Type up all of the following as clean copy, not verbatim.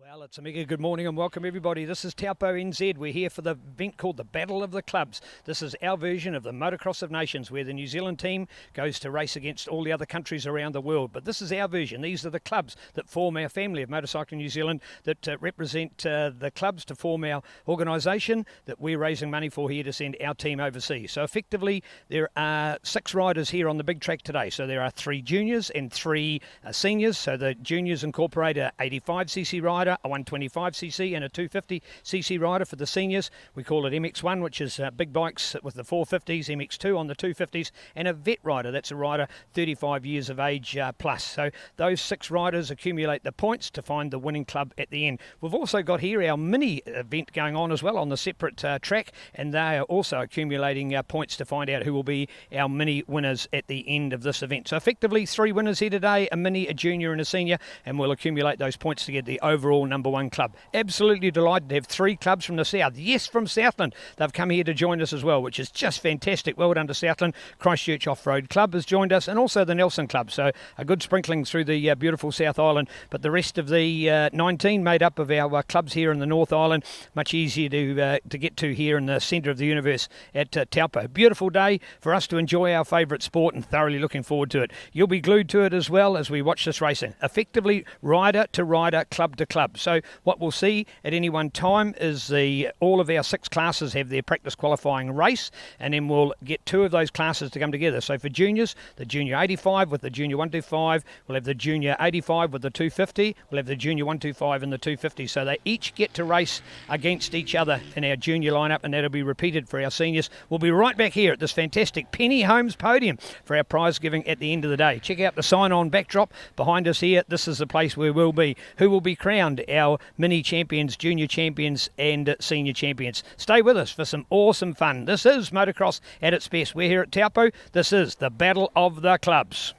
Well, it's a mega good morning and welcome everybody. This is Taupo NZ. We're here for the event called the Battle of the Clubs. This is our version of the Motocross of Nations, where the New Zealand team goes to race against all the other countries around the world. But this is our version. These are the clubs that form our family of Motorcycling New Zealand, that represent the clubs to form our organisation that we're raising money for here to send our team overseas. So effectively, there are 6 riders here on the big track today. So there are 3 juniors and 3 seniors. So the juniors incorporate a 85cc rider, a 125cc and a 250cc rider for the seniors. We call it MX1, which is big bikes with the 450s, MX2 on the 250s, and a vet rider. That's a rider 35 years of age plus. So those 6 riders accumulate the points to find the winning club at the end. We've also got here our mini event going on as well on the separate track, and they are also accumulating points to find out who will be our mini winners at the end of this event. So effectively 3 winners here today, a mini, a junior and a senior, and we'll accumulate those points to get the overall number 1 club. Absolutely delighted to have 3 clubs from the south. Yes, from Southland. They've come here to join us as well, which is just fantastic. Well done to Southland. Christchurch Off-Road Club has joined us, and also the Nelson Club. So a good sprinkling through the beautiful South Island. But the rest of the 19 made up of our clubs here in the North Island. Much easier to get to here in the centre of the universe at Taupo. Beautiful day for us to enjoy our favourite sport, and thoroughly looking forward to it. You'll be glued to it as well as we watch this racing. Effectively rider to rider, club to club. So what we'll see at any one time is all of our 6 classes have their practice qualifying race, and then we'll get 2 of those classes to come together. So for juniors, the junior 85 with the junior 125, we'll have the junior 85 with the 250, we'll have the junior 125 and the 250. So they each get to race against each other in our junior lineup, and that'll be repeated for our seniors. We'll be right back here at this fantastic Penny Homes podium for our prize giving at the end of the day. Check out the sign-on backdrop behind us here. This is the place where we'll be. Who will be crowned our mini champions, junior champions and senior champions. Stay with us for some awesome fun. This is motocross at its best. We're here at Taupo. This is the Battle of the Clubs.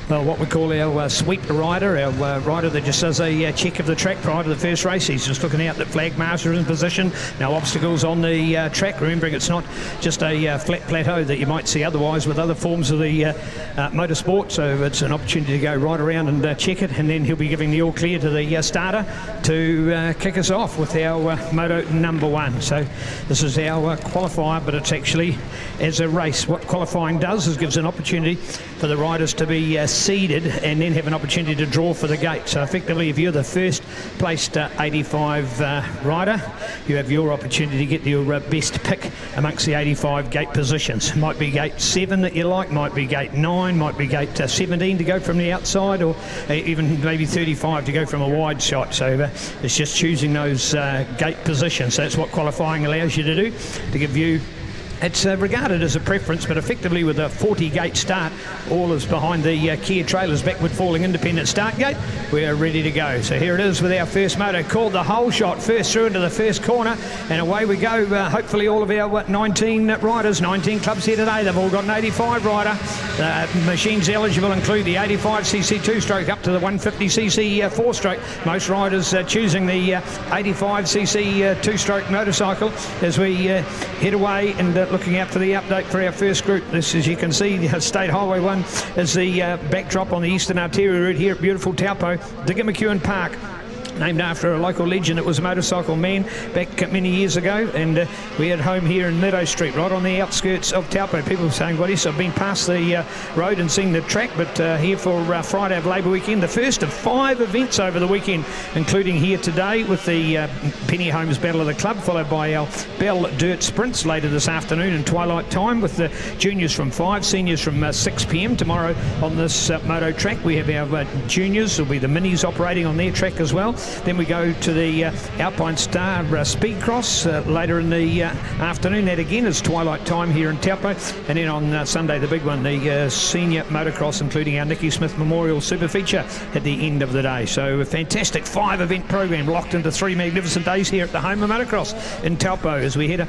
Well, what we call our sweep rider, our rider that just does a check of the track prior to the first race. He's just looking out that flag marshal is in position. No obstacles on the track. Remembering it's not just a flat plateau that you might see otherwise with other forms of the motorsport. So it's an opportunity to go right around and check it, and then he'll be giving the all clear to the starter to kick us off with our moto number 1. So this is our qualifier, but it's actually as a race. What qualifying does is gives an opportunity for the riders to be seeded and then have an opportunity to draw for the gate. So effectively, if you're the first placed 85 rider, you have your opportunity to get your best pick amongst the 85 gate positions. Might be gate 7 that you like, might be gate 9, might be gate 17 to go from the outside, or even maybe 35 to go from a wide shot. So it's just choosing those gate positions. So that's what qualifying allows you to do, to give you. It's regarded as a preference, but effectively with a 40 gate start, all is behind the Kia trailers backward falling independent start gate. We're ready to go. So here it is with our first moto, called the hole shot, first through into the first corner, and away we go. Hopefully all of our 19 riders, 19 clubs here today, they've all got an 85 rider. Machines eligible include the 85cc 2-stroke up to the 150cc 4-stroke. Most riders choosing the 85cc 2-stroke motorcycle as we head away and looking out for the update for our first group. This, as you can see, State Highway 1 is the backdrop on the Eastern Arterial route here at beautiful Taupo, Digger McEwen Park. named after a local legend that was a motorcycle man back many years ago, and we had home here in Meadow Street, right on the outskirts of Taupo. People were saying, well, yes, I've been past the road and seen the track, but here for Friday of Labour weekend, the first of 5 events over the weekend, including here today with the Penny Holmes Battle of the Club, followed by our Bell Dirt Sprints later this afternoon in twilight time, with the juniors from 5, seniors from 6 p.m. tomorrow on this moto track. We have our juniors, will be the minis operating on their track as well. Then we go to the Alpine Star Speed Cross later in the afternoon. That again is twilight time here in Taupo. And then on Sunday, the big one, the senior motocross, including our Nicky Smith Memorial Super Feature at the end of the day. So a fantastic 5-event program locked into 3 magnificent days here at the home of motocross in Taupo as we head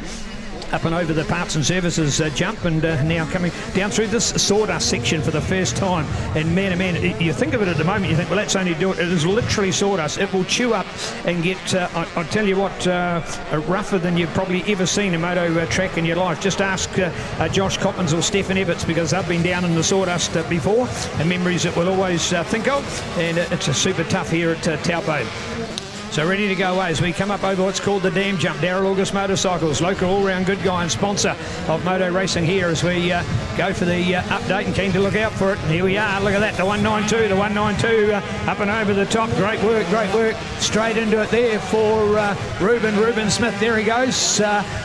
up and over the parts and services jump, and now coming down through this sawdust section for the first time. And man, oh man, you think of it at the moment, you think, well, that's only do it. It is literally sawdust. It will chew up and get, I'll tell you what, rougher than you've probably ever seen a moto track in your life. Just ask Josh Coppins or Stephen Ebbets, because they've been down in the sawdust before, and memories that we'll always think of. And it's a super tough here at Taupo. So ready to go away as we come up over what's called the Dam Jump. Daryl August Motorcycles, local all-round good guy and sponsor of moto racing here as we go for the update, and keen to look out for it. Here we are, look at that, the 192 up and over the top. Great work, straight into it there for Ruben Smith. There he goes,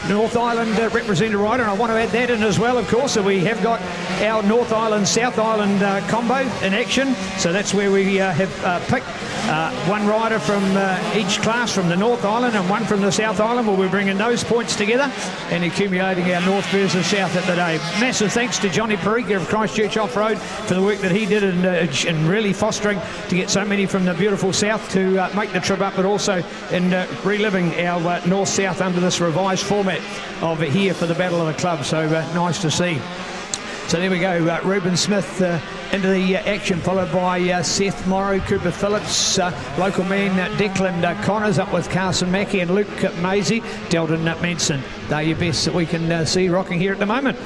North Island representative rider, and I want to add that in as well, of course. So we have got our North Island, South Island combo in action. So that's where we have picked one rider from each class from the North Island and one from the South Island. We'll be bringing those points together and accumulating our North versus South at the day. Massive thanks to Johnny Parika of Christchurch Off-Road for the work that he did in really fostering to get so many from the beautiful South to make the trip up, but also in reliving our North-South under this revised format of here for the Battle of the Club. So nice to see. So there we go, Ruben Smith into the action, followed by Seth Morrow, Cooper Phillips, local man Declan Connors, up with Carson Mackey and Luke Maisie, Delton Manson. They're your best that we can see rocking here at the moment.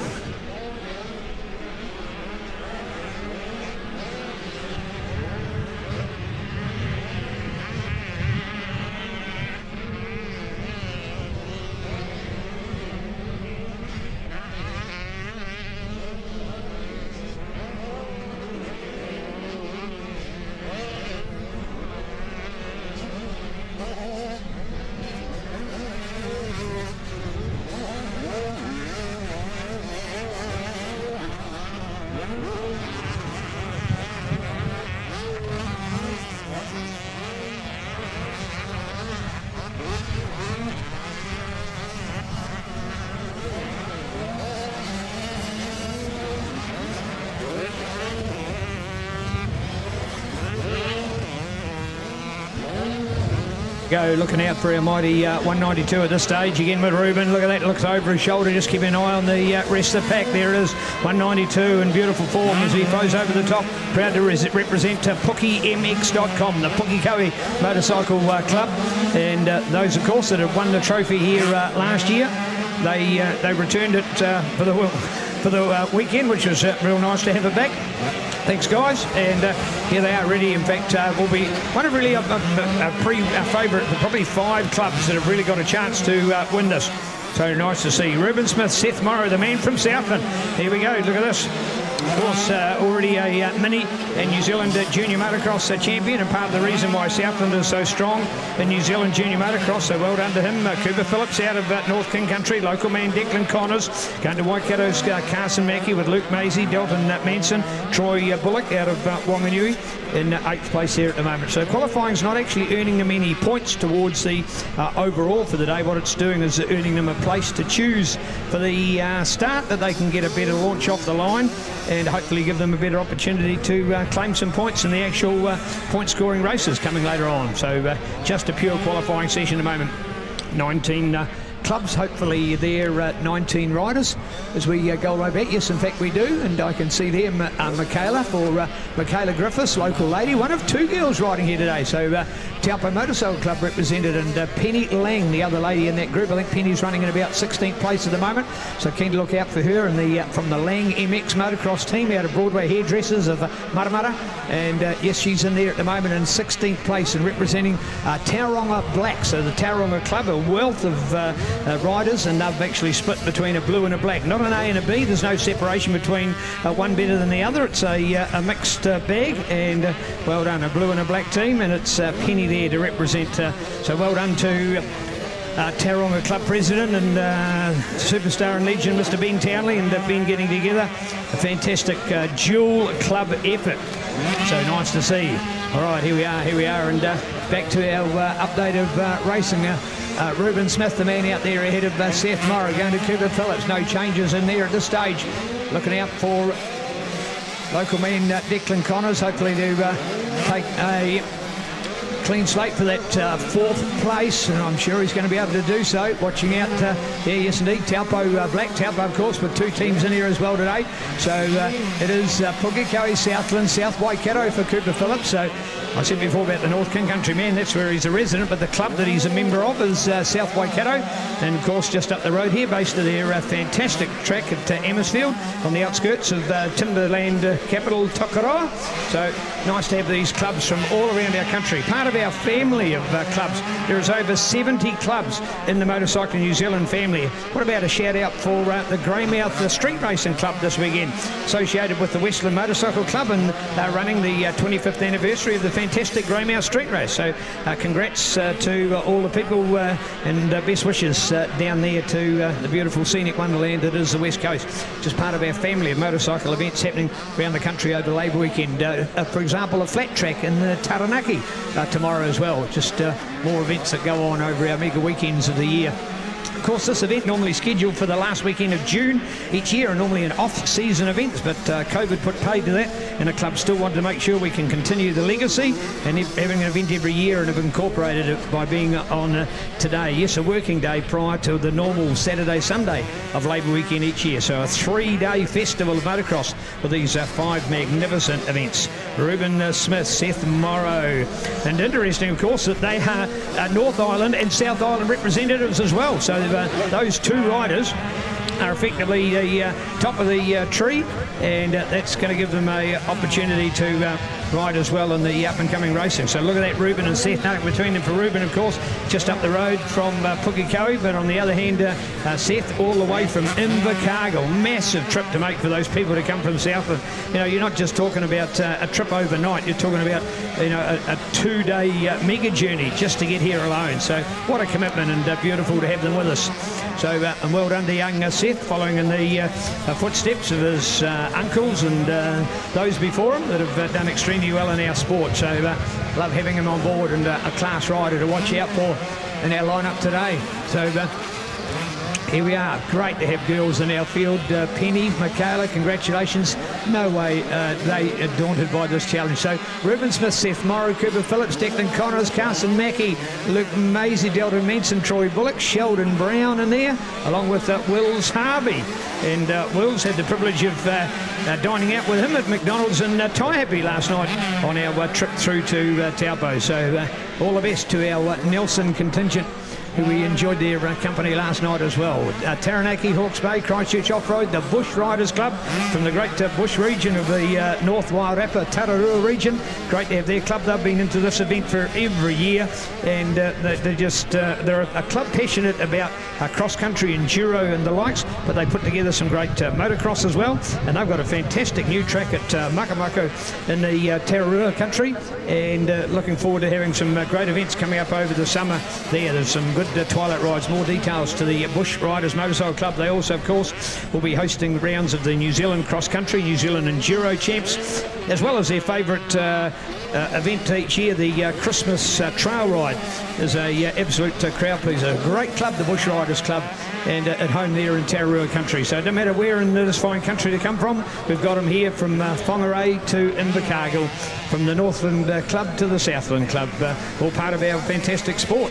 Go looking out for our mighty 192 at this stage. Again with Ruben, look at that, looks over his shoulder, just keeping an eye on the rest of the pack. There it is, 192 in beautiful form as he flows over the top. Proud to represent PookieMX.com, the Pukekohe Motorcycle Club. And those, of course, that have won the trophy here last year, they returned it for the weekend, which was real nice to have it back. Thanks, guys. And here they are ready. In fact, will be one of really a favourite, probably 5 clubs that have really got a chance to win this. So nice to see. Ruben Smith, Seth Morrow, the man from Southland. Here we go. Look at this. Of course, already a mini and New Zealand junior motocross champion, and part of the reason why Southland is so strong in New Zealand junior motocross. So well done to him. Cooper Phillips out of North King Country, local man Declan Connors. Going to Waikato's Carson Mackey with Luke Maisie, Delton Manson, Troy Bullock out of Wanganui in 8th place there at the moment. So qualifying's not actually earning them any points towards the overall for the day. What it's doing is earning them a place to choose for the start, that they can get a better launch off the line and hopefully give them a better opportunity to claim some points in the actual point scoring races coming later on. So just a pure qualifying session at the moment. 19 clubs. Hopefully they're 19 riders as we go right back. Yes, in fact we do, and I can see there Michaela for Michaela Griffiths, local lady, one of 2 girls riding here today. So Taupo Motorcycle Club represented, and Penny Lang, the other lady in that group. I think Penny's running in about 16th place at the moment, so keen to look out for her. And from the Lang MX Motocross team out of Broadway Hairdressers of Maramara, and yes, she's in there at the moment in 16th place and representing Tauranga Black. So the Tauranga Club, a wealth of riders, and they've actually split between a blue and a black, not an A and a B. There's no separation between one better than the other. It's a mixed bag, and well done, a blue and a black team, and it's Penny there to represent. So well done to Tauranga Club President and superstar and legend Mr. Ben Townley and Ben getting together. A fantastic dual club effort. So nice to see. All right, here we are, and back to our update of racing. Ruben Smith, the man out there ahead of Seth Morrow, going to Cooper Phillips. No changes in there at this stage. Looking out for local man Declan Connors, hopefully to take a clean slate for that 4th place, and I'm sure he's going to be able to do so. Watching out there, yes indeed, Taupo Black. Taupo, of course, with 2 teams in here as well today. So it is Pukekohe, Southland, South Waikato for Cooper Phillips. So I said before about the North King Country man, that's where he's a resident, but the club that he's a member of is South Waikato, and of course just up the road here, based at their fantastic track at Ammersfield on the outskirts of Timberland capital Tokoroa. So nice to have these clubs from all around our country, part of our family of clubs. There is over 70 clubs in the Motorcycle New Zealand family. What about a shout out for the Greymouth Street Racing Club this weekend, associated with the Westland Motorcycle Club, and they're running the 25th anniversary of the fantastic Greymouth Street Race. So congrats to all the people and best wishes down there to the beautiful scenic wonderland that is the West Coast. Just part of our family of motorcycle events happening around the country over Labour weekend. For example, a flat track in Taranaki tomorrow as well. Just more events that go on over our mega weekends of the year. Of course, this event normally scheduled for the last weekend of June each year, and normally an off-season event, but COVID put paid to that, and the club still wanted to make sure we can continue the legacy and having an event every year, and have incorporated it by being on today. Yes, a working day prior to the normal Saturday, Sunday of Labour weekend each year. So a 3-day festival of motocross with these 5 magnificent events. Ruben Smith, Seth Morrow, and interesting, of course, that they are North Island and South Island representatives as well. So those 2 riders are effectively the top of the tree, and that's going to give them an opportunity to ride as well in the up-and-coming racing. So look at that, Ruben and Seth. Now between them for Ruben, of course, just up the road from Pukekohe, but on the other hand, Seth all the way from Invercargill. Massive trip to make for those people to come from Southland. You know, you're not just talking about a trip overnight, you're talking about, you know, a 2-day mega journey just to get here alone. So what a commitment, and beautiful to have them with us. So and well done to young Seth, following in the footsteps of his uncles and those before him that have done extremely well in our sport. So love having him on board, and a class rider to watch out for in our lineup today. So here we are. Great to have girls in our field. Penny, Michaela, congratulations. No way they are daunted by this challenge. So Ruben Smith, Seth Morrow, Cooper Phillips, Declan Connors, Carson Mackey, Luke Maisie, Delta Manson, Troy Bullock, Sheldon Brown in there, along with Wills Harvey. And Wills had the privilege of dining out with him at McDonald's in Taihape last night on our trip through to Taupo. So all the best to our Nelson contingent, who we enjoyed their company last night as well. Taranaki, Hawke's Bay, Christchurch Off-Road, the Bush Riders Club from the great Bush region of the North Wairarapa, Tararua region. Great to have their club. They've been into this event for every year, and they're a club passionate about cross-country, enduro and the likes, but they put together some great motocross as well, and they've got a fantastic new track at Makamako in the Tararua country, and looking forward to having some great events coming up over the summer there. There's some good twilight rides. More details to the Bush Riders Motorcycle Club. They also, of course, will be hosting rounds of the New Zealand Cross Country, New Zealand Enduro Champs, as well as their favourite event each year, the Christmas Trail Ride. Is a absolute crowd pleaser. Great club, the Bush Riders Club, and at home there in Tararua country. So no matter where in this fine country to come from, we've got them here from Whangarei to Invercargill, from the Northland Club to the Southland Club, all part of our fantastic sport.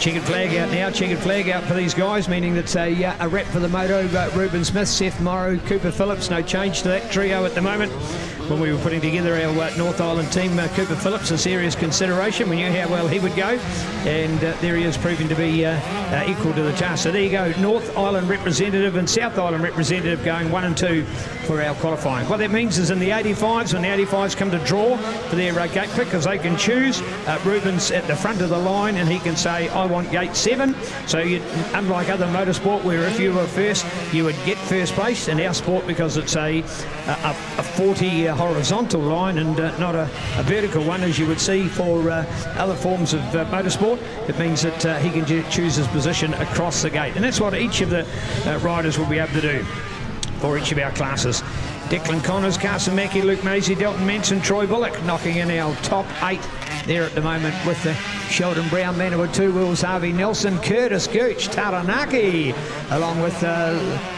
Checkered flag out now, checkered flag out for these guys, meaning that's a wrap for the moto. Ruben Smith, Seth Morrow, Cooper Phillips, no change to that trio at the moment. When we were putting together our North Island team, Cooper Phillips, a serious consideration. We knew how well he would go, and there he is, proving to be equal to the task. So there you go, North Island representative and South Island representative going 1 and 2 for our qualifying. What that means is in the 85s, when the 85s come to draw for their gate pick, because they can choose, Ruben's at the front of the line and he can say, I want gate 7. So unlike other motorsport where if you were first, you would get first place, in our sport, because it's a 40 horizontal line and not a vertical one as you would see for other forms of motorsport, it means that he can choose his position across the gate. And that's what each of the riders will be able to do for each of our classes. Declan Connors, Carson Mackie, Luke Maisie, Delton Manson, Troy Bullock knocking in our top 8 there at the moment with the Sheldon Brown, Manawatu 2 Wheels, Harvey Nelson, Curtis Gooch, Taranaki, along with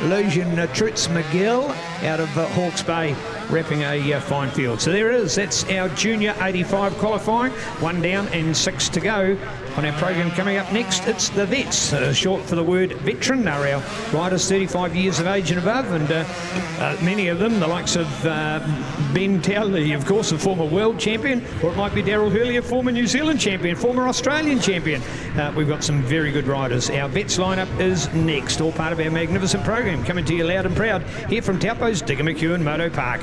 Lucian Trutz McGill out of Hawke's Bay, wrapping a fine field. So there it is, that's our Junior 85 qualifying, 1 down and 6 to go. On our program coming up next, it's the vets, short for the word veteran. They're our riders 35 years of age and above, and many of them, the likes of Ben Towley, of course, a former world champion, or it might be Daryl Hurley, a former New Zealand champion, former Australian champion. We've got some very good riders. Our vets lineup is next, all part of our magnificent program, coming to you loud and proud here from Taupo's Digger McEwen Moto Park.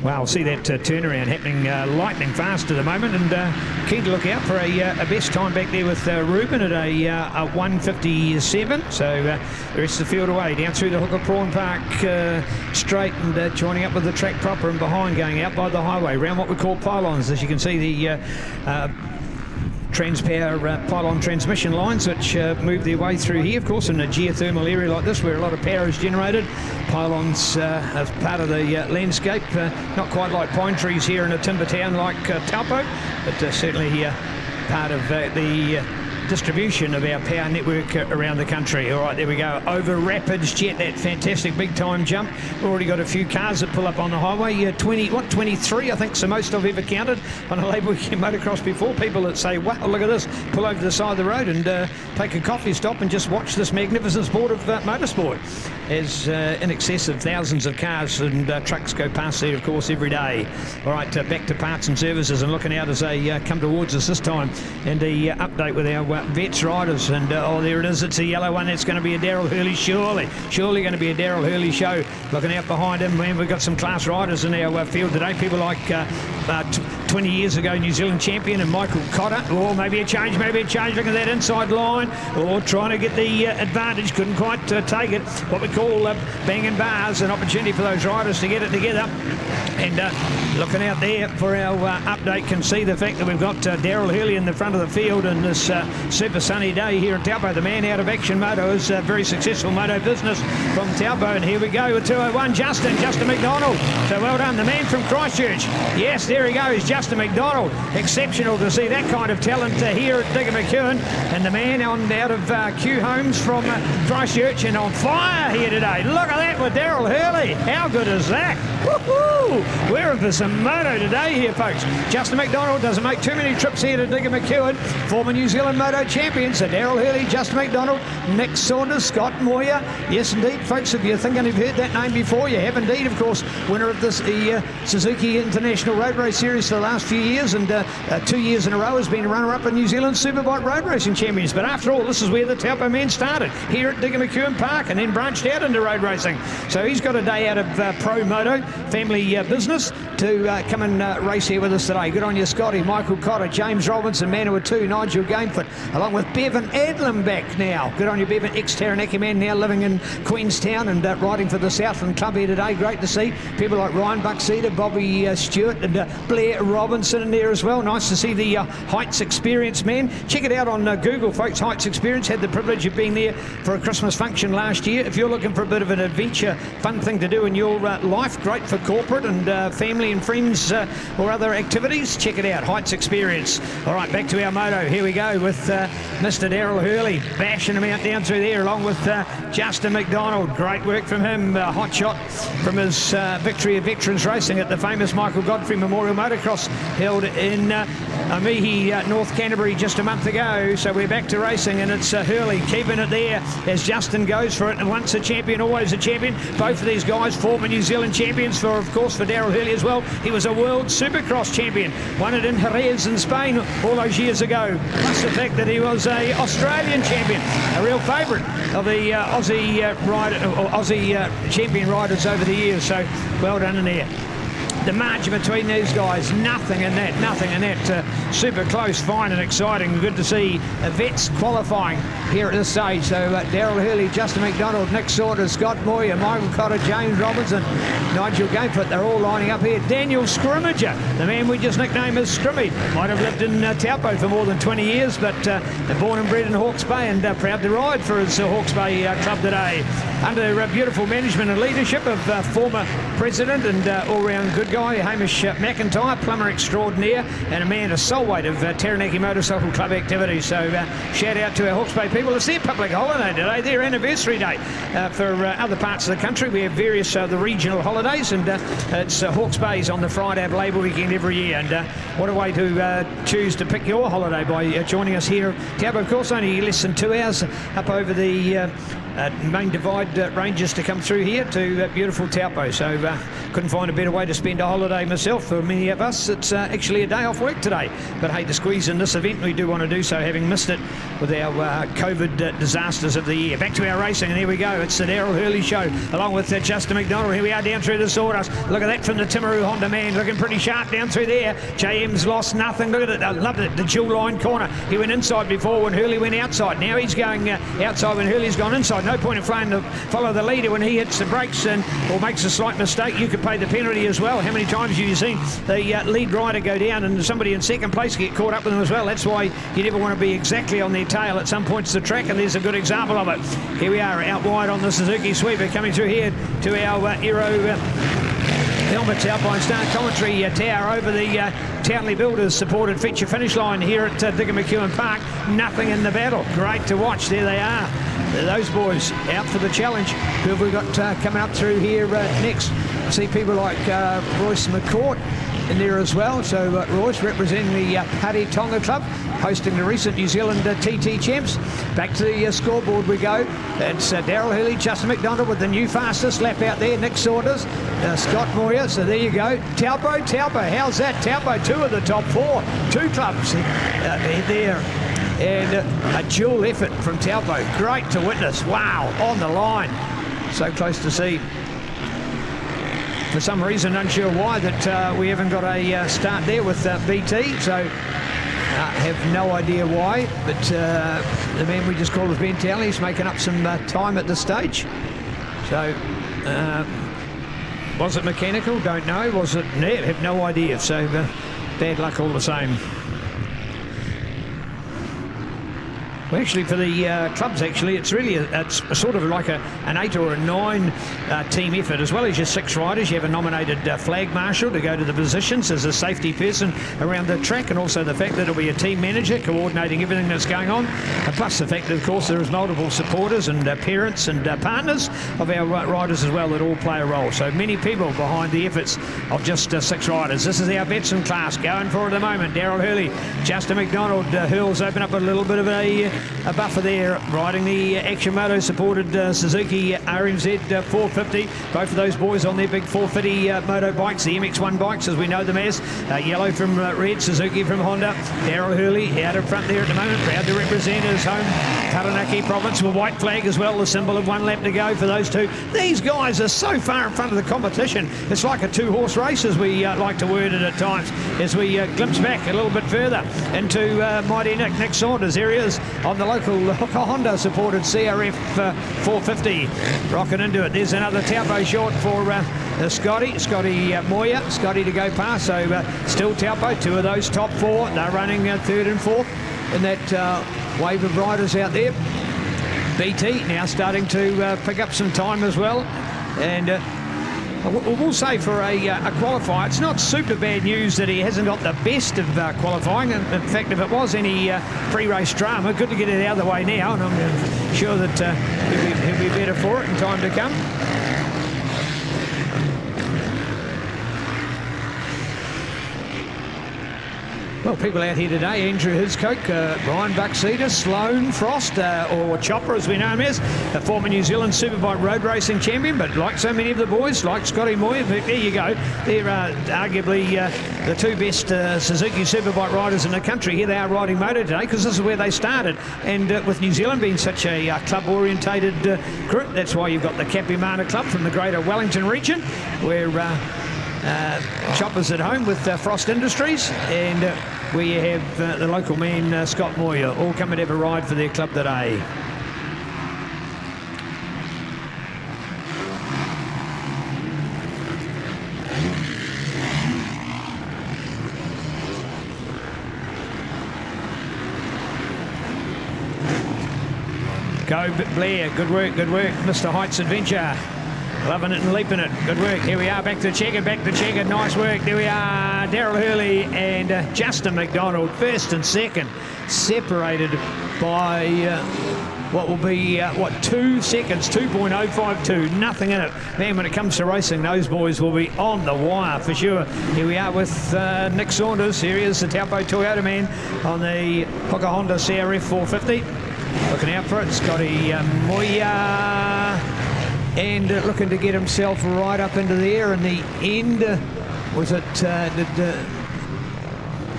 Wow, see that turnaround happening lightning fast at the moment, and keen to look out for a best time back there with Ruben at a 1:57. So the rest of the field away, down through the Hooker Prawn Park straight, and joining up with the track proper and behind, going out by the highway, around what we call pylons. As you can see, the Transpower pylon transmission lines which move their way through here, of course, in a geothermal area like this where a lot of power is generated. Pylons as part of the landscape, not quite like pine trees here in a timber town like Taupo, but certainly here part of the distribution of our power network around the country. All right, there we go, over Rapids Jet, that fantastic big time jump. We've already got a few cars that pull up on the highway, 23 I think is the most I've ever counted on a Labour Weekend motocross before. People that say, wow, look at this, pull over to the side of the road and take a coffee stop and just watch this magnificent sport of motorsport, as in excess of thousands of cars and trucks go past there, of course, every day. All right, back to parts and services and looking out as they come towards us this time, and the update with our vets riders, and oh, there it is, it's a yellow one. It's going to be a Daryl Hurley, surely going to be a Daryl Hurley show. Looking out behind him, man, we've got some class riders in our field today, people like 20 years ago New Zealand champion and Michael Cotter. Oh, maybe a change, look at that inside line, or trying to get the advantage, couldn't quite take it. What we call banging bars, an opportunity for those riders to get it together. And looking out there for our update, can see the fact that we've got Daryl Hurley in the front of the field in this super sunny day here at Taupo. The man out of Action Moto is a very successful moto business from Taupo, and here we go with 201, Justin McDonald. So well done, the man from Christchurch. Yes, there he goes, Justin McDonald. Exceptional to see that kind of talent here at Digger McEwen, and the man out of Q Homes from Christchurch, and on fire here today. Look at that with Daryl Hurley. How good is that? Woohoo! We're in for some moto today here, folks. Justin McDonald doesn't make too many trips here to Digger McEwen. Former New Zealand Moto champion, so Daryl Hurley, Justin McDonald, Nick Saunders, Scott Moyer. Yes, indeed, folks, if you're thinking you've heard that name before, you have indeed, of course. Winner of this Suzuki International Road Race Series for the last few years, and 2 years in a row has been runner-up in New Zealand Superbike Road Racing Champions. But after all, this is where the Taupo man started, here at Digger McEwen Park, and then branched out into road racing. So he's got a day out of pro moto, family business, to come and race here with us today. Good on you, Scotty, Michael Cotter, James Robinson, Manawatu 2, Nigel Gamefoot, along with Bevan Adlam back now. Good on you, Bevan, ex-Taranaki man, now living in Queenstown and riding for the Southland Club here today. Great to see people like Ryan Buckseater, Bobby Stewart, and Blair Robinson in there as well. Nice to see the Heights Experience man. Check it out on Google, folks. Heights Experience. Had the privilege of being there for a Christmas function last year. If you're looking for a bit of an adventure, fun thing to do in your life, great for corporate and family and friends or other activities, check it out, Heights Experience. All right, back to our moto. Here we go with Mr. Daryl Hurley bashing him out down through there along with Justin McDonald. Great work from him. Hot shot from his victory of Veterans Racing at the famous Michael Godfrey Memorial Motocross held in Amihi, North Canterbury just a month ago. So we're back to racing, and it's Hurley keeping it there as Justin goes for it. And once a champion, always a champion. Both of these guys former New Zealand champions for, of course, for Daryl Hurley as well. He was a World Supercross champion, won it in Jerez in Spain all those years ago. Plus the fact that he was a Australian champion, a real favourite of the Aussie champion riders over the years. So well done in there. The margin between these guys, nothing in that. Super close, fine and exciting. Good to see vets qualifying here at this stage. So Daryl Hurley, Justin McDonald, Nick Saunders, Scott Moyer, Michael Cotter, James Robinson, Nigel Gamefoot, they're all lining up here. Daniel Scrimmager, the man we just nicknamed as Scrimmy, might have lived in Taupo for more than 20 years, but born and bred in Hawke's Bay and proud to ride for his Hawke's Bay club today. Under beautiful management and leadership of former president and all-round good guy, Hamish McIntyre, plumber extraordinaire, and a man, a sole weight of Taranaki Motorcycle Club activities. So shout out to our Hawke's Bay people. It's their public holiday today, their anniversary day. For other parts of the country, we have various the regional holidays, and it's Hawke's Bay's on the Friday of Labour weekend every year. And what a way to choose to pick your holiday by joining us here. Taupo, of course, only less than 2 hours up over the main divide ranges to come through here to beautiful Taupo. So couldn't find a better way to spend a holiday myself. For many of us, it's actually a day off work today. But hey, to squeeze in this event, we do want to do so, having missed it with our COVID disasters of the year. Back to our racing, and here we go. It's the Daryl Hurley show, along with Justin McDonald. Here we are down through the sawdust. Look at that from the Timaru Honda man, looking pretty sharp down through there. JM's lost nothing. Look at it. I loved it. The dual line corner. He went inside before when Hurley went outside. Now he's going outside when Hurley's gone inside. No point in trying to follow the leader when he hits the brakes or makes a slight mistake. You could pay the penalty as well. How many times have you seen the lead rider go down and somebody in second place get caught up with them as well? That's why you never want to be exactly on their tail at some points of the track, and there's a good example of it. Here we are out wide on the Suzuki Sweeper, coming through here to our Aero helmets Alpine Star commentary tower over the Townley Builders supported feature finish line here at Digger McEwen Park. Nothing in the battle. Great to watch. There they are. Those boys out for the challenge. Who have we got coming up through here next? I see people like Royce McCourt in there as well. So Royce representing the Paddy Tonga Club, hosting the recent New Zealand TT champs. Back to the scoreboard we go. It's Daryl Hurley, Justin McDonald with the new fastest lap out there. Nick Saunders, Scott Moyer. So there you go. Taupo. How's that? Taupo, 2 of the top 4. 2 clubs there. And a dual effort from Taupo. Great to witness. Wow, on the line. So close to see. For some reason, unsure why, that we haven't got a start there with BT. So have no idea why. But the man we just called as Ben Townley is making up some time at this stage. So was it mechanical? Don't know. Was it? Have no idea. So bad luck all the same. Well, actually, for the clubs, it's really it's sort of like an 8 or a 9 team effort. As well as your 6 riders, you have a nominated flag marshal to go to the positions as a safety person around the track, and also the fact that it'll be a team manager coordinating everything that's going on. Plus the fact that, of course, there is multiple supporters and parents and partners of our riders as well that all play a role. So many people behind the efforts of just 6 riders. This is our veteran class going for it at the moment. Daryl Hurley, Justin McDonald. Hurls open up a little bit of a buffer there, riding the Action Moto supported Suzuki RMZ 450. Both of those boys on their big 450 moto bikes, the MX1 bikes as we know them as. Yellow from Red, Suzuki from Honda. Daryl Hurley out in front there at the moment, proud to represent his home Taranaki province with white flag as well, the symbol of 1 lap to go for those 2. These guys are so far in front of the competition. It's like a 2-horse race, as we like to word it at times, as we glimpse back a little bit further into mighty Nick Saunders. There he is on the local Honda supported CRF 450, rocking into it. There's another Taupo short for Scotty Moya, Scotty to go past. So still Taupo, two of those top four. They're running third and fourth in that wave of riders out there. BT now starting to pick up some time as well. And we'll say for a qualifier, it's not super bad news that he hasn't got the best of qualifying. In fact, if it was any pre-race drama, good to get it out of the way now, and I'm sure that he'll be better for it in time to come. Well, people out here today: Andrew Hiscoke, Brian Buckseater, Sloane Frost, or Chopper as we know him as, a former New Zealand Superbike road racing champion, but like so many of the boys, like Scotty Moya, there you go. They're arguably the two best Suzuki Superbike riders in the country. Here they are riding motor today because this is where they started. And with New Zealand being such a club-orientated group, that's why you've got the Capimana Club from the Greater Wellington region, where Chopper's at home with Frost Industries, and where you have the local man Scott Moya, all coming to have a ride for their club today. Go Blair, good work, Mr. Heights Adventure. Loving it and leaping it. Good work. Here we are, back to checkered. Nice work. There we are. Daryl Hurley and Justin McDonald, first and second, separated by what will be, 2 seconds, 2.052. Nothing in it. Man, when it comes to racing, those boys will be on the wire for sure. Here we are with Nick Saunders. Here he is, the Taupo Toyota man on the Hoka Honda CRF 450. Looking out for it. Scotty Moya. And looking to get himself right up into the air in the end. Was it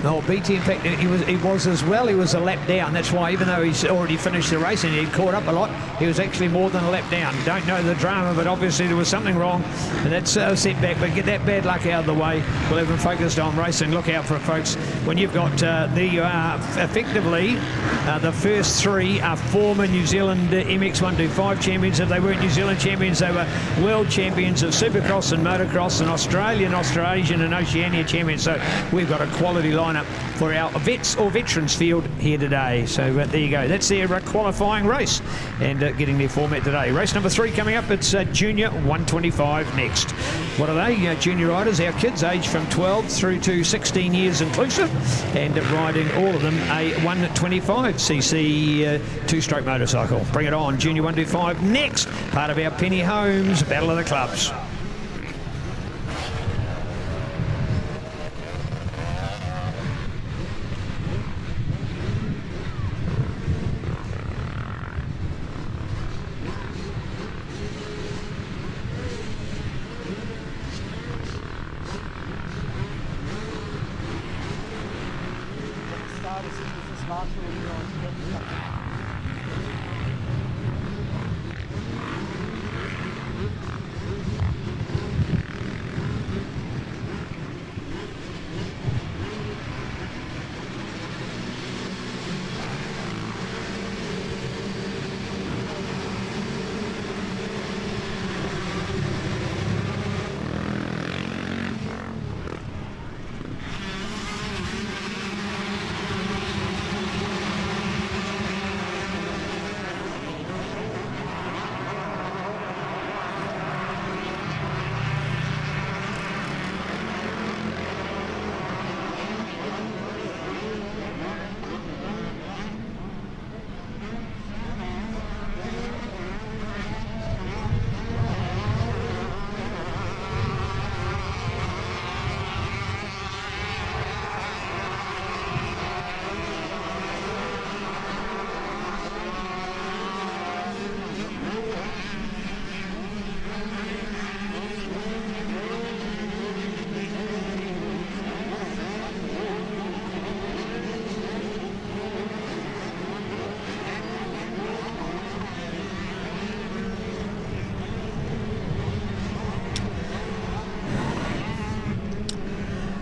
no, BT, in fact, he was as well. He was a lap down. That's why, even though he's already finished the race and he'd caught up a lot, he was actually more than a lap down. Don't know the drama, but obviously there was something wrong, and that's a setback. But get that bad luck out of the way. We'll have him focused on racing. Look out for it, folks. When you've got effectively the first three are former New Zealand MX125 champions. If they weren't New Zealand champions, they were world champions of Supercross and Motocross, and Australian, Australasian and Oceania champions. So we've got a quality line up for our vets or veterans field here today. So there you go. That's their qualifying race, and getting their format today. Race number 3 coming up. It's Junior 125 next. What are they? Junior riders, our kids, aged from 12 through to 16 years inclusive, and riding all of them a 125cc two-stroke motorcycle. Bring it on. Junior 125 next. Part of our Penny Holmes Battle of the Clubs.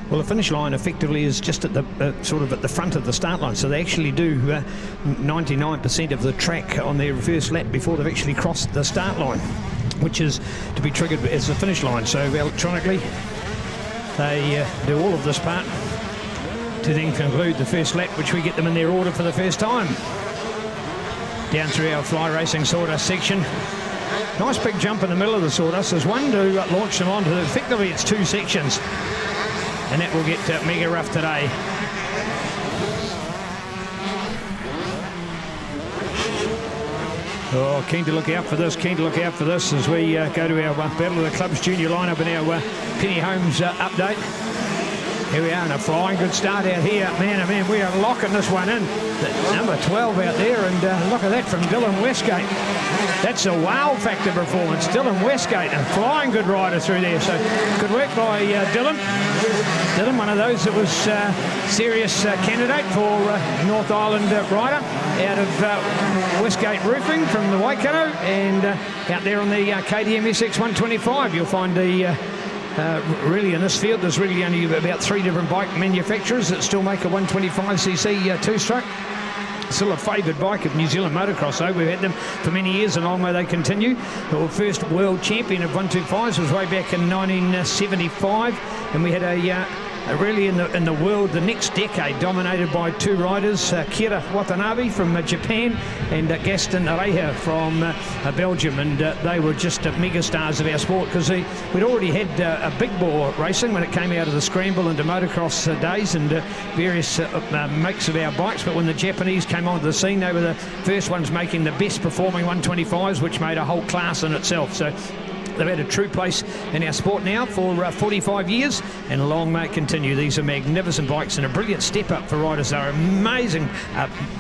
Well, the finish line effectively is just at the sort of at the front of the start line, so they actually do 99% of the track on their first lap before they've actually crossed the start line. which is to be triggered as the finish line. So electronically, they do all of this part to then conclude the first lap, which we get them in their order for the first time. Down through our fly racing sawdust section. Nice big jump in the middle of the sawdust. There's one to launch them onto. Effectively, it's 2 sections. And that will get mega rough today. Oh, keen to look out for this, as we go to our Battle of the Clubs Junior lineup and our Penny Holmes update. Here we are in a flying good start out here. Man, oh man, we are locking this one in. The number 12 out there, and look at that from Dylan Westgate. That's a wow factor performance. Dylan Westgate, a flying good rider through there. So good work by Dylan. Dylan, one of those that was serious candidate for North Island rider out of Westgate Roofing from the Waikato, and out there on the KTM SX 125 you'll find the really in this field there's really only about 3 different bike manufacturers that still make a 125cc two-stroke. Still a favoured bike of New Zealand motocross, though. We've had them for many years, and long may they continue. The first world champion of 125s was way back in 1975, and we had a really in the world the next decade dominated by 2 riders, Kira Watanabe from Japan and Gaston Areja from Belgium, and they were just mega stars of our sport, because we'd already had a big bore racing when it came out of the scramble into motocross days, and various makes of our bikes. But when the Japanese came onto the scene, they were the first ones making the best performing 125s, which made a whole class in itself. So they've had a true place in our sport now for 45 years, and long may it continue. These are magnificent bikes and a brilliant step up for riders. They're amazing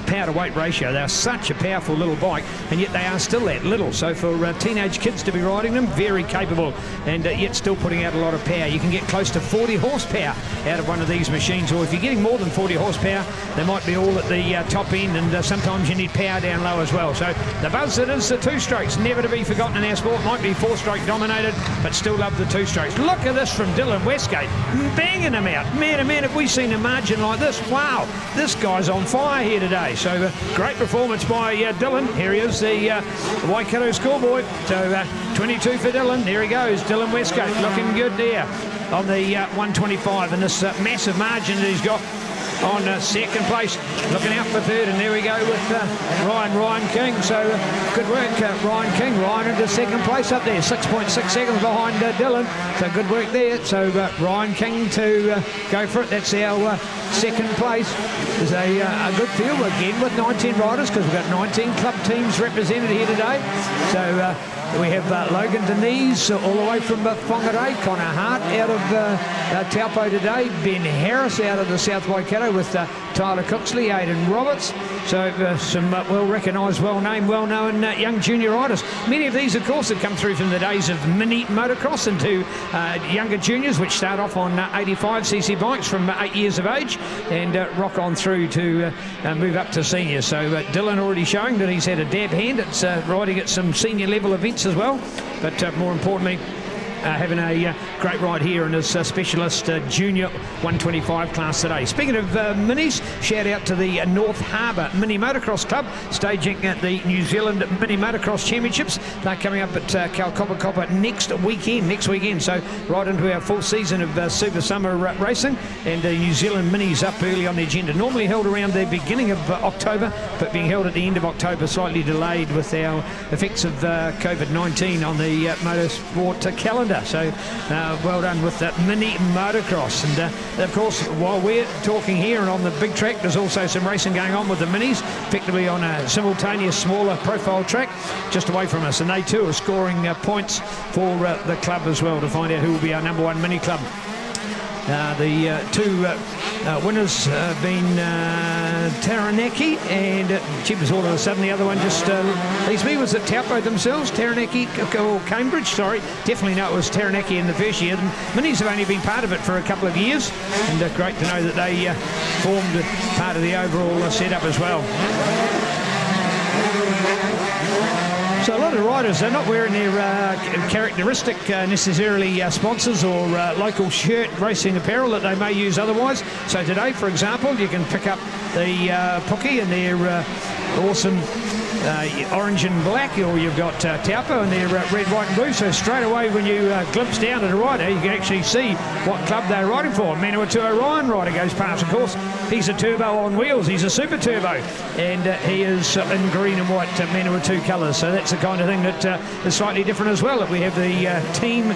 power to weight ratio. They're such a powerful little bike, and yet they are still that little. So for teenage kids to be riding them, very capable, and yet still putting out a lot of power. You can get close to 40 horsepower out of one of these machines, or if you're getting more than 40 horsepower, they might be all at the top end, and sometimes you need power down low as well. So the buzz that is the 2-strokes, never to be forgotten in our sport. Might be 4-stroke dominated, but still love the 2-strokes. Look at this from Dylan Westgate, banging them out. Man, oh man, have we seen a margin like this? Wow, this guy's on fire here today. So great performance by Dylan. Here he is, the Waikato schoolboy. So 22 for Dylan. There he goes, Dylan Westgate, looking good there on the 125, and this massive margin that he's got on second place, looking out for third, and there we go with Ryan King. So good work, Ryan King. Ryan into second place up there, 6.6 seconds behind Dylan. So good work there. So Ryan King to go for it. That's our second place. There's a good field again with 19 riders, because we've got 19 club teams represented here today. So we have Logan Denise all the way from Whangarei, Connor Hart out of Taupo today, Ben Harris out of the South Waikato with Tyler Cooksley, Aidan Roberts. So some well-recognised, well-known young junior riders. Many of these, of course, have come through from the days of mini motocross into younger juniors, which start off on 85cc bikes from 8 years of age and rock on through to move up to senior. So Dylan already showing that he's had a dab hand at riding at some senior level events as well, but more importantly, having a great ride here in his specialist junior 125 class today. Speaking of minis, shout out to the North Harbour Mini Motocross Club, staging at the New Zealand Mini Motocross Championships. They're coming up at Kalkoppa next weekend. So right into our full season of Super Summer racing, and New Zealand Minis up early on the agenda. Normally held around the beginning of October, but being held at the end of October, slightly delayed with our effects of COVID-19 on the motorsport calendar. So well done with that mini motocross. And of course, while we're talking here and on the big track, there's also some racing going on with the minis, effectively on a simultaneous smaller profile track just away from us, and they too are scoring points for the club as well, to find out who will be our number 1 mini club. The two winners have been Taranaki and Chippers. All of a sudden the other one just leaves me. Was it Taupo themselves? Taranaki or Cambridge? Sorry, definitely know it was Taranaki in the first year. The minis have only been part of it for a couple of years, and great to know that they formed part of the overall setup as well. So a lot of riders are not wearing their characteristic necessarily sponsors or local shirt racing apparel that they may use otherwise. So today, for example, you can pick up the Pookie and their awesome orange and black, or you've got Taupo and they're red, white and blue. So straight away when you glimpse down to the rider, you can actually see what club they're riding for. Manawatu Orion rider goes past, of course. He's a turbo on wheels. He's a super turbo, and he is in green and white Manawatu colours. So that's the kind of thing that is slightly different as well. That we have the team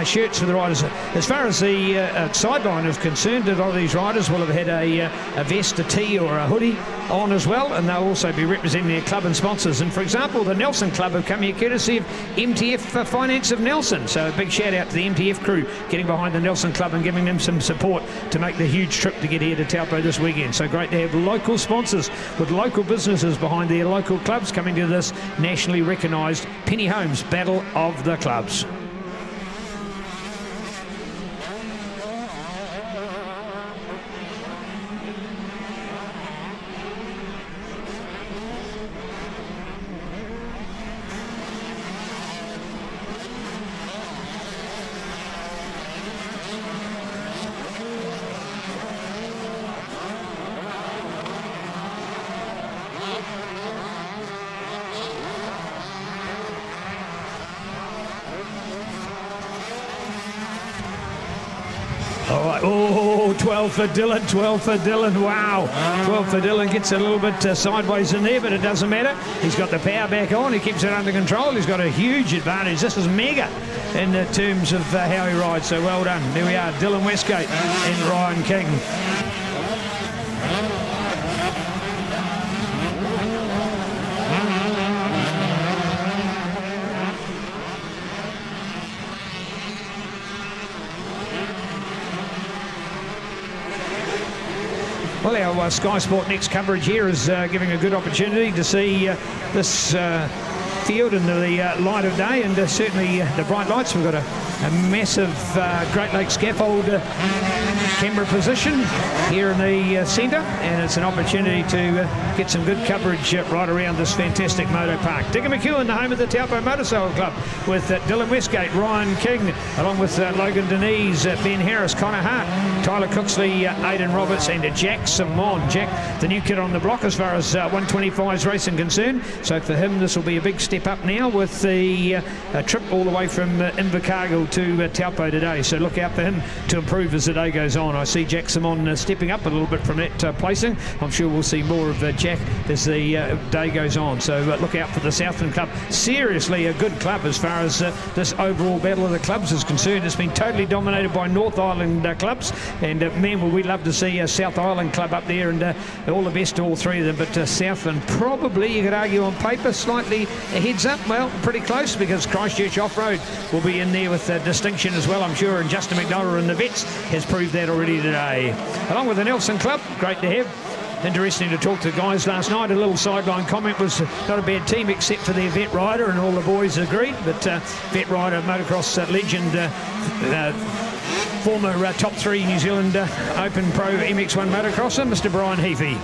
shirts for the riders. As far as the sideline is concerned, a lot of these riders will have had a vest, a tee or a hoodie on as well, and they'll also be representing their club and sponsors. And for example, the Nelson Club have come here courtesy of MTF Finance of Nelson. So a big shout out to the MTF crew getting behind the Nelson Club and giving them some support to make the huge trip to get here to Taupo this weekend. So great to have local sponsors with local businesses behind their local clubs coming to this nationally recognised Penny Holmes Battle of the Clubs. All right. Oh, 12 for Dylan, 12 for Dylan. Wow. 12 for Dylan gets a little bit sideways in there, but it doesn't matter. He's got the power back on. He keeps it under control. He's got a huge advantage. This is mega in terms of how he rides. So well done. There we are, Dylan Westgate and Ryan King. Well, our Sky Sport Next coverage here is giving a good opportunity to see this field in the light of day, and certainly the bright lights. We've got a massive Great Lakes scaffold camera position here in the centre, and it's an opportunity to get some good coverage right around this fantastic moto park. Digger McEwen, the home of the Taupo Motorcycle Club, with Dylan Westgate, Ryan King, along with Logan Denise, Ben Harris, Connor Hart, Tyler Cooksley, Aidan Roberts, and Jack Simon. Jack, the new kid on the block as far as 125s racing concerned. So for him, this will be a big step up now with the trip all the way from Invercargill to Taupo today. So look out for him to improve as the day goes on. I see Jack Simon stepping up a little bit from that placing. I'm sure we'll see more of Jack as the day goes on. So look out for the Southland Club. Seriously a good club as far as this overall battle of the clubs is concerned. It's been totally dominated by North Island clubs, and man, would we love to see a South Island club up there, and all the best to all three of them. But Southland probably, you could argue on paper, slightly a heads up. Well, pretty close, because Christchurch Off-Road will be in there with distinction as well, I'm sure, and Justin McDonald and the Vets has proved that already today. Along with the Nelson Club, great to have. Interesting to talk to the guys last night. A little sideline comment was not a bad team except for their vet rider, and all the boys agreed. But vet rider, motocross legend, former top 3 New Zealand Open Pro MX1 motocrosser, Mr. Brian Heafy.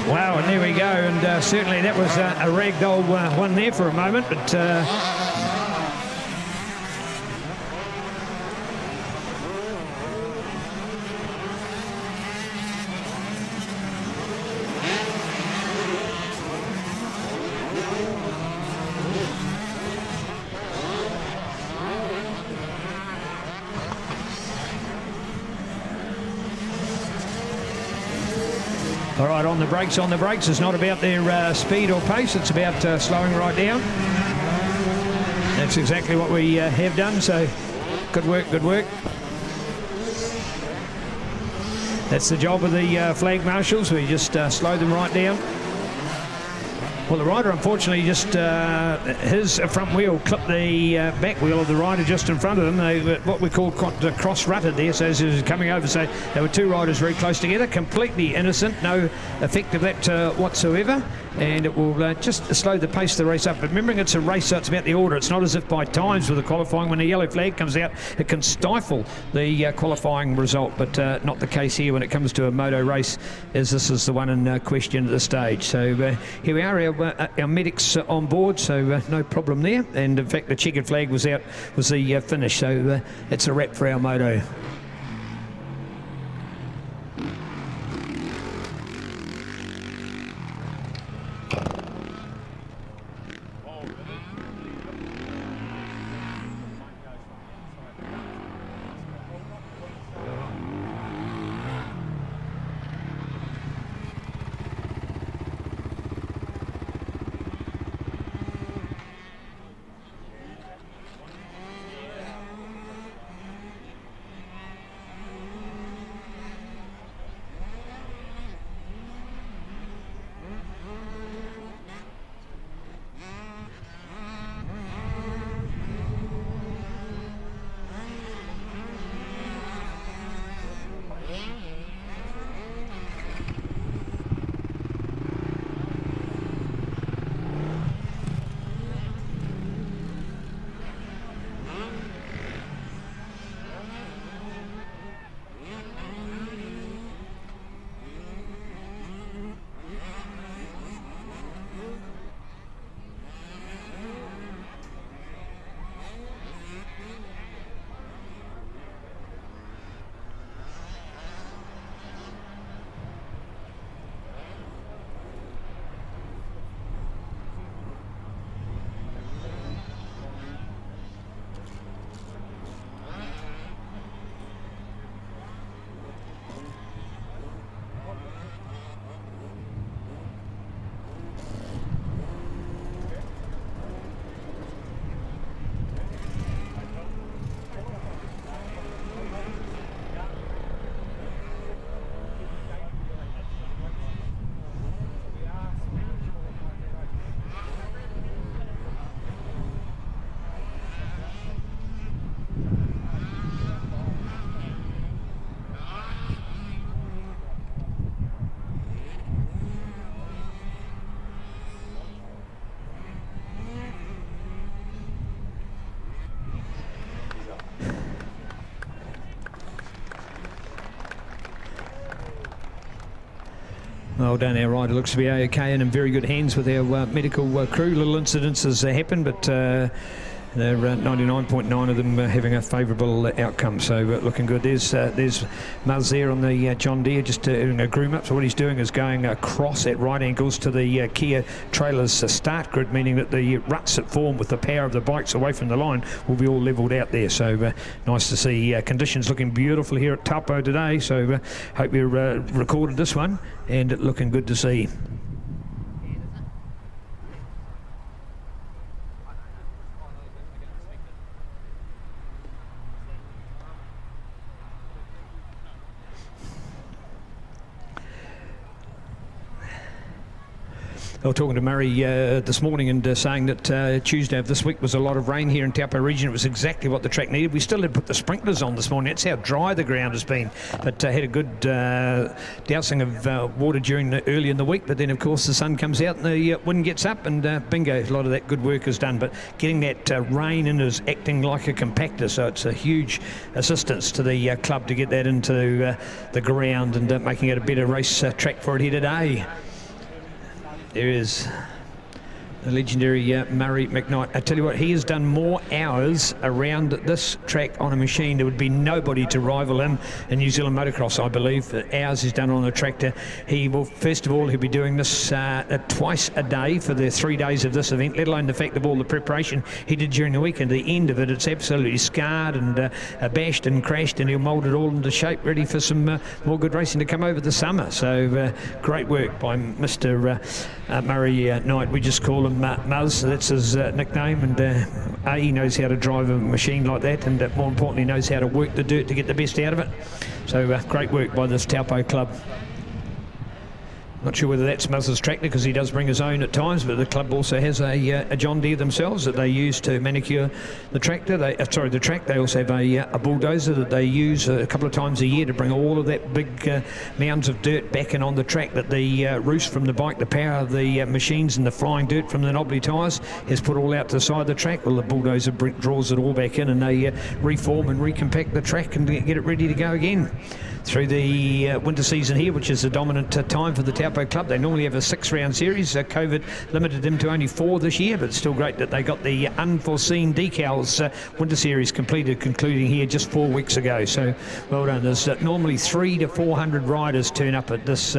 Wow, and there we go, and certainly that was a ragdoll one there for a moment, but all right, on the brakes. It's not about their speed or pace. It's about slowing right down. That's exactly what we have done. So good work. That's the job of the flag marshals. We just slow them right down. Well, the rider, unfortunately, just his front wheel clipped the back wheel of the rider just in front of them. They what we call cross-rutted there, so as he was coming over. So there were two riders very close together, completely innocent, no effect of that whatsoever. And it will just slow the pace of the race up. But remembering it's a race, so it's about the order. It's not as if by times with the qualifying, when the yellow flag comes out, it can stifle the qualifying result. But not the case here when it comes to a moto race, as this is the one in question at this stage. So here we are, our our medics on board, so no problem there. And in fact, the checkered flag was out, was the finish. So it's a wrap for our moto. Well done, our rider looks to be okay and in very good hands with our medical crew. Little incidents has happened, but they're 99.9 of them having a favourable outcome, so looking good. There's Muzz there on the John Deere, just doing a groom up. So what he's doing is going across at right angles to the Kia trailer's start grid, meaning that the ruts that form with the power of the bikes away from the line will be all levelled out there. So nice to see conditions looking beautiful here at Taupo today. So hope you recorded this one, and looking good to see. I was talking to Murray this morning and saying that Tuesday of this week was a lot of rain here in Taupo region. It was exactly what the track needed. We still had put the sprinklers on this morning. That's how dry the ground has been. But had a good dousing of water early in the week. But then, of course, the sun comes out and the wind gets up, and bingo, a lot of that good work is done. But getting that rain in is acting like a compactor, so it's a huge assistance to the club to get that into the ground and making it a better race track for it here today. There is the legendary Murray McKnight. I tell you what, he has done more hours around this track on a machine. There would be nobody to rival him in New Zealand motocross, I believe. The hours he's done on the tractor. He will, first of all, he'll be doing this twice a day for the 3 days of this event, let alone the fact of all the preparation he did during the week. And the end of it, it's absolutely scarred and bashed and crashed, and he'll mould it all into shape, ready for some more good racing to come over the summer. So great work by Mr. Murray Knight. We just call him Muzz, that's his nickname, and he knows how to drive a machine like that, and more importantly knows how to work the dirt to get the best out of it. So great work by this Taupo club. Not sure whether that's Muzz's tractor, because he does bring his own at times, but the club also has a John Deere themselves that they use to manicure the tractor. The track. They also have a bulldozer that they use a couple of times a year to bring all of that big mounds of dirt back in on the track that the roost from the bike, the power of the machines and the flying dirt from the knobbly tyres has put all out to the side of the track. Well, the bulldozer draws it all back in, and they reform and recompact the track and get it ready to go again. through the winter season here, which is the dominant time for the Taupo Club. They normally have a 6-round series. COVID limited them to only 4 this year, but it's still great that they got the unforeseen decals winter series concluding here just 4 weeks ago. So well done. There's normally 300 to 400 riders turn up at this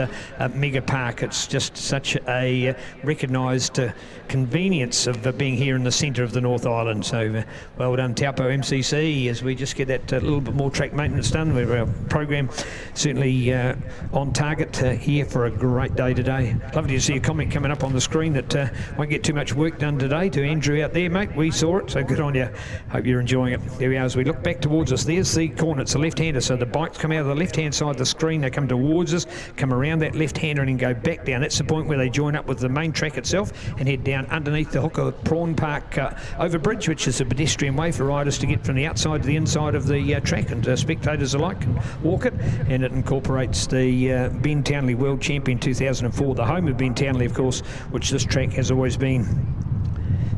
mega park. It's just such a recognised convenience of being here in the centre of the North Island. So well done, Taupo MCC, as we just get that little bit more track maintenance done. Our program certainly on target here for a great day today. Lovely to see a comment coming up on the screen that won't get too much work done today. To Andrew out there, mate, we saw it, so good on you. Hope you're enjoying it. There we are. As we look back towards us, there's the corner. It's a left-hander, so the bikes come out of the left-hand side of the screen. They come towards us, come around that left-hander and then go back down. That's the point where they join up with the main track itself and head down underneath the hook of Prawn Park overbridge, which is a pedestrian way for riders to get from the outside to the inside of the track, and spectators alike can walk it. And it incorporates the Ben Townley World Champion 2004, the home of Ben Townley, of course, which this track has always been.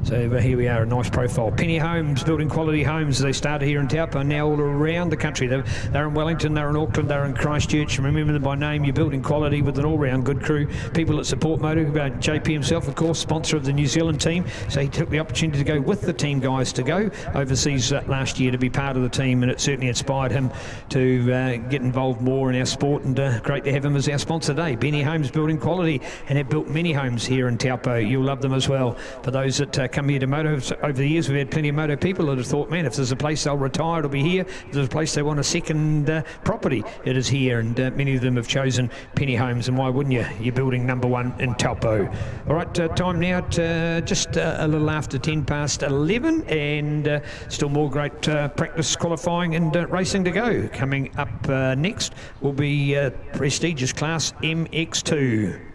So here we are, a nice profile. Penny Homes, building quality homes. They started here in Taupo and now all around the country. They're in Wellington, they're in Auckland, they're in Christchurch. Remember them by name. You're building quality with an all-round good crew. People that support Moto. JP himself, of course, sponsor of the New Zealand team. So he took the opportunity to go with the team guys to go overseas last year to be part of the team, and it certainly inspired him to get involved more in our sport, and great to have him as our sponsor today. Penny Homes, building quality, and have built many homes here in Taupo. You'll love them as well. For those that come here to Moto, over the years we've had plenty of Moto people that have thought, man, if there's a place they'll retire, it'll be here. If there's a place they want a second property, it is here, and many of them have chosen Penny Homes, and why wouldn't you? You're building number 1 in Taupo. All right, time now to just a little after 10 past 11, and still more great practice, qualifying and racing to go. Coming up next will be prestigious class MX2.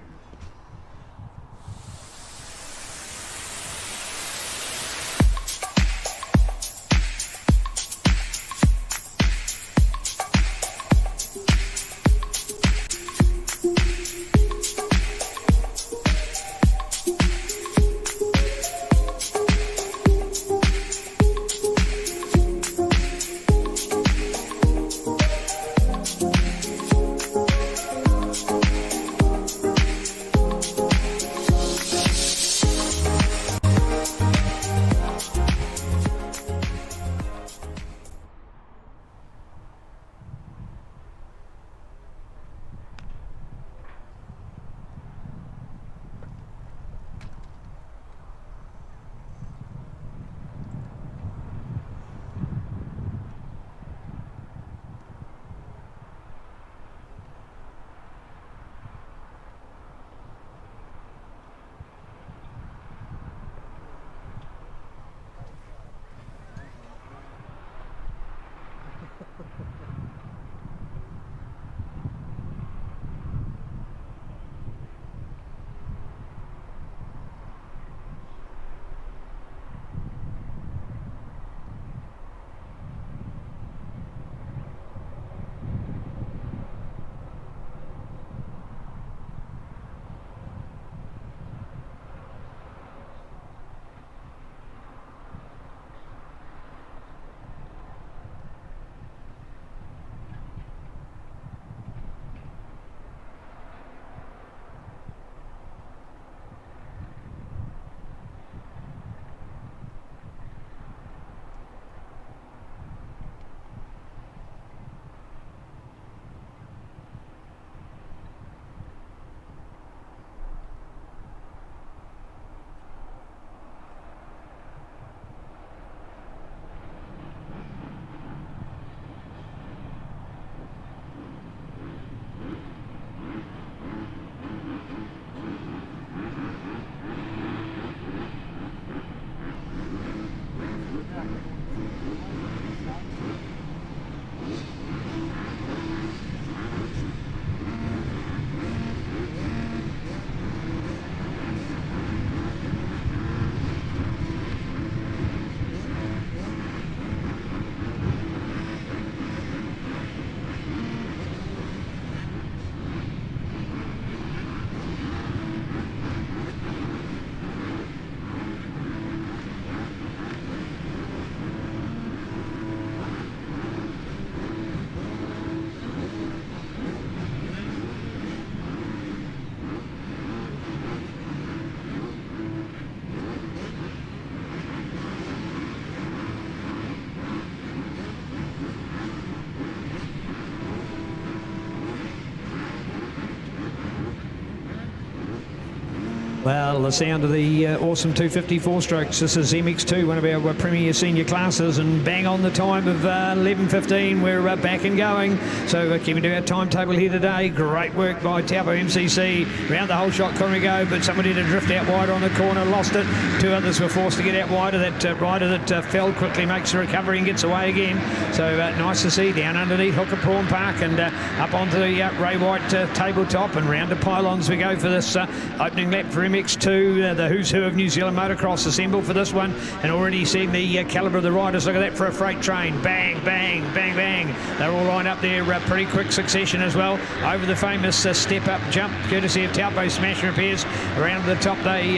Well, the sound of the awesome 254 strokes. This is MX2, one of our premier senior classes, and bang on the time of 11:15. We're back and going. So keeping to our timetable here today. Great work by Taupo MCC. Round the whole shot corner we go, but somebody did drift out wider on the corner, lost it. Two others were forced to get out wider. That rider that fell quickly makes the recovery and gets away again. So nice to see down underneath Hooker Prawn Park and up onto the Ray White tabletop and round to pylons we go for this opening lap for MX2, the who's who of New Zealand motocross assembled for this one, and already seeing the calibre of the riders. Look at that for a freight train. Bang, bang, bang, bang. They're all lined up there, pretty quick succession as well. Over the famous step-up jump, courtesy of Taupo Smash Repairs. Around the top they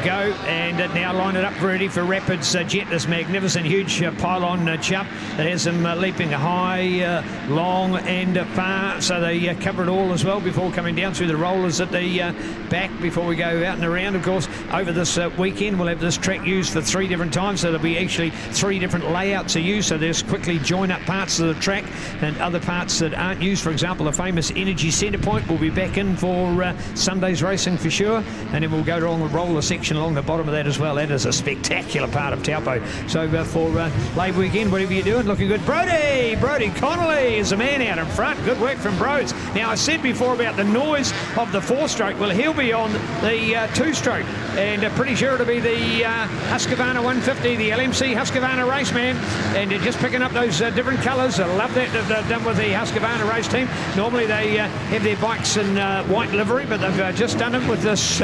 go, and now line it up ready for Rapids Jet, this magnificent huge pylon jump that has them leaping high, long and far, so they cover it all as well before coming down through the rollers at the back before we go out and around. Of course, over this weekend we'll have this track used for 3 different times, so there'll be actually 3 different layouts are used, so there's quickly join up parts of the track and other parts that aren't used. For example, the famous Energy Centre Point will be back in for Sunday's racing for sure, and then we'll go along the roller section along the bottom of that as well. That is a spectacular part of Taupo. So for Labour weekend, whatever you're doing, looking good. Brody Connolly is the man out in front. Good work from Brodes. Now, I said before about the noise of the 4-stroke. Well, he'll be on the 2-stroke, and pretty sure it'll be the Husqvarna 150, the LMC Husqvarna race man, and just picking up those different colours. I love that they've done with the Husqvarna race team. Normally they have their bikes in white livery, but they've just done it with this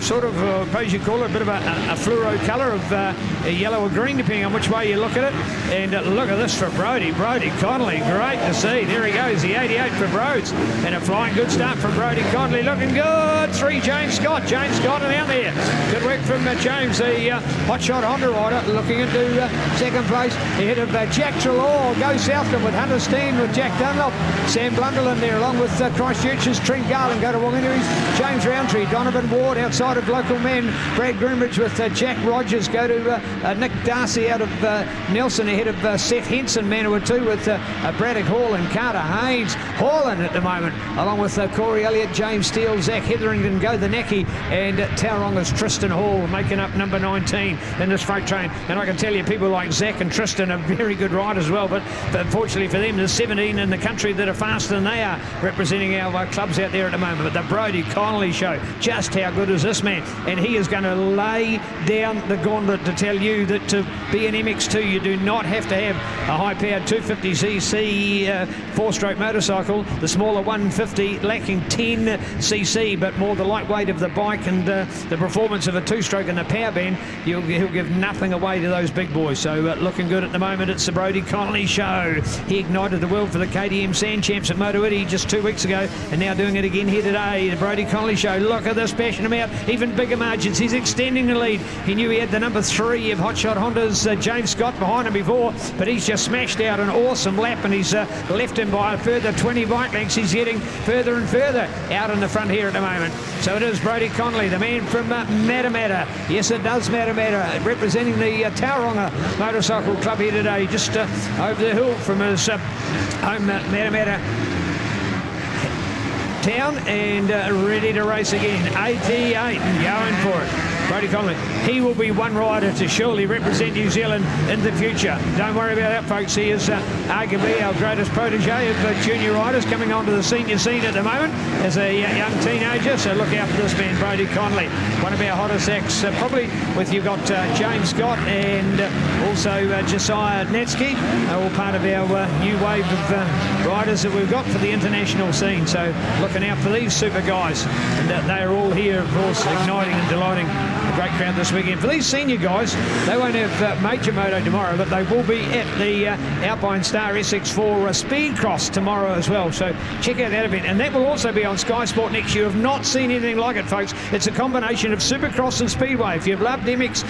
sort of, suppose you call it, a bit of a fluoro colour of a yellow or green, depending on which way you look at it. And look at this for Brody Connolly. Great to see. There he goes, the 88 for Brodes. And a flying good start from Brody Connolly. Looking good. 3, James Scott are out there. Good work from James, the hotshot Honda rider, looking into second place ahead of Jack Trelaw. Go Southland with Hunter Steen, with Jack Dunlop, Sam Blunderland there, along with Christchurch's Trent Garland. Go to Wanganui, James Roundtree, Donovan Ward outside of Local Men, Brad Groombridge with Jack Rogers. Go to Nick Darcy out of Nelson ahead of Seth Henson, Manawatu, with Braddock Hall and Carter Haynes. Hauling at the moment, along with Corey Elliott, James Steele, Zach Hetherington, Go the Necky, and Tauronga's Tristan Hall making up number 19 in this freight train. And I can tell you, people like Zach and Tristan are very good riders as well, but unfortunately for them, there's 17 in the country that are faster than they are, representing our clubs out there at the moment. But the Brody Connolly show, just how good is this man? And he is going to lay down the gauntlet to tell you that to be an MX2, you do not have to have a high-powered 250cc 4-stroke motorcycle. The smaller 150 lacking 10cc, but more the lightweight of the bike and the performance of a 2-stroke and the power band, he'll give nothing away to those big boys. So looking good at the moment. It's the Brody Connolly show. He ignited the world for the KTM Sand Champs at Moto Italy just 2 weeks ago, and now doing it again here today. The Brody Connolly show. Look at this, bashing him out. Even bigger margins. He's extending the lead. He knew he had the number 3 of Hotshot Honda's James Scott behind him before, but he's just smashed out an awesome lap, and he's left him by a further 20 bike lengths. He's getting further and further out in the front here at the moment. So it is Brody Connolly, the man from Matamata. Yes, it does Matamata, representing the Tauranga Motorcycle Club here today, just over the hill from his home Matamata town, and ready to race again. 88 and going for it. Brody Connolly, he will be one rider to surely represent New Zealand in the future. Don't worry about that, folks. He is arguably our greatest protege of junior riders, coming onto the senior scene at the moment as a young teenager. So look out for this man, Brody Connolly, one of our hottest acts, probably with you've got James Scott and also Josiah Natsky, all part of our new wave of riders that we've got for the international scene. So looking out for these super guys, and they are all here, of course, igniting and delighting a great crowd this weekend. For these senior guys, they won't have major moto tomorrow, but they will be at the Alpine Star SX4 Speed Cross tomorrow as well. So check out that event, and that will also be on Sky Sport Next. You have not seen anything like it, folks. It's a combination of Supercross and Speedway. If you've loved MX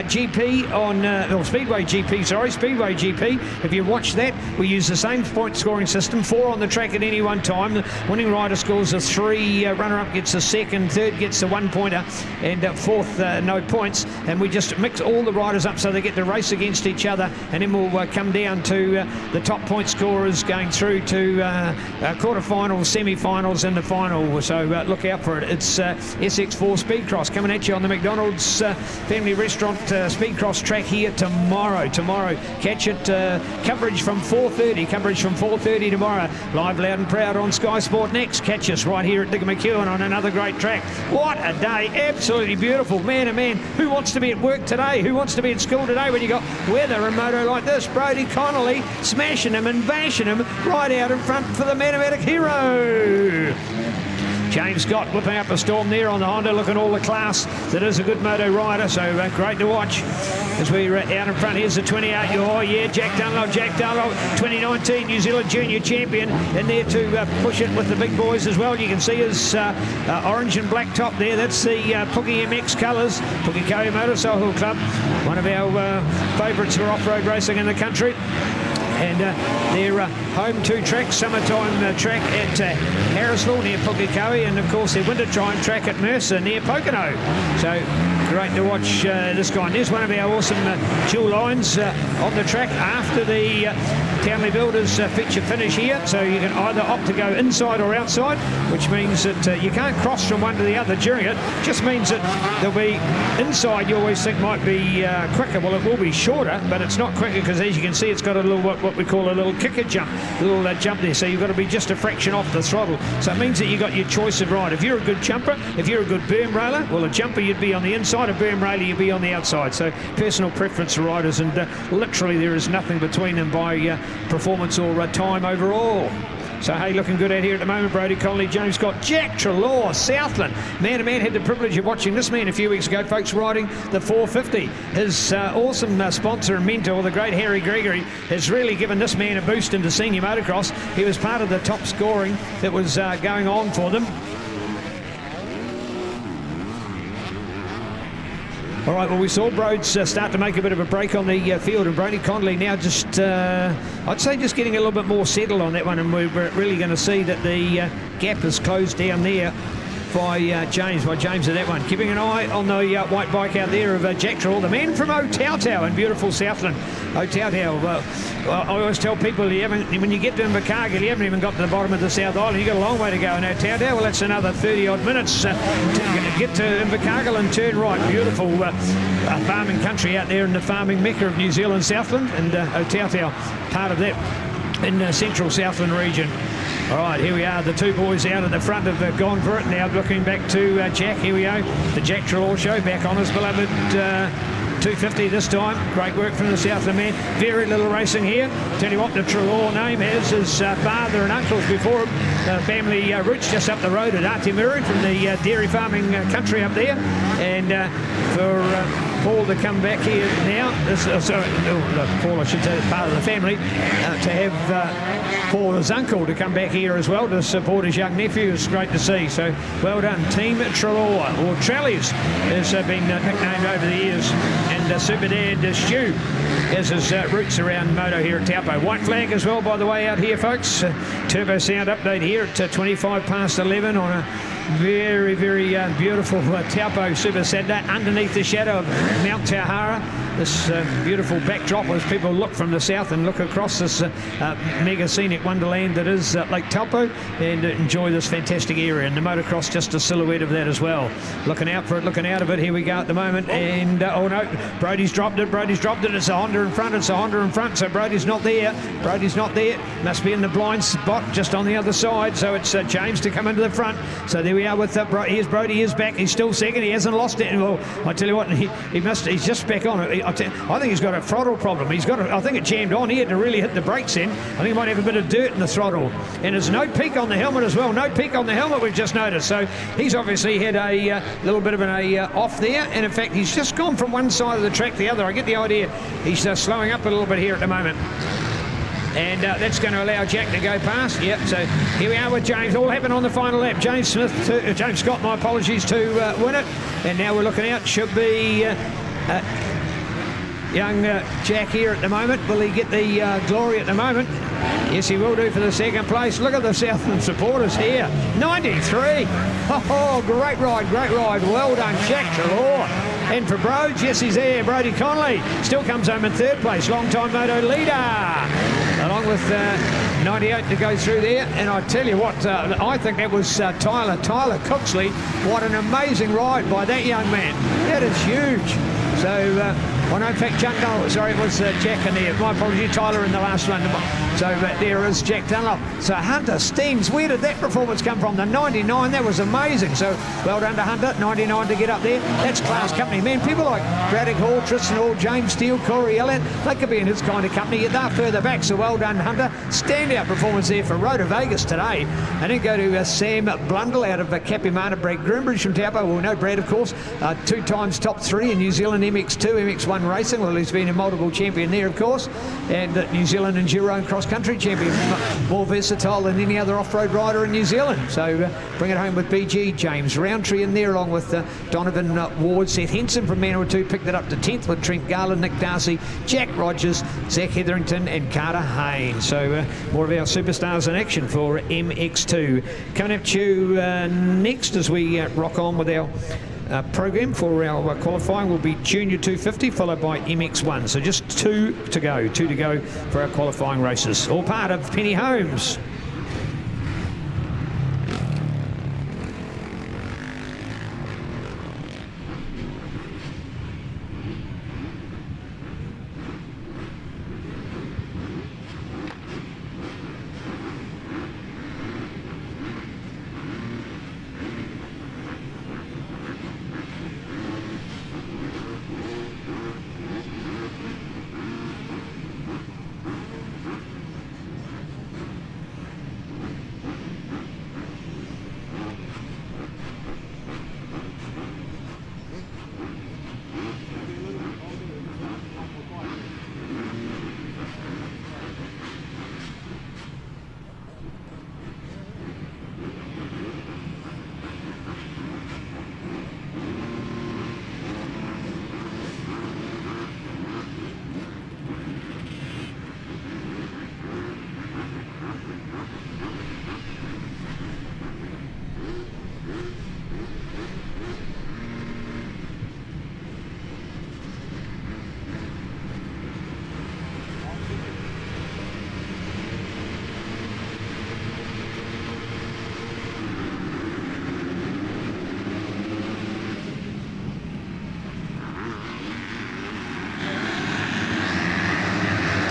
GP on or Speedway GP, if you watch that, we use the same point scoring system, 4 on the track at any one time. The winning rider scores a 3, runner-up gets a second, third gets a 1-pointer, and fourth no points, and we just mix all the riders up so they get to race against each other, and then we'll come down to the top point scorers going through to quarterfinals, semi-finals and the final. So look out for it. It's SX4 Speedcross coming at you on the McDonald's Family Restaurant Speedcross track here tomorrow. Catch it, coverage from 4:30 tomorrow, live, loud and proud on Sky Sport Next. Catch us right here at Digger McEwen on another great track. What a day, absolutely beautiful. Man, oh man, who wants to be at work today? Who wants to be at school today when you got weather and moto like this? Brodie Connolly smashing him and bashing him right out in front for the Mathematic hero. James Scott whipping up a storm there on the Honda. Look at all the class that is a good moto rider, so great to watch as we're out in front. Here's the 28. Oh yeah, Jack Dunlop, 2019 New Zealand Junior Champion, in there to push it with the big boys as well. You can see his orange and black top there. That's the Pookie MX colours, Pukekohe Motorcycle Club, one of our favourites for off-road racing in the country. And their home two tracks, summertime track at Harrisville near Pukekohe, and of course their wintertime track at Mercer near Pocono. So great to watch this guy. And there's one of our awesome dual lines on the track after the Townley Builders feature finish here. So you can either opt to go inside or outside, which means that you can't cross from one to the other during it. Just means that there'll be inside, you always think might be quicker. Well, it will be shorter, but it's not quicker because, as you can see, it's got a little what we call a little kicker jump, a little jump there. So you've got to be just a fraction off the throttle. So it means that you've got your choice of ride. If you're a good jumper, if you're a good berm railer, well, a jumper you'd be on the inside, a berm railer you'd be on the outside. So personal preference for riders, and literally there is nothing between them by performance or time overall. So, hey, looking good out here at the moment. Brodie Connolly, James Scott, Jack Treloar, Southland. Man to man, had the privilege of watching this man a few weeks ago, folks, riding the 450. His awesome sponsor and mentor, the great Harry Gregory, has really given this man a boost into senior motocross. He was part of the top scoring that was going on for them. All right, well, we saw Broads start to make a bit of a break on the field, and Brodie Connolly now just, I'd say, just getting a little bit more settled on that one, and we're really going to see that the gap is closed down there by James at that one. Keeping an eye on the white bike out there of Jack Treloar, the man from Taupo in beautiful Southland. Taupo, well, I always tell people, when you get to Invercargill, you haven't even got to the bottom of the South Island. You've got a long way to go. Now, Taupo, well, that's another 30-odd minutes to get to Invercargill and turn right. Beautiful farming country out there in the farming mecca of New Zealand, Southland, and Taupo, part of that in the central Southland region. All right, here we are. The two boys out at the front have gone for it. Now looking back to Jack. Here we go. The Jack Treloar show back on his beloved 250 this time. Great work from the Southland man. Very little racing here. Tell you what, the Treloar name has his father and uncles before him. The family roots just up the road at Artimuru from the dairy farming country up there. And for Paul to come back here now, Paul, I should say, is part of the family, to have Paul, his uncle, to come back here as well to support his young nephew is great to see. So well done, Team Treloar, or Trellies has been nicknamed over the years, and Super Dad Stu has his roots around moto here at Taupo. White flag as well, by the way, out here, folks. Turbo sound update here at 25 past 11 on a very, very beautiful Taupo Super Saturday underneath the shadow of Mount Tauhara. This beautiful backdrop as people look from the south and look across this mega scenic wonderland that is Lake Taupo, and enjoy this fantastic area. And the motocross just a silhouette of that as well. Looking out for it, looking out of it. Here we go at the moment. And oh no, Brodie's dropped it. It's a Honda in front. So Brodie's not there. Must be in the blind spot just on the other side. So it's James to come into the front. So there we are with here's Brodie is back. He's still second. He hasn't lost it. Well, I tell you what, he's just back on it. I think he's got a throttle problem. I think it jammed on. He had to really hit the brakes in. I think he might have a bit of dirt in the throttle. And there's no peak on the helmet as well. No peak on the helmet, we've just noticed. So he's obviously had a little bit of an off there. And in fact, he's just gone from one side of the track to the other. I get the idea he's slowing up a little bit here at the moment. And that's going to allow Jack to go past. Yep, so here we are with James. All happened on the final lap. James Scott, my apologies, to win it. And now we're looking out. Should be young Jack here at the moment. Will he get the glory at the moment? Yes, he will do for the second place. Look at the Southland supporters here. 93. Oh, great ride. Well done, Jack Treloar. And for Broads, yes, he's there. Brodie Connolly still comes home in third place. Long-time moto leader. Along with 98 to go through there. And I tell you what, I think that was Tyler Cooksley. What an amazing ride by that young man. That is huge. So, well, no, in fact, sorry, it was Jack in there. My apologies, Tyler in the last one. So there is Jack Dunlop. So Hunter Steens, where did that performance come from? The 99, that was amazing. So well done to Hunter, 99 to get up there. That's class company, man. People like Braddock Hall, Tristan Hall, James Steele, Corey Elliott, they could be in his kind of company. They're further back, so well done, Hunter. Standout performance there for Road to Vegas today. And then go to Sam Blundell out of Capimana, Brad Groombridge from Taupo. Well, no Brad, of course. 2 times top 3 in New Zealand MX2, MX1 racing. Well, he's been a multiple champion there, of course. And New Zealand Enduro and cross-country champion. More versatile than any other off-road rider in New Zealand. So bring it home with BG. James Roundtree in there, along with Donovan Ward. Seth Henson from Manawatu picked it up to 10th with Trent Garland, Nick Darcy, Jack Rogers, Zach Hetherington and Carter Haynes. So more of our superstars in action for MX2. Coming up to you next as we rock on with our program for our qualifying will be Junior 250 followed by MX1. So just two to go for our qualifying races. All part of Penny Holmes.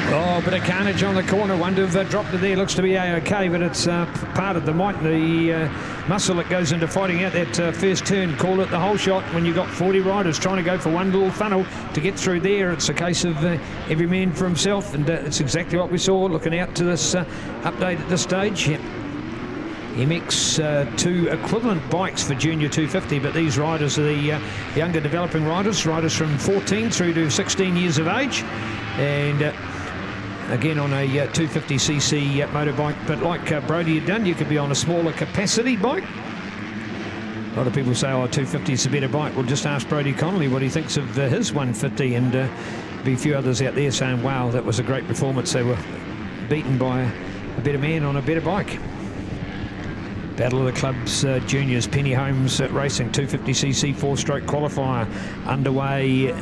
Oh, bit of carnage on the corner. One to have dropped it there. Looks to be A-OK, but it's part of the muscle that goes into fighting out that first turn. Call it the whole shot when you've got 40 riders trying to go for one little funnel to get through there. It's a case of every man for himself, and it's exactly what we saw looking out to this update at this stage. Yep. MX2 equivalent bikes for Junior 250, but these riders are the younger developing riders from 14 through to 16 years of age. And again on a 250cc motorbike, but like Brodie had done, you could be on a smaller capacity bike. A lot of people say, oh, 250 is a better bike. Well, just ask Brodie Connolly what he thinks of his 150, and be a few others out there saying, wow, that was a great performance. They were beaten by a better man on a better bike. Battle of the Clubs Juniors, Penny Holmes Racing 250cc 4-stroke qualifier underway.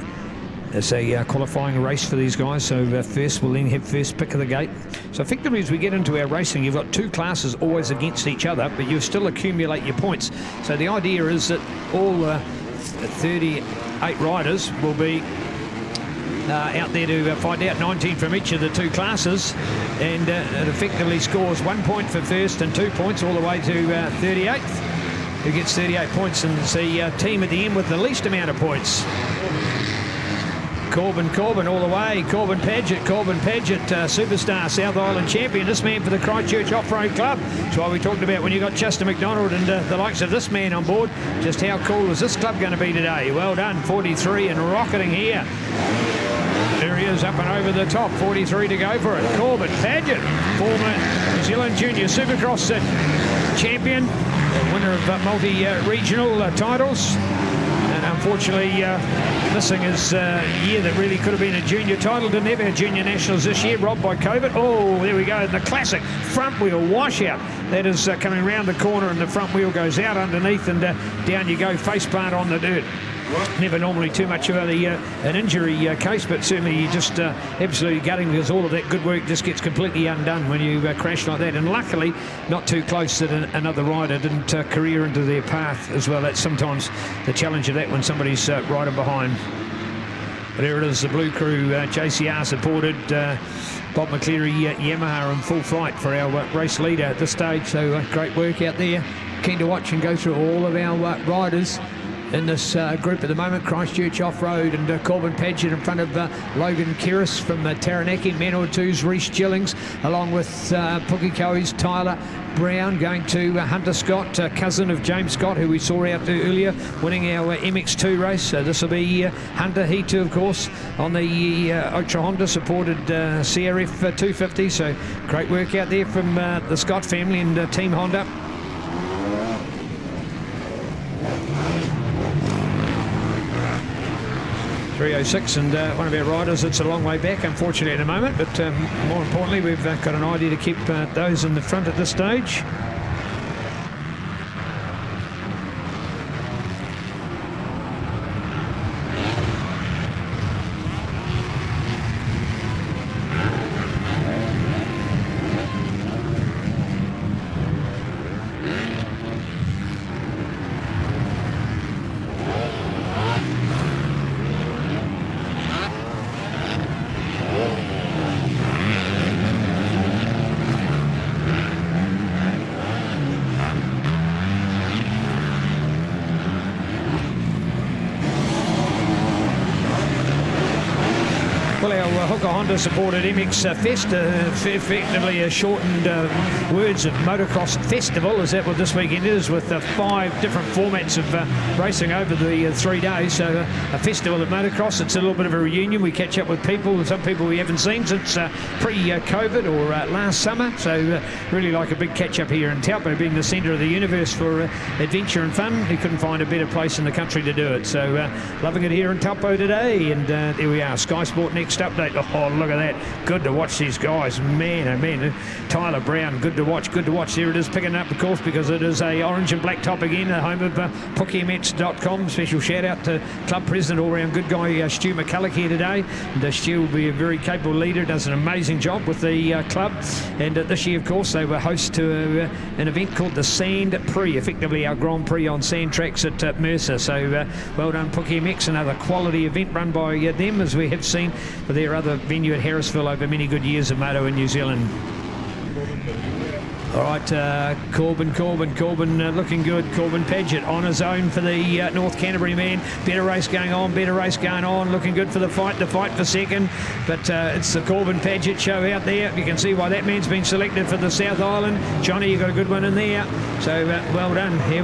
It's a qualifying race for these guys, so first we'll then have first pick of the gate. So effectively as we get into our racing, you've got two classes always against each other, but you still accumulate your points. So the idea is that all 38 riders will be out there to find out, 19 from each of the two classes, and it effectively scores 1 point for first and 2 points all the way to 38th, who gets 38 points, and it's the team at the end with the least amount of points. Corbin all the way. Corbin Paget, superstar, South Island champion. This man for the Christchurch Off-Road Club. That's why we talked about when you got Chester McDonald and the likes of this man on board, just how cool is this club going to be today. Well done, 43 and rocketing here. There he is, up and over the top, 43 to go for it. Corbin Paget, former New Zealand Junior Supercross champion, winner of multi-regional titles. And unfortunately, missing his year that really could have been a junior title. Didn't have our junior nationals this year, robbed by COVID. Oh, there we go, the classic front wheel washout. That is coming round the corner, and the front wheel goes out underneath, and down you go, face plant on the dirt. never normally too much of an injury case, but certainly just absolutely gutting, because all of that good work just gets completely undone when you crash like that. And luckily, not too close that another rider didn't career into their path as well. That's sometimes the challenge of that when somebody's riding behind. But there it is, the Blue Crew JCR supported. Bob McCleary Yamaha in full flight for our race leader at this stage. So great work out there. Keen to watch and go through all of our riders in this group at the moment. Christchurch Off-Road and Corbin Paget in front of Logan Keris from Taranaki. Menor 2's Reece Gillings, along with Pukiko's Tyler Brown, going to Hunter Scott, cousin of James Scott, who we saw out there earlier, winning our MX2 race. So this will be Hunter, he too, of course, on the Ultra Honda supported CRF 250. So great work out there from the Scott family and Team Honda. .306, and one of our riders that's a long way back, unfortunately, at the moment, but more importantly, we've got an idea to keep those in the front at this stage. Honda supported MX Fest, effectively a shortened words of Motocross Festival, is that what this weekend is, with 5 different formats of racing over the 3 days. So a festival of motocross. It's a little bit of a reunion. We catch up with people, some people we haven't seen since pre-COVID or last summer. So really like a big catch up here in Taupo, being the centre of the universe for adventure and fun. You couldn't find a better place in the country to do it. So loving it here in Taupo today, and there we are, Sky Sport Next update. Oh, look at that. Good to watch these guys. Man, oh man. Tyler Brown, good to watch, good to watch. There it is, picking up, of course, because it is a orange and black top again, the home of PookieMets.com. Special shout out to club president, all-round good guy, Stu McCulloch here today. And Stu will be a very capable leader, does an amazing job with the club. And this year, of course, they were host to an event called the Sand Prix, effectively our Grand Prix on sand tracks at Mercer. So well done, PookieMets, another quality event run by them, as we have seen for their other venue at Harrisville over many good years of moto in New Zealand. All right, Corbin looking good. Corbin Paget on his own for the North Canterbury man. Better race going on, looking good for the fight for second. But it's the Corbin Paget show out there. You can see why that man's been selected for the South Island. Johnny, you got a good one in there. So well done. Here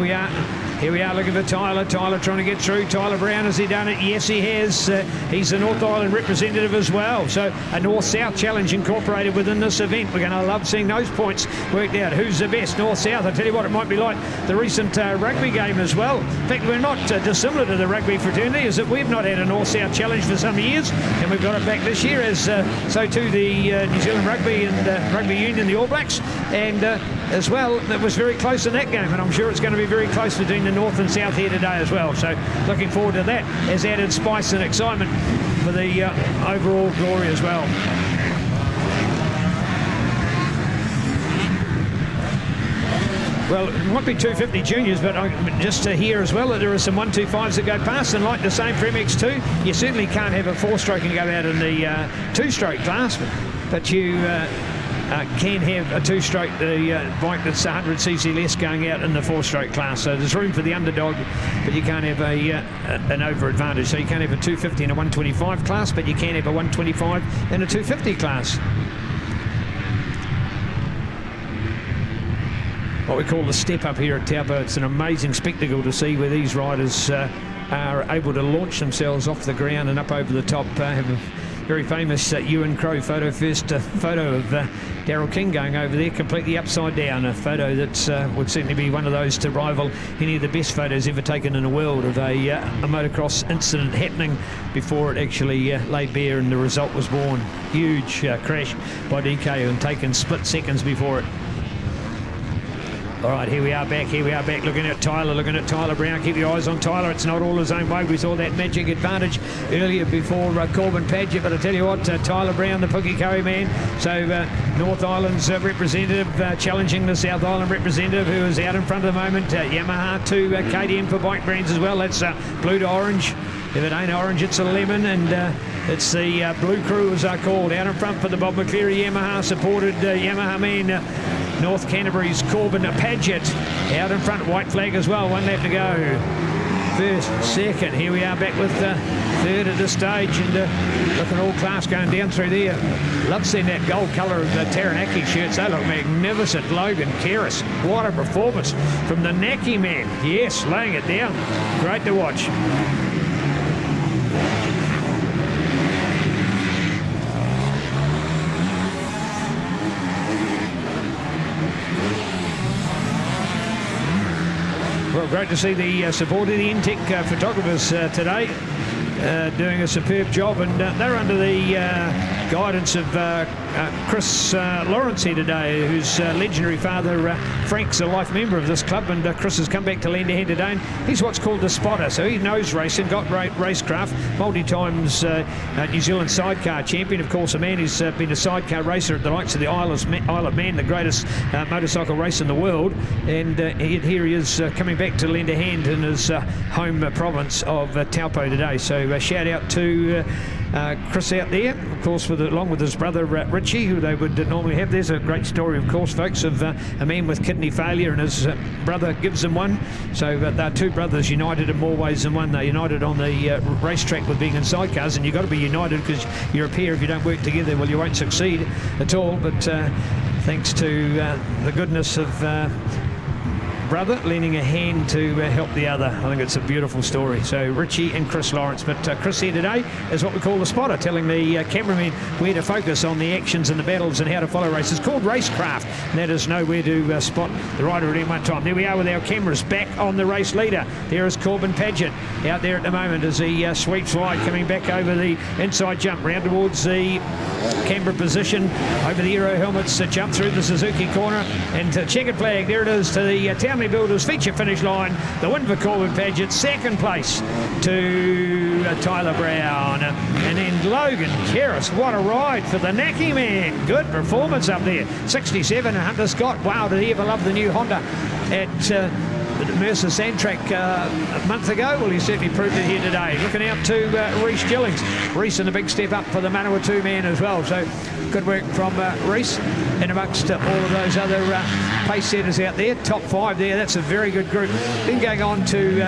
we are looking for Tyler. Tyler trying to get through. Tyler Brown, has he done it? Yes, he has. He's the North Island representative as well. So a North-South challenge incorporated within this event. We're going to love seeing those points worked out. Who's the best, North-South? I tell you what, it might be like the recent rugby game as well. In fact, we're not dissimilar to the rugby fraternity, is that we've not had a North-South challenge for some years, and we've got it back this year, as so too the New Zealand Rugby and Rugby Union, the All Blacks. And as well, it was very close in that game, and I'm sure it's going to be very close between the North and South here today as well. So looking forward to that, as added spice and excitement for the overall glory as well. Well, it might be 250 juniors, but just to hear as well that there are some 125s that go past, and like the same for MX2, you certainly can't have a 4-stroke and go out in the 2-stroke class, but you can have a 2-stroke, the bike that's 100cc less, going out in the 4-stroke class. So there's room for the underdog, but you can't have an over advantage. So you can't have a 250 in a 125 class, but you can have a 125 in a 250 class. What we call the step up here at Taupo. It's an amazing spectacle to see where these riders are able to launch themselves off the ground and up over the top. Have a very famous Ewan Crow photo, first photo of Daryl King going over there completely upside down, a photo that would certainly be one of those to rival any of the best photos ever taken in the world of a motocross incident happening before it actually laid bare and the result was born. Huge crash by DK and taken split seconds before it. All right, here we are back, looking at Tyler Brown. Keep your eyes on Tyler. It's not all his own way. We saw that magic advantage earlier before Corbin Paget, but I tell you what, Tyler Brown, the Pukekohe man. So North Island's representative challenging the South Island representative, who is out in front at the moment. Yamaha to KTM for bike brands as well. That's blue to orange. If it ain't orange, it's a lemon, and it's the Blue Crew, as they're called, out in front for the Bob McCleary Yamaha supported Yamaha man. North Canterbury's Corbin Paget out in front, white flag as well, one lap to go. First, second, here we are back with third at this stage, and looking all class going down through there. Love seeing that gold colour of the Taranaki shirts, they look magnificent. Logan Keris, what a performance from the Naki man. Yes, laying it down, great to watch. Well, great to see the support of the Intec photographers today, doing a superb job, and they're under the guidance of Chris Lawrence here today, whose legendary father Frank's a life member of this club, and Chris has come back to lend a hand today. And he's what's called the spotter, so he knows racing, got great racecraft, multi-times New Zealand sidecar champion. Of course, a man who's been a sidecar racer at the likes of the Isle of Man, the greatest motorcycle race in the world, and here he is coming back to lend a hand in his home province of Taupo today. So shout out to Chris out there, of course, along with his brother Richie, who they would normally have. There's a great story, of course, folks, of a man with kidney failure, and his brother gives him one. So they're two brothers united in more ways than one. They're united on the racetrack with being in sidecars, and you've got to be united because you're a pair. If you don't work together, well, you won't succeed at all. But thanks to the goodness of brother lending a hand to help the other. I think it's a beautiful story. So Richie and Chris Lawrence, but Chris here today is what we call the spotter, telling the cameramen where to focus on the actions and the battles and how to follow races. It's called racecraft, and that is know where to spot the rider at any one time. There we are with our cameras back on the race leader. There is Corbin Paget out there at the moment as he sweeps wide, coming back over the inside jump, round towards the Canberra position, over the Aero helmets, jump through the Suzuki corner, and checkered flag, there it is to the Townley Builders feature finish line. The win for Corbin Paget, second place to Tyler Brown, and then Logan Keris. What a ride for the Naki man. Good performance up there. 67, and Hunter Scott. Wow, did he ever love the new Honda at Mercer Sandtrack a month ago? Well, he certainly proved it here today. Looking out to Rhys Gillings. Rhys in a big step up for the Manawatu man as well. So good work from Rhys and amongst all of those other pace setters out there. Top five there. That's a very good group. Then going on to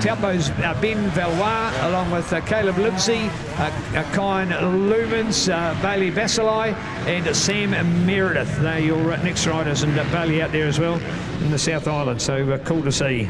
Taupo's Ben Valois, along with Caleb Livesey, Kyan Lumens, Bailey Basilai, and Sam Meredith. They're your next riders, and Bailey out there as well in the South Island. So cool to see.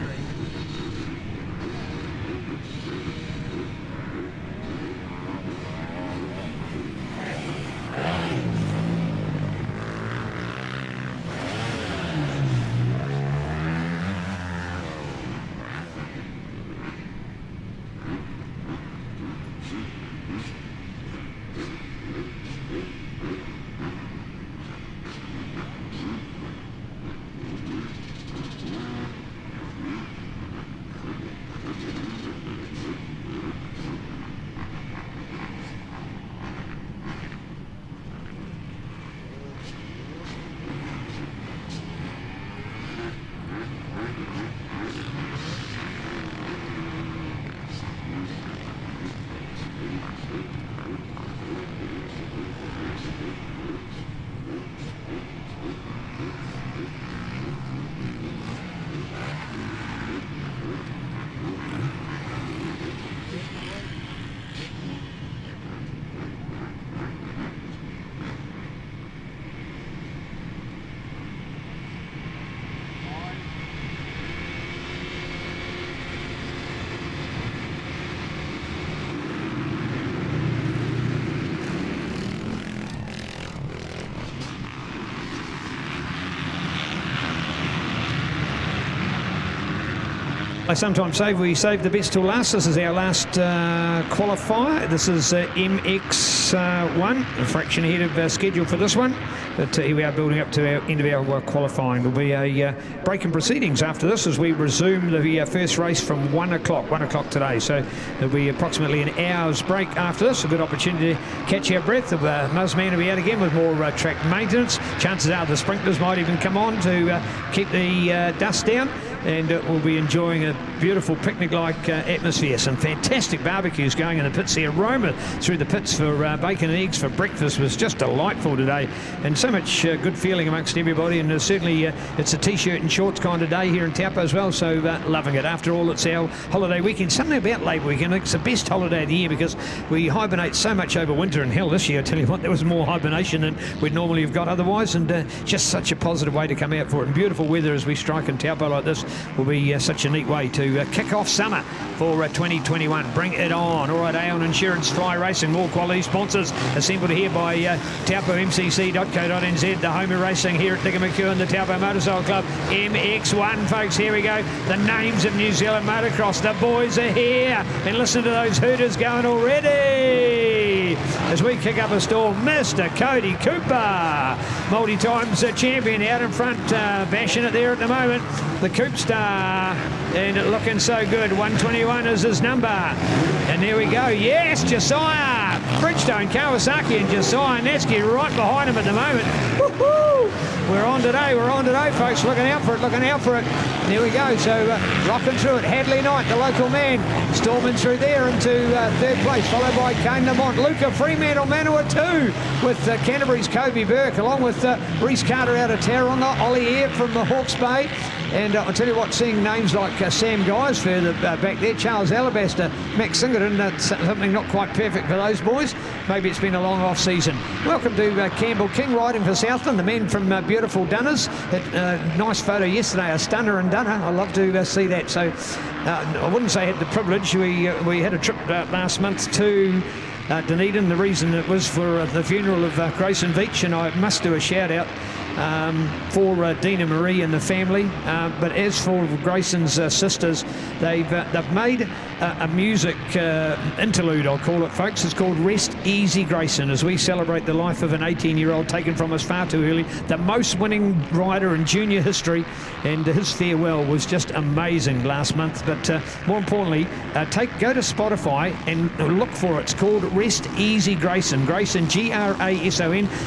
I sometimes say we save the best till last. This is our last qualifier. This is MX1, a fraction ahead of schedule for this one. But here we are building up to our end of our qualifying. There'll be a break in proceedings after this as we resume the first race from 1 o'clock today. So there'll be approximately an hour's break after this. A good opportunity to catch our breath. The Muzzman will be out again with more track maintenance. Chances are the sprinklers might even come on to keep the dust down. And we'll be enjoying a beautiful picnic-like atmosphere. Some fantastic barbecues going in the pits. The aroma through the pits for bacon and eggs for breakfast was just delightful today, and so much good feeling amongst everybody. And certainly it's a t-shirt and shorts kind of day here in Taupo as well, so loving it. After all, it's our holiday weekend. Something about Labour weekend, it's the best holiday of the year because we hibernate so much over winter. And hell, this year, I tell you what, there was more hibernation than we'd normally have got otherwise, and just such a positive way to come out for it. And beautiful weather as we strike in Taupo like this will be such a neat way to kick off summer for 2021. Bring it on. All right, Aon Insurance, Fly Racing, more quality sponsors assembled here by taupomcc.co.nz, the home of racing here at Digger McEwen, the Taupo Motorcycle Club, MX1, folks. Here we go. The names of New Zealand motocross. The boys are here. And listen to those hooters going already. As we kick up a storm, Mr. Cody Cooper, multi-times champion out in front, bashing it there at the moment. The Coop Star, and looking so good. 121 is his number. And there we go. Yes, Josiah Bridgestone, Kawasaki, and Josiah Netsky right behind him at the moment. Woo-hoo! We're on today, folks. Looking out for it. There we go. So rocking through it. Hadley Knight, the local man, storming through there into third place, followed by Kane Lamont. Luca Fremantle, Manawatu, with Canterbury's Kobe Burke, along with Reese Carter out of Tauranga, Ollie Air from the Hawke's Bay. And I'll tell you what, seeing names like Sam Guys further back there, Charles Alabaster, Max Singerton, that's something not quite perfect for those boys. Maybe it's been a long off-season. Welcome to Campbell King riding for Southland, the men from beautiful Dunners. Nice photo yesterday, a stunner in Dunner. I love to see that. So I wouldn't say I had the privilege. We had a trip last month to Dunedin. The reason it was for the funeral of Grayson Veach, and I must do a shout out for Dina Marie and the family, but as for Grayson's sisters, they've made a music interlude, I'll call it, folks. It's called Rest Easy Grayson, as we celebrate the life of an 18-year-old taken from us far too early, the most winning rider in junior history, and his farewell was just amazing last month. But more importantly, go to Spotify and look for it. It's called Rest Easy Grayson, Grason,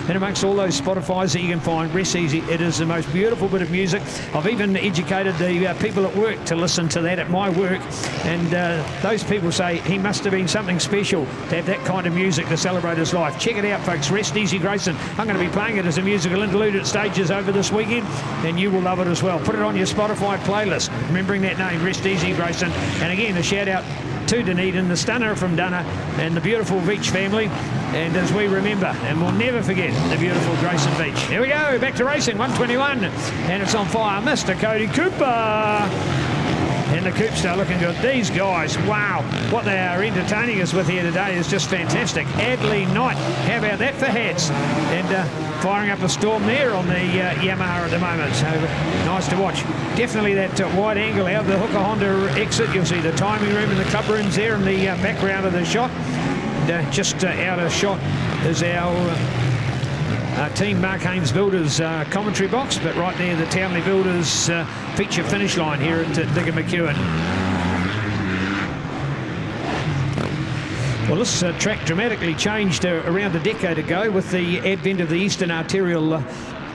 and amongst all those Spotifys that you can find, Rest Easy. It is the most beautiful bit of music. I've even educated the people at work to listen to that at my work, and those people say he must have been something special to have that kind of music to celebrate his life. Check it out, folks. Rest Easy Grayson. I'm going to be playing it as a musical interlude at stages over this weekend, and you will love it as well. Put it on your Spotify playlist, remembering that name, Rest Easy Grayson. And again, a shout out to Dunedin, the stunner from Dunner, and the beautiful Veach family. And as we remember, and we'll never forget, the beautiful Grayson Veach. Here we go, back to racing, 121, and it's on fire. Mr. Cody Cooper. And the Coop Star looking good. These guys, wow, what they are entertaining us with here today is just fantastic. Adley Knight, how about that for heads? And firing up a storm there on the Yamaha at the moment. So nice to watch. Definitely that wide angle out of the Hooker Honda exit. You'll see the timing room and the club rooms there in the background of the shot. And, just out of shot is our team Mark Haynes Builders commentary box, but right there the Townley Builders feature finish line here at Digger McEwen. Well, this track dramatically changed around a decade ago with the advent of the Eastern Arterial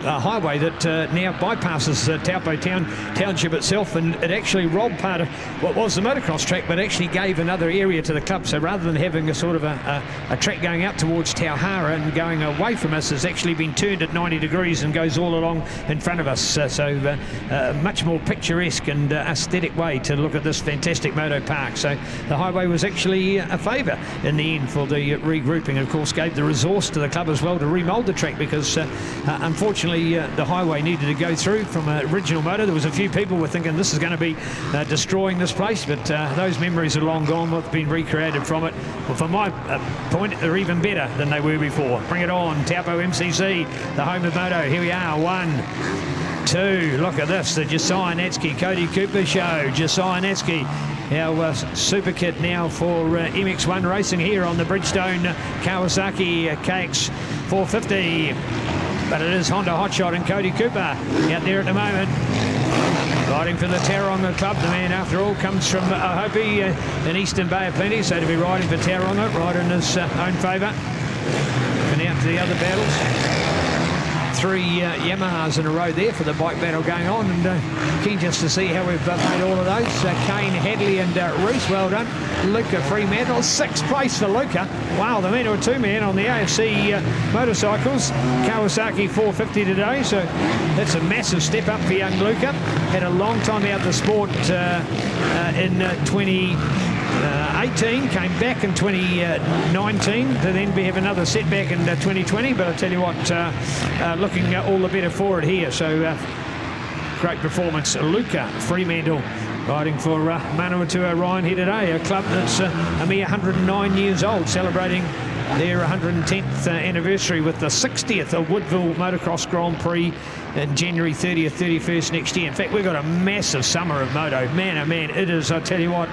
highway that now bypasses Taupo Township itself, and it actually robbed part of what was the motocross track, but actually gave another area to the club. So rather than having a sort of a track going out towards Tauhara and going away from us, has actually been turned at 90 degrees and goes all along in front of us. So much more picturesque and aesthetic way to look at this fantastic moto park. So the highway was actually a favour in the end for the regrouping, and of course gave the resource to the club as well to remould the track, because unfortunately the highway needed to go through from an original motor. There was a few people were thinking this is going to be destroying this place, but those memories are long gone. What's been recreated from it, well, from my point, they're even better than they were before. Bring it on, Taupo MCC, the home of moto. Here we are, 1, 2. Look at this, the Josiah Netsky Cody Cooper show. Josiah Netsky, our super kit now for MX1 racing here on the Bridgestone Kawasaki KX 450. but it is Honda Hotshot and Cody Cooper out there at the moment. Riding for the Tauranga Club. The man, after all, comes from Hope in Eastern Bay of Plenty, so to be riding for Tauranga, right in his own favour. And out to the other battles. 3 Yamahas in a row there for the bike battle going on, and keen just to see how we've made all of those. Kane, Hadley and Reese, well done. Luca Fremantle, 6th place for Luca. Wow, the men were 2-man on the AFC motorcycles. Kawasaki 450 today, so that's a massive step up for young Luca. Had a long time out of the sport in 2018, came back in 2019 to then have another setback in 2020, but I tell you what, looking all the better for it here. So great performance. Luca Fremantle riding for Manawatu Ryan here today, a club that's a mere 109 years old, celebrating their 110th anniversary with the 60th of Woodville Motocross Grand Prix in January 30th, 31st next year. In fact, we've got a massive summer of moto. Man, oh man, it is, I tell you what,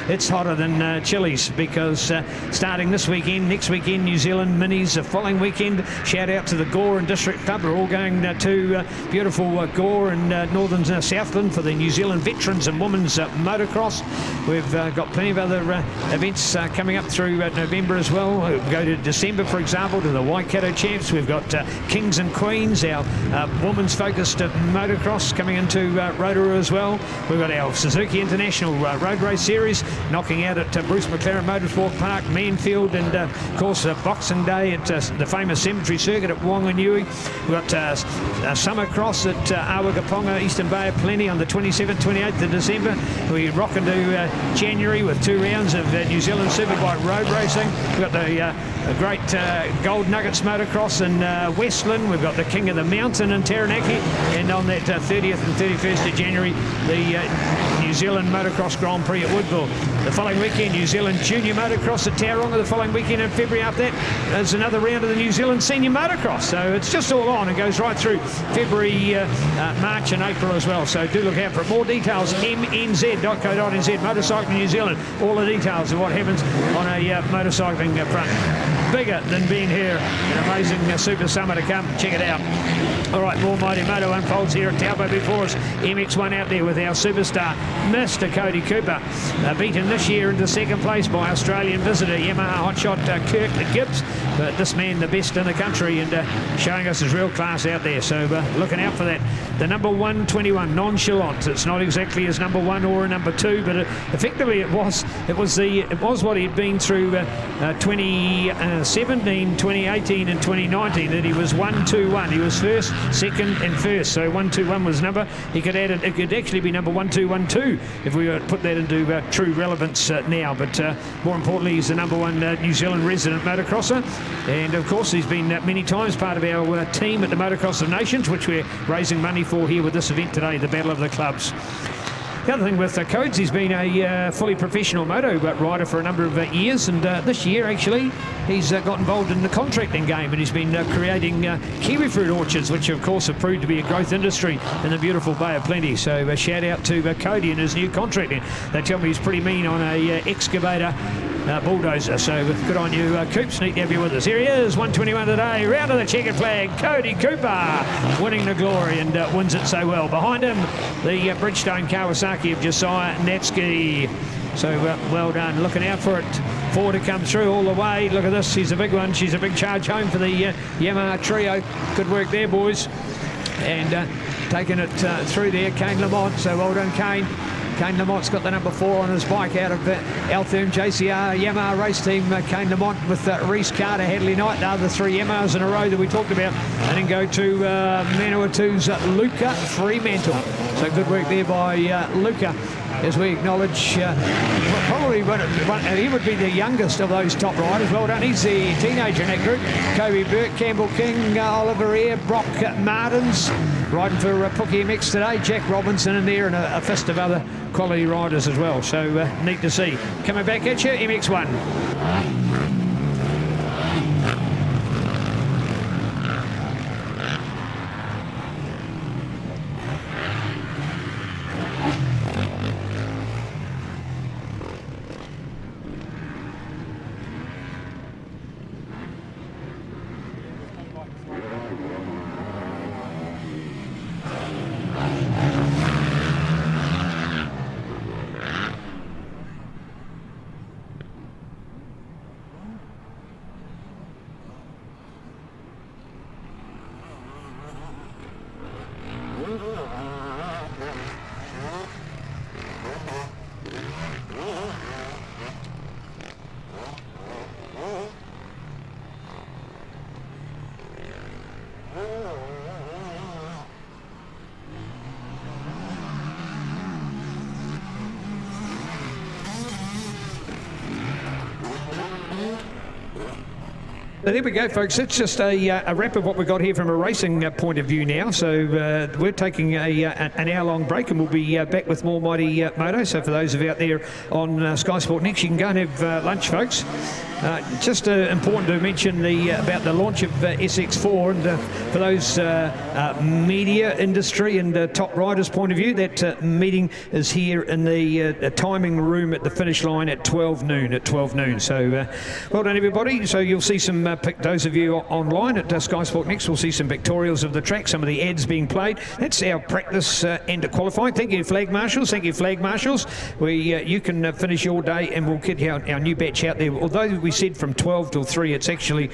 it's hotter than chilies, because starting this weekend, next weekend, New Zealand Minis, the following weekend, shout out to the Gore and District Club. We're all going to beautiful Gore and Northern Southland for the New Zealand Veterans and Women's Motocross. We've got plenty of other events coming up through November as well. We'll go to December, for example, to the Waikato Champs. We've got Kings and Queens, our women's focused motocross coming into Rotorua as well. We've got our Suzuki International Road Race Series knocking out at Bruce McLaren Motorsport Park, Manfield, and of course Boxing Day at the famous Cemetery Circuit at Wanganui. We've got Summer Cross at Awagaponga, Eastern Bay of Plenty on the 27th, 28th of December. We rock into January with 2 rounds of New Zealand Superbike road racing. We've got the great Gold Nuggets Motocross in Westland. We've got the King of the Mountain in Taranaki, and on that 30th and 31st of January, the New Zealand Motocross Grand Prix at Woodville. The following weekend, New Zealand Junior Motocross at Tauranga. The following weekend in February after that, there's another round of the New Zealand Senior Motocross. So it's just all on. It goes right through February, March and April as well. So do look out for it. More details, mnz.co.nz, Motorcycling New Zealand. All the details of what happens on a motorcycling front. Bigger than being here. An amazing super summer to come. Check it out. All right, more Mighty Moto unfolds here at Taupo before us. MX1 out there with our superstar, Mr. Cody Cooper. Beaten this year into 2nd place by Australian visitor Yamaha Hotshot Kirk Gibbs. But this man, the best in the country, and showing us his real class out there. So looking out for that. The number 121, Nonchalant. It's not exactly his number 1 or a number 2, but effectively it was what he'd been through 2017, 2018 and 2019, that he was 1-2-1. He was first, second and first. So 1-2-1 was number. He could add it. It could actually be number 1-2-1-2 if we were to put that into true relevance now. But more importantly, he's the number 1 New Zealand resident motocrosser, and of course he's been many times part of our team at the Motocross of Nations, which we're raising money for here with this event today, the Battle of the Clubs. The other thing with Codes, he's been a fully professional moto rider for a number of years, and this year actually he's got involved in the contracting game, and he's been creating kiwi fruit orchards, which of course have proved to be a growth industry in the beautiful Bay of Plenty. So a shout out to Cody and his new contracting. They tell me he's pretty mean on a excavator bulldozer, so good on you, Coops. Neat to have you with us. Here he is, 121 today, round of the checkered flag, Cody Cooper winning the glory, and wins it so well. Behind him, the Bridgestone Kawasaki of Josiah Natsky. So well done, looking out for it. 4 to come through all the way. Look at this, she's a big one. She's a big charge home for the Yamaha trio. Good work there, boys. And taking it through there, Kane Lamont. So well done, Kane. Kane Lamont's got the number 4 on his bike out of Altherm JCR Yamaha race team. Kane Lamont with Reese Carter, Hadley Knight, the other 3 Yamahas in a row that we talked about. And then go to Manawatu's Luca Fremantle. So good work there by Luca, as we acknowledge probably he would be the youngest of those top riders. Well done. He's the teenager in that group. Kobe Burke, Campbell King, Oliver Eyre, Brock Martins riding for Pookie MX today. Jack Robinson in there, and a fist of other quality riders as well. So neat to see. Coming back at you, MX1. Now, there we go, folks. It's just a wrap of what we've got here from a racing point of view now. So we're taking an hour-long break, and we'll be back with more Mighty Moto. So for those of you out there on Sky Sport Next, you can go and have lunch, folks. Just important to mention about the launch of SX4, and for those media industry and top riders point of view, that meeting is here in the timing room at the finish line at 12 noon. So well done, everybody. So you'll see some those of you online at Sky Sport Next will see some pictorials of the track, some of the ads being played. That's our practice and qualifying. Thank you, flag marshals. You can finish your day, and we'll get our new batch out there. Although we said from 12 till 3, it's actually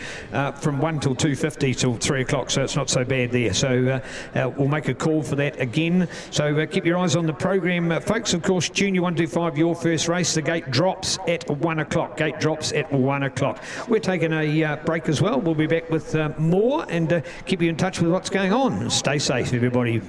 from 1 till 2:50 till 3 o'clock, so it's not so bad there. So we'll make a call for that again. So keep your eyes on the program, folks. Of course, Junior 125, your first race. The gate drops at 1 o'clock. We're taking a break as well. We'll be back with more, and keep you in touch with what's going on. Stay safe, everybody.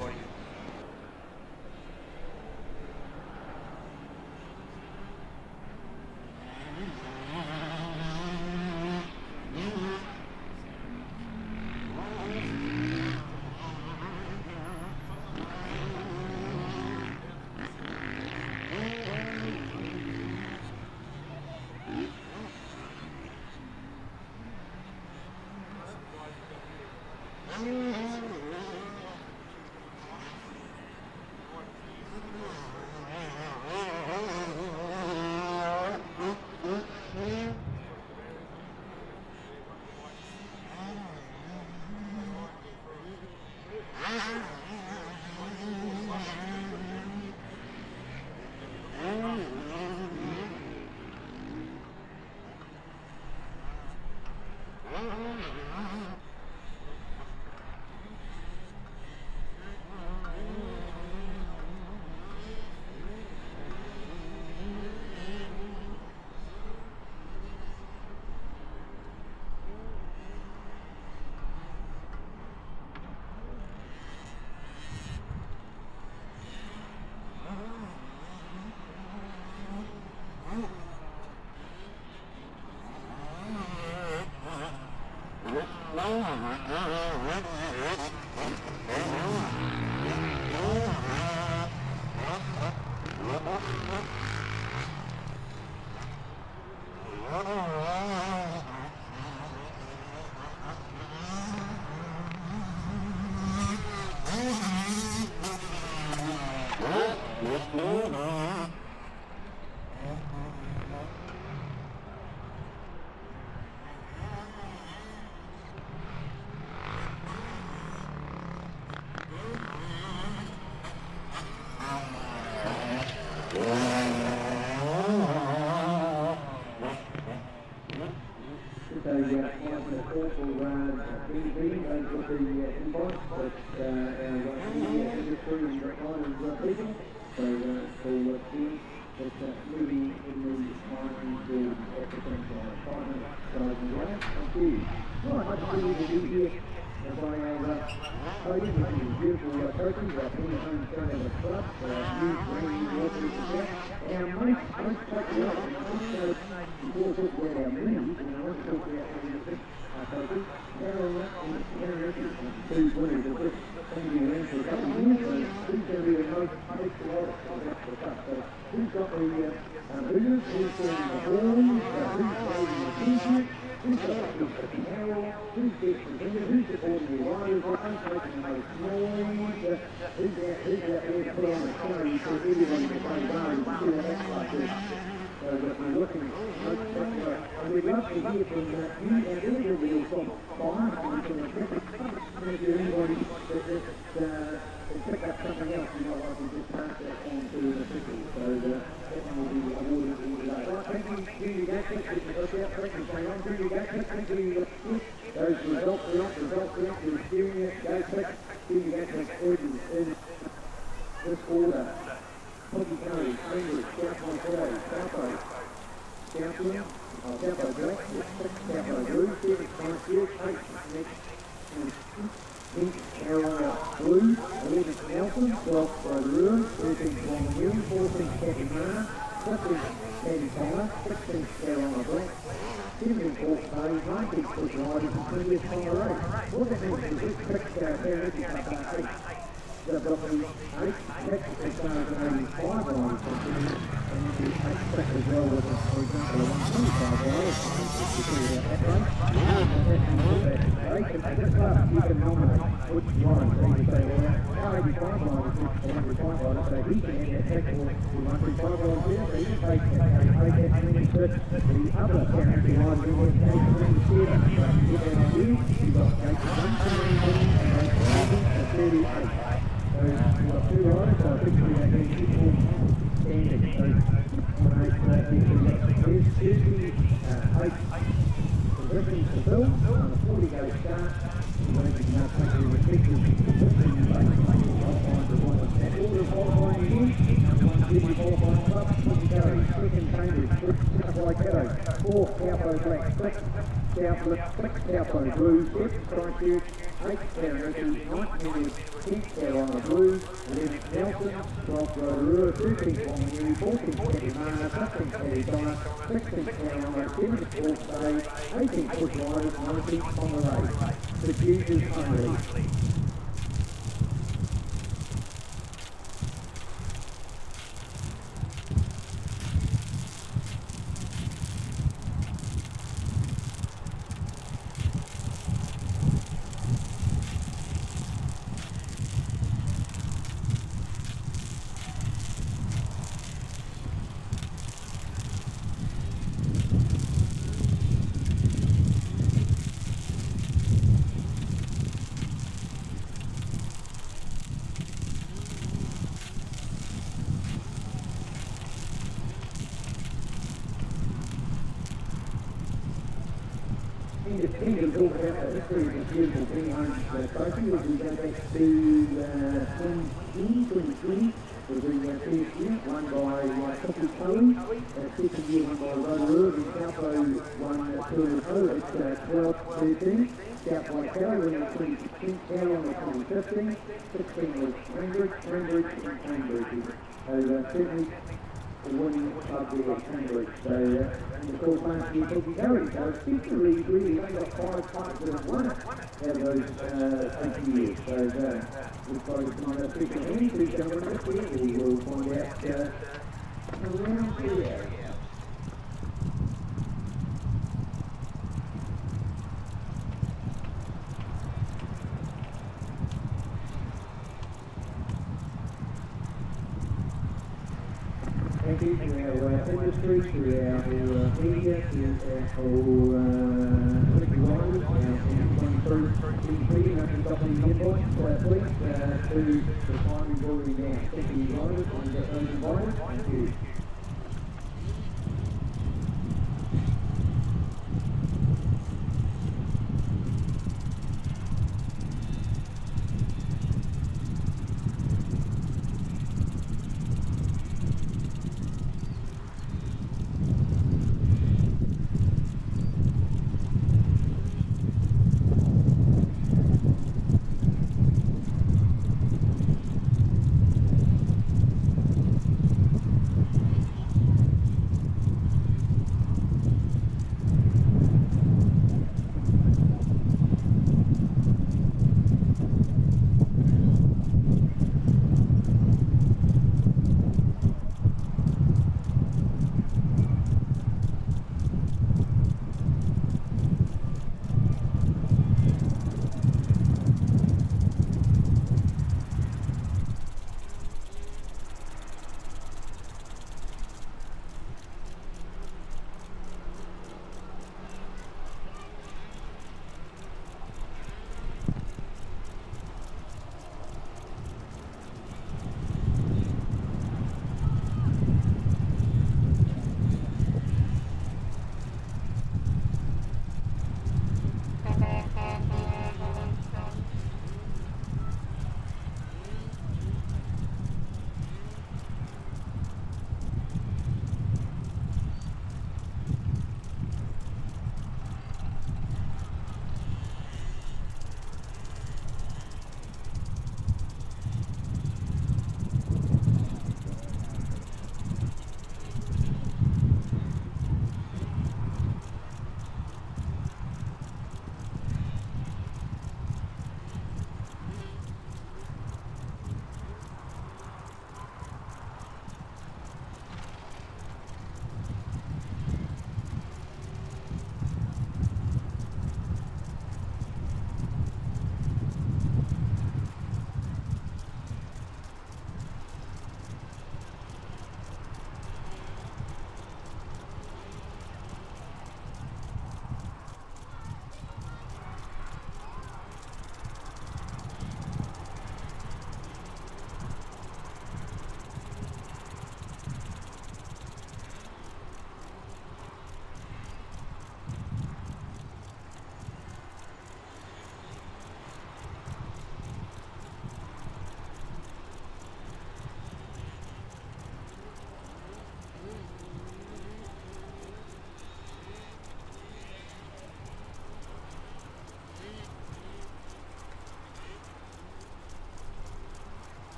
15 Teddy Taylor, 16 Carolina Black, 17 Paul Bay, 19 Push Riders, and 20th on the race. What that means is this trick parity up our 8. They've got the 8 tricks as far as an 85 riders concerned, and the 8 trick as well with, for example, a 125 riders, if you see about that race. They can take a club, you can nominate which riders. So you say, well, our 85 riders is the 125 riders, so he can have that trick for the 125 riders there, so he can take that many tricks. The other parity riders in that case, 27. So you get that idea, you've got gates 1 to 19 and gates 11 to 38. So we've got 2 riders, so I think we have been equal standing. So there's the 8 positions to fill on a 40-gate start. You're going to now take your respective positions based qualifying for one. That order qualifying again, one junior qualifying club, Gary, second Cambridge, sixth Waikato, fourth Taupo Black, sixth Taupo Blues, fifth Christchurch, 8th Taranaki, 9th Henry, 10th Carolina Blues, 11th Nelson, 12th Rotorua, 13th Whanganui, 14th Tarimana, 15th Taritona, 16th Carolina, 17th Hawke's Bay, 18th Push Riders, 19th on the race. The Fuses only. We can talk about the history of the beautiful Greenhomes trophy, which we go back to 2020, was the first year, won by Taupo, second year won by Rotorua, and Taupo won Rotorua at 12-13, South Waikato won in 2016, Carolina in 2015, 16 was Cambridge and Cambridge. So certainly winning club there at Cambridge. So, and of course last year Peggy Gary, so essentially really only got 5 clubs that have won it out of those 8 years. So we've got to find a special hand who's going to win this year. We will find out around here. Thank you to our industry, to our media, to our political riders, through TV, and company invoice, please, to the time we've already now. Thank you, riders, and those invited. Thank you.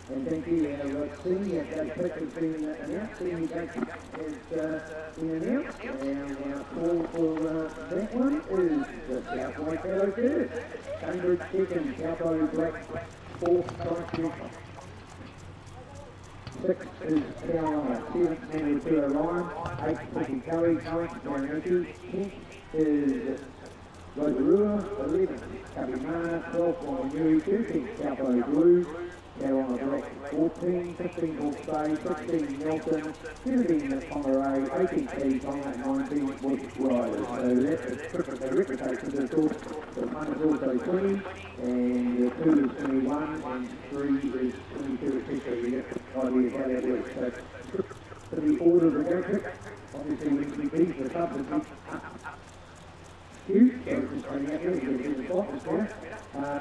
And thank you, our senior gate pick has been announced. Senior gate pick has been announced. And our call for that one is the South Waikato first. Cambridge second, Taupo Black fourth, Christchurch. Sixth is Carolina, seventh Manu Tua Ryan, eighth Piki Curry, ninth Marinucci, 10th is Rotorua, 11th Kabimana, 12th Wanganui, 13th Taupo Blue, Carolina Black 14, 15 Hawke's Bay, 16 Nelson, 17 Pongaray, 18 Kadikana, 19 Bush Riders. So that's the reputation of the course. The 1 is also 20, and the 2 is 21, and 3 is 22, etc. You get the idea of how that works. So for the order of the gate pick, obviously we beat the sub and huge, so it's just running out there, there's a spot there.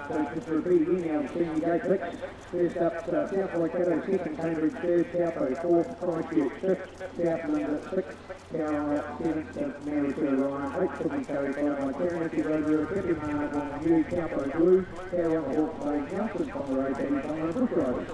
So just to repeat again, our senior gate picks. First up, South Waikato, second, Cambridge third, Taupo fourth, Christchurch fifth, South London sixth, Carolina seventh, Maritua Ryan eighth, Piki Curry followed by Taranaki, Rotorua, Kabimana, Wanganui, Taupo Blue, Carolina Hawke's Bay, Nelson, Pongaray, Kadikana, Bush Riders.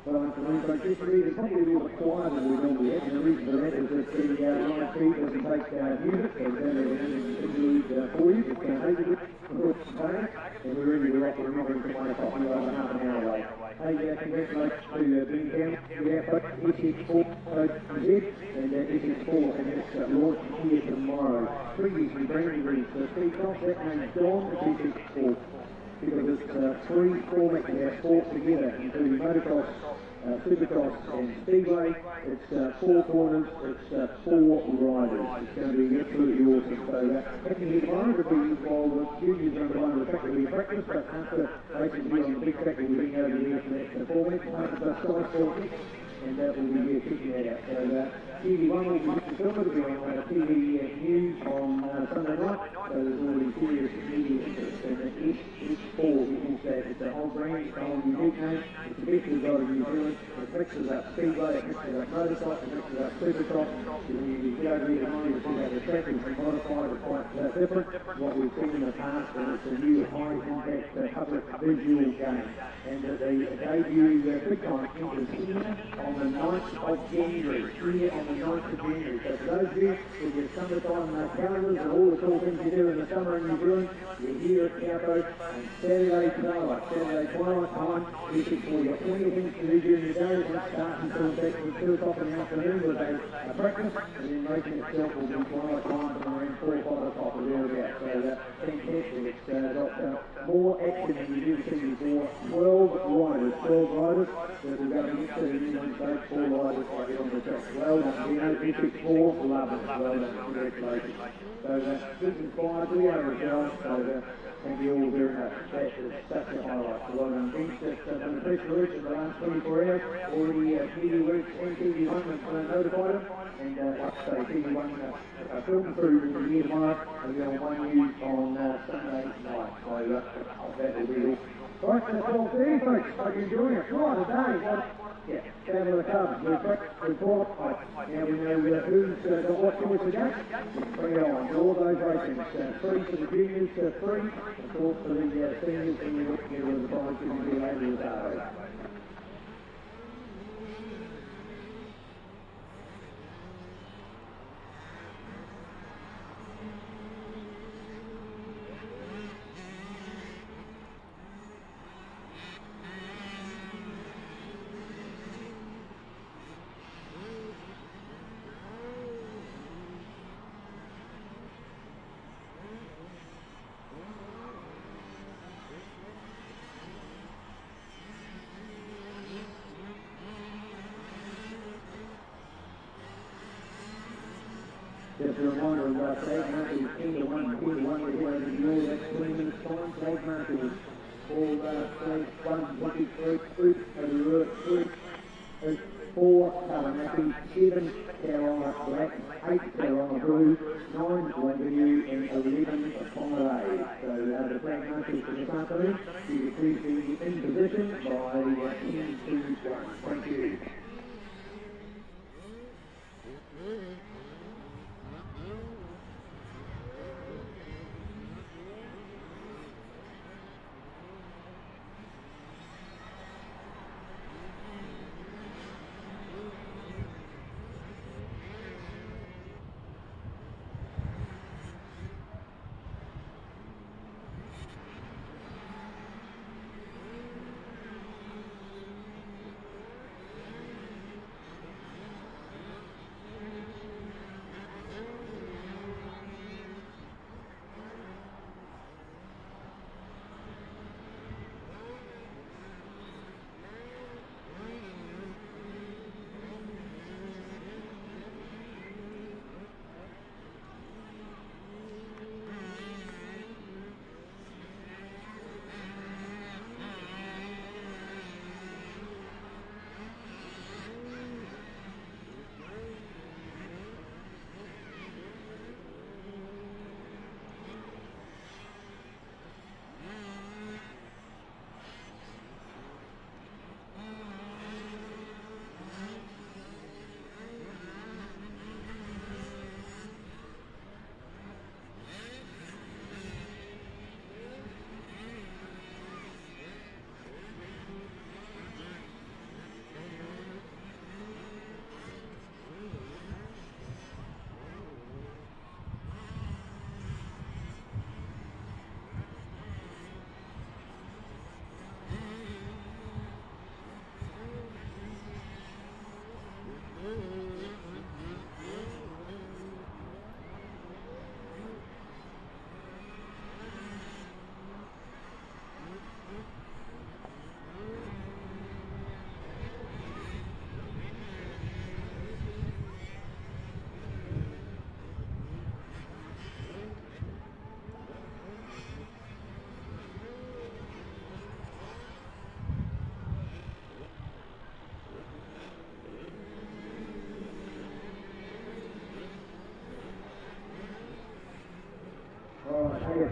Well, afternoon, so just really probably a little bit quieter than we normally have, and the reason for that is that the live feed doesn't take units, so it's only interlude for you, it's going to take you and we're ready to rock. We're not going to 1 o'clock, we're over half an hour away. Hey, congratulations to being down the output, SX4 Z, and SX4, and it's launched here tomorrow. Previously branded as Speed Cross, that name's gone, it's SX4. Because it's three formats of our sport together, including motocross, supercross and speedway. It's four corners, it's four riders. It's going to be absolutely awesome. So happy here tomorrow to be while the juniors are on the track will be practice, but after racing here on the big track we'll be going over here for that format. After skysportnext, and we'll be here checking that out. So TV1 will be filmed, it'll be on TV News on Sunday night, so there's already serious media interest in it. SX4 is that, it's a whole brand, it's a whole unique name, it's the best we've got in New Zealand, it mixes up speedway, it mixes up motocross, it mixes up supercross. When you get over here tomorrow you'll see how the track is modified, it's quite different from what we've seen in the past, and it's a new high impact public visual game. And the debut big time is here on the 9th of January, here on the 9th of January. So for those of you with your summertime calendars and all the cool things you do in the summer in New Zealand, you're here at Taupo on Saturday twilight time. You've got plenty of things to do during the day. It won't start until about 2 o'clock in the afternoon with a breakfast, and then racing itself will be twilight time from around 4 or 5 o'clock or thereabouts. So fantastic. It's got more action than you've ever seen before. 12 riders that we're going to be interested in one stage, 4 riders right here on the track. Well done, Dino, SX4, love it, well done, congratulations. So this is fine, we are as well, so thank you all very much. That is such a highlight. So well done, Vince, that's been a press release in the last 24 hours, already TV and TV1 have notified them, and like I say, TV1 film crew will be here tomorrow, and we're on One News on Sunday night, so that will be all. Right, that's all today, folks. Hope you're enjoying it. Right, today, yeah, down to the Cubs. We've qualified. Now we know who's got what choice against. Bring it on. All those racings. 3 for the juniors, 3. Of course, for the seniors, and we're looking at the prizes and be later this day. Just a reminder about flag marker is 10 to 1, 10 to 1 with where the rule, that's 20 minutes time. Flag marker is all flag 1, 2, 3, over the road, 3, 4, Taranaki, 7, Carolina Black, 8, Carolina Blue, 9, Wanganui, and 11, Pongaray. So the flag markers for this afternoon, you can please be in position by 10 to 1. Thank you.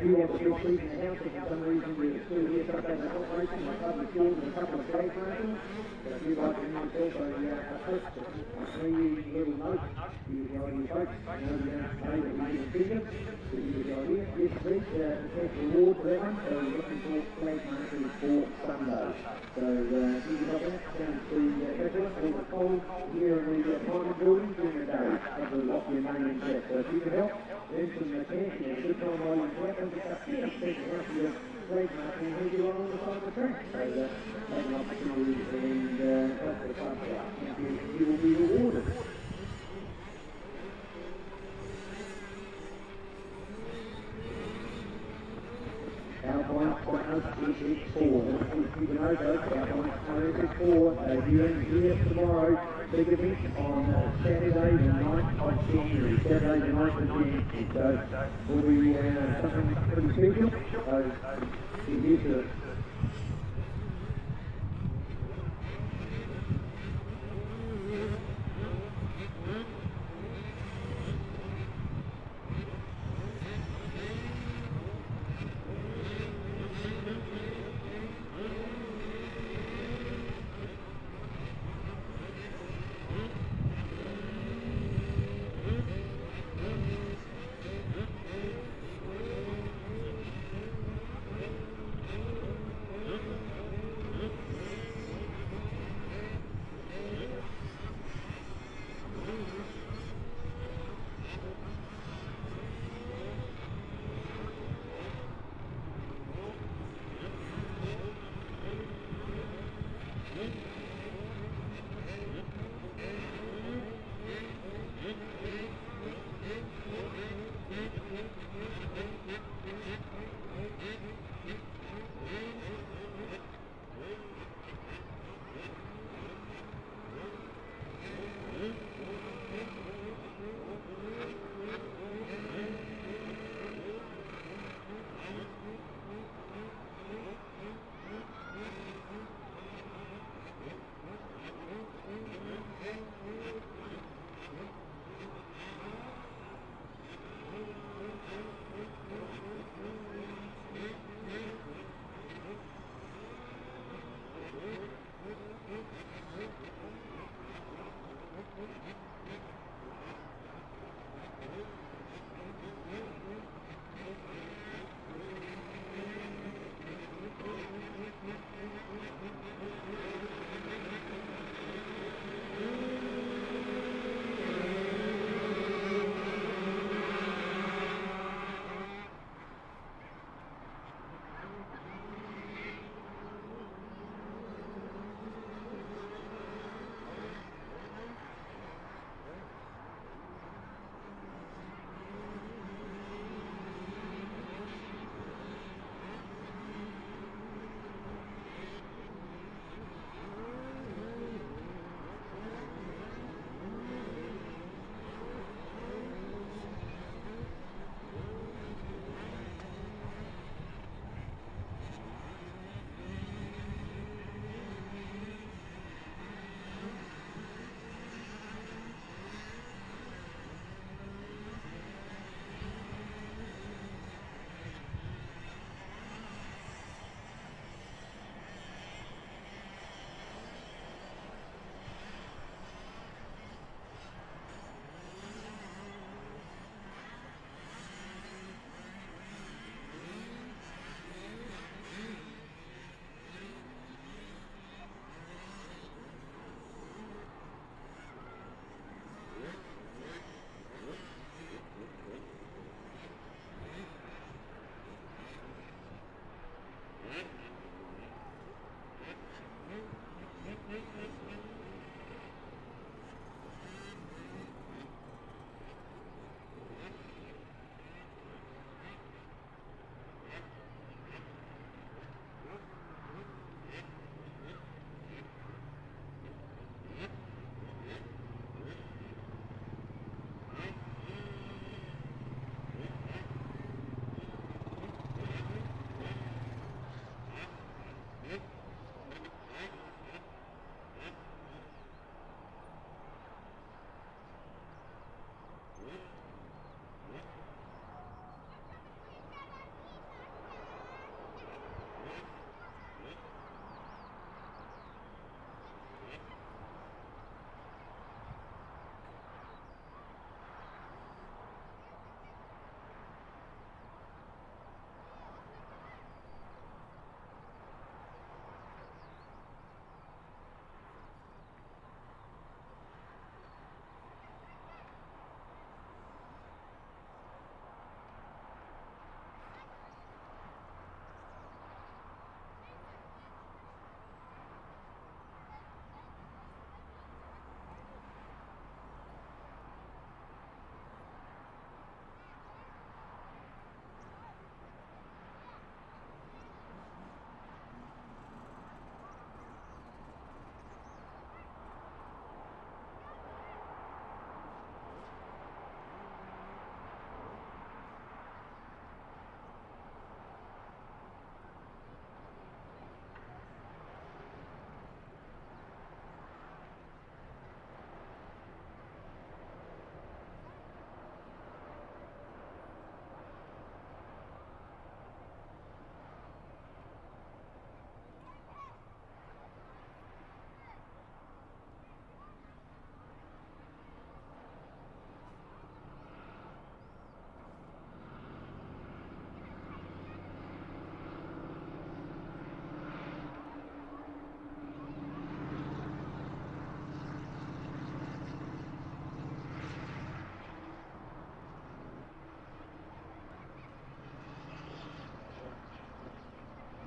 if you want the big seat in the house, if for some reason you're still here, sometimes they're not racing, a couple of schools and a couple of skate races. So if you'd like to give yourself a first, a 3 little note, you get the idea, folks. You know, you don't pay that we give a figure, but you get the idea. This week, cash reward for that one, so we're looking for flag markers for Sunday. So you can help out down to Dracula or the cold here in the Parliament building during the day. Have a lock your name in there. So if you can help, then some cash and a good time while you're out, and get up here, take it out for your flag marker and head you on the side of the track. So have an opportunity and help the club out. You will be rewarded. Our points for us is 4. You can know those, our points for us is 4. Viewing here tomorrow, big event on Saturday the 9th of January. Saturday the 9th of January. So will be something pretty special. So get used to it.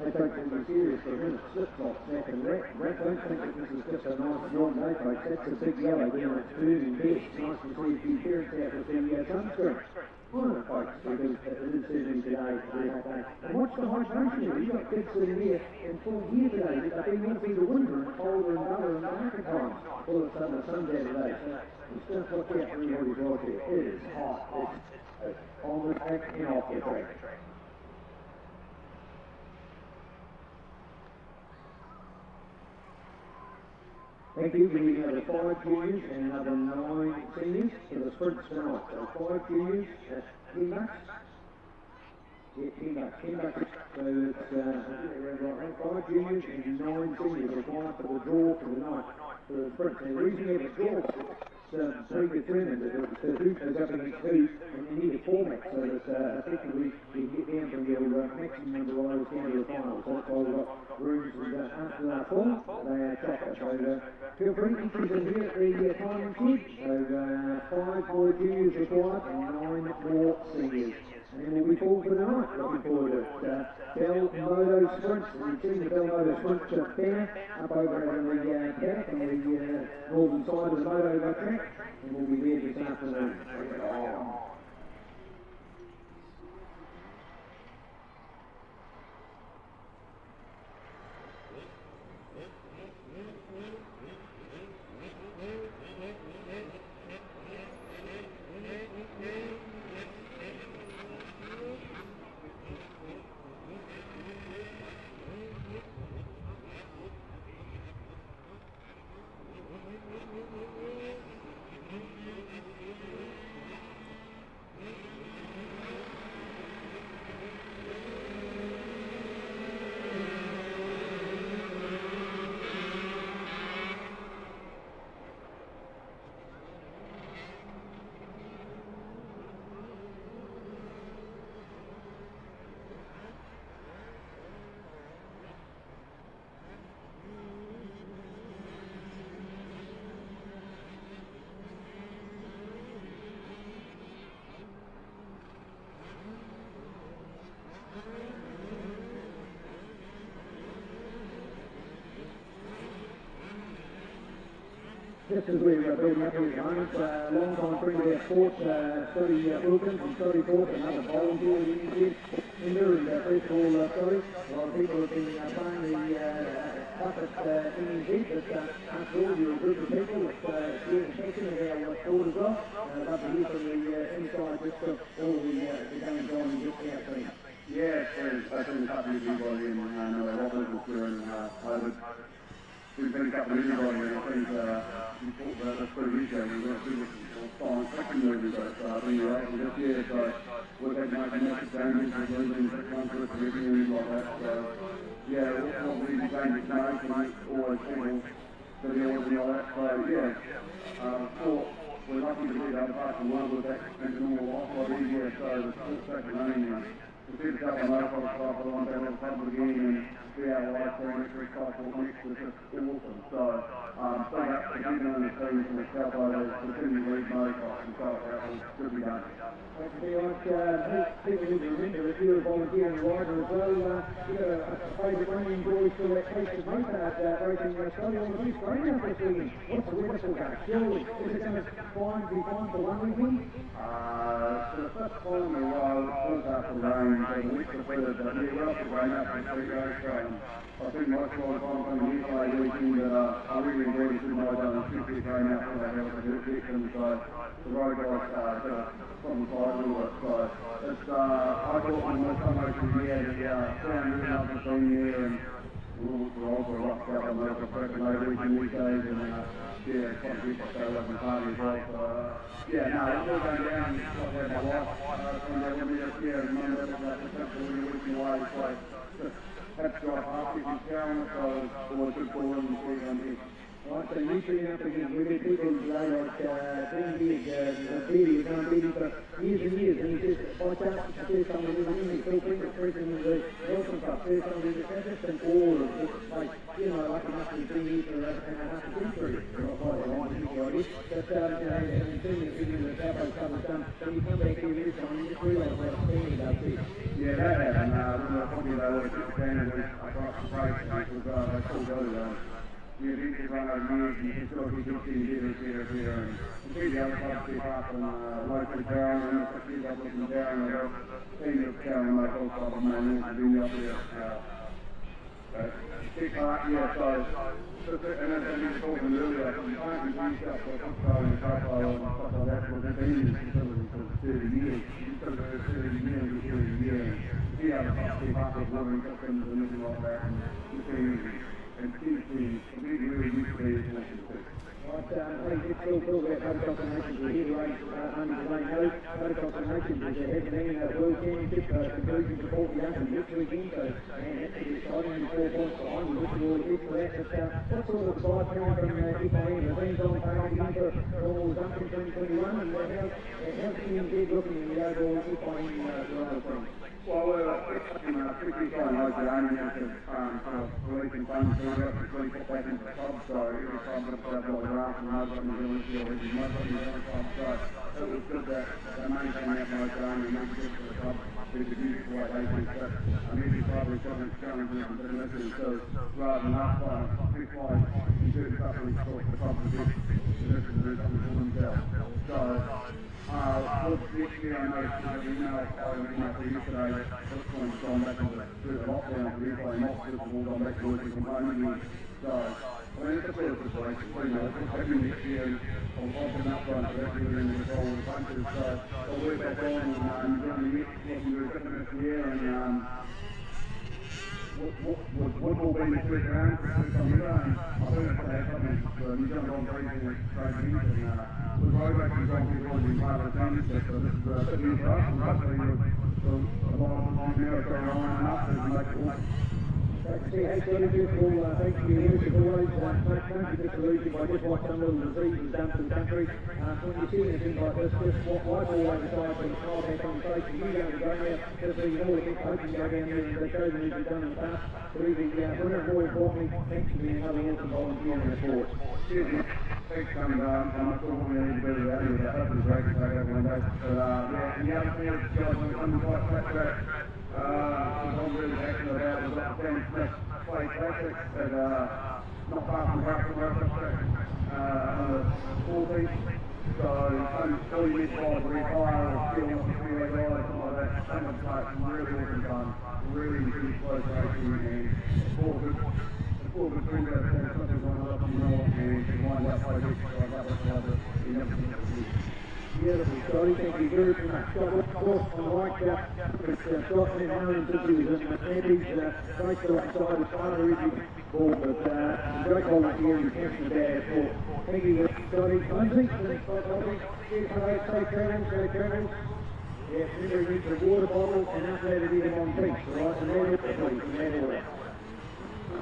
they take things serious for a minute. Slip-flop, snap and wrap. Don't think that this is just a nice warm day, folks. That's a big yellow down its moving bed. It's nice to see a few parents out with the sunscreen. Well, folks, because it is certainly today, very hot day. And watch the hydration here. You've got kids sitting here in full gear today. They've been in through the winter and colder and duller and darker times. All of a sudden the sun's out today. So just watch out for everybody's right there. It is hot. It's on the track and off the track. Thank you. We need another 5 juniors and another 9 seniors for the sprints tonight. So 5 juniors, that's 10 bucks. Yeah, 10 bucks. So it's 5 juniors and 9 seniors required for the draw for the night for the sprints. And the reason we have a draw is predetermined that who goes up against who, and you need a format so that effectively you get down from your maximum number of riders down to the final. So that's why we've got rooms and after they're full, they are chocker. So feel free to entries in here at the timing shed. So 5 more juniors required and 9 more seniors. And then we'll be full for the night. Looking forward to it. Bell Moto Sprints. You've seen the Bell Moto Sprints banner up over on the paddock on the northern side of the moto track. And we'll be there this afternoon. Just as we're building up here at the moment, long time friend of our sport, Scotty Wilkins from Scotty Thorpe, another volunteer with NZ in there, and first of all, Scotty, a lot of people have been playing the bucket NZ, but after all, you're a group of people that share the passion of our sport as well. I'd love to hear from the inside just of all the goings on in this our team. Yeah, it's been a couple of years ago, and I know a lot of us during COVID. We've been a couple of years ago, and I think we thought that that's pretty easy, and we're going to do this fine second movie, but I think we're able this year, so we've had to make massive changes, we're losing 6 months worth of revenue like that, so yeah, what we need to change is make, and always people videos and all that, so yeah, thought we're lucky to be the other part of the world with that and normal life a lot easier, so the sport's back and running, and to see the couple of motocross cycle on down the pub again, and see our life for an extra cycle next is just awesome. So, big up to Digger and the team from the Taupo to continue to lead motocross and so that will should be done. Thanks to be like, people need to remember if you're a volunteering rider as well, you've got a favourite running enjoy for that piece of motard racing Australia on the East Green up this weekend. What's the weather forecast? Surely, is it going to be fine for one weekend? For the first time in a while, it was after rain, so the week of weather, but yeah, we're off the rain up in 3 days. I think most of the time coming here play weekend, but I really enjoyed it in my zone and simply going out for that health and protection, so the road guys from the side a little bit, so it's, I thought when most time over here, down really up the scene here, and we're also a rough couple of medical prep and over weekend these days, and yeah, quite a bit to go up and party as well, so yeah, no, it's all going down, like where my wife, from there when we just here, and Monday, that's the temple when you're weekend away, so just had to drive half if you can, so it's always good for them to see on here. Right, so you see up against really people today like Dean Beatty has known Beatty for years and years, and he says, by chance, it's the first time we've ever seen him, Phil Pringle president of the Wilson Cup, first time we've ever just been all of this place, you know, like enough to be here for half a century, not quite a long time, but and seeing the Taupo Cup has done, when you come back here this time, you just realise what a thing it does here. Yeah, that happened. probably about what it's been and across the price because I still go there. You think you run out of years, you can still keep getting here, and see the other clubs keep up and locally down, and if I keep up looking down, seniors down, and like all club of mine, to do up here. Big part, yeah, so, and as you were talking earlier, you can't use yourself for Taupo and Taupo and stuff like that, because they've been in this facility for 30 years. You've got to go 30 years, and see how the clubs keep up with living systems and everything like that, and see. And seems to be really used to be Right, it's still about motocross nations. We're here to race under the name of Motocross nations. There's a headline World Championship conclusion to 40 under this weekend, so man, that's pretty exciting. Only 4 points behind. We're looking all ahead for that. But what sort of side coming from FIN? The team's on target again for normal results in 2021, and how's TNZ looking in the overall FIN driver team? Well, we're in a pretty strong local aiming at releasing funds to really put back into the club, so every club looks at what we're after, and I've got New Zealand still, which is most of the New Zealand club, so it was good that money came out from local aiming and making it for the club, with the beautiful way they think that every club is going to challenge them and listen, so rather than us trying to pick wise and do stuff and sort the club to do something for themselves. So, next year I noticed that we now for yesterday, this one's gone back through the lockdown, so we're playing off, this has all gone back to working from home again. So, I mean, it's a sort of situation, every next year, I'll open up front for that year and we'll roll with bunches, so I'll work back on and during the next looking at the year and would all be the first round for the first time I think it's going to happen for New Zealand Grand Prix and with road racing Grand Prix already been part of the team, so this is a bit new for us and hopefully a lot of the now are going on and up and make it work. Hey, Scotty, first of all, thank you very much as always. Don't be disillusioned by just what some little disease has done to the country. When you're seeing a thing like this, just what I've always decided to try back on station, you go to go there, just so you know, the coach can go down there and show them as you've done in the past. But even winner, more importantly, thanks for being another awesome volunteer in the sport. Thanks, coming down. I'm still wanting to need a bit of that. I hope it's great to take that one day. But yeah, and the other thing is, guys, when it comes to flat track, I'm really passionate about is that Sam Smith play classic at not far from Houghton Motocross track, under 40. So all you need to do is retire or steal off the freeway guy or something like that. That one's like really awesome fun, really close racing, and it's all good. It's all good things that something's lined up, you know, and you wind up projects like that, you never think that would be. Beautiful, Scotty. Thank you very much. Of course, I like Scott and Aaron since he was in the Sandys. Great to outside his father, Reggie Ball, but great volunteer and passionate about our sport. Thank you, Scotty. Lindsay, safe travels. Yeah, remember you need a water bottle and updated him on peace, right? And then please, in that order.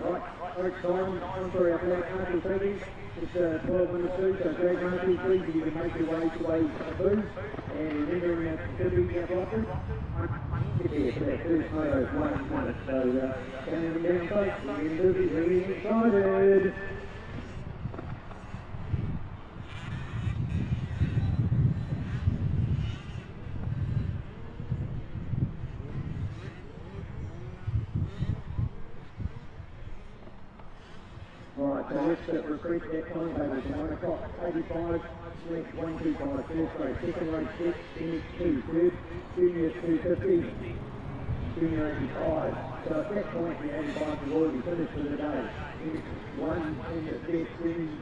Right, Eric Simon, on for our flag marshal team. It's 12 minutes to, so Greg Marshall, please, you can make your way to those booths. And remember, contributing our blockers. Get there for that first moto, 1 minute. So, counting down, folks, we're getting busy, we're getting excited. Right, so let's repeat that timetable. So 1 o'clock, 85, select 125, first race, second race, NX2, third, junior 250, junior 85. So at that point, the 85 will already finished for the day. NX1,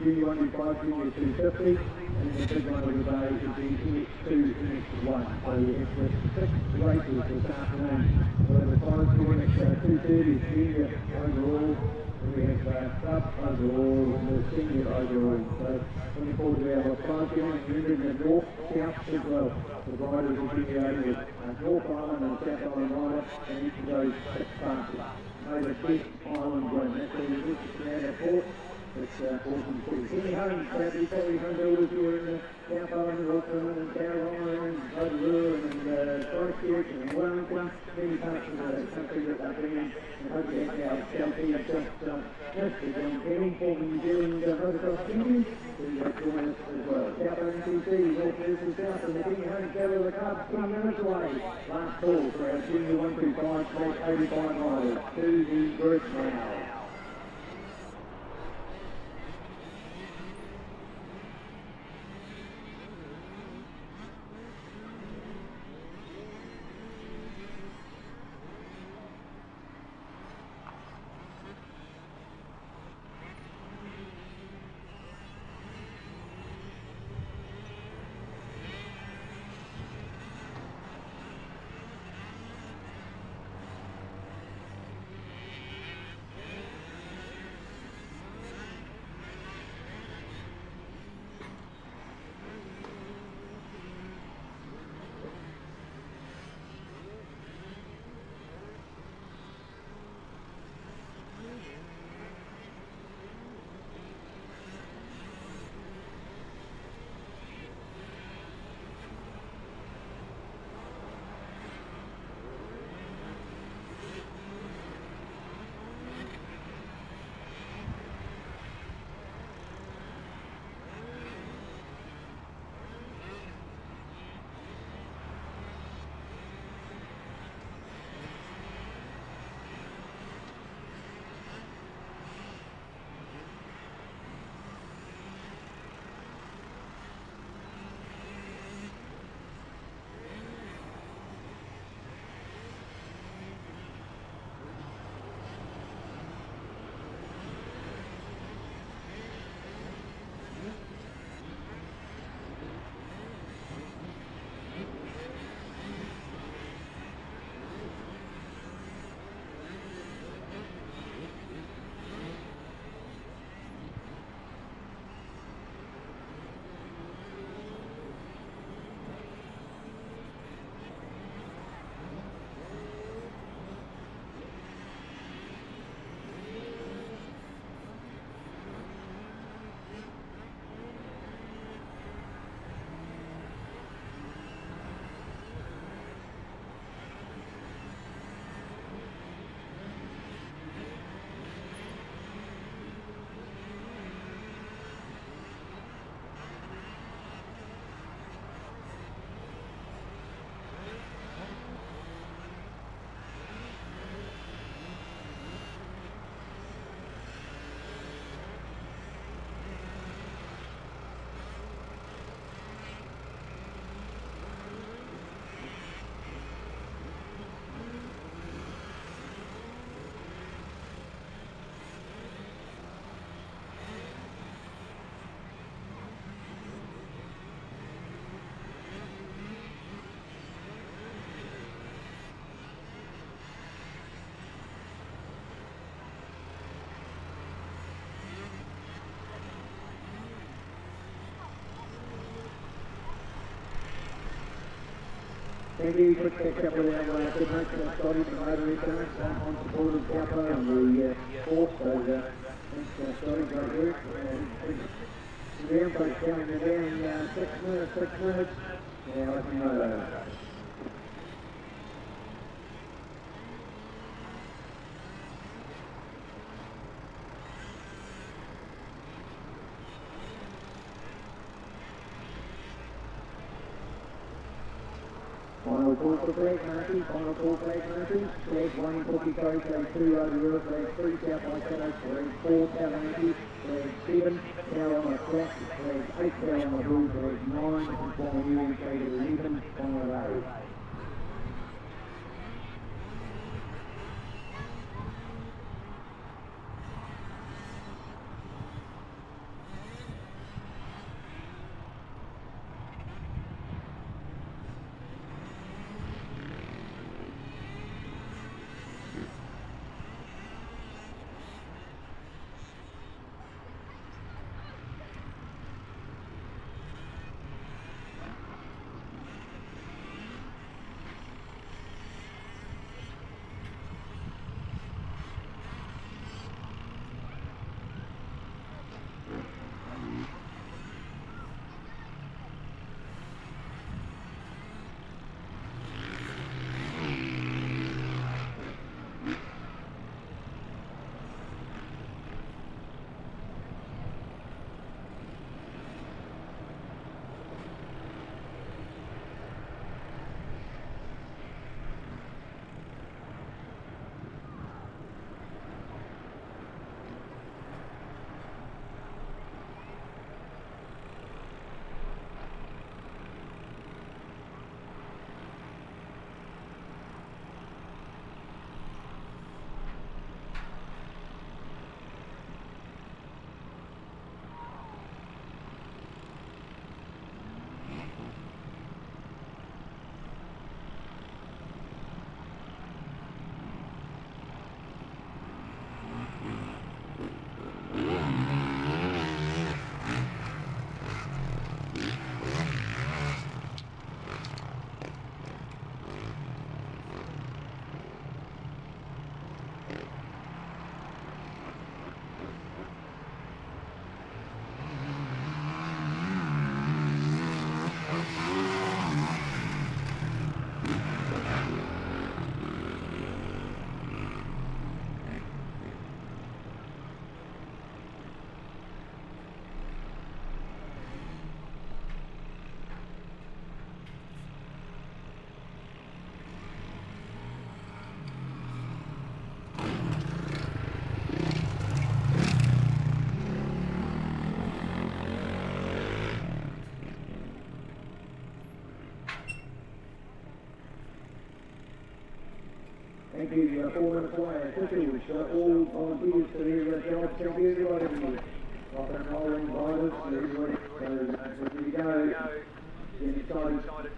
senior 125, junior 250, and then the big one of the day is the NX2, NX1. So we have the 6 races this afternoon. So the times for NX 230 is junior overall. We have club overall and the senior overall. So looking forward to our class going in the north, south as well. The riders will be over with North Island and South Island rider and each of those 6 classes. May the best island win. That's what we look at our port. It's awesome too. Any home, probably home builders here in Taupo and Auckland and Carolina and Rotorua and Christchurch and Wellington, many parts of the country that they've been in, and hopefully that's our selfie and just John Kenny, former New Zealand motocross champion, to join us as well. Taupo NTC, North versus South, and the King Home Battle of the Clubs, 10 minutes away. Last call for our Junior 125/85 riders to the group now. Thank you. Quick catch up with our good mates that started the motor insurance on support of Taupo and the course. So thanks Scotty, great work. Down, folks, down 6 minutes. Yeah, let me know that. Final call for flag marking, final call flag marking, flag 1 Bookie Coast, flag 2 Rotorua, flag 3 South Waikato, flag 4 Taranaki, flag 7 Tower on the track, flag 8 Tower on the hill, flag 9 conforming new indicator 11 on the road. Thank you. 4 minutes away. Officials, all volunteers to their jobs. Thank you, everybody. Rock and rolling, riders, everybody. So, here we go. Getting excited.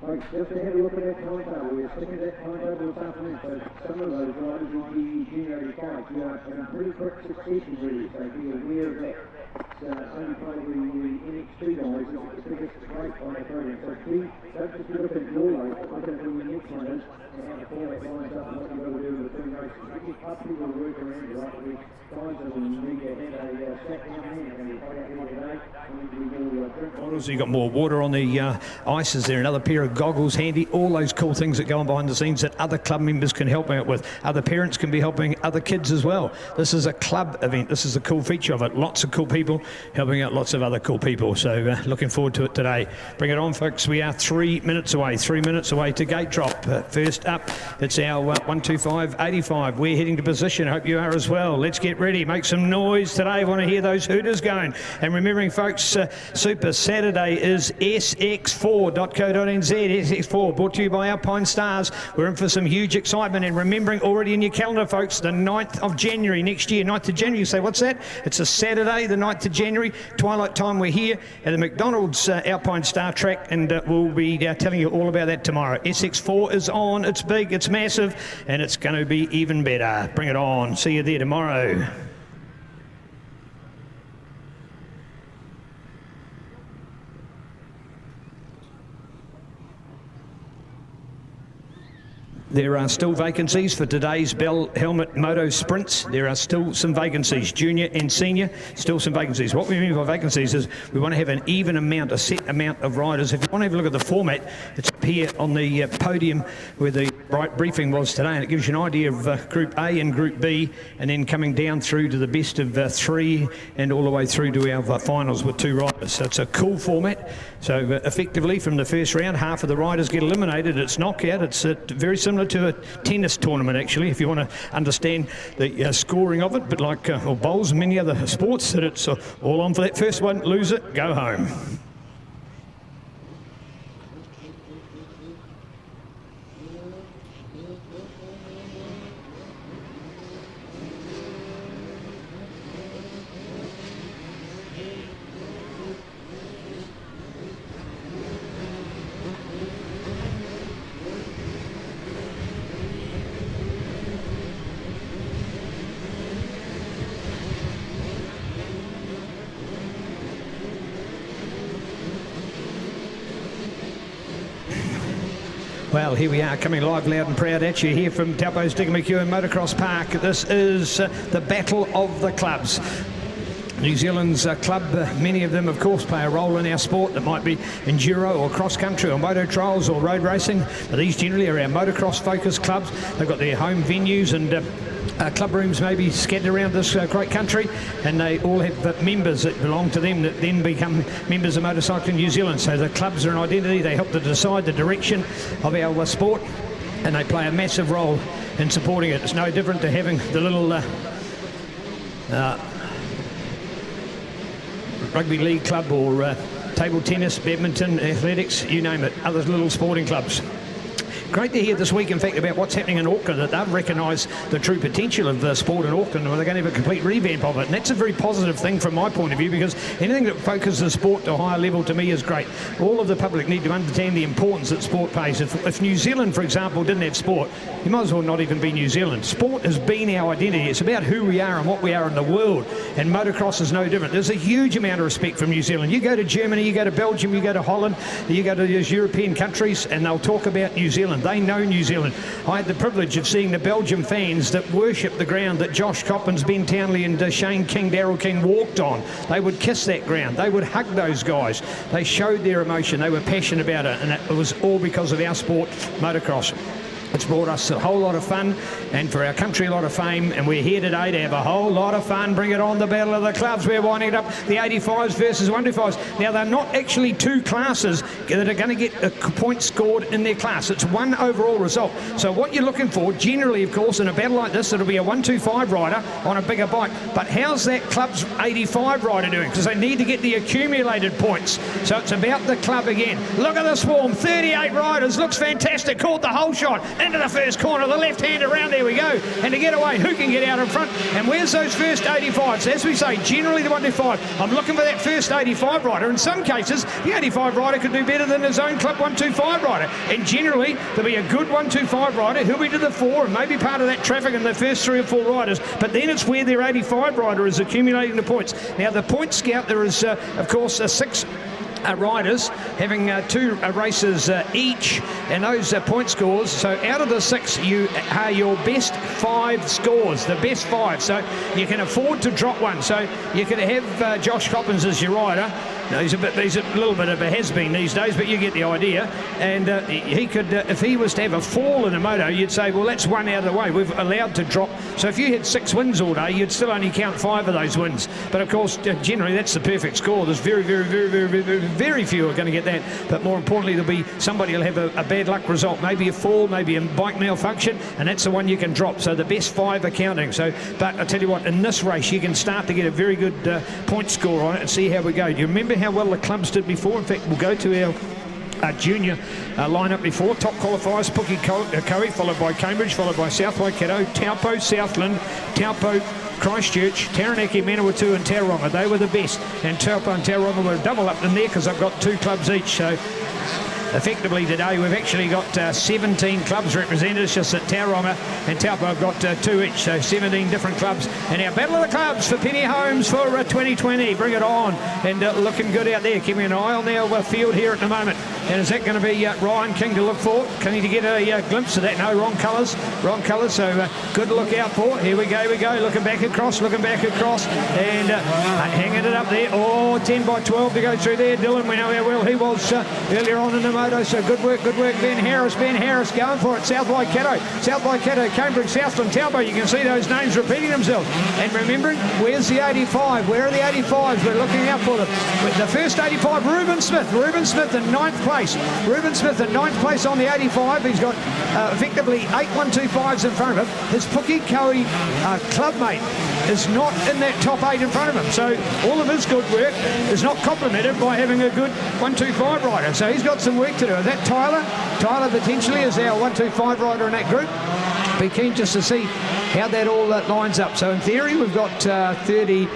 Right, just to have a look at that timetable, we're sticking to that timetable this afternoon, so some of those riders will be January 5. We are in pretty quick succession really, so be aware of that. So only probably the NX2 guys is the biggest break on the program, so please don't just look at your race, but look at who the next one is, and how the format lines up and what you've got to do with the two races. Get up people to work around you, right? We guys that will need to have a sat down there and we'll play out here today, and we will drink. So you've got more water on the ice. Is there another pair of goggles handy? All those cool things that go on behind the scenes that other club members can help out with. Other parents can be helping other kids as well. This is a club event. This is the cool feature of it. Lots of cool people helping out lots of other cool people. So looking forward to it today. Bring it on, folks. We are 3 minutes away. 3 minutes away to gate drop. First up, it's our 125.85. We're heading to position. Hope you are as well. Let's get ready. Make some noise today. Want to hear those hooters going. And remembering, folks, Super Saturday is sx4.co.nz. SX4 brought to you by Alpine Stars. We're in for some huge excitement, and remembering already in your calendar, folks, the 9th of January next year. 9th of January, you say, what's that? It's a Saturday, the 9th of January, twilight time. We're here at the McDonald's Alpine Star track, and we'll be telling you all about that tomorrow. SX4 is on. It's big, it's massive, and it's going to be even better. Bring it on. See you there tomorrow. There are still vacancies for today's Bell Helmet Moto Sprints. There are still some vacancies, junior and senior, still some vacancies. What we mean by vacancies is we want to have an even amount, a set amount of riders. If you want to have a look at the format, it's here on the podium where the briefing was today, and it gives you an idea of Group A and Group B, and then coming down through to the best of 3 and all the way through to our finals with 2 riders. So it's a cool format. So effectively from the first round, half of the riders get eliminated. It's knockout. It's very similar to a tennis tournament, actually, if you want to understand the scoring of it. But like bowls and many other sports, that it's all on for that first one. Lose it, go home. Well, here we are, coming live, loud and proud at you here from Taupo's Digger McEwen Motocross Park. This is the battle of the clubs. New Zealand's club, many of them, of course, play a role in our sport. That might be enduro or cross-country or moto trials or road racing. But these generally are our motocross-focused clubs. They've got their home venues and club rooms maybe scattered around this great country, and they all have members that belong to them that then become members of Motorcycling New Zealand. So the clubs are an identity. They help to decide the direction of our sport, and they play a massive role in supporting it. It's no different to having the little rugby league club or table tennis, badminton, athletics, you name it, other little sporting clubs. Great to hear this week, in fact, about what's happening in Auckland, that they've recognised the true potential of sport in Auckland, and they're going to have a complete revamp of it. And that's a very positive thing from my point of view, because anything that focuses sport to a higher level, to me, is great. All of the public need to understand the importance that sport plays. If New Zealand, for example, didn't have sport, you might as well not even be New Zealand. Sport has been our identity. It's about who we are and what we are in the world, and motocross is no different. There's a huge amount of respect from New Zealand. You go to Germany, you go to Belgium, you go to Holland, you go to those European countries, and they'll talk about New Zealand. Zealand. They know New Zealand. I had the privilege of seeing the Belgian fans that worship the ground that Josh Coppins, Ben Townley and Shane King, Daryl King walked on. They would kiss that ground. They would hug those guys. They showed their emotion. They were passionate about it, and it was all because of our sport, motocross. It's brought us a whole lot of fun, and for our country a lot of fame, and we're here today to have a whole lot of fun. Bring it on, the Battle of the Clubs. We're winding it up, the 85s versus 125s. Now, they're not actually two classes that are going to get a point scored in their class. It's one overall result. So what you're looking for, generally, of course, in a battle like this, it'll be a 125 rider on a bigger bike. But how's that Club's 85 rider doing? Because they need to get the accumulated points. So it's about the club again. Look at the swarm, 38 riders. Looks fantastic. Caught the whole shot. Into the first corner, the left hand around, there we go. And to get away, who can get out in front? And where's those first 85s? As we say, generally the 125. I'm looking for that first 85 rider. In some cases, the 85 rider could do better than his own club 125 rider. And generally, there'll be a good 125 rider who'll be to the fore and maybe part of that traffic in the first 3 or 4 riders. But then it's where their 85 rider is accumulating the points. Now, the point scout, there is, of course, 6 riders having 2 races each, and those point scores. So out of the 6, you are your best 5 scores, the best 5. So you can afford to drop one. So you could have Josh Coppins as your rider. Now, he's a little bit of a has-been these days, but you get the idea. And he could, if he was to have a fall in a moto, you'd say, well, that's one out of the way. We've allowed to drop. So if you had 6 wins all day, you'd still only count 5 of those wins. But of course, generally, that's the perfect score. There's very few are going to get that. But more importantly, there'll be somebody who'll have a bad luck result, maybe a fall, maybe a bike malfunction, and that's the one you can drop. So the best 5 are counting. So, but I tell you what, in this race, you can start to get a very good point score on it and see how we go. Do you remember how well the clubs did before? In fact, we'll go to our junior lineup before. Top qualifiers, Pookie Coe, followed by Cambridge, followed by South Waikato, Taupo, Southland, Taupo, Christchurch, Taranaki, Manawatu and Tauranga. They were the best, and Taupo and Tauranga were double up in there because I've got 2 clubs each. So effectively today we've actually got 17 clubs represented. It's just that Tauranga and Taupo have got 2 each, so 17 different clubs. And our Battle of the Clubs for Penny Homes for 2020. Bring it on, and looking good out there. Keeping an eye on the field here at the moment. And is that going to be Ryan King to look for? Can he get a glimpse of that? No, wrong colours, so good to look out for. Here we go, looking back across, and hanging it up there. Oh, 10 by 12 to go through there. Dylan, we know how well he was earlier on in the moto, so good work, Ben Harris going for it. South Waikato, Cambridge, Southland, Taupo. You can see those names repeating themselves. And remembering, where's the 85? Where are the 85s? We're looking out for them. With the first 85, Reuben Smith in 9th place. Reuben Smith in 9th place on the 85. He's got effectively 8 125s in front of him. His Pookie Coe clubmate is not in that top 8 in front of him. So all of his good work is not complemented by having a good 125 rider. So he's got some work to do. Is that Tyler? Tyler potentially is our 125 rider in that group. Be keen just to see how that all lines up. So in theory, we've got 38,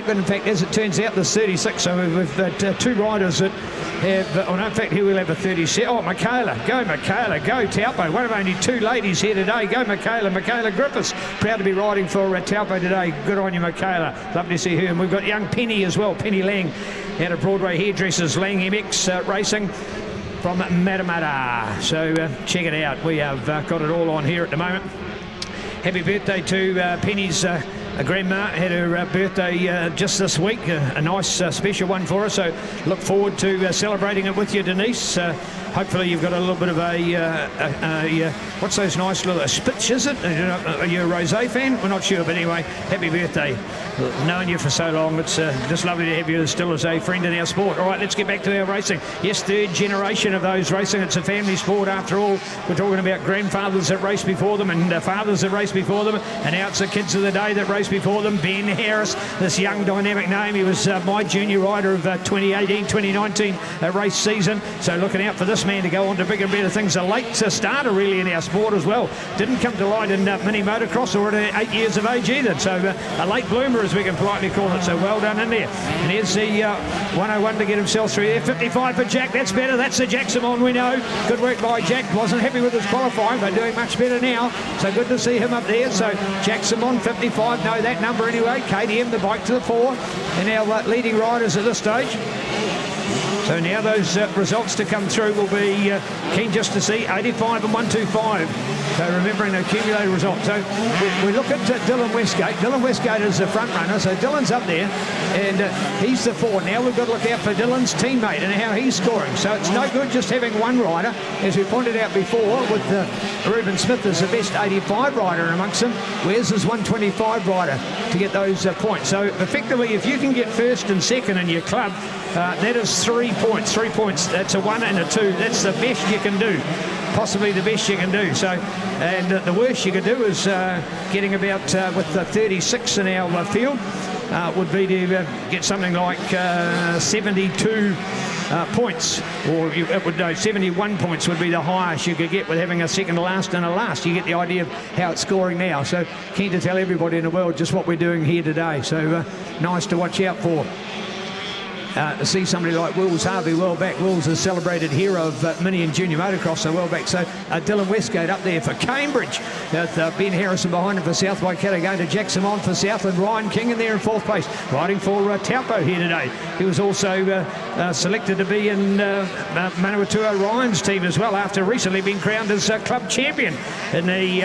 but in fact, as it turns out, there's 36. So we've got 2 riders that have, in fact, here we'll have a 37. Oh, Michaela, go Taupo. One of only 2 ladies here today. Go Michaela Griffiths. Proud to be riding for Taupo today. Good on you, Michaela. Lovely to see her. And we've got young Penny as well, Penny Lang, out of Broadway Hairdressers, Lang MX Racing from Matamata. So check it out. We have got it all on here at the moment. Happy birthday to Penny's grandma. Had her birthday just this week. A nice special one for her. So look forward to celebrating it with you, Denise. Hopefully you've got a little bit of a what's those nice little Spitz, is it? Are you a rosé fan? We're not sure, but anyway, happy birthday. Known you for so long, it's just lovely to have you still as a friend in our sport. All right, let's get back to our racing. Yes, 3rd generation of those racing. It's a family sport after all. We're talking about grandfathers that raced before them and fathers that raced before them, and now it's the kids of the day that raced before them. Ben Harris, this young dynamic name. He was my junior rider of 2018-2019 race season. So looking out for this man to go on to bigger and better things. A late starter really in our sport as well. Didn't come to light in mini motocross or at 8 years of age either. So a late bloomer, as we can politely call it. So well done in there. And here's the 101 to get himself through there. 55 for Jack. That's better. That's the Jack Simon we know. Good work by Jack. Wasn't happy with his qualifying, but doing much better now. So good to see him up there. So Jack Simon, 55. Know that number anyway. KTM, the bike to the fore. And our leading riders at this stage. So now those results to come through will be keen just to see 85 and 125. So remembering the accumulated result. So we look at Dylan Westgate. Dylan Westgate is the front runner. So Dylan's up there and he's the 4. Now we've got to look out for Dylan's teammate and how he's scoring. So it's no good just having one rider. As we pointed out before, with Reuben Smith is the best 85 rider amongst them. Where's his 125 rider to get those points? So effectively, if you can get first and second in your club, that is 3 points. 3 points. That's a 1 and a 2. That's the best you can do. Possibly the best you can do. So, and the worst you could do is getting about with the 36 in our field would be to get something like 72 points, or it would no 71 points would be the highest you could get with having a second to last and a last. You get the idea of how it's scoring now. So keen to tell everybody in the world just what we're doing here today. So nice to watch out for. To see somebody like Wills Harvey well back. Wills is a celebrated hero of mini and junior motocross, so well back. So Dylan Westgate up there for Cambridge. Ben Harrison behind him for South Waikato, going to Jack Simon for Southland. Ryan King in there in 4th place, riding for Taupo here today. He was also selected to be in Manawatu Ryan's team as well, after recently being crowned as club champion in the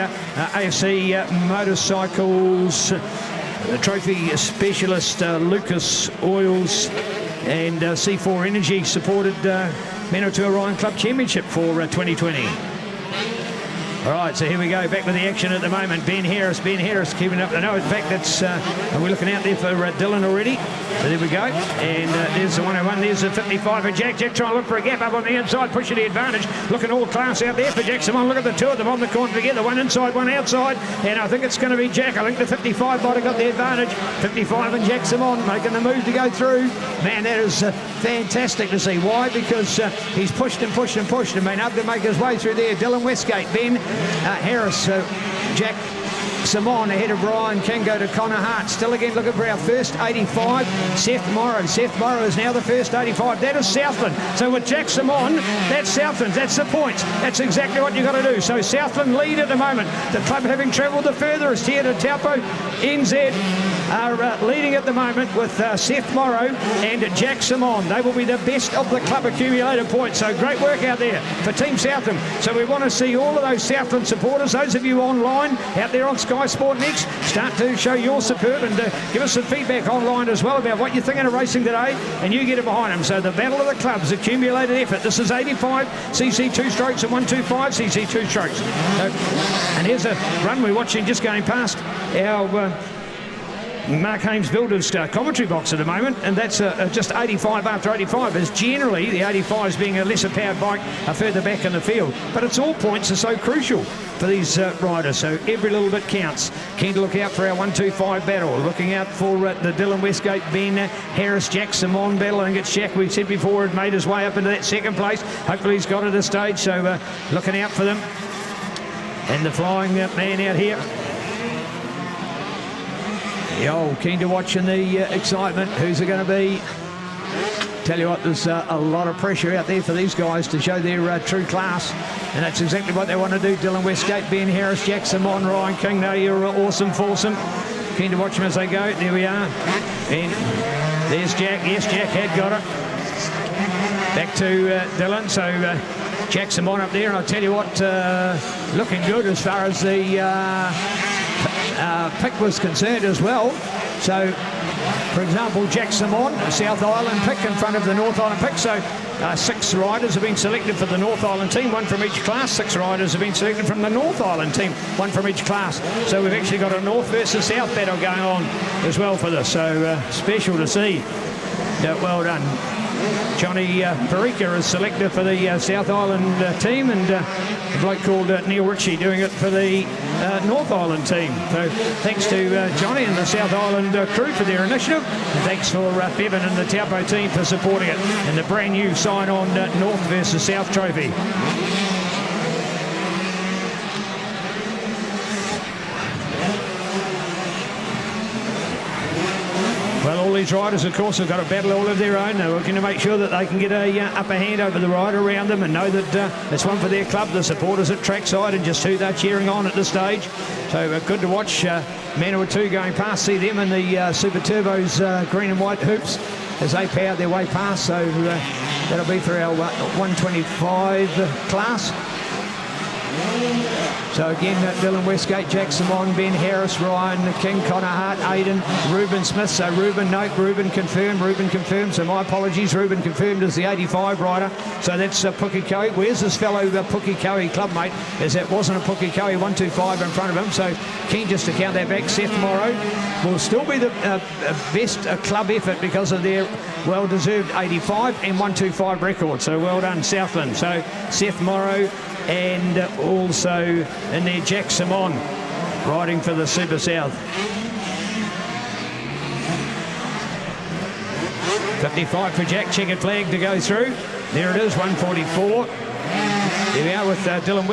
AFC Motorcycles Trophy Specialist Lucas Oils and C4 Energy supported Manawatu Ryan Club Championship for 2020. All right, so here we go, back with the action at the moment. Ben Harris keeping up. No, in fact, that's we're looking out there for Dylan already. So there we go, and there's the 101, there's the 55 for Jack. Jack trying to look for a gap up on the inside, pushing the advantage. Looking all class out there for Jack Simon. Look at the two of them on the corner together, one inside, one outside, and I think it's going to be Jack. I think the 55 might have got the advantage. 55 and Jack Simon making the move to go through. Man, that is fantastic to see. Why? Because he's pushed and pushed and pushed and been able to make his way through there. Dylan Westgate, Ben Harris, Jack Simon ahead of Ryan King, go to Connor Hart. Still again looking for our first 85, Seth Morrow. Seth Morrow is now the first 85. That is Southland. So with Jack Simon, that's Southland. That's the points. That's exactly what you've got to do. So Southland lead at the moment. The club having travelled the furthest here to Taupo. NZ are leading at the moment with Seth Morrow and Jack Simon. They will be the best of the club accumulated points. So great work out there for Team Southland. So we want to see all of those Southland supporters, those of you online, out there on Sky Sport Next, start to show your support and give us some feedback online as well about what you're thinking of racing today, and you get it behind them. So the battle of the clubs, accumulated effort. This is 85 cc 2 strokes and 125 cc 2 strokes. And here's a run we're watching just going past our Mark Hames Builders commentary box at the moment, and that's just 85 after 85, as generally the 85s being a lesser powered bike are further back in the field. But it's all points are so crucial for these riders, so every little bit counts. Keen to look out for our 125 battle, looking out for the Dylan Westgate, Ben Harris, Jack Simon battle. I think it's Jack, we said before, had made his way up into that second place. Hopefully he's got it at this stage, so looking out for them. And the flying man out here. Yo, keen to watching the excitement. Who's it going to be? Tell you what, there's a lot of pressure out there for these guys to show their true class, and that's exactly what they want to do. Dylan Westgate, Ben Harris, Jack Simon, Ryan King. No, you're awesome, foursome. Keen to watch them as they go. There we are. And there's Jack. Yes, Jack had got it. Back to Dylan. So Jack Simon up there, and I'll tell you what, looking good as far as the pick was concerned as well. So, for example, Jack Simon, a South Island pick in front of the North Island pick. So 6 riders have been selected for the North Island team, 1 from each class. 6 riders have been selected from the North Island team, 1 from each class. So we've actually got a North versus South battle going on as well for this. So special to see. Well done. Johnny Parika is selected for the South Island team, and a bloke called Neil Ritchie doing it for the North Island team. So thanks to Johnny and the South Island crew for their initiative, and thanks for Bevan and the Taupo team for supporting it, and the brand new sign-on North versus South trophy. Well, all these riders, of course, have got a battle all of their own. They're looking to make sure that they can get a upper hand over the rider around them and know that it's one for their club, the supporters at trackside, and just who they're cheering on at this stage. So good to watch Manawatu going past, see them in the Super Turbos green and white hoops as they power their way past. So That'll be for our 125 class. So again, Dylan Westgate, Jack Simon, Ben Harris, Ryan King, Connor Hart, Aidan, Ruben Smith. So Ruben confirmed. So my apologies, Ruben confirmed as the 85 rider. So that's Pukekohe. Where's this fellow Pukekohe clubmate? As that wasn't a Pukekohe 125 in front of him. So keen just to count that back. Seth Morrow will still be the best club effort because of their well-deserved 85 and 125 record. So well done, Southland. So Seth Morrow, and also in there Jack Simon riding for the Super South. 55 for Jack, checkered flag to go through. There it is, 144. There we are with Dylan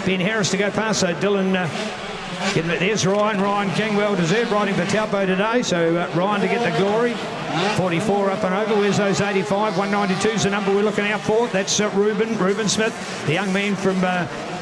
Ben Harris to go past. So Dylan there's Ryan King, well deserved, riding for Taupo today. So Ryan to get the glory. 44 up and over. Where's those 85? 192 is the number we're looking out for. That's Ruben Smith, the young man from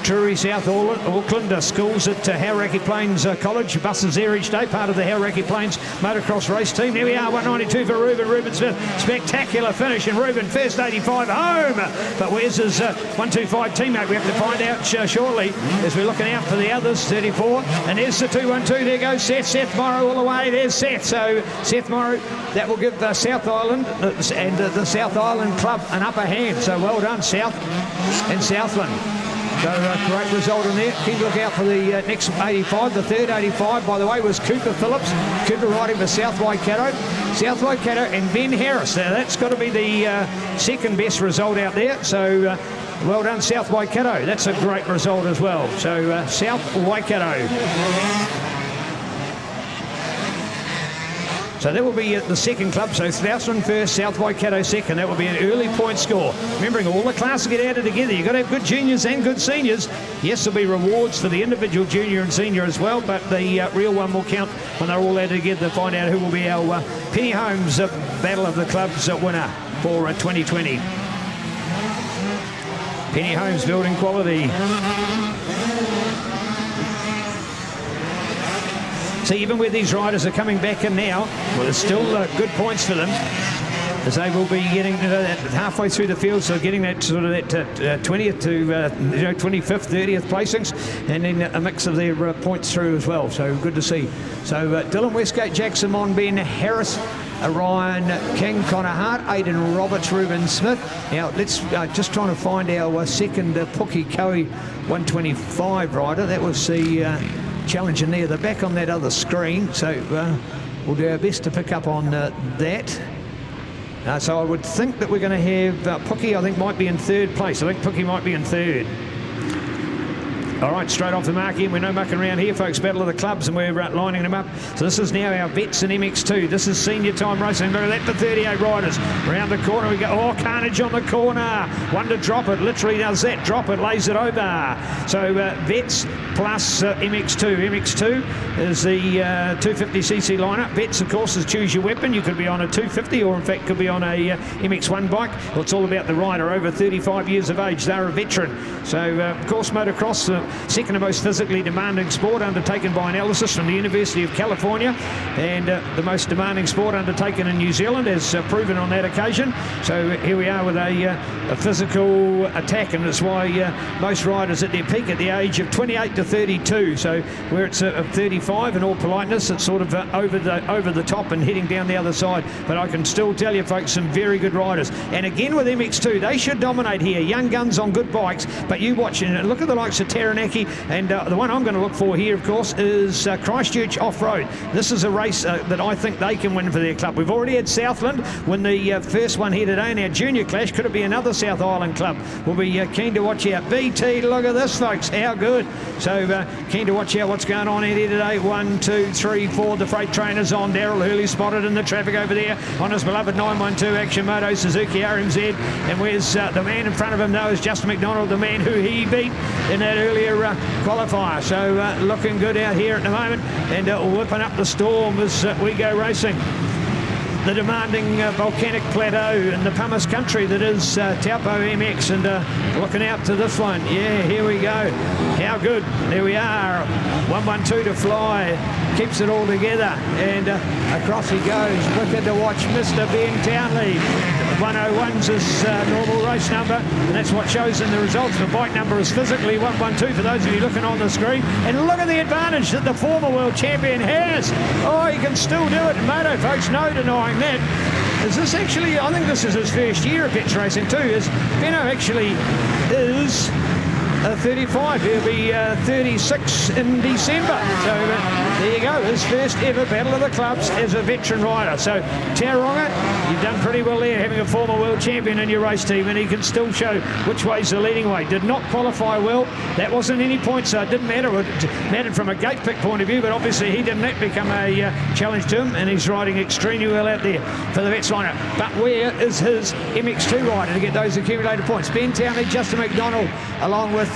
Drury, South Auckland, schools at Hauraki Plains College. Buses there each day, part of the Hauraki Plains motocross race team. There we are, 192 for Ruben Smith. Spectacular finish, and Ruben first 85 home. But where's his 125 teammate? We have to find out shortly as we're looking out for the others. 34, and there's the 212. There goes Seth Morrow all the way. There's Seth. So Seth Morrow, that will give South Island and the South Island Club an upper hand. So well done, South and Southland. So great result in there. Keep a look out for the next 85. The third 85, by the way, was Cooper Phillips. Cooper riding for South Waikato. South Waikato and Ben Harris. Now that's got to be the second best result out there. So well done, South Waikato. That's a great result as well. So South Waikato. So that will be the second club. So Southland first, South Waikato second. That will be an early point score. Remembering all the classes get added together. You've got to have good juniors and good seniors. Yes, there'll be rewards for the individual junior and senior as well, but the real one will count when they're all added together to find out who will be our Penny Holmes Battle of the Clubs winner for 2020. Penny Holmes building quality. So even where these riders are coming back in now, well, there's still good points for them, as they will be getting halfway through the field, so getting that sort of that 20th to 25th, 30th placings, and then a mix of their points through as well. So good to see. So Dylan Westgate, Jack Simon, Ben Harris, Ryan King, Connor Hart, Aidan Roberts, Ruben Smith. Now let's just trying to find our second Pukekohe 125 rider. That was the challenge in there. They're back on that other screen, so we'll do our best to pick up on that. So I would think that we're going to have Puki, I think, might be in third place. I think Puki might be in third. All right, straight off the mark here. We're no mucking around here, folks. Battle of the Clubs, and we're lining them up. So this is now our vets in MX2. This is senior time racing. Look at that for 38 riders. Around the corner we go. Oh, carnage on the corner. One to drop it. Literally does that. Drop it, lays it over. So vets plus MX2. MX2 is the 250cc lineup. Vets, of course, is choose your weapon. You could be on a 250 or, in fact, could be on a MX1 bike. Well, it's all about the rider over 35 years of age. They're a veteran. So, of course, motocross, second most physically demanding sport undertaken by analysis from the University of California, and the most demanding sport undertaken in New Zealand, as proven on that occasion. So here we are with a physical attack, and it's why most riders at their peak at the age of 28 to 32. So where it's 35, in all politeness, it's sort of over the top and heading down the other side. But I can still tell you, folks, some very good riders. And again with MX2, they should dominate here. Young guns on good bikes, but you watch and look at the likes of Taranaki, and the one I'm going to look for here, of course, is Christchurch Off-Road. This is a race that I think they can win for their club. We've already had Southland win the first one here today in our junior clash. Could it be another South Island club? We'll be keen to watch out. BT, look at this, folks, how good. So keen to watch out what's going on here today. 1, 2, 3, 4, the freight trainers on. Daryl Hurley spotted in the traffic over there on his beloved 912 Action Moto Suzuki RMZ. And where's the man in front of him, though, is Justin McDonald, the man who he beat in that earlier qualifier. So looking good out here at the moment, and whipping up the storm as we go racing the demanding volcanic plateau in the pumice country that is Taupo MX, and looking out to this one. Yeah, here we go. How good. There we are. 112 to fly. keeps it all together, and across he goes. Wicked to watch Mr. Ben Townley. 101's his normal race number, and that's what shows in the results. The bike number is physically 112 for those of you looking on the screen. And look at the advantage that the former world champion has. Oh, he can still do it in moto, folks, no denying that. Is this actually, I think this is his first year of Vetch racing too, is Benno actually is 35. He'll be 36 in December. So there you go, his first ever Battle of the Clubs as a veteran rider. So Tauranga, you've done pretty well there, having a former world champion in your race team, and he can still show which way's the leading way. Did not qualify well. That wasn't any point, so it didn't matter. It mattered from a gate pick point of view, but obviously he didn't let become a challenge to him, and he's riding extremely well out there for the Vetch lineup. But where is his MX2 rider to get those accumulated points? Ben Townley, Justin McDonald, along with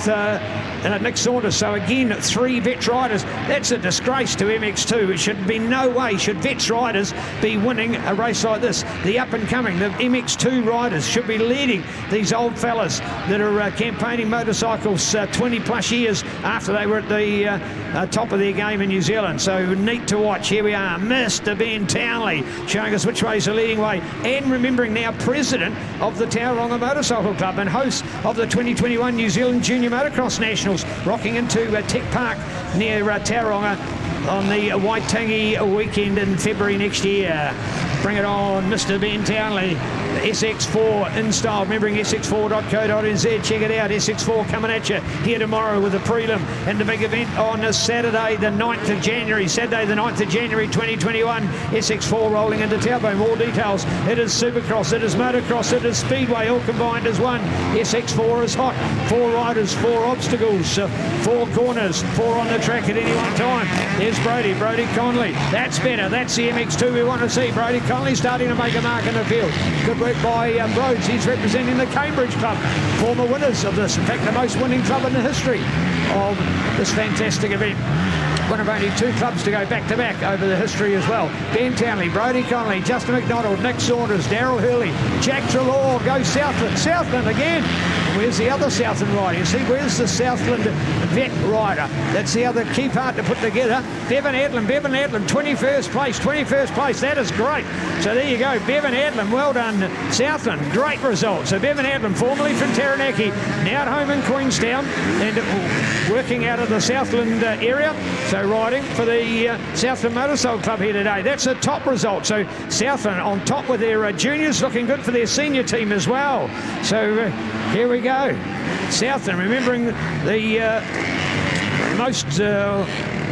Nick Saunders. So again, 3 Vetch riders. That's a disgrace to MX2. It should be no way should Vetch riders be winning a race like this. The up and coming, the MX2 riders should be leading these old fellas that are campaigning motorcycles 20 plus years after they were at the top of their game in New Zealand. So neat to watch. Here we are, Mr. Ben Townley showing us which way is the leading way, and remembering now president of the Tauranga Motorcycle Club and host of the 2021 New Zealand Junior Motocross Nationals, rocking into Tech Park near Tauranga on the Waitangi weekend in February next year. Bring it on, Mr. Ben Townley. SX4 in style, remembering sx4.co.nz. Check it out, SX4 coming at you here tomorrow with a prelim and the big event on Saturday the 9th of January. Saturday the 9th of January 2021. SX4 rolling into Taupo. More details. It is Supercross, it is Motocross, it is Speedway, all combined as one. SX4 is hot. 4 riders, 4 obstacles, 4 corners, 4 on the track at any one time. There's Brody Conley. That's better. That's the MX2 we want to see. Brody Conley starting to make a mark in the field. Good work by Rhodes. He's representing the Cambridge Club, former winners of this. In fact, the most winning club in the history of this fantastic event. One of only 2 clubs to go back-to-back over the history as well. Ben Townley, Brody Conley, Justin McDonald, Nick Saunders, Daryl Hurley, Jack Trelaw goes Southland. Southland again. Where's the other Southland rider? You see, where's the Southland vet rider? That's the other key part to put together. Bevan Edlin, 21st place. That is great. So there you go, Bevan Edlin. Well done, Southland. Great result. So Bevan Edlin, formerly from Taranaki, now at home in Queenstown and working out of the Southland area. So riding for the Southland Motorcycle Club here today. That's a top result. So Southland on top with their juniors, looking good for their senior team as well. So here we go. Southland, remembering the most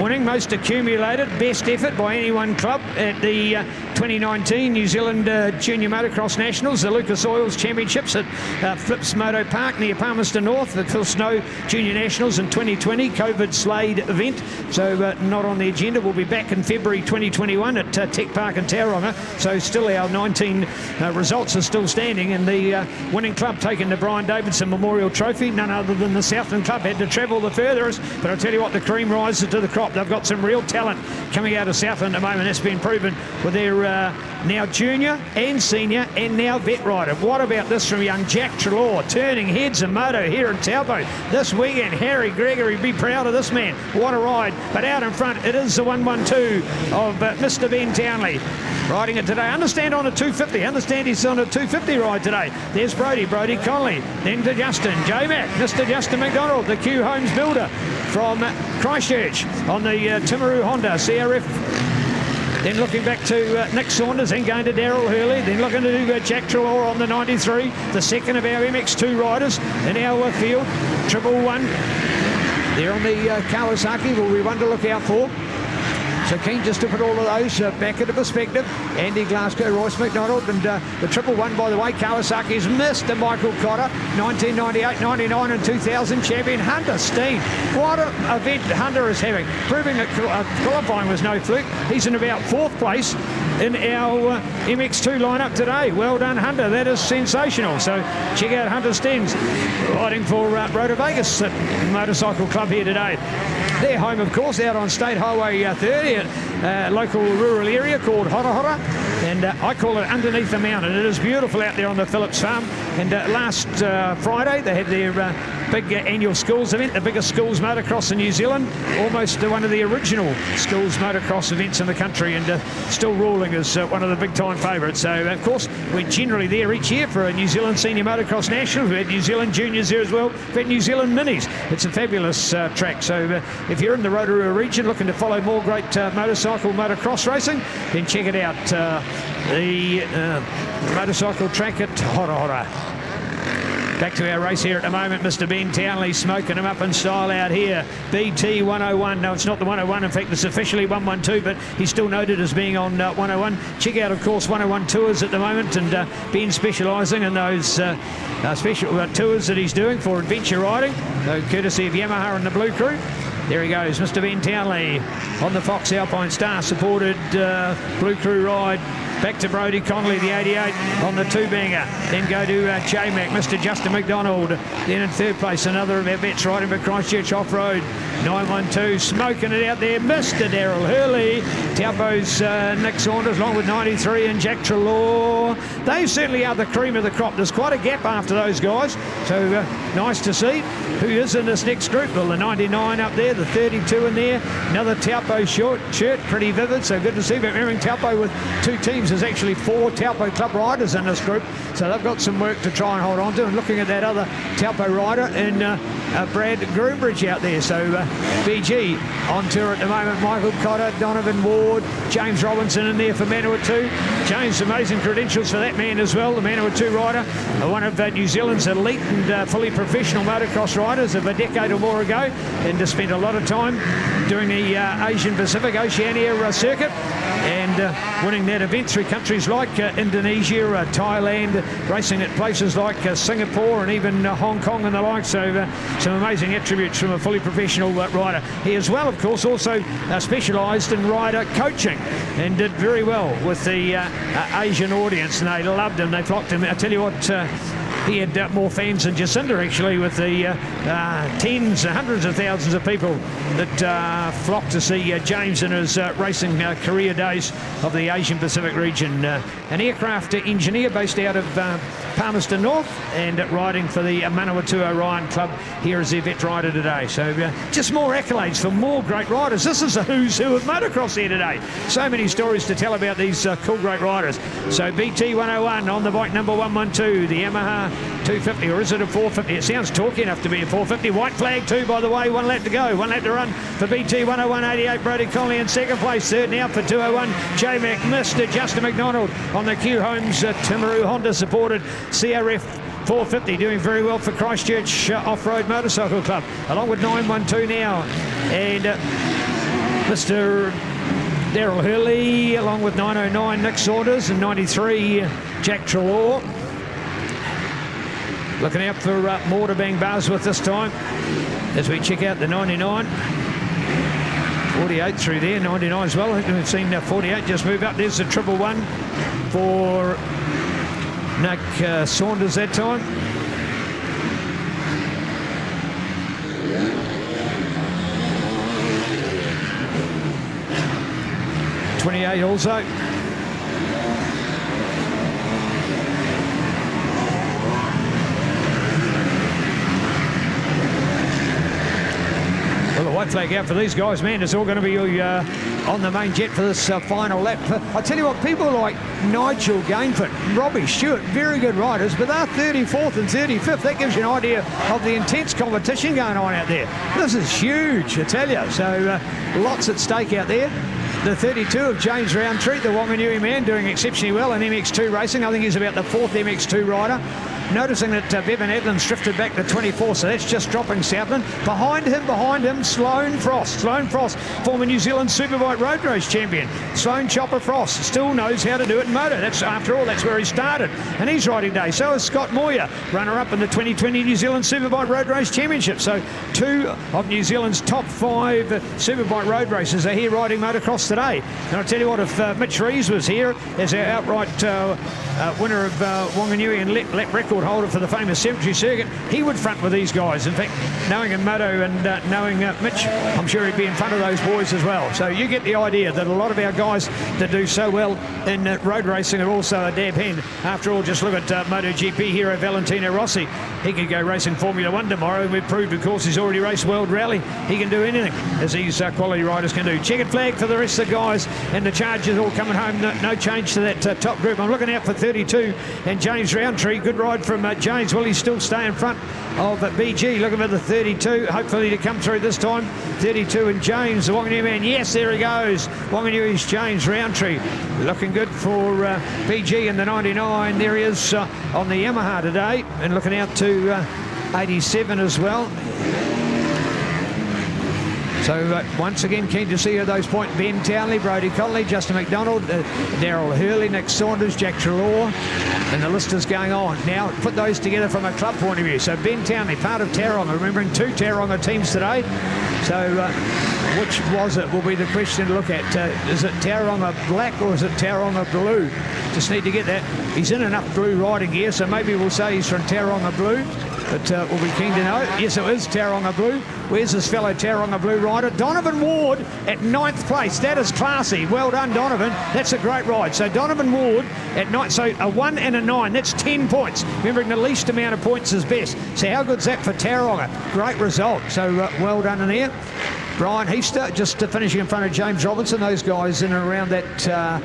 winning, most accumulated, best effort by any one club at the 2019 New Zealand Junior Motocross Nationals, the Lucas Oils Championships at Clubs Moto Park near Palmerston North, the Phil Snow Junior Nationals in 2020, COVID-slayed event, so not on the agenda. We'll be back in February 2021 at Tech Park in Tauranga, so still our 19 results are still standing, and the winning club taking the Brian Davidson Memorial Trophy, none other than the Southland Club, had to travel the furthest, but I'll tell you what, the cream rises to the crop. They've got some real talent coming out of Southland at the moment. That's been proven with their now junior and senior and now vet rider. What about this from young Jack Trelaw, turning heads in moto here in Taupo this weekend? Harry Gregory, be proud of this man. What a ride. But out in front, it is the 112 of Mr. Ben Townley riding it today. Understand on a 250. Understand he's on a 250 ride today. There's Brody Conley. Then to Justin. J-Mac, Mr. Justin McDonald, the Q Homes builder from Christchurch on the Timaru Honda CRF. Then looking back to Nick Saunders, then going to Daryl Hurley, then looking to do Jack Trelaw on the 93, the second of our MX2 riders in our field. 111. They're on the Kawasaki, will be one to look out for. So keen just to put all of those back into perspective. Andy Glasgow, Royce McDonald, and the 111, by the way, Kawasaki's Mr. Michael Cotter, 1998, 99 and 2000 champion Hunter Steen. What an event Hunter is having, proving that qualifying was no fluke. He's in about 4th place in our MX2 lineup today. Well done, Hunter. That is sensational. So check out Hunter Steen's riding for Rotor Vegas Motorcycle Club here today. Their home, of course, out on State Highway 30, a local rural area called Hora, and I call it underneath the mountain. It is beautiful out there on the Phillips farm. And last Friday, they had their big annual schools event, the biggest schools motocross in New Zealand, almost one of the original schools motocross events in the country, and still ruling as one of the big time favourites. So of course we're generally there each year for a New Zealand Senior Motocross Nationals. We've had New Zealand Juniors there as well. We've had New Zealand Minis. It's a fabulous track. So if you're in the Rotorua region looking to follow more great motorcycle motocross racing, then check it out. The motorcycle track at Hora. Back to our race here at the moment. Mr. Ben Townley smoking him up in style out here. BT 101. No, it's not the 101. In fact, it's officially 112, but he's still noted as being on 101. Check out, of course, 101 tours at the moment, and Ben specialising in those special tours that he's doing for adventure riding, courtesy of Yamaha and the Blue Crew. There he goes, Mr. Ben Townley on the Fox Alpine Star supported Blue Crew ride. Back to Brodie Connolly, the 88 on the two-banger. Then go to J-Mac, Mr. Justin McDonald. Then in third place, another of our vets riding for Christchurch Off-Road. 912, smoking it out there, Mr. Daryl Hurley. Taupo's Nick Saunders, along with 93 and Jack Trelaw. They certainly are the cream of the crop. There's quite a gap after those guys. So nice to see. Who is in this next group? Well, the 99 up there, the 32 in there. Another Taupo shirt, pretty vivid, so good to see. But remembering Taupo with two teams, there's actually 4 Taupo club riders in this group. So they've got some work to try and hold on to. And looking at that other Taupo rider in Brad Groombridge out there. So BG on tour at the moment. Michael Cotter, Donovan Ward, James Robinson in there for Manawatu. James, amazing credentials for that man as well, the Manawatu rider. One of New Zealand's elite and fully professional motocross riders of a decade or more ago, and spent a lot of time doing the Asian Pacific Oceania circuit, and winning that event through countries like Indonesia, Thailand, racing at places like Singapore and even Hong Kong and the like. So some amazing attributes from a fully professional rider. He as well, of course, also specialised in rider coaching and did very well with the Asian audience, and they loved him, they flocked him. I tell you what, he had more fans than Jacinda, actually, with the tens, hundreds of thousands of people that flocked to see James in his racing career days of the Asian Pacific region. An aircraft engineer based out of Palmerston North, and riding for the Manawatu Orion Club here as their vet rider today. So just more accolades for more great riders. This is a who's who of motocross here today. So many stories to tell about these cool great riders. So BT 101 on the bike number 112, the Yamaha 250, or is it a 450? It sounds talky enough to be a 450. White flag too, by the way. 1 lap to go, 1 lap to run for BT 101. 88 Brodie Connolly in second place. Third now for 201 J-Mac, Mr. Justin McDonald on the Q Homes Timaru Honda supported CRF 450, doing very well for Christchurch Off-Road Motorcycle Club, along with 912 now, and Mr. Daryl Hurley, along with 909 Nick Saunders and 93 Jack Trelaw. Looking out for more to bang bars with this time as we check out the 99. 48 through there, 99 as well. I think we've seen 48 just move up. There's the 111 for Nick Saunders that time. Yeah. 28 also. Well, the white flag out for these guys, man. It's all going to be on the main jet for this final lap. I tell you what, people like Nigel Gainford, Robbie Stewart, very good riders, but they're 34th and 35th. That gives you an idea of the intense competition going on out there. This is huge, I tell you. So lots at stake out there. The 32 of James Roundtree, the Wanganui man, doing exceptionally well in MX2 racing. I think he's about the 4th MX2 rider. Noticing that Bevan Edlin's drifted back to 24, so that's just dropping Southland. Behind him, Sloane Frost. Sloane Frost, former New Zealand Superbike Road Race champion. Sloane Chopper Frost still knows how to do it in motor. That's, after all, that's where he started. And he's riding today. So is Scott Moyer, runner-up in the 2020 New Zealand Superbike Road Race Championship. So 2 of New Zealand's top 5 Superbike road races are here riding motocross today. And I'll tell you what, if Mitch Rees was here as our outright winner of Wanganui and lap record record holder for the famous Cemetery Circuit, he would front with these guys. In fact, knowing him, Moto, and knowing Mitch, I'm sure he'd be in front of those boys as well. So you get the idea that a lot of our guys that do so well in road racing are also a dab hand. After all, just look at MotoGP hero Valentino Rossi. He could go racing Formula 1 tomorrow, and we've proved, of course, he's already raced World Rally. He can do anything, as these quality riders can do. Checkered flag for the rest of the guys, and the Chargers all coming home. No change to that top group. I'm looking out for 32 and James Roundtree. Good ride from James. Will he still stay in front of BG? Looking for the 32, hopefully to come through this time. 32 and James, the Wanganui man. Yes, there he goes. Wanganui's James Roundtree. Looking good for BG in the 99. There he is on the Yamaha today, and looking out to 87 as well. So once again, keen to see who those point. Ben Townley, Brodie Connolly, Justin McDonald, Daryl Hurley, Nick Saunders, Jack Trelaw, and the list is going on. Now, put those together from a club point of view. So Ben Townley, part of Tauranga, remembering 2 Tauranga teams today. So which was it will be the question to look at. Is it Tauranga black or is it Tauranga blue? Just need to get that. He's in enough blue riding gear, so maybe we'll say he's from Tauranga blue. But we'll be keen to know. Yes, it is Tauranga blue. Where's this fellow Tauranga blue rider? Donovan Ward at 9th place. That is classy. Well done, Donovan. That's a great ride. So Donovan Ward at 9th. So a 1 and a 9. That's 10 points. Remembering the least amount of points is best. So how good's that for Tauranga? Great result. So well done in there. Brian Heaster just finishing in front of James Robinson. Those guys in and around that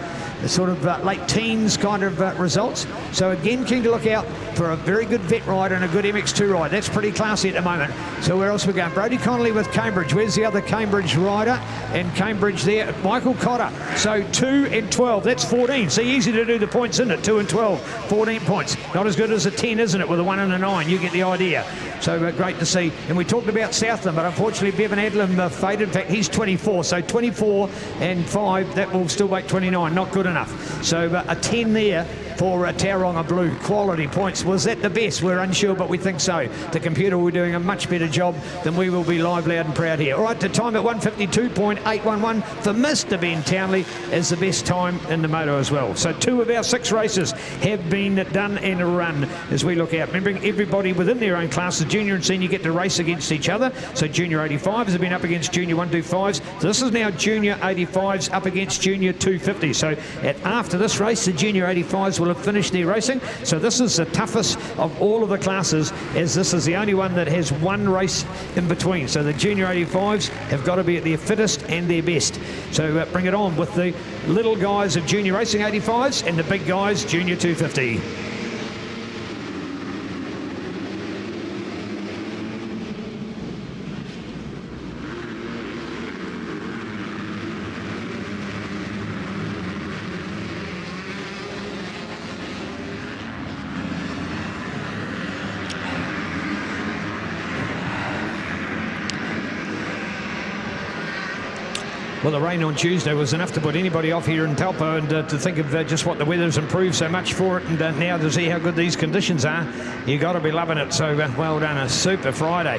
sort of late teens kind of results. So again, keen to look out for a very good vet ride and a good MX2 ride. That's pretty classy at the moment. So where else we going? Brodie Connolly with Cambridge. Where's the other Cambridge rider? And Cambridge there, Michael Cotter. So 2 and 12, that's 14. So easy to do the points, isn't it? 2 and 12, 14 points. Not as good as a 10, isn't it, with a 1 and a 9? You get the idea. So great to see. And we talked about Southland, but unfortunately Bevan Adlam faded. In fact, he's 24. So 24 and 5, that will still make 29. Not good enough. So a 10 there for Tauranga Blue. Quality points. Was that the best? We're unsure, but we think so. The computer will be doing a much better job than we will be live, loud and proud here. All right, the time at 152.811 for Mr. Ben Townley is the best time in the moto as well. So 2 of our 6 races have been done and run as we look out. Remembering everybody within their own classes, junior and senior, get to race against each other. So junior 85s have been up against junior 125s. So this is now junior 85s up against junior 250s. So after this race, the junior 85s will have finished their racing. So this is the toughest of all of the classes, as this is the only one that has 1 race in between. So the junior 85s have got to be at their fittest and their best. So bring it on with the little guys of junior racing 85s and the big guys junior 250. Well, the rain on Tuesday was enough to put anybody off here in Taupo, and to think of just what the weather's improved so much for it, and now to see how good these conditions are, you got to be loving it. So well done, a super Friday.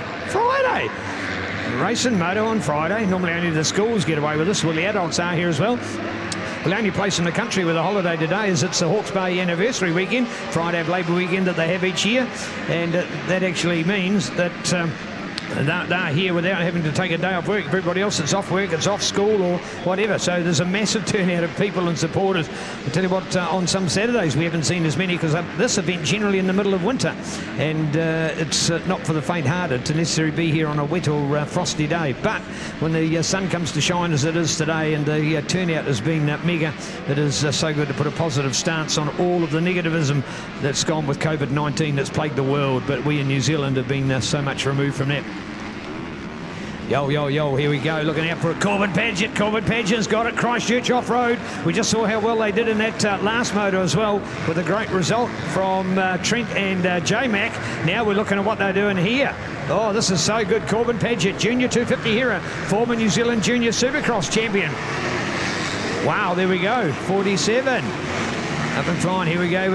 Racing moto on Friday. Normally only the schools get away with this. Well, the adults are here as well. Well, the only place in the country with a holiday today is it's the Hawke's Bay anniversary weekend, Friday of Labour weekend that they have each year, and that actually means that they're here without having to take a day off work. Everybody else that's off work, it's off school or whatever. So there's a massive turnout of people and supporters. I tell you what, on some Saturdays we haven't seen as many, because this event generally in the middle of winter, and it's not for the faint-hearted to necessarily be here on a wet or frosty day. But when the sun comes to shine as it is today, and the turnout has been mega, it is so good to put a positive stance on all of the negativism that's gone with COVID-19 that's plagued the world. But we in New Zealand have been so much removed from that. Yo, yo, yo, here we go, looking out for a Corbin Paget. Corbin Paget's got it, Christchurch off-road. We just saw how well they did in that last moto as well, with a great result from Trent and J-Mac. Now we're looking at what they're doing here. Oh, this is so good. Corbin Paget, Junior 250 hero, former New Zealand Junior Supercross champion. Wow, there we go, 47. Up and flying, here we go.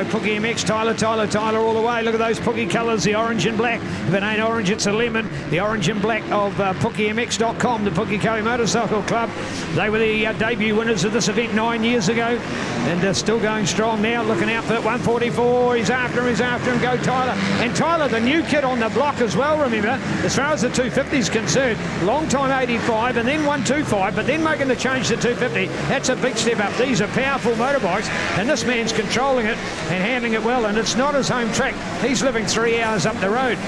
Pookie MX, Tyler all the way. Look at those Pookie colours, the orange and black. If it ain't orange, it's a lemon. The orange and black of PookieMX.com, the Pukekohe Motorcycle Club. They were the debut winners of this event 9 years ago, and still going strong now. Looking out for that 144. He's after him. Go Tyler. And Tyler, the new kid on the block as well, remember, as far as the 250 is concerned. Long time 85 and then 125, but then making the change to 250. That's a big step up. These are powerful motorbikes, and this man's controlling it and handling it well, and it's not his home track. He's living 3 hours up the road.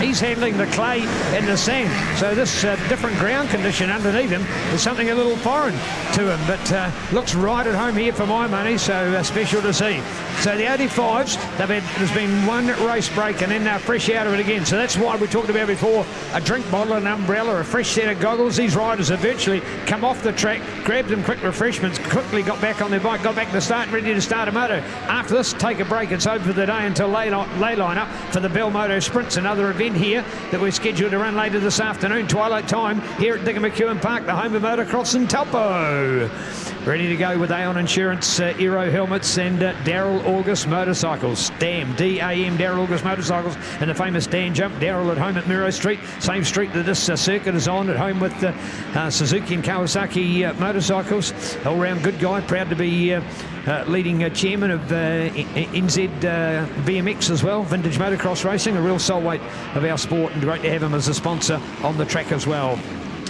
He's handling the clay and the sand, so this different ground condition underneath him is something a little foreign to him, but looks right at home here for my money, so special to see. So the 85s, there's been one race break and then they're fresh out of it again, so that's why we talked about before, a drink bottle, an umbrella, a fresh set of goggles. These riders have virtually come off the track, grabbed them quick refreshments, quickly got back on their bike, got back to start, ready to start a moto. After this, take a break. It's over for the day until lay line up for the Bell Moto Sprints, another event here that we're scheduled to run later this afternoon, twilight time, here at Digger McEwen Park, the home of motocross in Taupo. Ready to go with Aon Insurance, Aero Helmets, and Daryl August Motorcycles. D-A-M, Daryl August Motorcycles, and the famous Dan Jump. Daryl at home at Miro Street, same street that this circuit is on, at home with Suzuki and Kawasaki motorcycles. All-round good guy, proud to be leading chairman of NZ BMX as well, Vintage Motocross Racing, a real stalwart of our sport, and great to have him as a sponsor on the track as well.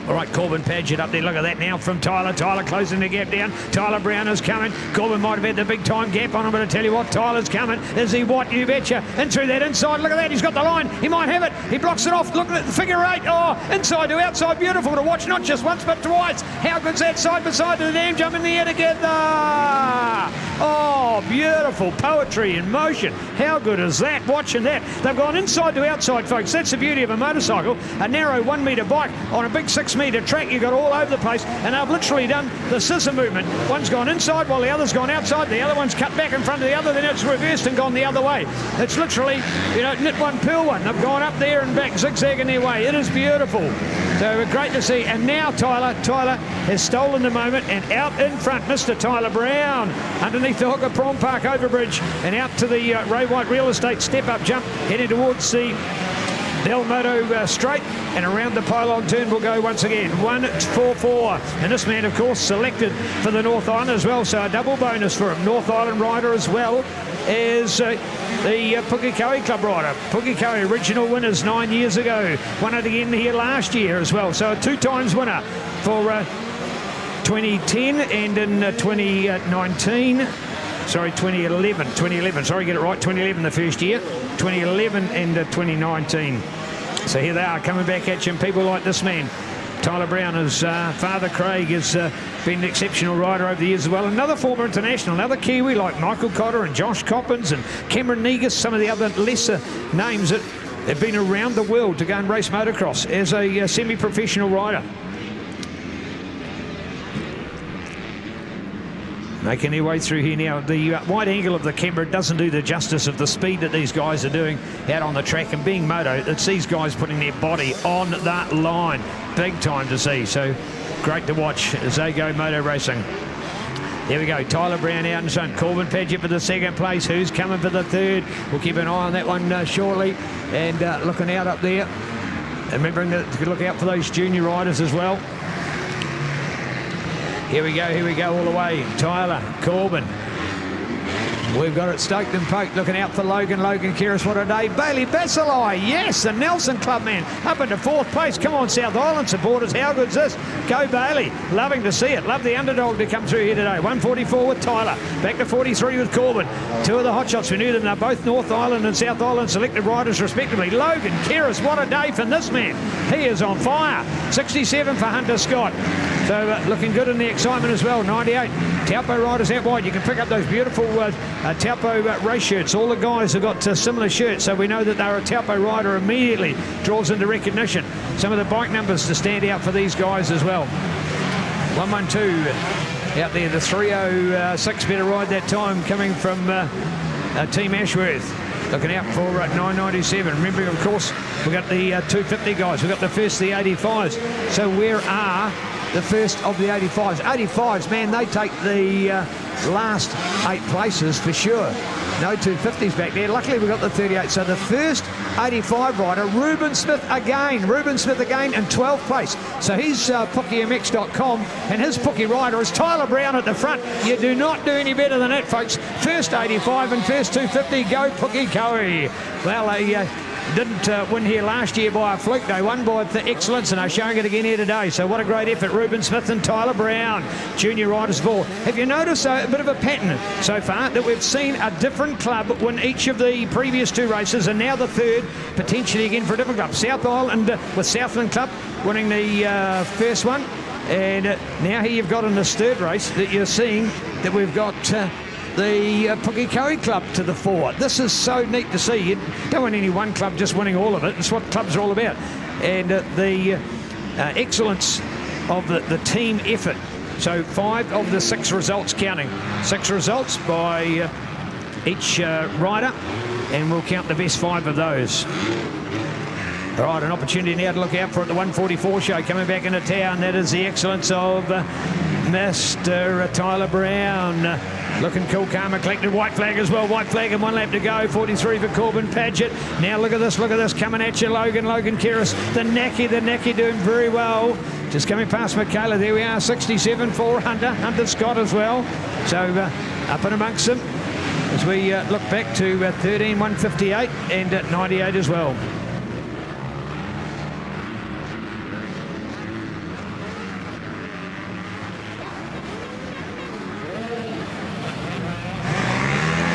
All right, Corbin Paget up there. Look at that now from Tyler. Tyler closing the gap down. Tyler Brown is coming. Corbin might have had the big time gap on him, but I tell you what, Tyler's coming. Is he what? You betcha. In through that inside. Look at that. He's got the line. He might have it. He blocks it off. Look at the figure eight. Oh, inside to outside. Beautiful to watch. Not just once, but twice. How good's that side by side to the damn jump in the air together? Oh, beautiful poetry in motion. How good is that? Watching that. They've gone inside to outside, folks. That's the beauty of a motorcycle. A narrow 1 metre bike on a big 6 metre track. You've got all over the place, and they've literally done the scissor movement. One's gone inside while the other's gone outside. The other one's cut back in front of the other, then it's reversed and gone the other way. It's literally, knit one, purl one. They've gone up there and back, zigzagging their way. It is beautiful. So great to see. And now Tyler has stolen the moment, and out in front, Mr. Tyler Brown, underneath the Hooker Prawn Park overbridge, and out to the Ray White Real Estate step-up jump, heading towards the Bell Moto straight, and around the pylon turn we'll go once again. 144, and this man of course selected for the North Island as well, so a double bonus for him. North Island rider as well as the Pukekohe Club rider. Pukekohe original winners 9 years ago, won it again here last year as well, so a 2 times winner for 2010 and in 2019. Sorry, 2011, sorry, get it right, 2011 the first year, 2011 and 2019. So here they are, coming back at you, and people like this man, Tyler Brown. His father, Craig, has been an exceptional rider over the years as well. Another former international, another Kiwi like Michael Cotter and Josh Coppins and Cameron Negus, some of the other lesser names that have been around the world to go and race motocross as a semi-professional rider. Making their way through here now. The wide angle of the camera doesn't do the justice of the speed that these guys are doing out on the track, and being moto, it's these guys putting their body on that line. Big time to see, so great to watch as they go moto racing. There we go, Tyler Brown out in front, Corbin Paget for the second place. Who's coming for the third? We'll keep an eye on that one shortly, and looking out up there, and remembering to look out for those junior riders as well. Here we go all the way. Tyler, Corbin. We've got it stoked and poked, looking out for Logan Keris, what a day. Bailey Basilai, yes, the Nelson Club man, up into 4th place. Come on, South Island supporters, how good's this? Go Bailey, loving to see it. Love the underdog to come through here today. 144 with Tyler, back to 43 with Corbin. 2 of the hotshots, we knew them, they're both North Island and South Island selected riders respectively. Logan Keris, what a day for this man. He is on fire. 67 for Hunter Scott. So looking good in the excitement as well. 98. Taupo riders out wide. You can pick up those beautiful Taupo race shirts. All the guys have got similar shirts, so we know that they're a Taupo rider. Immediately draws into recognition. Some of the bike numbers to stand out for these guys as well. 112 out there. The 306 better ride that time, coming from Team Ashworth. Looking out for 997. Remembering, of course, we've got the 250 guys. We've got the first, the 85s. So where are the first of the 85s. 85s, man, they take the last 8 places for sure. No 250s back there. Luckily, we got the 38. So the first 85 rider, Reuben Smith again in 12th place. So he's PookieMX.com, and his Pookie rider is Tyler Brown at the front. You do not do any better than that, folks. First 85 and first 250. Go Pookie Cowie. Well, they didn't win here last year by a fluke. They won by the excellence, and they're showing it again here today. So what a great effort, Reuben Smith and Tyler Brown, junior riders of all. Have you noticed a bit of a pattern so far that we've seen a different club win each of the previous 2 races, and now the third, potentially again for a different club. South Island with Southland Club winning the first one. And now here you've got in this third race that you're seeing that we've got the Pookie Cowie Club to the fore. This is so neat to see. You don't want any one club just winning all of it. It's what clubs are all about. And the excellence of the team effort. So 5 of the 6 results counting. 6 results by each rider, and we'll count the best 5 of those. All right, an opportunity now to look out for it. The 144 show coming back into town. That is the excellence of Mr. Tyler Brown. Looking cool, calm and collected. White flag as well. White flag and 1 lap to go. 43 for Corbin Paget. Now look at this coming at you, Logan Keris. The Nacky doing very well. Just coming past Michaela. There we are, 67 for Hunter Scott as well. So up and amongst them as we look back to 13, 158 and 98 as well.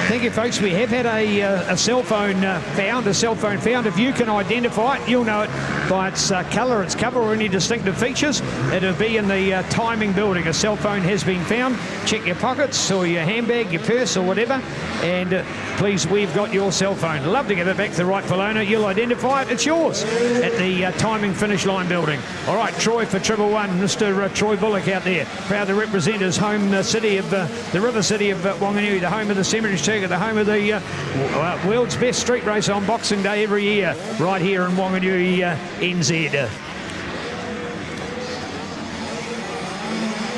Thank you, folks. We have had a cell phone found. If you can identify it, you'll know it by its colour, its cover, or any distinctive features. It'll be in the timing building. A cell phone has been found. Check your pockets or your handbag, your purse or whatever. And please, we've got your cell phone. Love to give it back to the rightful owner. You'll identify it. It's yours at the timing finish line building. All right, Troy for 111. Mr. Troy Bullock out there. Proud to represent his home city of the river city of Wanganui, the home of the Cemetery Circuit, the home of the world's best street race on Boxing Day every year, right here in Wanganui, NZ.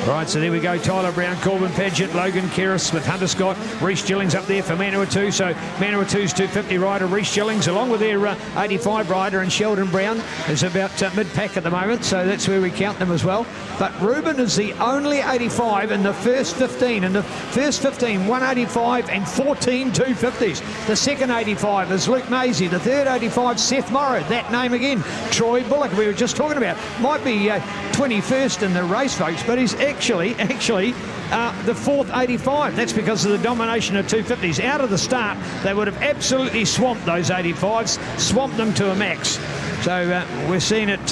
Right, so there we go. Tyler Brown, Corbin Paget, Logan Keris with Hunter Scott, Reece Gillings up there for Manawatu. So Manawatu's 250 rider, Reece Gillings, along with their 85 rider, and Sheldon Brown is about mid-pack at the moment. So that's where we count them as well. But Reuben is the only 85 in the first 15. In the first 15, 185 and 14 250s. The second 85 is Luke Maisie. The third 85, Seth Morrow. That name again, Troy Bullock, we were just talking about. Might be 21st in the race, folks, but he's actually the fourth 85. That's because of the domination of 250s. Out of the start, they would have absolutely swamped those 85s, swamped them to a max. So we're seeing it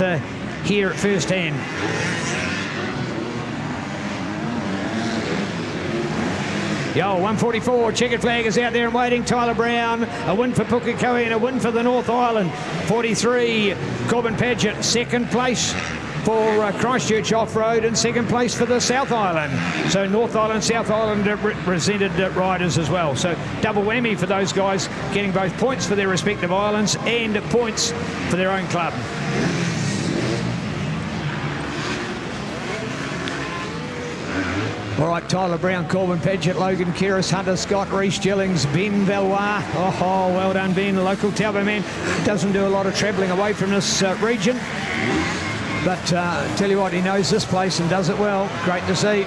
here at first hand. Yo, 144, checkered flag is out there and waiting. Tyler Brown, a win for Pookie Cowie and a win for the North Island. 43, Corbin Paget, second place for Christchurch Off-Road, and second place for the South Island. So North Island, South Island represented riders as well. So double whammy for those guys, getting both points for their respective islands and points for their own club. All right, Tyler Brown, Corbin Paget, Logan Keris, Hunter Scott, Reece Gillings, Ben Valois. Oh, well done, Ben, the local Taupo man. Doesn't do a lot of travelling away from this region. But tell you what, he knows this place and does it well. Great to see.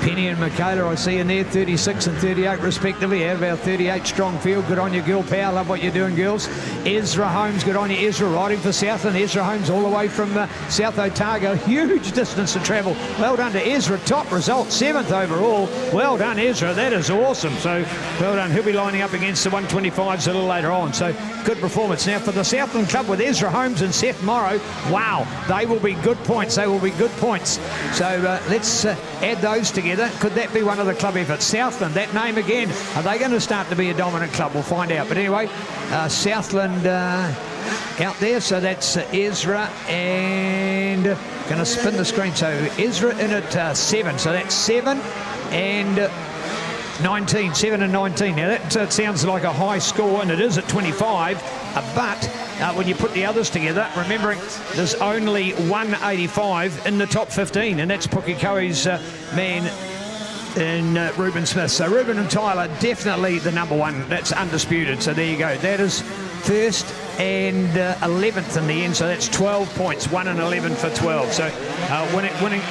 Penny and Michaela, I see in there, 36 and 38 respectively. Out of our 38 strong field. Good on you, girl power. Love what you're doing, girls. Ezra Holmes, good on you. Ezra riding for Southland. Ezra Holmes all the way from South Otago. Huge distance to travel. Well done to Ezra. Top result, 7th overall. Well done, Ezra. That is awesome. So well done. He'll be lining up against the 125s a little later on. So good performance. Now for the Southland Club with Ezra Holmes and Seth Morrow. Wow, they will be good points. They will be good points. So let's add those together. Could that be one of the club efforts? Southland, that name again. Are they going to start to be a dominant club? We'll find out. But anyway, Southland out there. So that's Ezra, and going to spin the screen. So Ezra in at 7. So that's 7 and 19. 7 and 19. Now that sounds like a high score, and it is at 25. But when you put the others together, remembering there's only 185 in the top 15, and that's Pukekohe's man in Ruben Smith. So Ruben and Tyler, definitely the number one. That's undisputed. So there you go. That is first and 11th in the end. So that's 12 points, 1 and 11 for 12. So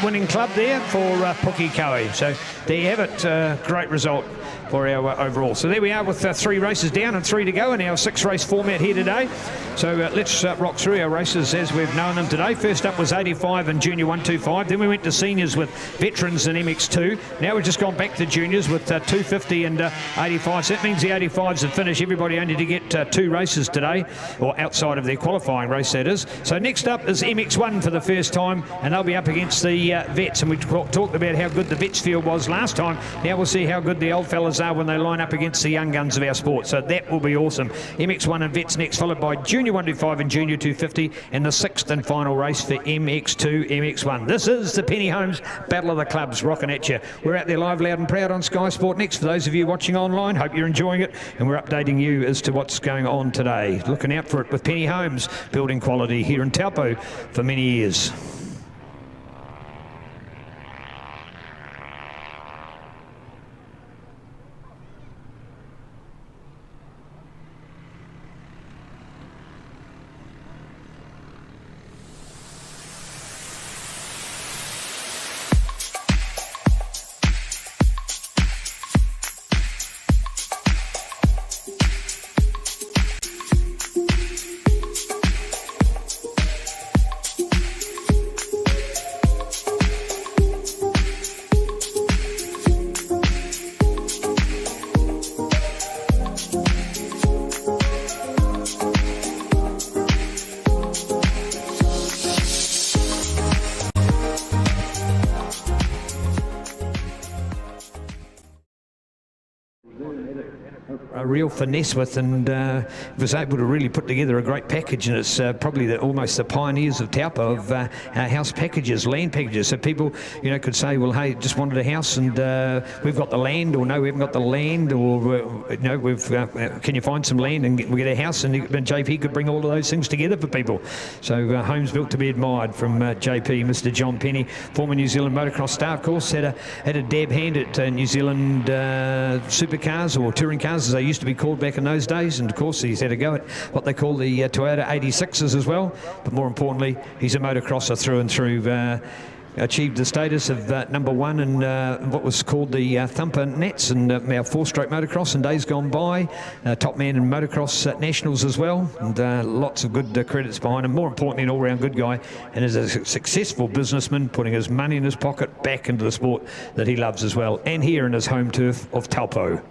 winning club there for Pukekohe. So there you have it. Great result for our overall. So there we are with 3 races down and 3 to go in our 6-race format here today. So let's rock through our races as we've known them today. First up was 85 and Junior 125. Then we went to seniors with veterans and MX2. Now we've just gone back to juniors with 250 and 85. So that means the 85s have finished. Everybody only to get 2 races today, or outside of their qualifying race, that is. So next up is MX1 for the first time, and they'll be up against the vets. And we talked about how good the vets field was last time. Now we'll see how good the old fellas are when they line up against the young guns of our sport. So that will be awesome. MX1 and vets next, followed by Junior 125 and Junior 250, and the 6th and final race for MX2, MX1. This is the Penny Holmes Battle of the Clubs, rocking at you. We're out there live, loud and proud on Sky Sport Next. For those of you watching online, hope you're enjoying it, and we're updating you as to what's going on today. Looking out for it with Penny Holmes, building quality here in Taupo for many years. A real finesse with, and was able to really put together a great package, and it's probably almost the pioneers of Taupo of house packages, land packages. So people, could say, well, hey, just wanted a house, and we've got the land, or no, we haven't got the land, or we've can you find some land and we get a house, and JP could bring all of those things together for people. So homes built to be admired from JP, Mr. John Penny, former New Zealand motocross star, of course, had a dab hand at New Zealand supercars, or touring cars as they used to be called back in those days, and of course he's had a go at what they call the Toyota 86s as well, but more importantly he's a motocrosser through and through. Achieved the status of number 1 in what was called the Thumper Nats and our 4-stroke motocross in days gone by. Top man in motocross nationals as well, and lots of good credits behind him. More importantly, an all-round good guy, and is a successful businessman, putting his money in his pocket back into the sport that he loves as well, and here in his home turf of Taupo.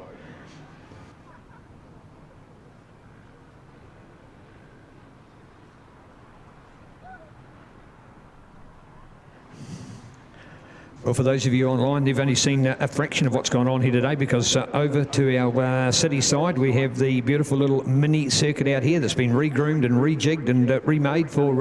Well, for those of you online, they've only seen a fraction of what's gone on here today, because over to our city side, we have the beautiful little mini circuit out here that's been regroomed and rejigged and remade for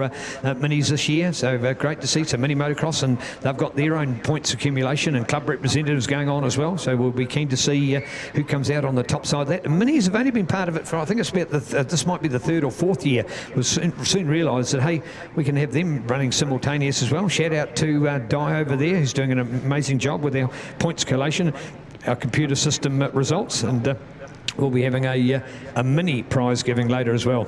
minis this year. So great to see some mini motocross, and they've got their own points accumulation and club representatives going on as well. So we'll be keen to see who comes out on the top side of that. And minis have only been part of it for, I think it's about this might be the 3rd or 4th year. We'll soon realise that, hey, we can have them running simultaneous as well. Shout out to Di over there, who's doing an amazing job with our points collation, our computer system results, and we'll be having a mini prize giving later as well.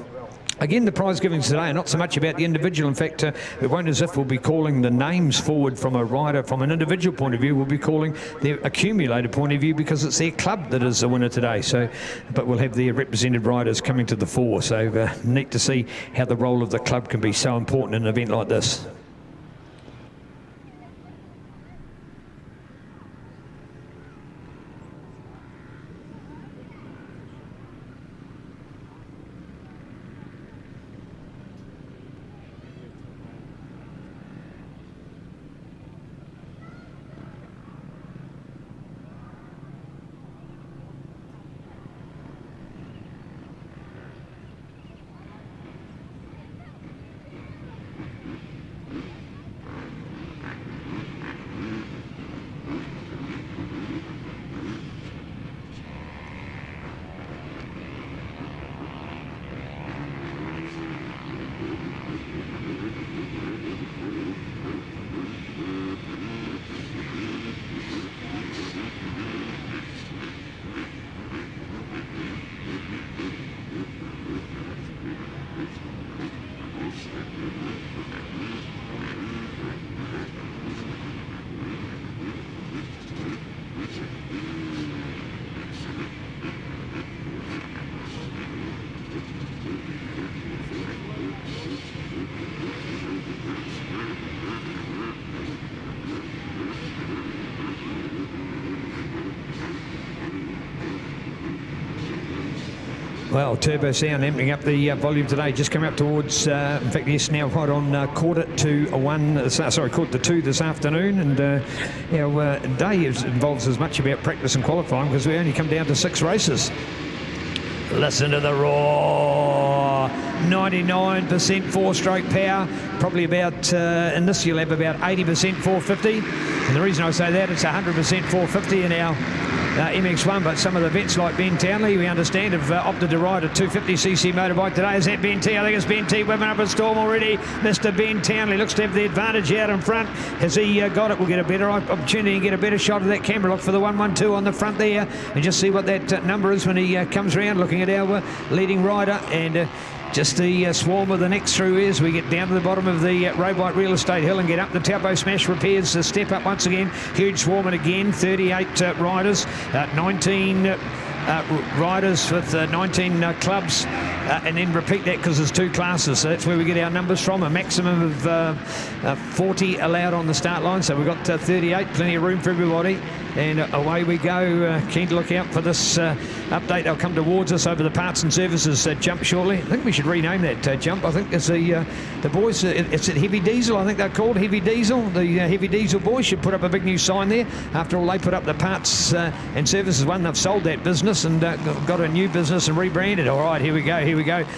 Again, the prize givings today are not so much about the individual. In fact, it won't as if we'll be calling the names forward from a rider from an individual point of view. We'll be calling their accumulated point of view, because it's their club that is the winner today. So, but we'll have their represented riders coming to the fore. So neat to see how the role of the club can be so important in an event like this. Well, turbo sound amping up the volume today. Just coming up towards, in fact, yes, now right on quarter to 2 this afternoon. And day involves as much about practice and qualifying because we only come down to 6 races. Listen to the roar. 99% 4-stroke power. Probably about, in this you'll have about 80% 450. And the reason I say that, it's 100% 450 in our MX1, but some of the vets like Ben Townley, we understand, have opted to ride a 250cc motorbike today. Is that Ben T? I think it's Ben T whipping up a storm already. Mr. Ben Townley looks to have the advantage out in front. Has he got it? We'll get a better opportunity and get a better shot of that camera. Look for the 112 on the front there and just see what that number is when he comes around, looking at our leading rider. And just the swarm of the next through as we get down to the bottom of the Road White Real Estate Hill and get up the Taupo Smash Repairs. Step up once again. Huge swarm, and again 38 riders, 19 riders with 19 clubs, and then repeat that because there's 2 classes, so that's where we get our numbers from. A maximum of 40 allowed on the start line, so we've got 38, plenty of room for everybody. And away we go. Keen to look out for this update. They'll come towards us over the parts and services jump shortly. I think we should rename that jump. I think it's the boys, it's at Heavy Diesel. I think they're called Heavy Diesel. The Heavy Diesel boys should put up a big new sign there. After all, they put up the parts and services one. They've sold that business and got a new business and rebranded. All right, here we go.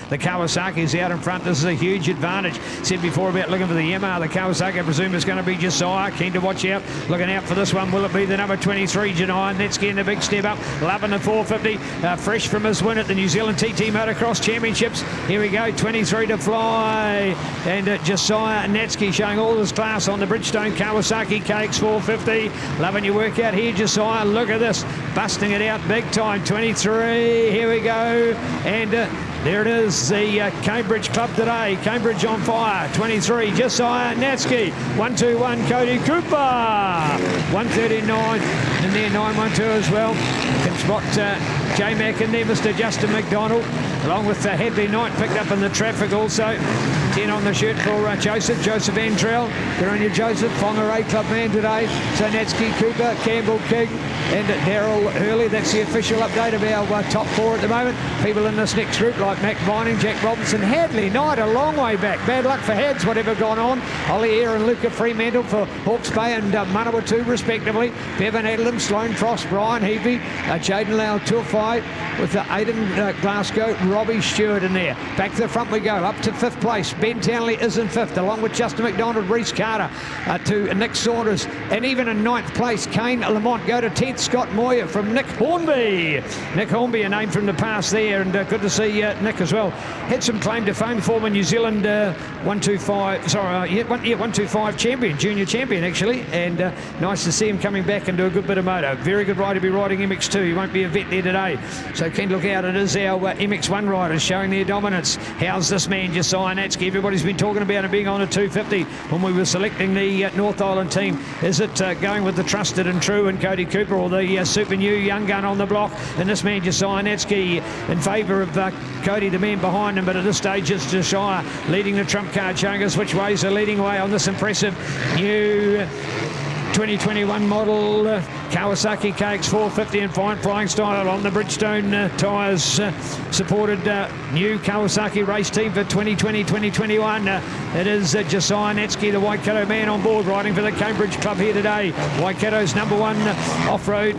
The Kawasaki's out in front. This is a huge advantage. Said before about looking for the Yamaha. The Kawasaki, I presume, is going to be Josiah. Keen to watch out. Looking out for this one. Will it be the number 23, Janine? That's getting a big step up. Loving the 450. Fresh from his win at the New Zealand TT Motocross Championships. Here we go. 23 to fly. And Josiah Natsky showing all his class on the Bridgestone Kawasaki KX450. Loving your work out here, Josiah. Look at this. Busting it out big time. 23. Here we go. And there it is, the Cambridge Club today. Cambridge on fire. 23, Josiah Natsky. 121, Cody Cooper. 139 in there, 912 as well. Can spot J Mac in there, Mr. Justin McDonald, along with Hadley Knight picked up in the traffic also. 10 on the shirt for Joseph Antrell. Good on you, Joseph. Whangarei Club man today. So Natsky, Cooper, Campbell, King, and Daryl Hurley. That's the official update of our top 4 at the moment. People in this next group like Mac Vining, Jack Robinson, Hadley Knight a long way back. Bad luck for Hads, whatever gone on. Ollie Eyre and Luca Fremantle for Hawke's Bay and Manawatu respectively. Bevan Adlam, Sloane Frost, Brian Heavey, Jaden Lau Turfai with Aidan Glasgow, Robbie Stewart in there. Back to the front we go, up to 5th place. Ben Townley is in 5th, along with Justin McDonald, Reece Carter to Nick Saunders, and even in 9th place, Kane Lamont. Go to 10th, Scott Moyer from Nick Hornby. Nick Hornby, a name from the past there, and good to see Nick as well. Had some claim to fame, former New Zealand 125 champion, junior champion actually, and nice to see him coming back and do a good bit of moto. Very good rider to be riding MX2. He won't be a vet there today, so keen to look out. It is our MX1 riders showing their dominance. How's this man, Josiah Natsky? Everybody's been talking about him being on a 250 when we were selecting the North Island team. Is it going with the trusted and true and Cody Cooper, or the super new young gun on the block? And this man, Josiah Natsky, in favour of Cody, the man behind him, but at this stage it's Josiah leading the trump card, showing us which ways are leading away on this impressive new 2021 model Kawasaki KX450 in fine flying style on the Bridgestone tyres, supported new Kawasaki race team for 2020-2021. It is Josiah Natsky, the Waikato man, on board, riding for the Cambridge Club here today. Waikato's #1 off-road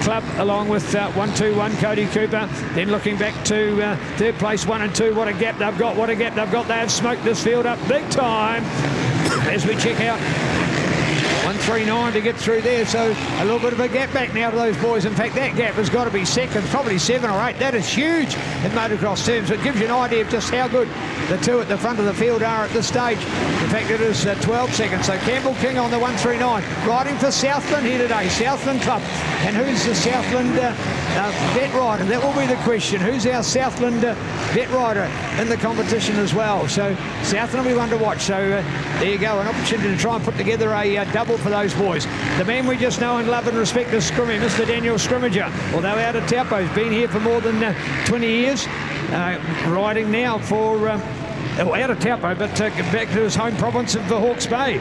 club, along with 121 Cody Cooper. Then looking back to 3rd place, 1 and 2. What a gap they've got, They have smoked this field up big time as we check out 139 to get through there, so a little bit of a gap back now to those boys. In fact, that gap has got to be second, probably 7 or 8. That is huge in motocross terms. It gives you an idea of just how good the 2 at the front of the field are at this stage. In fact, it is 12 seconds. So Campbell King on the 139, riding for Southland here today, Southland Club. And who's the Southland vet rider? That will be the question. Who's our Southland vet rider in the competition as well? So Southland will be one to watch. So there you go, an opportunity to try and put together a double for those boys. The man we just know and love and respect is Scrimmy, Mr. Daniel Scrimmager. Although out of Taupo, he's been here for more than 20 years, riding now for out of Taupo, but back to his home province of Hawke's Bay.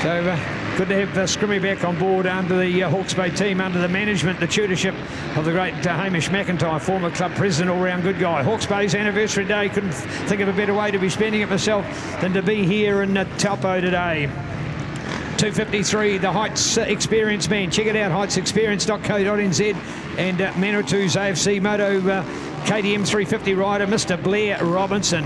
So Good to have Scrimmy back on board under the Hawke's Bay team, under the management, the tutorship of the great Hamish McIntyre, former club president, all-round good guy. Hawke's Bay's anniversary day, couldn't think of a better way to be spending it myself than to be here in Taupo today. 253, the Heights Experience man. Check it out, heightsexperience.co.nz, and Manitou's AFC Moto KTM 350 rider, Mr. Blair Robinson,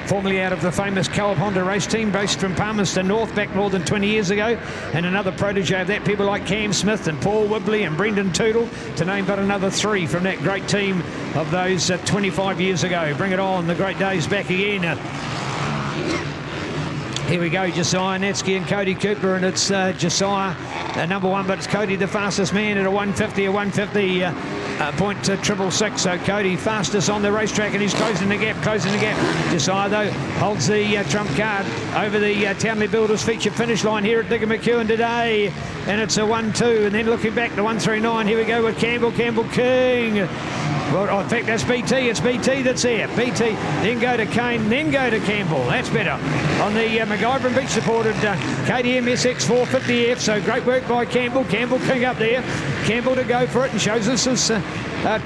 formerly out of the famous Co-op Honda race team based from Palmerston North back more than 20 years ago, and another protege of that, people like Cam Smith and Paul Whibley and Brendan Tootle, to name but another three from that great team of those 25 years ago. Bring it on, the great days back again. Here we go, Josiah Natsky and Cody Cooper, and it's Josiah number one, but it's Cody the fastest man at a 150, point 666. So Cody fastest on the racetrack, and he's closing the gap. Josiah, though, holds the trump card over the Townley Builders feature finish line here at Digger McEwen today, and it's a 1-2, and then looking back to 139. Here we go with Campbell King. Well, in fact, that's BT. It's BT that's there. BT, then go to Kane, then go to Campbell. That's better. On the MacGyver Beach supported KTM SX 450F. So great work by Campbell. Campbell King up there. Campbell to go for it and shows us his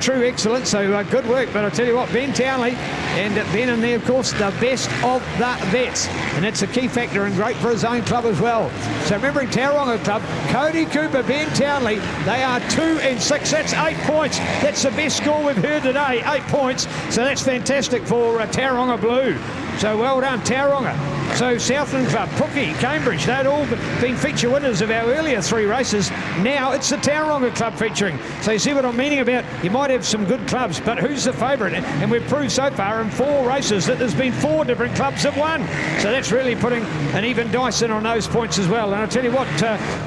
true excellence. So good work. But I'll tell you what, Ben Townley and Ben in there, of course, the best of the vets. And that's a key factor and great for his own club as well. So remembering Tauranga Club, Cody Cooper, Ben Townley, they are 2 and 6. That's 8 points. That's the best score we've heard today, 8 points. So that's fantastic for Tauranga Blue. So well done, Tauranga. So Southland Club, Pookie, Cambridge, they'd all been feature winners of our earlier 3 races. Now it's the Tauranga Club featuring. So you see what I'm meaning about, you might have some good clubs, but who's the favourite? And we've proved so far in 4 races that there's been 4 different clubs that won. So that's really putting an even dice in on those points as well. And I'll tell you what,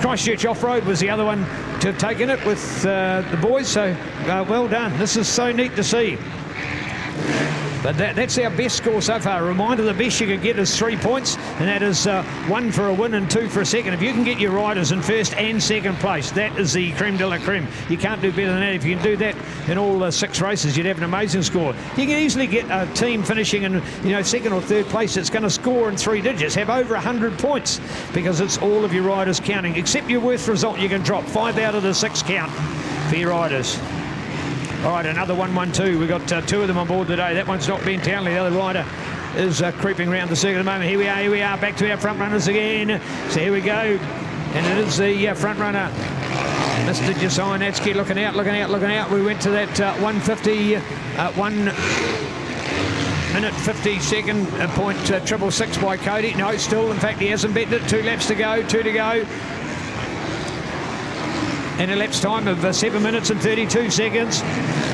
Christchurch Off-Road was the other one to have taken it with the boys. So well done. This is so neat to see. But that's our best score so far. A reminder, the best you can get is 3 points, and that is 1 for a win and 2 for a second. If you can get your riders in first and second place, that is the creme de la creme. You can't do better than that. If you can do that in all 6 races, you'd have an amazing score. You can easily get a team finishing in second or third place that's going to score in 3 digits, have over 100 points, because it's all of your riders counting. Except your worst result, you can drop 5 out of the 6 count for your riders. All right, another 1-1-2. We've got 2 of them on board today. That one's not Ben Townley. The other rider is creeping around the circuit at the moment. Here we are, back to our front runners again. So here we go. And it is the front runner, Mr. Josiah Natsky, looking out. We went to that 150, 1 minute 50 second point 666 by Cody. No, still, in fact, he hasn't beaten it. 2 laps to go, 2 to go. And a lapse time of 7 minutes and 32 seconds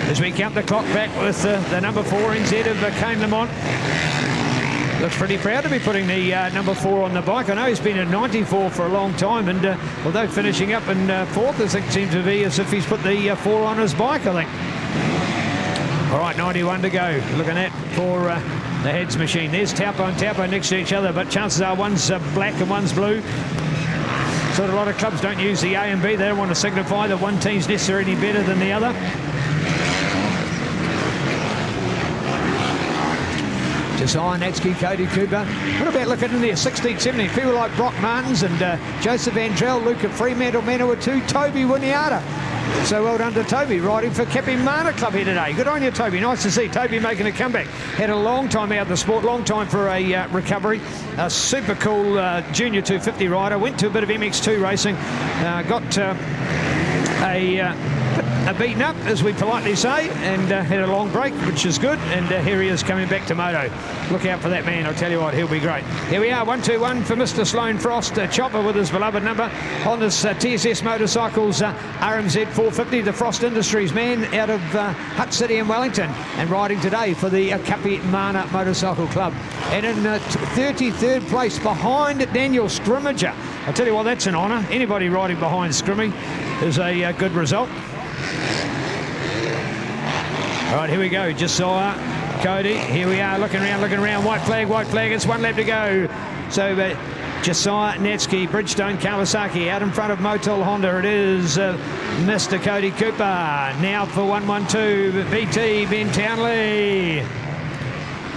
as we count the clock back with the number 4 NZ of Kane Lamont. Looks pretty proud to be putting the number 4 on the bike. I know he's been in 94 for a long time, and although finishing up in 4th, I think seems to be as if he's put the 4 on his bike, I think. All right, 91 to go. Looking at for the heads machine. There's Taupo and Taupo next to each other, but chances are one's black and one's blue. So a lot of clubs don't use the A and B. They don't want to signify that one team's necessarily any better than the other. Josiah Natsky, Cody Cooper. What about looking in there, 16, 17? People like Brock Martins and Joseph Andrell, Luca Fremantle, Manawatu, Toby Winiata. So well done to Toby, riding for Kapimana Club here today. Good on you, Toby. Nice to see Toby making a comeback. Had a long time out of the sport, long time for a recovery. A super cool junior 250 rider. Went to a bit of MX2 racing. Got a beaten up, as we politely say, and had a long break, which is good. And here he is coming back to moto. Look out for that man. I'll tell you what, he'll be great. Here we are, 1-2-1 for Mr. Sloane Frost. Chopper with his beloved number on this TSS Motorcycles RMZ 450. The Frost Industries man out of Hutt City in Wellington, and riding today for the Kapimana Motorcycle Club. And in 33rd place behind Daniel Scrimmager. I'll tell you what, that's an honour. Anybody riding behind Scrimmy is a good result. All right, here we go. Josiah, Cody. Here we are, looking around. White flag. It's 1 lap to go. So Josiah Natsky, Bridgestone Kawasaki, out in front of Motul Honda. It is Mr. Cody Cooper. Now for 1-1-2, BT, Ben Townley.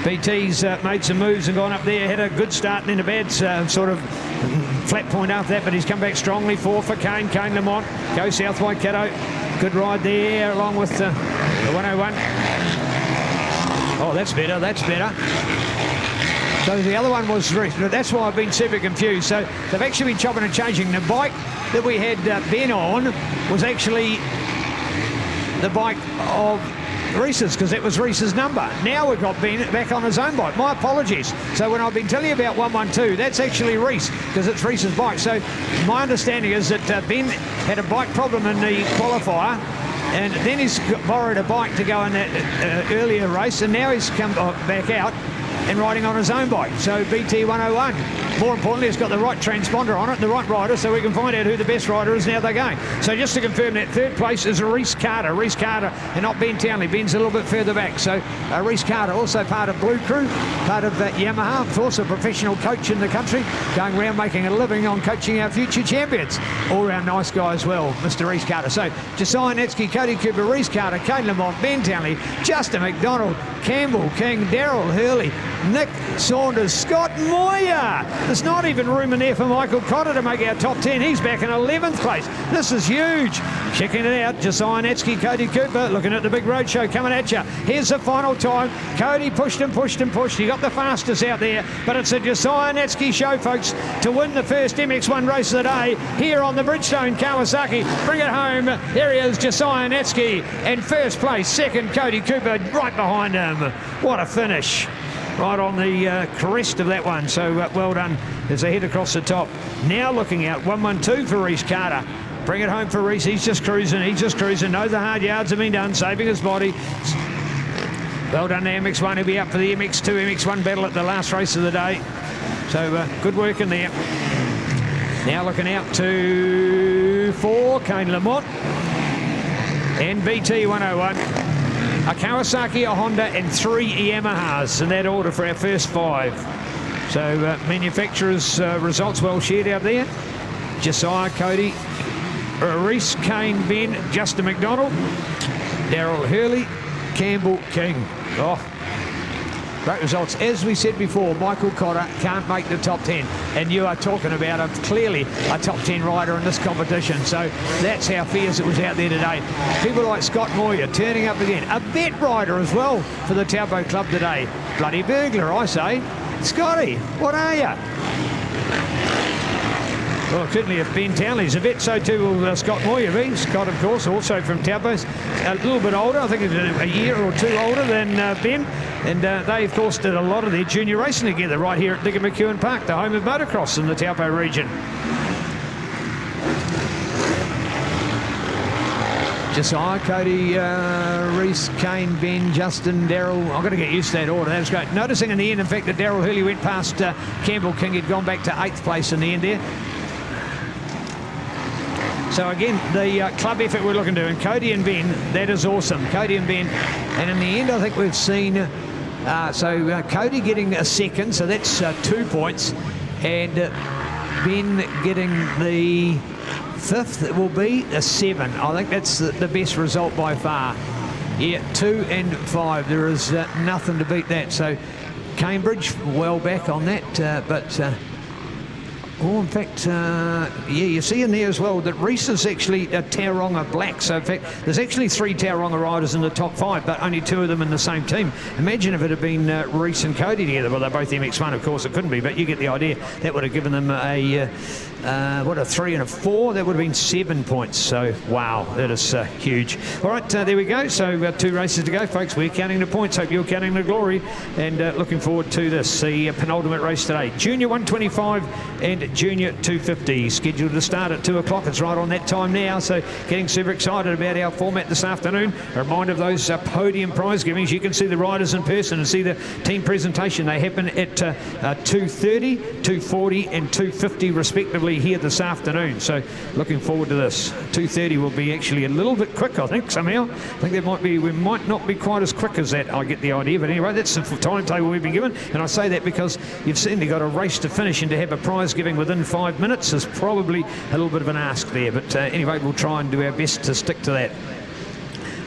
BT's made some moves and gone up there. Had a good start and then a bad sort of Flat point after that, but he's come back strongly. 4 for Kane Lamont. Goes south Waikato. Good ride there along with the 101. Oh, that's better. So the other one was Reese. That's why I've been super confused. So they've actually been chopping and changing. The bike that we had Ben on was actually the bike of Reese's, because that was Reese's number. Now we've got Ben back on his own bike. My apologies. So when I've been telling you about 112, that's actually Reese, because it's Reese's bike. So my understanding is that Ben had a bike problem in the qualifier, and then he's borrowed a bike to go in that earlier race, and now he's come back out and riding on his own bike. So BT 101. More importantly, it's got the right transponder on it, the right rider, so we can find out who the best rider is now they're going. So just to confirm that, third place is Reese Carter, and not Ben Townley. Ben's a little bit further back. So Reese Carter, also part of Blue Crew, part of Yamaha, of course, a professional coach in the country, going around making a living on coaching our future champions. All round nice guy as well, Mr. Reese Carter. So Josiah Netsky, Cody Cooper, Reese Carter, Kane Lamont, Ben Townley, Justin McDonald, Campbell King, Daryl Hurley, Nick Saunders, Scott Moyer. There's not even room in there for Michael Cotter to make our top 10. He's back in 11th place. This is huge. Checking it out, Josiah Netsky, Cody Cooper, looking at the big road show coming at you. Here's the final time. Cody pushed. He got the fastest out there, but it's a Josiah Netsky show, folks, to win the first MX1 race of the day here on the Bridgestone Kawasaki. Bring it home. There he is, Josiah Netsky, in first place. Second, Cody Cooper, right behind him. What a finish. Right on the crest of that one. So well done as they head across the top. Now looking out, 112 for Reese Carter. Bring it home for Reese. He's just cruising. No, the hard yards have been done, saving his body. Well done to MX1. He'll be up for the MX2, MX1 battle at the last race of the day. So good work in there. Now looking out to 4, Kane Lamont and BT 101. A Kawasaki, a Honda, and 3 Yamahas in that order for our first 5. So manufacturers' results well shared out there. Josiah, Cody, Reese, Kane, Ben, Justin McDonald, Daryl Hurley, Campbell King. Oh, great results. As we said before, Michael Cotter can't make the top 10, and you are talking about clearly a top 10 rider in this competition. So that's how fierce it was out there today. People like Scott Moyer turning up again. A vet rider as well for the Taupo Club today. Bloody burglar, I say. Scotty, what are you? Well, certainly if Ben Townley's a vet, so too will Scott Moyer be. Scott, of course, also from Taupo, a little bit older. I think a year or two older than Ben. And they, of course, did a lot of their junior racing together right here at Digger McEwen Park, the home of motocross in the Taupo region. Josiah, Cody, Reese, Kane, Ben, Justin, Daryl. I've got to get used to that order. That was great. Noticing in the end, in fact, that Daryl Hurley went past Campbell King. He'd gone back to 8th place in the end there. So again, the club effort we're looking to, and Cody and Ben, that is awesome. Cody and Ben, and in the end, I think we've seen Cody getting a second, so that's 2 points, and Ben getting the 5th. It will be a 7. I think that's the best result by far. Yeah, 2 and 5. There is nothing to beat that. So Cambridge well back on that, but. Oh, in fact, yeah, you see in there as well that Reese is actually a Tauranga black. So, in fact, there's actually 3 Tauranga riders in the top 5, but only 2 of them in the same team. Imagine if it had been Reese and Cody together. Well, they're both MX1, of course, it couldn't be, but you get the idea. That would have given them a 3 and a 4. That would have been 7 points. So, wow, that is huge. All right, there we go. So, 2 races to go, folks. We're counting the points. Hope you're counting the glory. And looking forward to this, the penultimate race today. Junior 125 and Junior 250, scheduled to start at 2 o'clock. It's right on that time now, so getting super excited about our format this afternoon. A reminder of those podium prize givings. You can see the riders in person and see the team presentation. They happen at 2:30, 2:40 and 2:50 respectively here this afternoon, so looking forward to this. 2:30 will be actually a little bit quick, I think, somehow. I think we might not be quite as quick as that, I get the idea, but anyway, that's the timetable we've been given, and I say that because you've certainly got a race to finish, and to have a prize giving within 5 minutes is probably a little bit of an ask there, but anyway, we'll try and do our best to stick to that.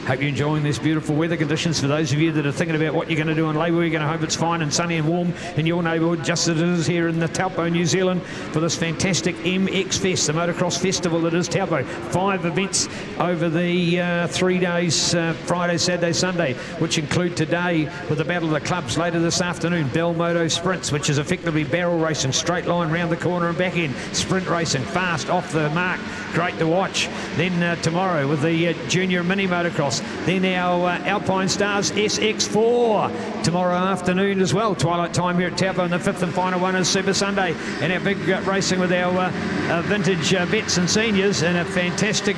Hope you're enjoying these beautiful weather conditions. For those of you that are thinking about what you're going to do on Labour, you're going to hope it's fine and sunny and warm in your neighbourhood, just as it is here in the Taupo, New Zealand, for this fantastic MX Fest, the motocross festival that is Taupo. 5 events over the 3 days, Friday, Saturday, Sunday, which include today with the Battle of the Clubs. Later this afternoon, Bell Moto Sprints, which is effectively barrel racing, straight line round the corner and back in. Sprint racing, fast, off the mark, great to watch. Then tomorrow with the Junior Mini Motocross. Then our Alpine Stars SX4 tomorrow afternoon as well. Twilight time here at Taupo, and the 5th and final one is Super Sunday. And our big racing with our vintage vets and seniors, and a fantastic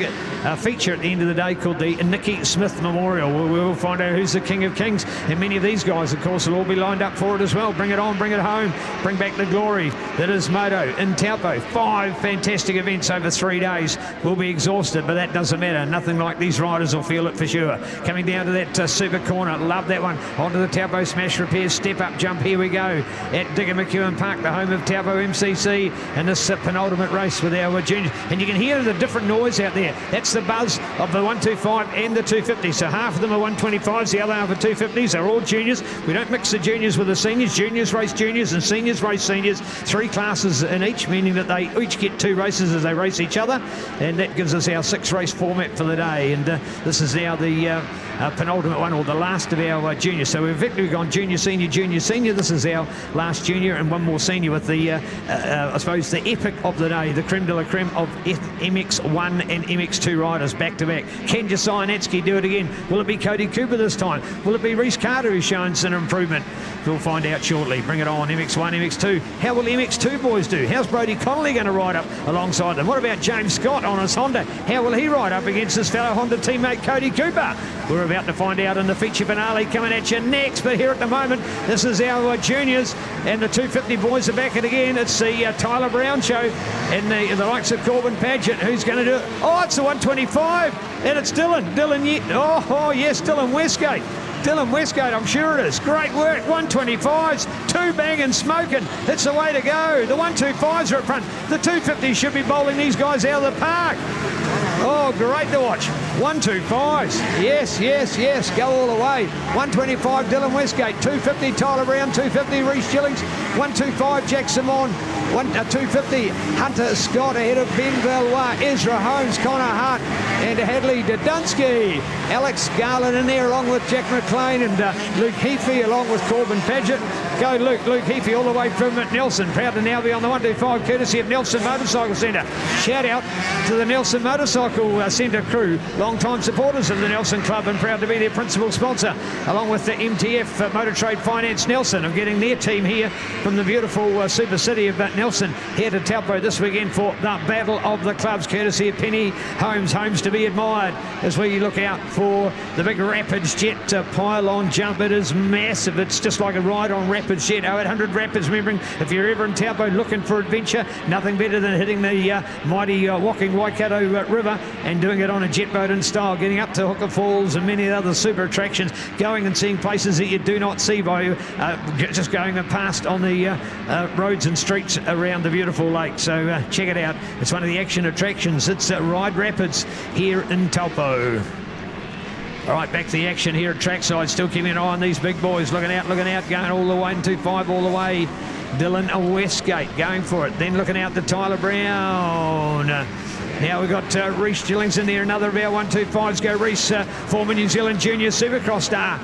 feature at the end of the day called the Nicky Smith Memorial, where we'll find out who's the King of Kings. And many of these guys, of course, will all be lined up for it as well. Bring it on, bring it home, bring back the glory that is Moto in Taupo. 5 fantastic events over 3 days. We'll be exhausted, but that doesn't matter. Nothing like these riders will feel it for sure. Coming down to that super corner, love that one. Onto the Taupo Smash Repairs step up jump. Here we go at Digger McEwen Park, the home of Taupo MCC, and this penultimate race with our juniors. And you can hear the different noise out there. That's the buzz of the 125 and the 250. So half of them are 125s, the other half are 250s. They're all juniors. We don't mix the juniors with the seniors. Juniors race juniors and seniors race seniors. 3 classes in each, meaning that they each get 2 races as they race each other. And that gives us our 6-race format for the day. And this is now the penultimate one, or the last of our juniors. So we've effectively gone junior, senior, junior, senior. This is our last junior and one more senior with the, I suppose, the epic of the day, the creme de la creme of MX1 and MX2 riders back to back. Can Josianetsky do it again? Will it be Cody Cooper this time? Will it be Reece Carter who's shown some improvement? We'll find out shortly. Bring it on, MX1, MX2. How will MX2 boys do? How's Brody Connolly going to ride up alongside them? What about James Scott on his Honda? How will he ride up against his fellow Honda teammate Cody Cooper? We're about to find out in the feature finale coming at you next. But here at the moment, this is our juniors, and the 250 boys are back at again. It's the Tyler Brown show, and the likes of Corbin Paget. Who's going to do it? Oh, it's the 125, and it's Dylan. Oh, yes, Dylan Westgate. Dylan Westgate, I'm sure it is. Great work. 125s, 2 banging, smoking. It's the way to go. The 125s are up front. The 250s should be bowling these guys out of the park. Oh, great to watch. 125s. Yes. Go all the way. 125, Dylan Westgate. 250, Tyler Brown. 250, Reece Gillings. 125, Jack Simon. 250, Hunter Scott ahead of Ben Valois, Ezra Holmes, Connor Hart, and Hadley Dudunsky. Alex Garland in there along with Jack McLean, and Luke Heafy along with Corbin Paget. Go Luke Heafy all the way from Nelson. Proud to now be on the 125 courtesy of Nelson Motorcycle Centre. Shout out to the Nelson Motorcycle Centre crew, long-time supporters of the Nelson Club, and proud to be their principal sponsor, along with the MTF Motor Trade Finance Nelson, of getting their team here from the beautiful super city of Nelson here to Taupo this weekend for the Battle of the Clubs, courtesy of Penny Homes to be admired, as we look out for the big Rapids Jet pylon jump. It is massive. It's just like a ride on Rapids Jet. 800 Rapids, remembering, if you're ever in Taupo looking for adventure, nothing better than hitting the mighty walking Waikato River and doing it on a jet boat in style, getting up to Hooker Falls and many other super attractions, going and seeing places that you do not see by just going past on the roads and streets around the beautiful lake. So check it out. It's one of the action attractions. It's Ride Rapids here in Taupo. All right, back to the action here at trackside. Still keeping an eye on these big boys. Looking out, going all the way, 125 all the way. Dylan Westgate going for it. Then looking out to Tyler Brown. Now we've got Reece Gillings in there. Another of our 125s. Go Reece, former New Zealand Junior Supercross star.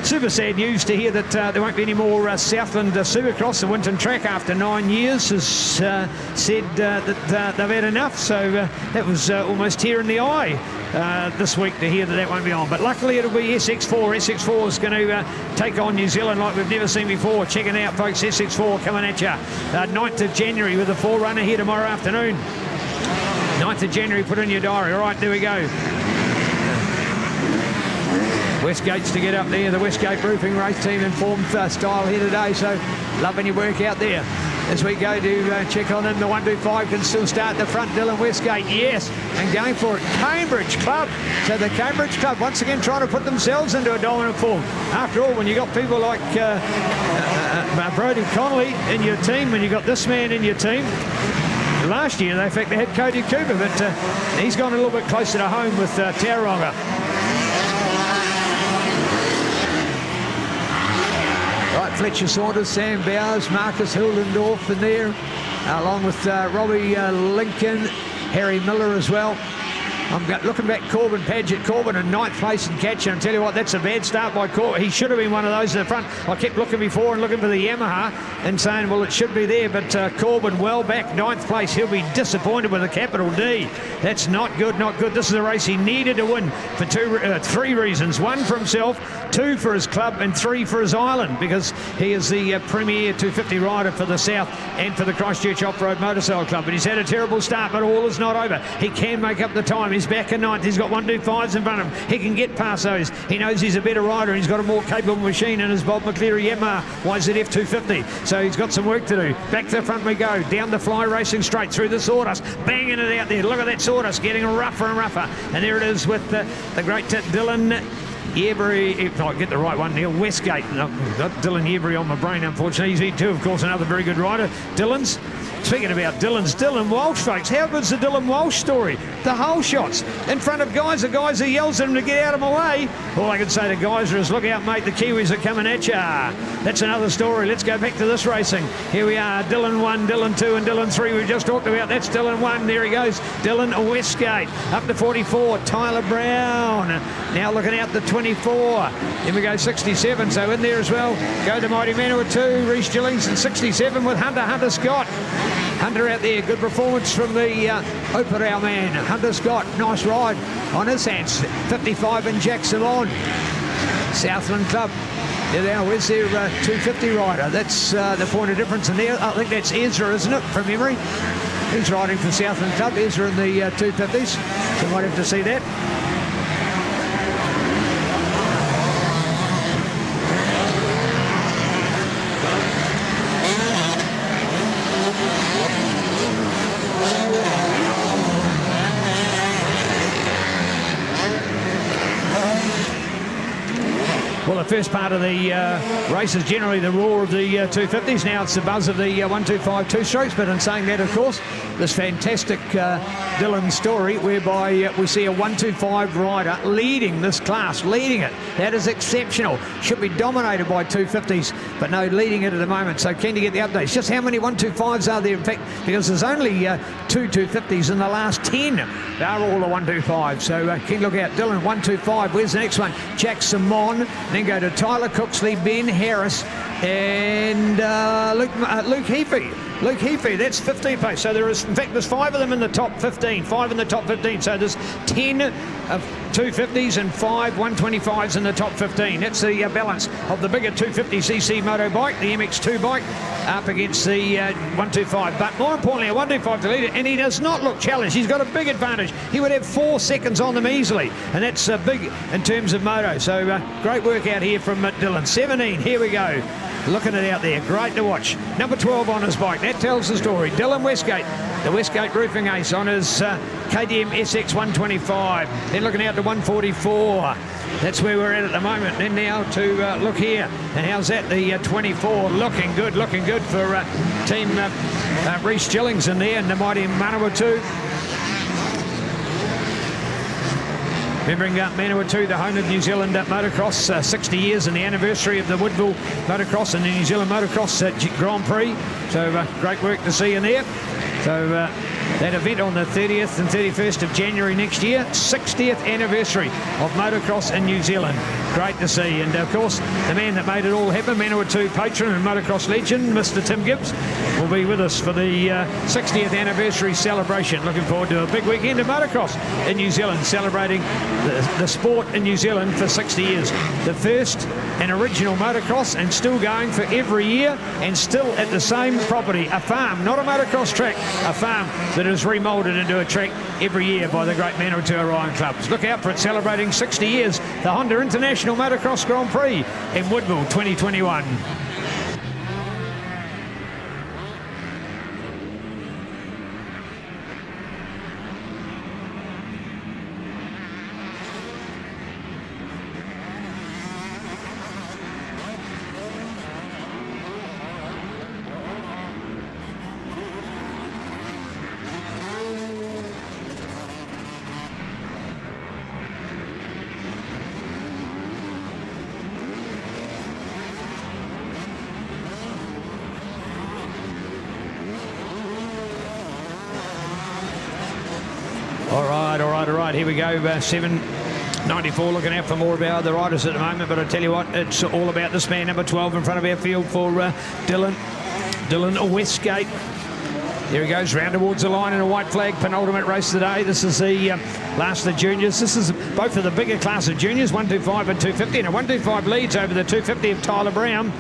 Super sad news to hear that there won't be any more Southland Supercross. The Winton track, after 9 years, has said that they've had enough. So that was almost tear in the eye this week to hear that won't be on. But luckily it'll be SX4. SX4 is going to take on New Zealand like we've never seen before. Check it out, folks. SX4 coming at you. 9th of January with a forerunner here tomorrow afternoon. 9th of January, put in your diary. All right, there we go. Westgate's to get up there. The Westgate Roofing Race Team in form style here today. So loving your work out there. As we go to check on them, the 125 can still start at the front. Dylan Westgate, yes, and going for it. Cambridge Club. So the Cambridge Club once again trying to put themselves into a dominant form. After all, when you got people like Brody Connolly in your team, when you got this man in your team. Last year, in fact, they had Cody Cooper, but he's gone a little bit closer to home with Tauranga. Fletcher Saunders, Sam Bowers, Marcus Hildendorf in there, along with Robbie Lincoln, Harry Miller as well. I'm looking back, Corbin Paget. Corbin in 9th place in catch, and I tell you what, that's a bad start by Corbin. He should have been one of those in the front. I kept looking before and looking for the Yamaha and saying, well, it should be there, but Corbin well back, 9th place. He'll be disappointed with a capital D. That's not good, not good. This is a race he needed to win for three reasons. 1 for himself, 2 for his club, and 3 for his island, because he is the premier 250 rider for the South and for the Christchurch Off-Road Motorcycle Club. But he's had a terrible start, but all is not over. He can make up the time. He's back in 9th. He's got 125s in front of him. He can get past those. He knows he's a better rider. He's got a more capable machine in his Bob McCleary Yamaha YZF 250. So he's got some work to do. Back to the front we go. Down the fly racing straight through the sawdust. Banging it out there. Look at that sawdust getting rougher and rougher. And there it is with the great Dylan Yebury, if I get the right one, Neil Westgate. No, got Dylan Yebury on my brain, unfortunately. He's too, of course, another very good rider. Dylan's. Speaking about Dylan Walsh, folks, how good's the Dylan Walsh story? The whole shots in front of Geyser. Geyser yells at him to get out of my way. All I can say to Geyser is, look out, mate, the Kiwis are coming at ya. That's another story. Let's go back to this racing. Here we are, Dylan 1, Dylan 2 and Dylan 3 we just talked about. That's Dylan 1. There he goes. Dylan Westgate. Up to 44, Tyler Brown. Now looking out the 24. Then we go 67, so in there as well. Go to Mighty Manua 2, Reece Gillings, and 67 with Hunter Scott. Hunter out there, good performance from the Operau man. Hunter Scott, nice ride on his hands. 55 and Jack Simon. Southland Club. There they are. Where's their 250 rider? That's the point of difference in there. I think that's Ezra, isn't it, from memory? He's riding for Southland Club. Ezra in the 250s. So might have to see that. Well, the first part of the race is generally the roar of the 250s. Now it's the buzz of the 125 two-strokes. But in saying that, of course, this fantastic Dylan story whereby we see a 125 rider leading this class, leading it. That is exceptional. Should be dominated by 250s, but no, leading it at the moment. So keen to get the updates. Just how many 125s are there, in fact, because there's only 2 250s in the last 10. They're all the 125s. So keen to look out. Dylan 125. Where's the next one? Jack Simon. Then go to Tyler Cooksley, Ben Harris, and Luke Heafy. Luke Heafy, that's 15 pace. So there is, in fact, there's 5 of them in the top 15. 5 in the top 15. So there's 10 of 250s and 5 125s in the top 15. That's the balance of the bigger 250cc moto bike, the MX2 bike, up against the 125. But more importantly, a 125 to lead it, and he does not look challenged. He's got a big advantage. He would have 4 seconds on them easily, and that's big in terms of moto. So great work out here from Dylan. 17, here we go. Looking it out there, great to watch. Number 12 on his bike, that tells the story. Dylan Westgate, the Westgate roofing ace on his KTM SX 125. Then looking out to 144. That's where we're at the moment. Then now to look here. And how's that? The 24 looking good for team Reece Gillings in there, and the Mighty Manawatu. Remembering Manawatu, the home of New Zealand motocross, 60 years and the anniversary of the Woodville motocross and the New Zealand motocross Grand Prix. So great work to see in there. So that event on the 30th and 31st of January next year, 60th anniversary of motocross in New Zealand. Great to see. And of course, the man that made it all happen, Manawatu patron and motocross legend, Mr. Tim Gibbs, will be with us for the 60th anniversary celebration. Looking forward to a big weekend of motocross in New Zealand, celebrating the sport in New Zealand for 60 years. The first and original motocross, and still going for every year, and still at the same property, a farm, not a motocross track, a farm that is remoulded into a track every year by the great Manawatu Orion Clubs. Look out for it, celebrating 60 years, the Honda International Motocross Grand Prix in Woodville 2021. right. Here we go. 794 looking out for more of our other riders at the moment. But I tell you what, it's all about this man, number 12, in front of our field for Dylan Westgate. There he goes, round towards the line in a white flag, penultimate race of the day. This is the last of the juniors. This is both of the bigger class of juniors, 125 and 250, and a 125 leads over the 250 of Tyler Brown.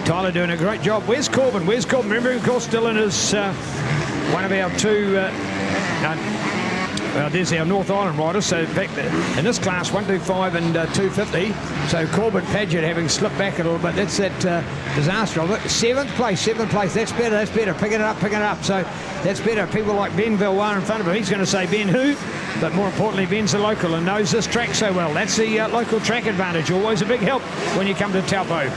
Tyler doing a great job. Where's Corbin? Remember, of course, Dylan is one of our two... there's our North Island riders. So, in fact, in this class, 125 and 250. So, Corbin Paget having slipped back a little bit. That's that disaster of it. Seventh place. That's better. Picking it up. So, that's better. People like Ben Villois in front of him. He's going to say, Ben who? But more importantly, Ben's a local and knows this track so well. That's the local track advantage. Always a big help when you come to Taupo.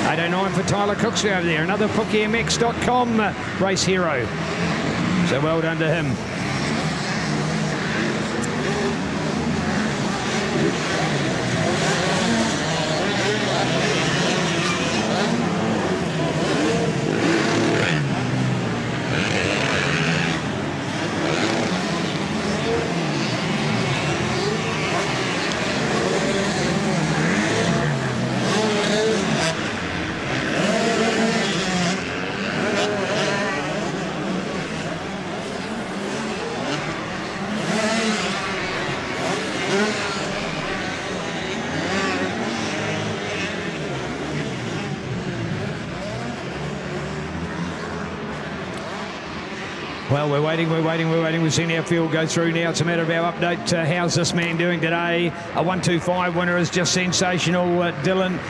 809 for Tyler Cooksley over there. Another PookieMX.com race hero. So, well done to him. Well, we're waiting. We've seen our field go through now. It's a matter of our update. How's this man doing today? A 125 winner is just sensational. Dylan,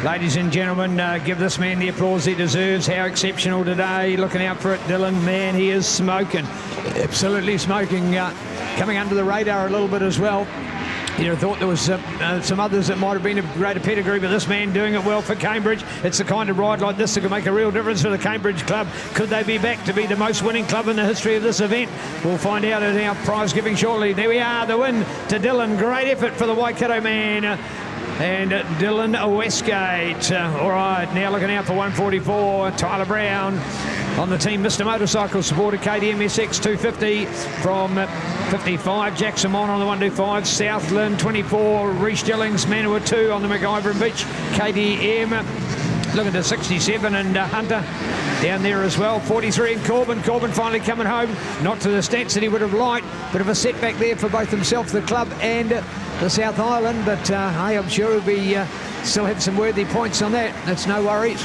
ladies and gentlemen, give this man the applause he deserves. How exceptional today. Looking out for it, Dylan. Man, he is smoking. Absolutely smoking. Coming under the radar a little bit as well. You'd have thought there was some others that might have been of greater pedigree, but this man doing it well for Cambridge. It's the kind of ride like this that can make a real difference for the Cambridge club. Could they be back to be the most winning club in the history of this event? We'll find out at our prize giving shortly. There we are, the win to Dylan. Great effort for the Waikato man. And Dylan Westgate. All right, now looking out for 144, Tyler Brown. On the team, Mr. Motorcycle supported KTM SX 250 from 55. Jackson on the 125. Southland 24. Reece Gillings, Manua 2 on the McIver and Beach. KTM looking to 67 and Hunter down there as well. 43 and Corbin. Corbin finally coming home. Not to the stats that he would have liked. Bit of a setback there for both himself, the club, and the South Island. But hey, I'm sure he'll be still have some worthy points on that. That's no worries.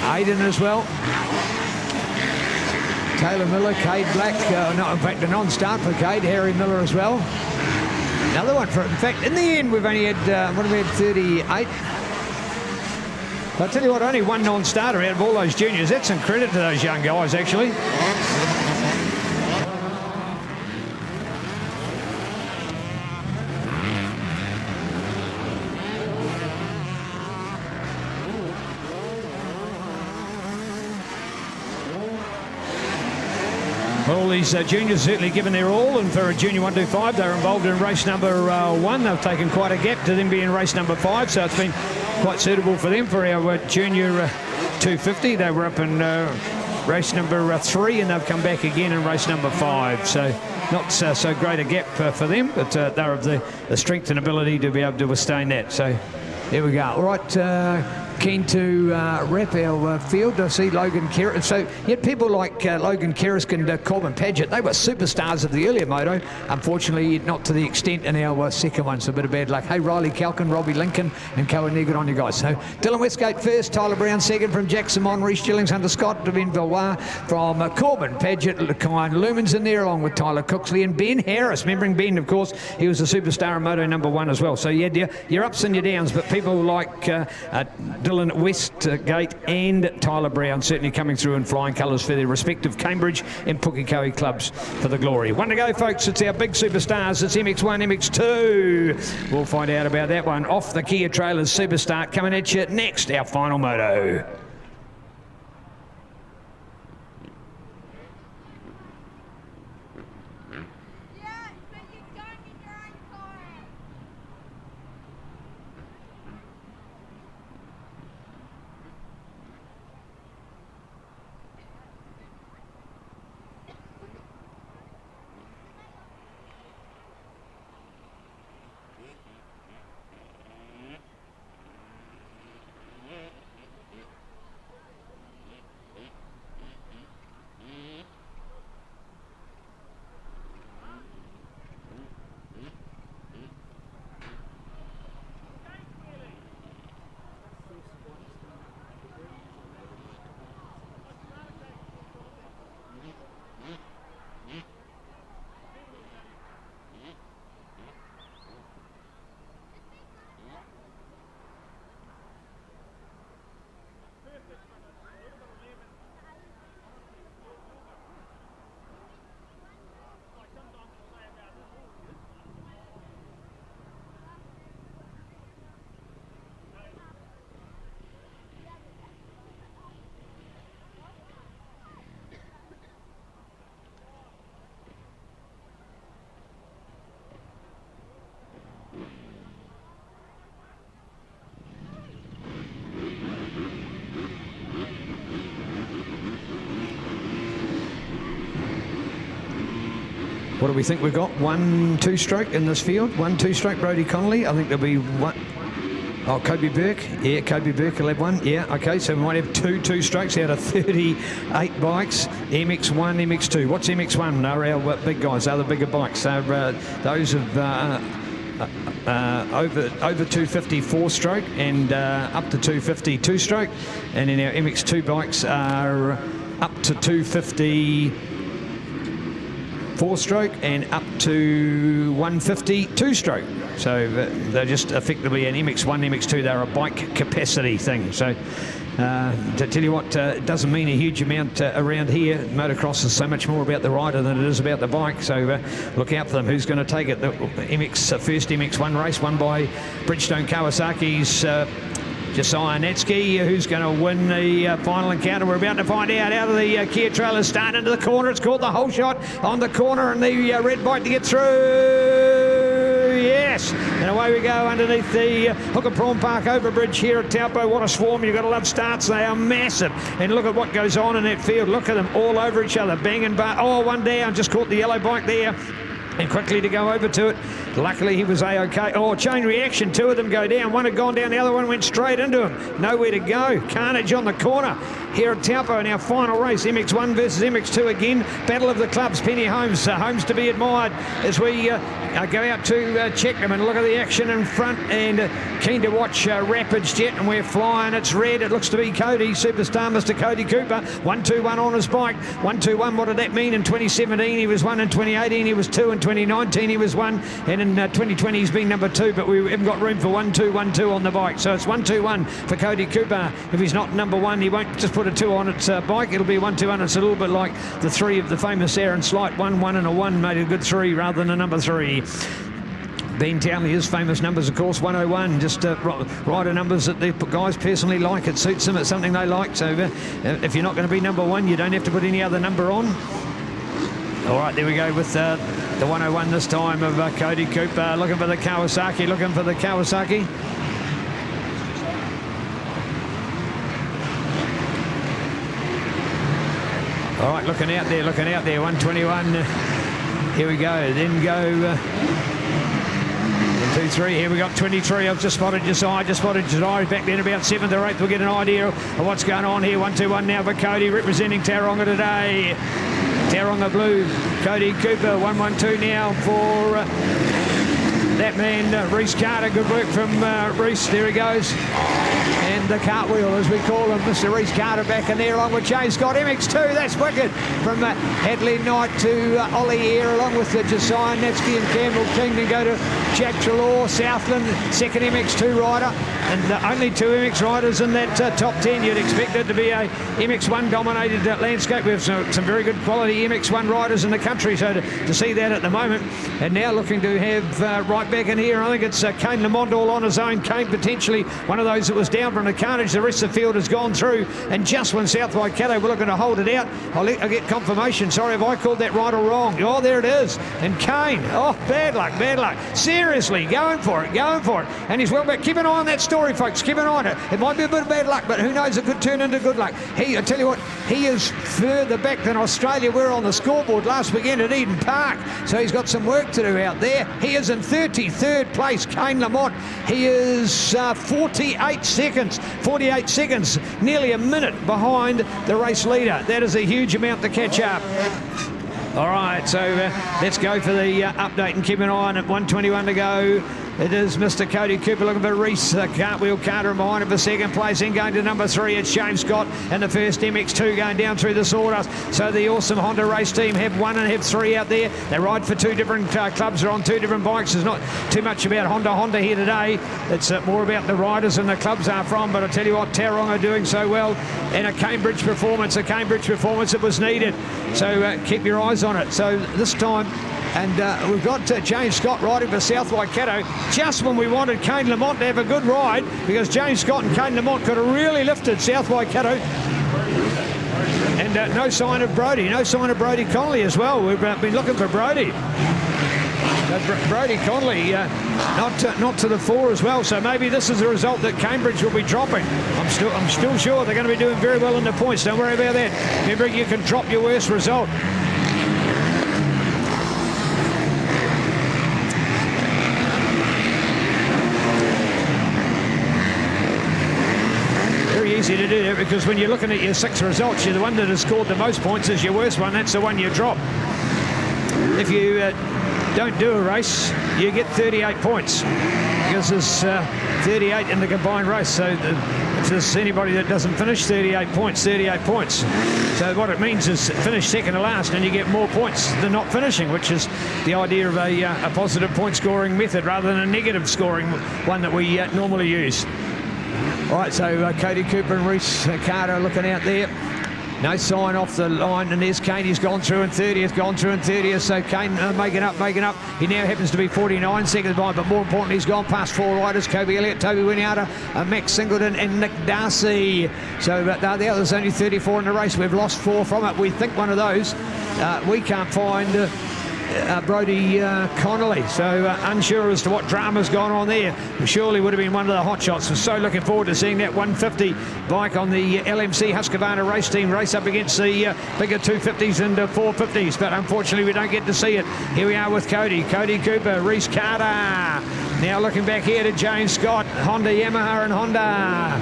Aiden as well. Taylor Miller, Cade Black, in fact a non-start for Cade, Harry Miller as well. Another one for, in fact, in the end we've only had, what have we had, 38? I'll tell you what, only one non-starter out of all those juniors. That's some credit to those young guys, actually. All these juniors certainly given their all, and for a junior 125 they were involved in race number 1. They've taken quite a gap to them being race number 5, so it's been quite suitable for them. For our junior 250 they were up in race number 3, and they've come back again in race number 5, so not so great a gap for them, but they're of the strength and ability to be able to withstand that. So there we go. All right, keen to wrap our field. I see Logan Keris. So yet people like Logan Keris and Corbin Paget, they were superstars of the earlier moto. Unfortunately, not to the extent in our second one, so a bit of bad luck. Hey, Riley Calkin, Robbie Lincoln, and Cohen, good on you guys. So Dylan Westgate first, Tyler Brown second from Jackson Mon, Reece Gillings, Hunter Scott, Ben Villois from Corbin Paget, Kind Lumens in there, along with Tyler Cooksley and Ben Harris. Remembering Ben, of course, he was a superstar in moto number 1 as well. So you had your ups and your downs, but people like Dylan Westgate and Tyler Brown certainly coming through in flying colours for their respective Cambridge and Pukekohe clubs for the glory. One to go, folks. It's our big superstars. It's MX1, MX2. We'll find out about that one off the Kia Trailers Superstart coming at you next, our final moto. What do we think we've got? 1 2-stroke in this field. 1 2-stroke Brodie Connolly. I think there'll be one. Oh, Kobe Burke. Yeah, Kobe Burke will have one. Yeah, okay, so we might have 2 2-strokes out of 38 bikes. MX1, MX2. What's MX1? Are our big guys, are the bigger bikes. So those of over 250 4-stroke and up to 250 2-stroke. And then our MX2 bikes are up to 250 4-stroke and up to 150 2-stroke. So they're just effectively an MX1, MX2. They're a bike capacity thing. So to tell you what, it doesn't mean a huge amount around here. Motocross is so much more about the rider than it is about the bike. So look out for them. Who's going to take it? The first MX1 race won by Bridgestone Kawasaki's Josiah Netsky. Who's going to win the final encounter? We're about to find out of the Kia trailer. Start into the corner. It's called the whole shot on the corner, and the red bike to get through. Yes, and away we go underneath the Hooker Prawn Park overbridge here at Taupo. What a swarm. You've got to love starts. They are massive. And look at what goes on in that field. Look at them all over each other. Bang and bar. Oh, one down. Just caught the yellow bike there. And quickly to go over to it. Luckily he was A-OK. Oh, chain reaction. 2 of them go down. One had gone down. The other one went straight into him. Nowhere to go. Carnage on the corner here at Taupo in our final race. MX1 versus MX2 again. Battle of the clubs. Penny Holmes. Holmes to be admired as we go out to check them and look at the action in front. And keen to watch Rapids Jet. And we're flying. It's red. It looks to be Cody. Superstar Mr. Cody Cooper. 1-2-1 on his bike. 1-2-1. What did that mean? In 2017 he was 1. In 2018 he was 2. In 2019 he was 1. And in 2020 he's been number 2. But we haven't got room for 1-2-1-2 on the bike. So it's 1-2-1 for Cody Cooper. If he's not number 1, he won't just put a 2 on its bike. It'll be 1-2-1. It's a little bit like the 3 of the famous Aaron Slight. 1-1 and a 1 made a good 3 rather than a number 3. Ben Townley, his famous numbers, of course, 101. Just rider numbers that the guys personally like. It suits them. It's something they like. So if you're not going to be number 1, you don't have to put any other number on. All right, there we go with the 101 this time of Cody Cooper. Looking for the Kawasaki. Looking for the Kawasaki. All right, looking out there, 121. Here we go. Then go 1, 2, 3. Here we got 23. I've just spotted Josiah. Back then about 7th or 8th. We'll get an idea of what's going on here. 1-2-1 now for Cody, representing Tauranga today. Tauranga Blue, Cody Cooper. 1-1-2 now for that man, Reese Carter. Good work from Reese. There he goes. And the cartwheel, as we call him, Mr. Reese Carter back in there, along with James Scott. MX2, that's wicked. From Hadley Knight to Ollie Eyre, along with Josiah Netsky and Campbell King. Then go to Jack Trelaw, Southland, second MX2 rider. And only 2 MX riders in that top 10. You'd expect it to be a MX1-dominated landscape. We have some very good quality MX1 riders in the country, so to see that at the moment. And now looking to have right back in here, I think it's Kane Lamont all on his own. Kane potentially one of those that was down from the carnage. The rest of the field has gone through, and just when South Waikato were looking to hold it out, I'll get confirmation. Sorry if I called that right or wrong. Oh, there it is. And Kane, oh, bad luck. Seriously, going for it. And he's well back. Keep an eye on that story, folks. Keep an eye on it. It might be a bit of bad luck, but who knows, it could turn into good luck. I tell you what, he is further back than Australia. We're on the scoreboard last weekend at Eden Park, so he's got some work to do out there. He is in 33rd place, Kane Lamont. He is 48 seconds, nearly a minute behind the race leader. That is a huge amount to catch up. All right, so let's go for the update and keep an eye on it. 1:21 to go. It is Mr. Cody Cooper looking for Reese Cartwheel Carter behind him for second place. Then going to number 3, it's James Scott and the first MX2 going down through the sawdust. So the awesome Honda race team have 1 and have 3 out there. They ride for 2 different clubs. They're on 2 different bikes. There's not too much about Honda here today. It's more about the riders and the clubs are from. But I tell you what, Tauranga are doing so well. And a Cambridge performance that was needed. So keep your eyes on it. So this time, and we've got James Scott riding for South Waikato just when we wanted Kane Lamont to have a good ride, because James Scott and Kane Lamont could have really lifted South Waikato. And no sign of Brodie Connolly as well. We've been looking for Brodie. Brodie Connolly not to the fore as well, so maybe this is the result that Cambridge will be dropping. I'm still sure they're going to be doing very well in the points. Don't worry about that. Remember, you can drop your worst result. easy to do that, because when you're looking at your 6 results, you're the one that has scored the most points is your worst one. That's the one you drop. If you don't do a race, you get 38 points, because there's 38 in the combined race. So if there's anybody that doesn't finish, 38 points. So what it means is finish second to last and you get more points than not finishing, which is the idea of a positive point scoring method rather than a negative scoring one that we normally use. All right, so Cody Cooper and Reece Carter looking out there. No sign off the line, and there's Kane. He's gone through in 30th, so Kane making up. He now happens to be 49 seconds behind, but more importantly, he's gone past 4 riders: Kobe Elliott, Toby Winiata, Max Singleton and Nick Darcy. So there's only 34 in the race. We've lost 4 from it. We think one of those we can't find Brodie Connolly, so unsure as to what drama's gone on there. Surely would have been one of the hot shots. We're so looking forward to seeing that 150 bike on the LMC Husqvarna race team race up against the bigger 250s and 450s, but unfortunately we don't get to see it. Here we are with Cody Cooper, Reece Carter. Now looking back here to James Scott, Honda, Yamaha and Honda.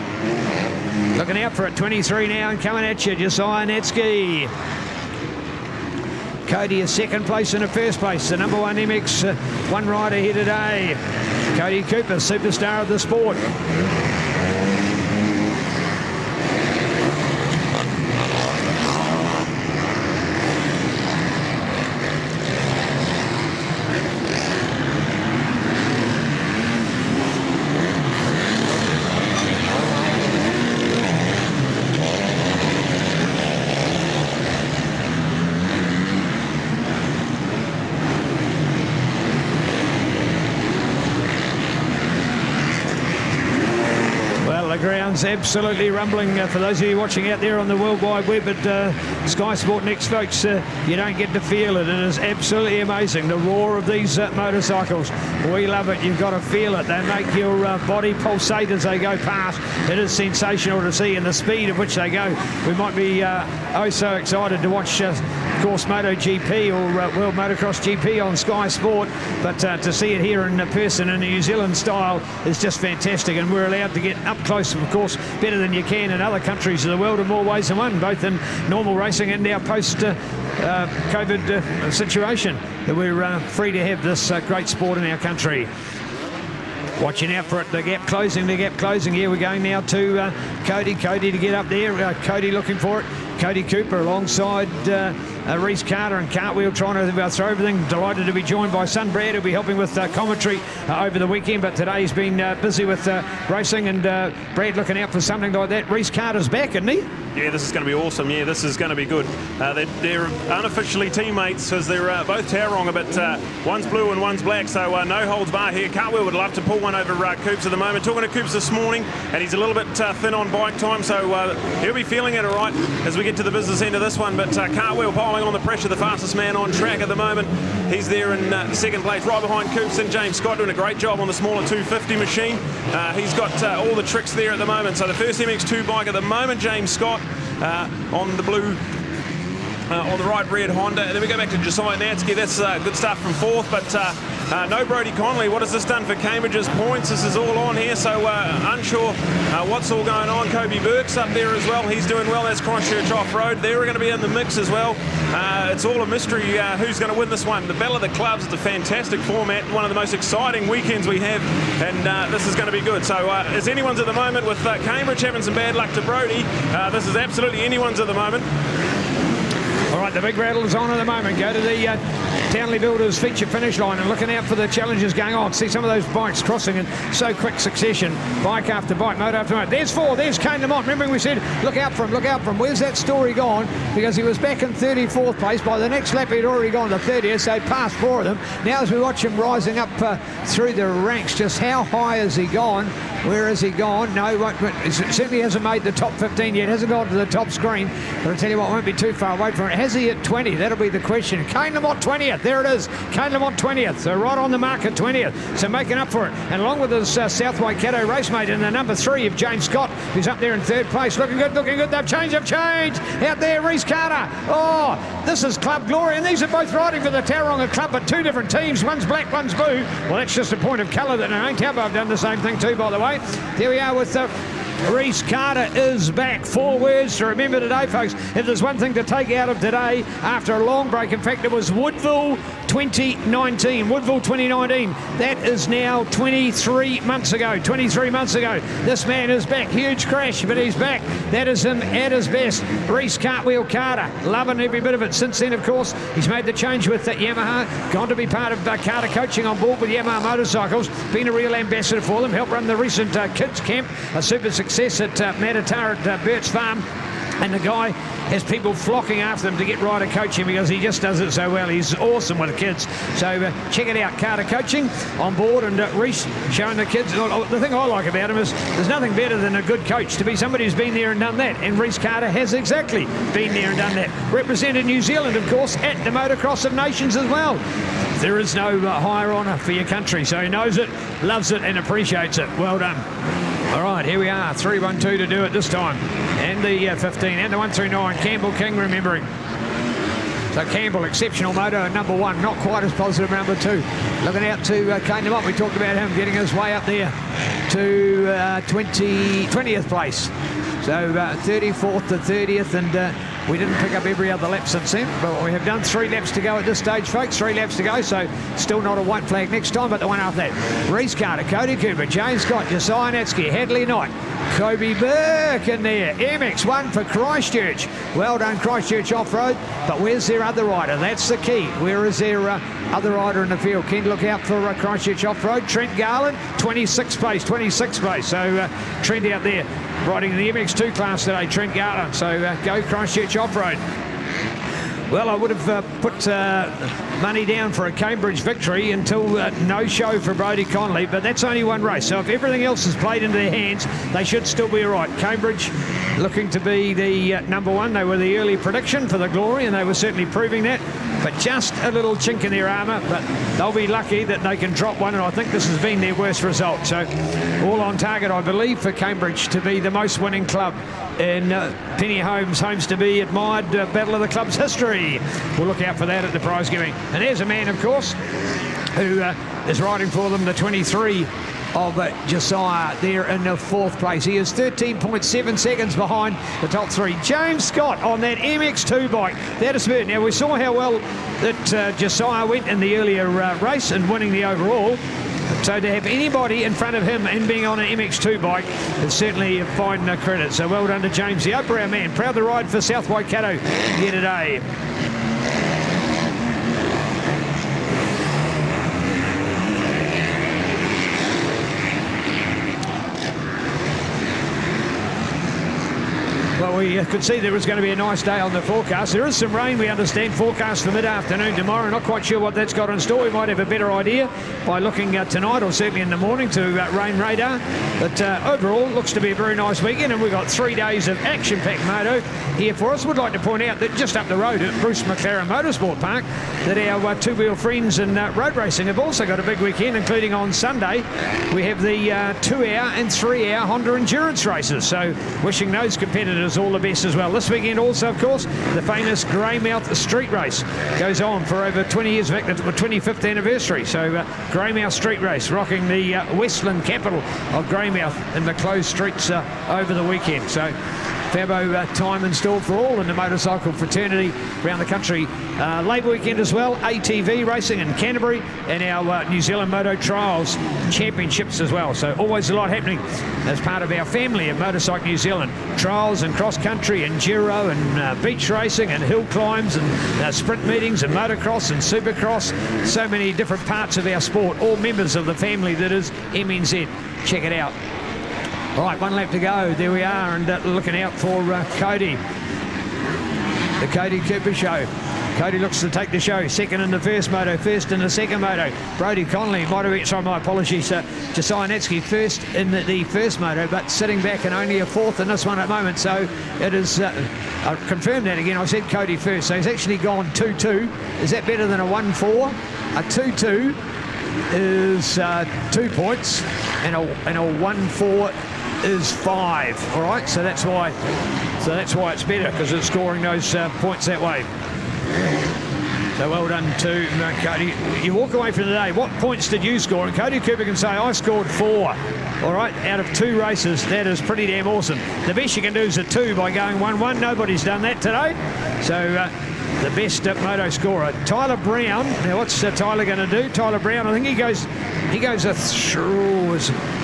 Looking out for it, 23 now and coming at you, Josiah Netsky. Cody is second place and a first place. The number 1 MX1 rider here today. Cody Cooper, superstar of the sport. Ground's absolutely rumbling. For those of you watching out there on the World Wide Web at Sky Sport Next, folks, you don't get to feel it. It is absolutely amazing, the roar of these motorcycles. We love it. You've got to feel it. They make your body pulsate as they go past. It is sensational to see, and the speed at which they go. We might be so excited to watch of course MotoGP or World Motocross GP on Sky Sport, but to see it here in person in a New Zealand style is just fantastic, and we're allowed to get up close, of course, better than you can in other countries of the world in more ways than one, both in normal racing and now post COVID situation, that we're free to have this great sport in our country. Watching out for it, the gap closing. Here we're going now to Cody to get up there. Cody looking for it. Cody Cooper alongside Reece Carter and Cartwheel trying to throw everything. Delighted to be joined by son Brad, who'll be helping with commentary over the weekend, but today he's been busy with racing, and Brad looking out for something like that. Reece Carter's back, isn't he? Yeah, this is going to be awesome. Yeah, this is going to be good. They're unofficially teammates, because they're both Tauranga, but one's blue and one's black, so no holds bar here. Cartwheel would love to pull one over Coops at the moment. Talking to Coops this morning, and he's a little bit thin on bike time, so he'll be feeling it all right as we get to the business end of this one. But Cartwheel piling on the pressure, the fastest man on track at the moment. He's there in second place, right behind Coops, and James Scott doing a great job on the smaller 250 machine. He's got all the tricks there at the moment. So the first MX2 bike at the moment, James Scott on the blue, on the right red Honda. And then we go back to Josiah Natsky. That's good stuff from fourth, but no Brodie Connolly. What has this done for Cambridge's points? This is all on here, so unsure what's all going on. Kobe Burke's up there as well. He's doing well. That's Christchurch Off-Road. They're going to be in the mix as well. It's all a mystery who's going to win this one. The Battle of the Clubs is a fantastic format, one of the most exciting weekends we have, and this is going to be good. So as anyone's at the moment with Cambridge having some bad luck to Brodie, this is absolutely anyone's at the moment. All right, the big rattle is on at the moment. Go to the Townley Builders feature finish line and looking out for the challenges going on. See some of those bikes crossing in so quick succession, bike after bike, motor after motor. There's 4, there's Kane Lamont. Remember we said look out for him. Where's that story gone? Because he was back in 34th place. By the next lap he'd already gone to 30th, so he passed 4 of them. Now as we watch him rising up through the ranks, just how high has he gone? Where has he gone? No, he certainly hasn't made the top 15 yet. Hasn't gone to the top screen. But I tell you what, won't be too far away from it. Has he at 20? That'll be the question. Kane Lamont 20th. There it is. Kane Lamont 20th. So right on the mark at 20th. So making up for it. And along with his South Waikato race mate in the number 3 of James Scott, who's up there in 3rd place. Looking good. They've changed. Out there, Reece Carter. Oh, this is club glory. And these are both riding for the Tauranga Club, but 2 different teams. One's black, one's blue. Well, that's just a point of colour that Taupo have done the same thing too, by the way. There we are with Reese Carter is back. 4 words to remember today, folks. If there's one thing to take out of today, after a long break, in fact, it was Woodville 2019. Woodville 2019. That is now 23 months ago. 23 months ago. This man is back. Huge crash, but he's back. That is him at his best. Reese Cartwheel Carter. Loving every bit of it. Since then, of course, he's made the change with Yamaha. Gone to be part of Carter coaching on board with Yamaha Motorcycles. Been a real ambassador for them. Helped run the recent kids camp. A super success at Matatara at Burt's Farm. And the guy has people flocking after him to get rider coaching because he just does it so well. He's awesome with the kids. So check it out, Carter Coaching on board, and Reese showing the kids. The thing I like about him is there's nothing better than a good coach, to be somebody who's been there and done that. And Reese Carter has exactly been there and done that. Represented New Zealand, of course, at the Motocross of Nations as well. There is no higher honour for your country, so he knows it, loves it and appreciates it. Well done. All right, here we are, 3-1-2 to do it this time. And the 15 and the 139, Campbell King remembering. So Campbell, exceptional moto at number 1, not quite as positive number 2. Looking out to Kane Lamont, we talked about him getting his way up there to 20th place. So 34th to 30th, and we didn't pick up every other lap since then, but we have done 3 laps to go at this stage, folks. 3 laps to go, so still not a white flag next time, but the one after that. Reese Carter, Cody Cooper, James Scott, Josiah Natsky, Hadley Knight, Kobe Burke in there. MX1 for Christchurch. Well done, Christchurch Off-Road, but where's their other rider? That's the key. Where is their other rider in the field? Keen to look out for Christchurch Off-Road. Trent Garland, 26th place. So Trent out there riding in the MX2 class today, Trent Garland. So go Christchurch Off-Road. Well, I would have put money down for a Cambridge victory until no show for Brodie Connolly, but that's only one race. So if everything else is played into their hands, they should still be all right. Cambridge looking to be the number 1. They were the early prediction for the glory, and they were certainly proving that. But just a little chink in their armour, but they'll be lucky that they can drop one, and I think this has been their worst result. So all on target, I believe, for Cambridge to be the most winning club in Penny Homes to be admired Battle of the Clubs history. We'll look out for that at the prize giving. And there's a man, of course, who is riding for them, the 23 of Josiah there in the 4th place. He is 13.7 seconds behind the top 3. James Scott on that MX2 bike. That is good. Now, we saw how well that Josiah went in the earlier race and winning the overall. So to have anybody in front of him and being on an MX2 bike is certainly a fine credit. So well done to James the Oprah, our man. Proud to ride for South Waikato here today. Well, we could see there was going to be a nice day on the forecast. There is some rain, we understand, forecast for mid-afternoon tomorrow. Not quite sure what that's got in store. We might have a better idea by looking tonight or certainly in the morning to rain radar. But overall, looks to be a very nice weekend, and we've got 3 days of action-packed moto here for us. Would like to point out that just up the road at Bruce McLaren Motorsport Park, that our two-wheel friends in road racing have also got a big weekend, including on Sunday. We have the 2-hour and 3-hour Honda Endurance races. So wishing those competitors all the best as well. This weekend also, of course, the famous Greymouth Street Race goes on for over 20 years, in fact, it's the 25th anniversary. So Greymouth Street Race rocking the Westland capital of Greymouth in the closed streets over the weekend. So Fabo time in store for all in the motorcycle fraternity around the country. Labour weekend as well, ATV racing in Canterbury, and our New Zealand Moto Trials Championships as well. So always a lot happening as part of our family of Motorcycle New Zealand. Trials and cross-country, enduro and beach racing and hill climbs and sprint meetings and motocross and supercross. So many different parts of our sport, all members of the family that is MNZ. Check it out. All right, 1 lap to go. There we are, and looking out for Cody. The Cody Cooper show. Cody looks to take the show. 2nd in the first moto, 1st in the 2nd moto. Brodie Connolly, sorry, my apologies. Josiah Natsky 1st in the first moto, but sitting back and only a 4th in this one at the moment. So it is, I confirmed that again. I said Cody first, so he's actually gone 2-2. Is that better than a 1-4? A 2-2 is 2 points, and a 1-4 is 5. All right, so that's why it's better, because it's scoring those points that way. So well done to Cody. You walk away from the day, what points did you score? And Cody Cooper can say, I scored 4. All right, out of 2 races, that is pretty damn awesome. The best you can do is a 2 by going 1-1. Nobody's done that today. So the best moto scorer, Tyler Brown. Now, what's Tyler going to do? Tyler Brown, I think he goes a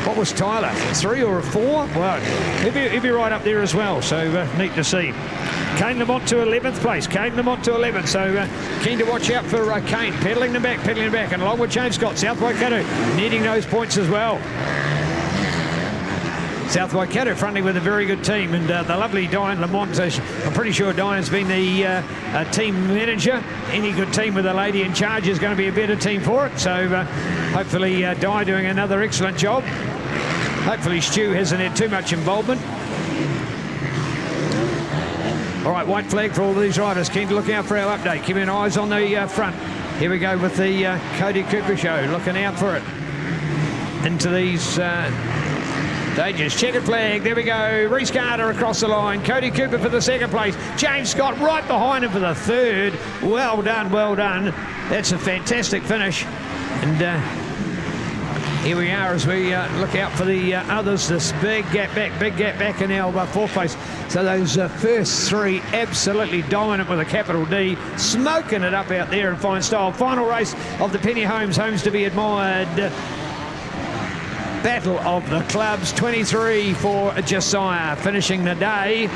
what was Tyler? A 3 or a 4? Well, he'll be right up there as well. So neat to see. Kane Lamont to 11th place. Kane Lamont to 11th. So keen to watch out for Kane. Pedaling them back. And along with James Scott, South Waikato needing those points as well. South Waikato fronting with a very good team, and the lovely Diane Lamont. I'm pretty sure Diane's been the team manager. Any good team with a lady in charge is going to be a better team for it. So hopefully Di doing another excellent job. Hopefully Stu hasn't had too much involvement. All right, white flag for all these riders. Keen to look out for our update. Keeping eyes on the front. Here we go with the Cody Cooper show. Looking out for it. Into these stages. Checkered flag. There we go. Reese Carter across the line. Cody Cooper for the 2nd place. James Scott right behind him for the 3rd. Well done, well done. That's a fantastic finish. And here we are as we look out for the others. This big gap back in our 4th place. So those first 3 absolutely dominant with a capital D, smoking it up out there in fine style. Final race of the Penny Homes to be admired. Battle of the Clubs, 23 for Josiah, finishing the day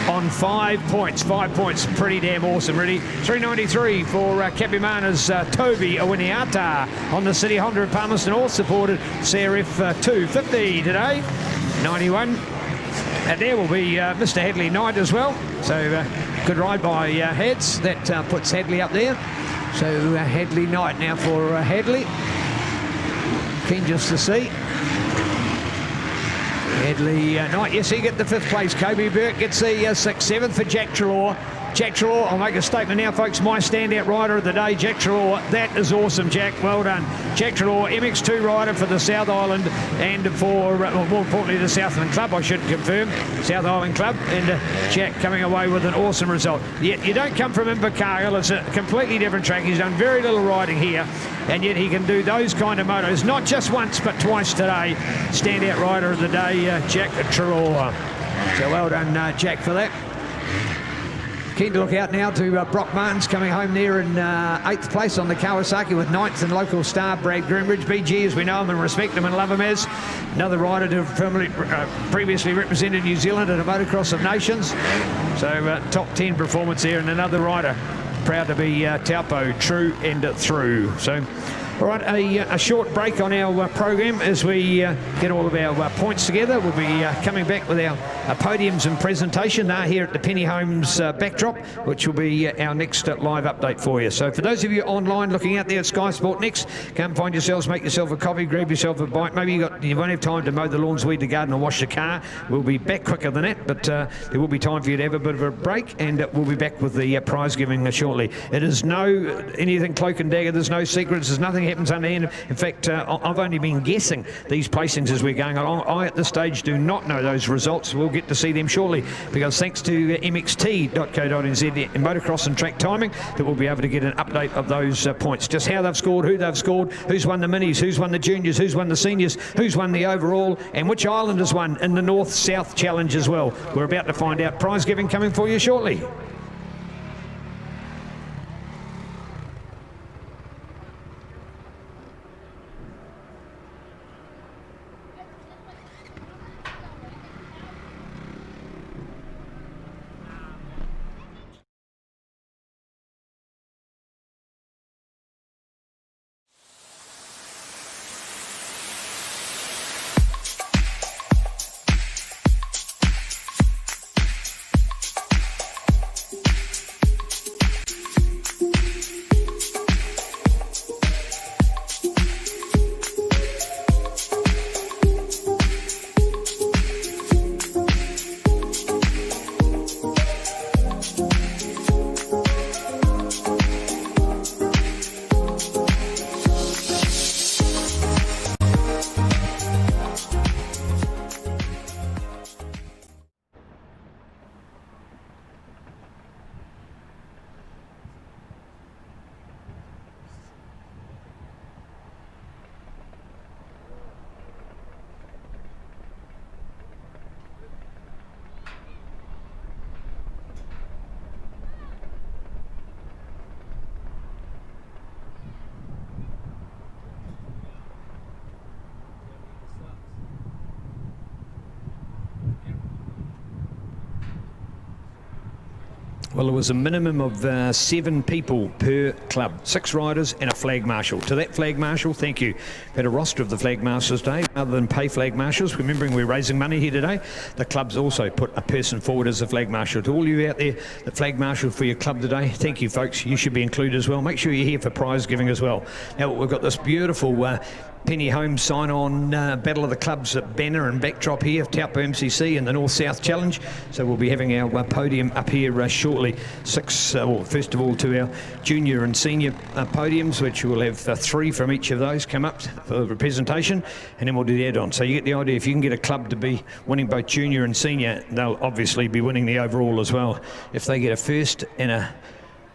on 5 points. 5 points, pretty damn awesome, really. 393 for Capimana's Toby Awiniata on the City Honda of Palmerston, all supported CRF 250 today. 91. And there will be Mr. Hadley Knight as well. So good ride by Hads. That puts Hadley up there. So Hadley Knight now for Hadley. Keen just to see. Hadley Knight, yes, he gets the 5th place. Kobe Burke gets the 6th. 7th for Jack Trelaw. Jack Trelaw, I'll make a statement now, folks. My standout rider of the day, Jack Trelaw. That is awesome, Jack. Well done. Jack Trelaw, MX2 rider for the South Island and for, well, more importantly, the Southland Club, I should confirm. South Island Club. And Jack coming away with an awesome result. Yet you don't come from Invercargill. It's a completely different track. He's done very little riding here. And yet he can do those kind of motos, not just once, but twice today. Standout rider of the day, Jack Trelaw. So well done, Jack, for that. Keen to look out now to Brock Martins coming home there in 8th place on the Kawasaki with 9th and local star Brad Greenbridge. BG, as we know him and respect him and love him as. Another rider to previously represented New Zealand at a Motocross of Nations. So top 10 performance there, and another rider proud to be Taupo, true and through. So, all right, a short break on our program as we get all of our points together. We'll be coming back with our podiums and presentation here at the Penny Homes backdrop, which will be our next live update for you. So for those of you online looking out there at Sky Sport Next, come find yourselves, make yourself a coffee, grab yourself a bite. Maybe you won't have time to mow the lawns, weed the garden or wash the car. We'll be back quicker than that, but there will be time for you to have a bit of a break, and we'll be back with the prize giving shortly. It is no anything cloak and dagger. There's no secrets. There's nothing happens underhand. In fact, I've only been guessing these placings as we're going along. I, at this stage, do not know those results. We'll get to see them shortly, because thanks to mxt.co.nz and motocross and track timing, that we'll be able to get an update of those points. Just how they've scored, who they've scored, who's won the minis, who's won the juniors, who's won the seniors, who's won the overall, and which island has won in the North-South Challenge as well. We're about to find out. Prize giving coming for you shortly. Well, there was a minimum of 7 people per club, 6 riders and a flag marshal. To that flag marshal, thank you. We've had a roster of the flag marshals today, other than pay flag marshals. Remembering we're raising money here today, the clubs also put a person forward as a flag marshal. To all you out there, the flag marshal for your club today, thank you, folks. You should be included as well. Make sure you're here for prize giving as well. Now, we've got this beautiful Penny Holmes sign-on Battle of the Clubs banner and backdrop here of Taupo MCC and the North-South Challenge. So we'll be having our podium up here shortly. First of all, to our junior and senior podiums, which we'll have 3 from each of those come up for representation, and then we'll do the add-on. So you get the idea. If you can get a club to be winning both junior and senior, they'll obviously be winning the overall as well. If they get a first and a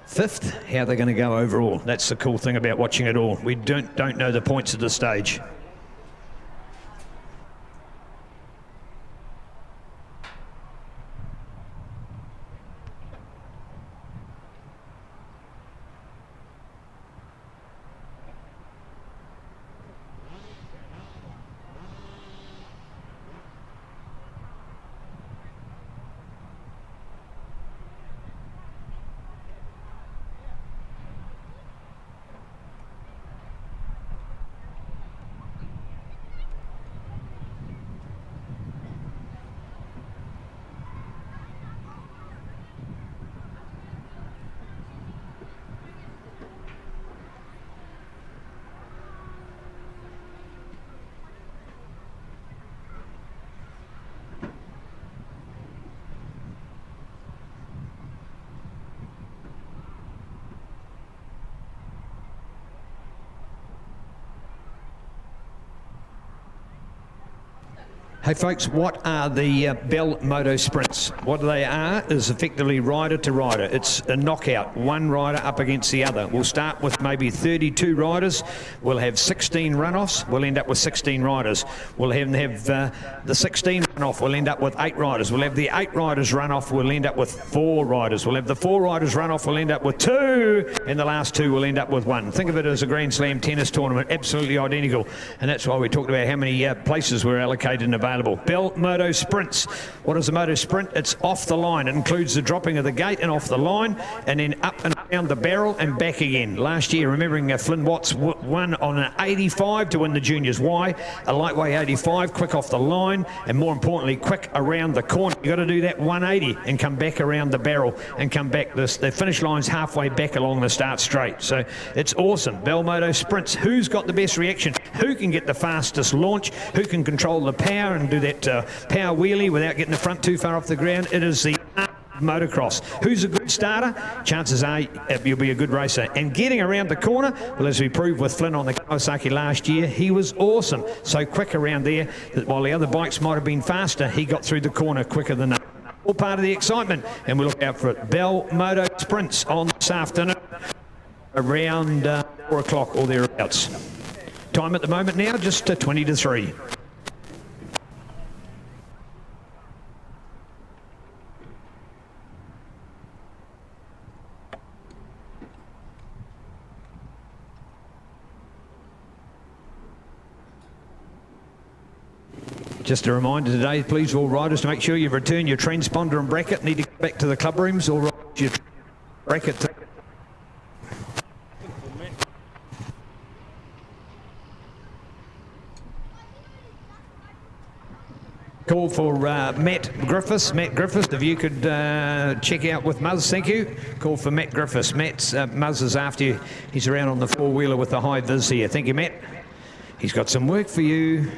5th, how they're going to go overall. That's the cool thing about watching it all. We don't know the points at this stage. Hey folks, what are the Bell Moto Sprints? What they are is effectively rider to rider. It's a knockout, one rider up against the other. We'll start with maybe 32 riders. We'll have 16 runoffs. We'll end up with 16 riders. We'll have the 16 runoff. We'll end up with 8 riders. We'll have the 8 riders runoff. We'll end up with 4 riders. We'll have the 4 riders runoff. We'll end up with 2, and the last 2 will end up with 1. Think of it as a Grand Slam tennis tournament, absolutely identical. And that's why we talked about how many places were allocated and available. Bell Moto Sprints. What is a Moto Sprint? It's off the line. It includes the dropping of the gate and off the line, and then up and around the barrel and back again. Last year, remembering Flynn Watts won on an 85 to win the juniors. Why? A lightweight 85, quick off the line, and more importantly, quick around the corner. You got to do that 180 and come back around the barrel and come back. The finish line's halfway back along the start straight. So it's awesome. Bell Moto Sprints. Who's got the best reaction? Who can get the fastest launch? Who can control the power and do that power wheelie without getting the front too far off the ground? It is the motocross. Who's a good starter? Chances are you'll be a good racer. And getting around the corner, well, as we proved with Flynn on the Kawasaki last year, he was awesome. So quick around there that while the other bikes might have been faster, he got through the corner quicker than that. All part of the excitement, and we'll look out for it. Bell Moto Sprints on this afternoon around 4 o'clock or thereabouts. Time at the moment now, just 20 to 3. Just a reminder today, please, all riders, to make sure you return your transponder and bracket. Need to get back to the club rooms or your bracket. Call for Matt Griffiths. Matt Griffiths, if you could check out with Muzz, thank you. Call for Matt Griffiths. Muzz is after you. He's around on the 4-wheeler with the high vis here. Thank you, Matt. He's got some work for you.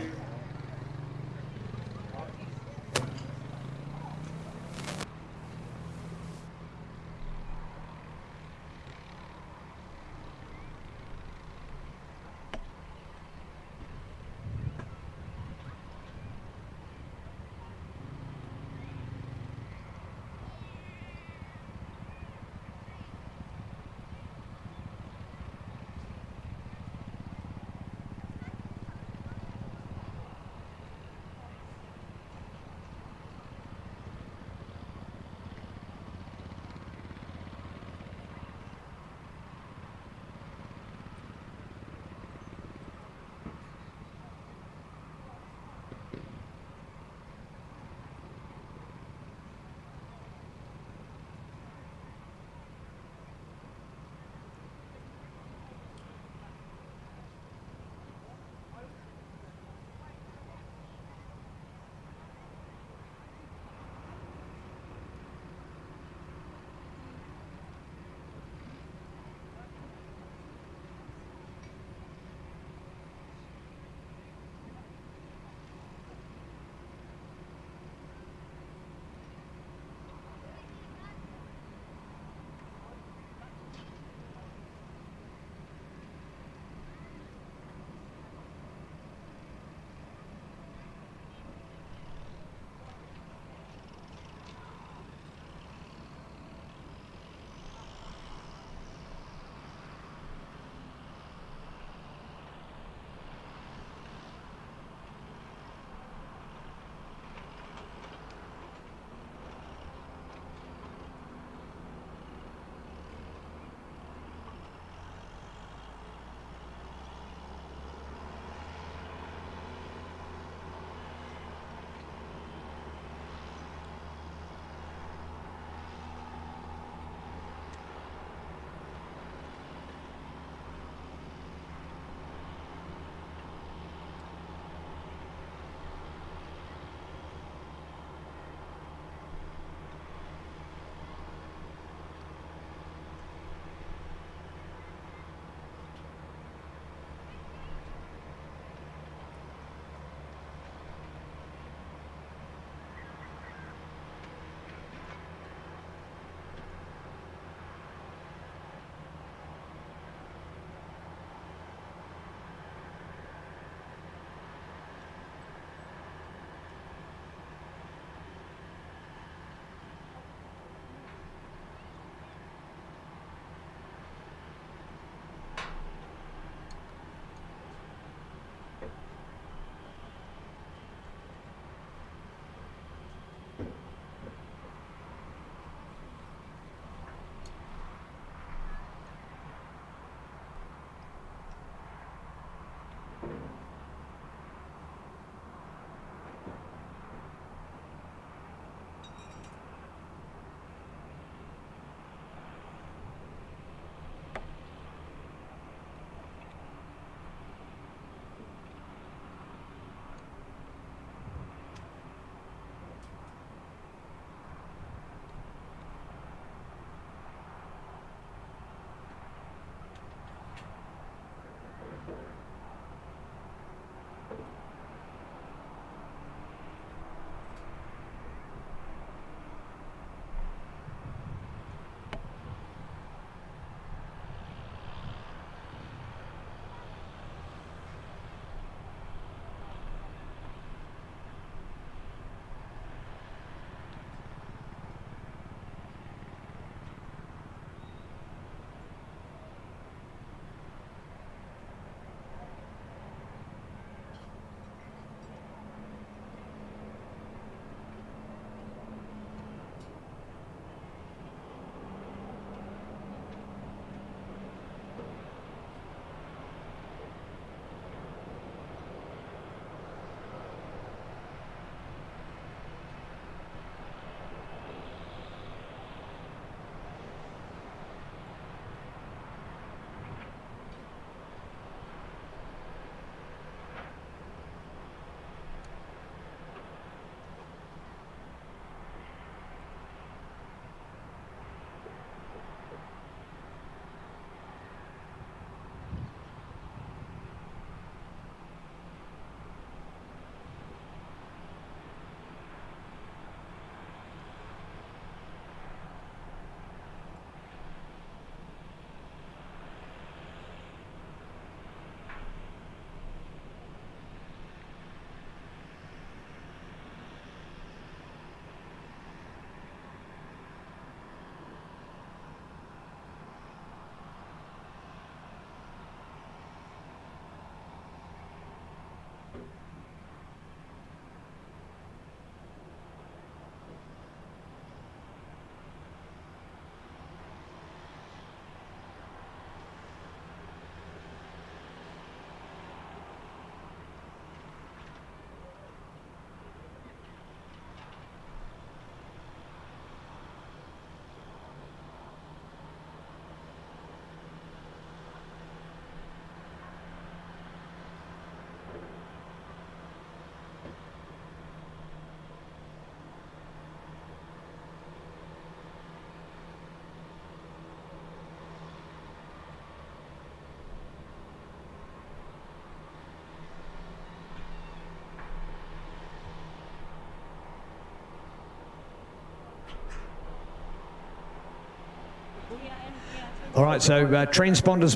All right, so transponders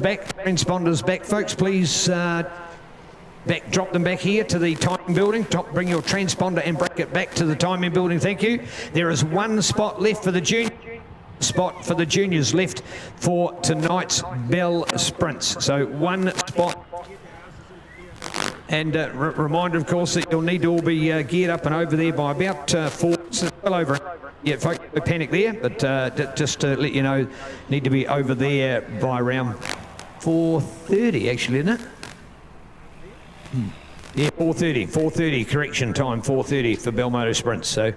back, folks. Please drop them back here to the timing building. Bring your transponder and bracket back to the timing building. Thank you. There is one spot left for the juniors left for tonight's Bell Sprints. So one spot. And reminder, of course, that you'll need to all be geared up and over there by about 4. Well over. Yeah, folks, no panic there, but just to let you know, need to be over there by around 4:30, actually, isn't it? Yeah, 4:30, correction time, 4:30 for Bell Motor Sprints. So,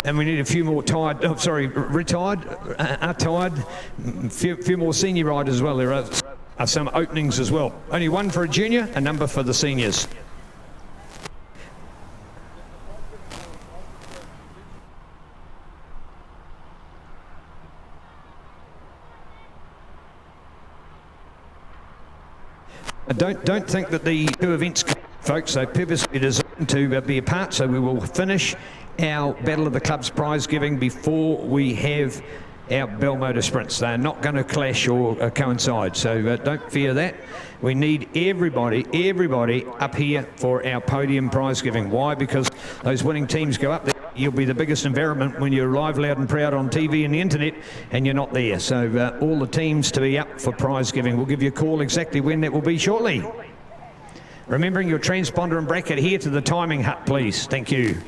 and we need a few more retired, few more senior riders as well. There are some openings as well. Only one for a junior, a number for the seniors. I don't think that the two events, folks, so purposely designed to be apart, so we will finish our Battle of the Clubs prize giving before we have our Bell Motor Sprints. They're not going to clash or coincide, so don't fear that. We need everybody up here for our podium prize giving. Why? Because those winning teams go up there. You'll be the biggest environment when you're live, loud and proud on TV and the internet, and you're not there. So all the teams to be up for prize giving. We'll give you a call exactly when that will be shortly. Remembering your transponder and bracket here to the timing hut, please. Thank you.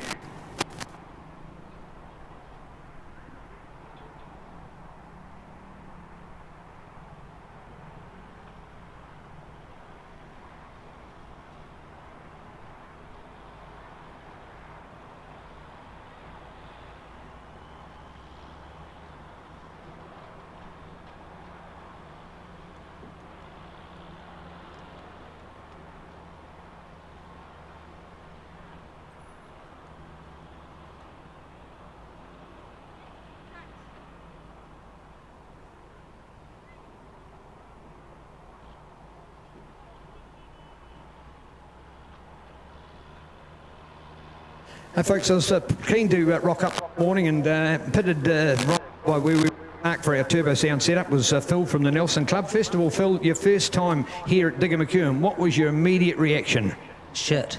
Hey folks, I was keen to rock up this morning and pitted right by where we marked for our turbo sound setup was Phil from the Nelson Club. First of all, Phil, your first time here at Digger McEwen, what was your immediate reaction? Shit.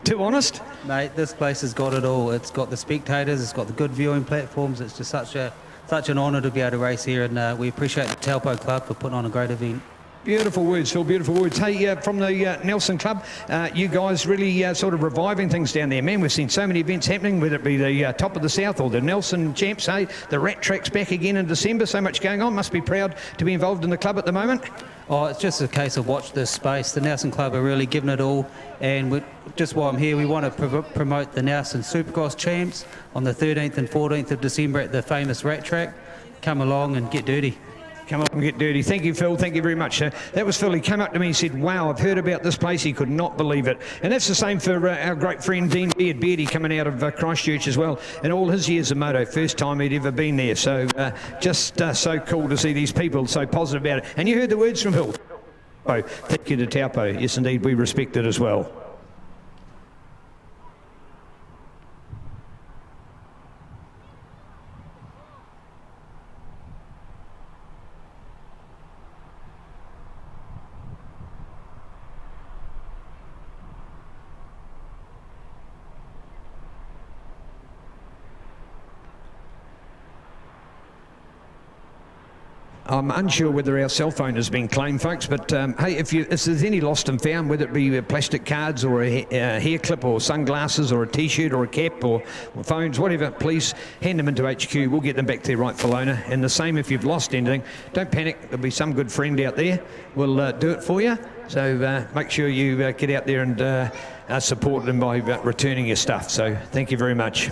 Too honest? Mate, this place has got it all. It's got the spectators, it's got the good viewing platforms. It's just such an honour to be able to race here, and we appreciate the Taupo Club for putting on a great event. Beautiful words, Phil, beautiful words. Hey, from the Nelson Club, you guys really sort of reviving things down there, man. We've seen so many events happening, whether it be the Top of the South or the Nelson Champs, hey, the Rat Track's back again in December, so much going on. Must be proud to be involved in the club at the moment. Oh, it's just a case of watch this space. The Nelson Club are really giving it all, and just while I'm here, we want to promote the Nelson Supercross Champs on the 13th and 14th of December at the famous Rat Track. Come along and get dirty. Come up and get dirty. Thank you, Phil. Thank you very much. That was Phil. He came up to me and said, wow, I've heard about this place. He could not believe it. And that's the same for our great friend Dean Beardy coming out of Christchurch as well. In all his years of moto, first time he'd ever been there. So just so cool to see these people so positive about it. And you heard the words from Phil. Oh, thank you to Taupo. Yes, indeed, we respect it as well. I'm unsure whether our cell phone has been claimed, folks, but hey, if there's any lost and found, whether it be plastic cards or a hair clip or sunglasses or a T-shirt or a cap or phones, whatever, please hand them into HQ. We'll get them back to their rightful owner. And the same if you've lost anything. Don't panic. There'll be some good friend out there. We'll do it for you. So make sure you get out there and support them by returning your stuff. So thank you very much.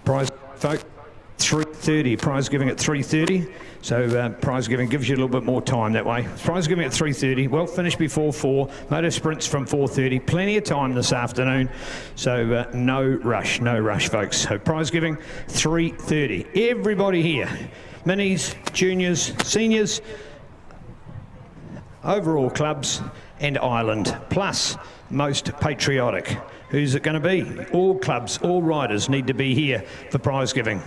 Prize, folks, 3:30. Prize giving at 3:30. So prize giving gives you a little bit more time that way. Prize giving at 3:30. Well finished before 4. Motor sprints from 4:30. Plenty of time this afternoon. So no rush, folks. So prize giving 3:30. Everybody here, minis, juniors, seniors, overall clubs and Ireland, plus most patriotic. Who's it going to be? All clubs, all riders need to be here for prize giving.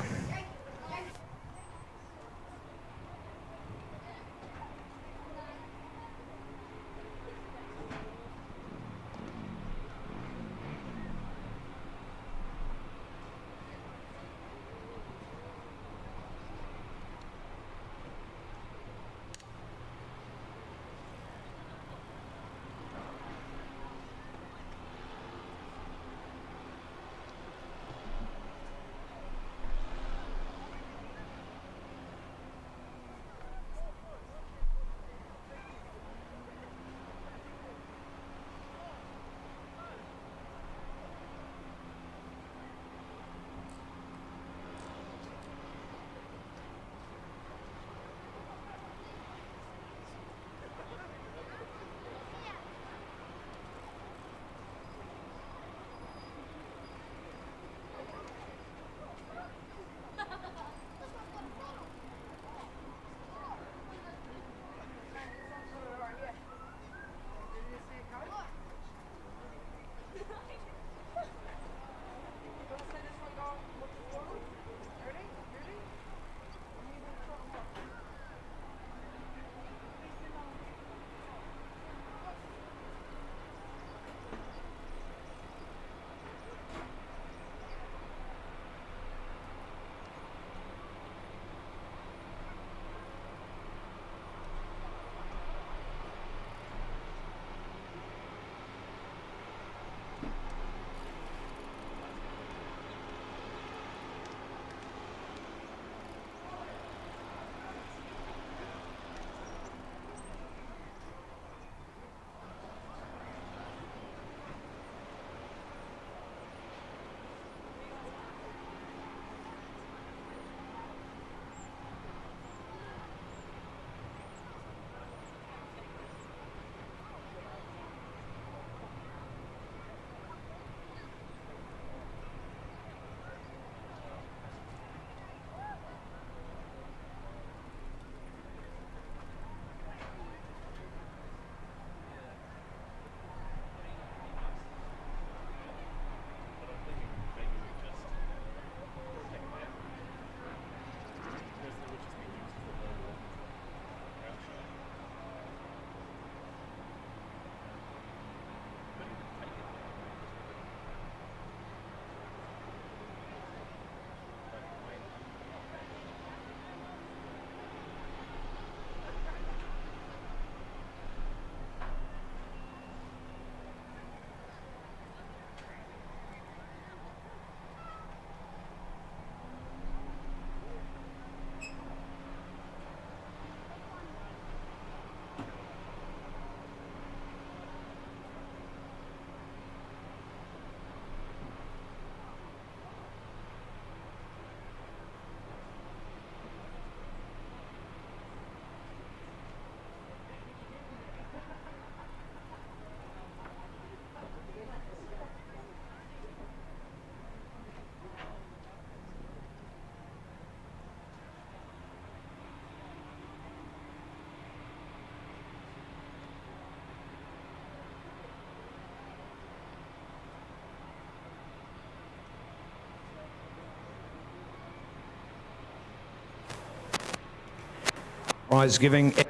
Prize giving at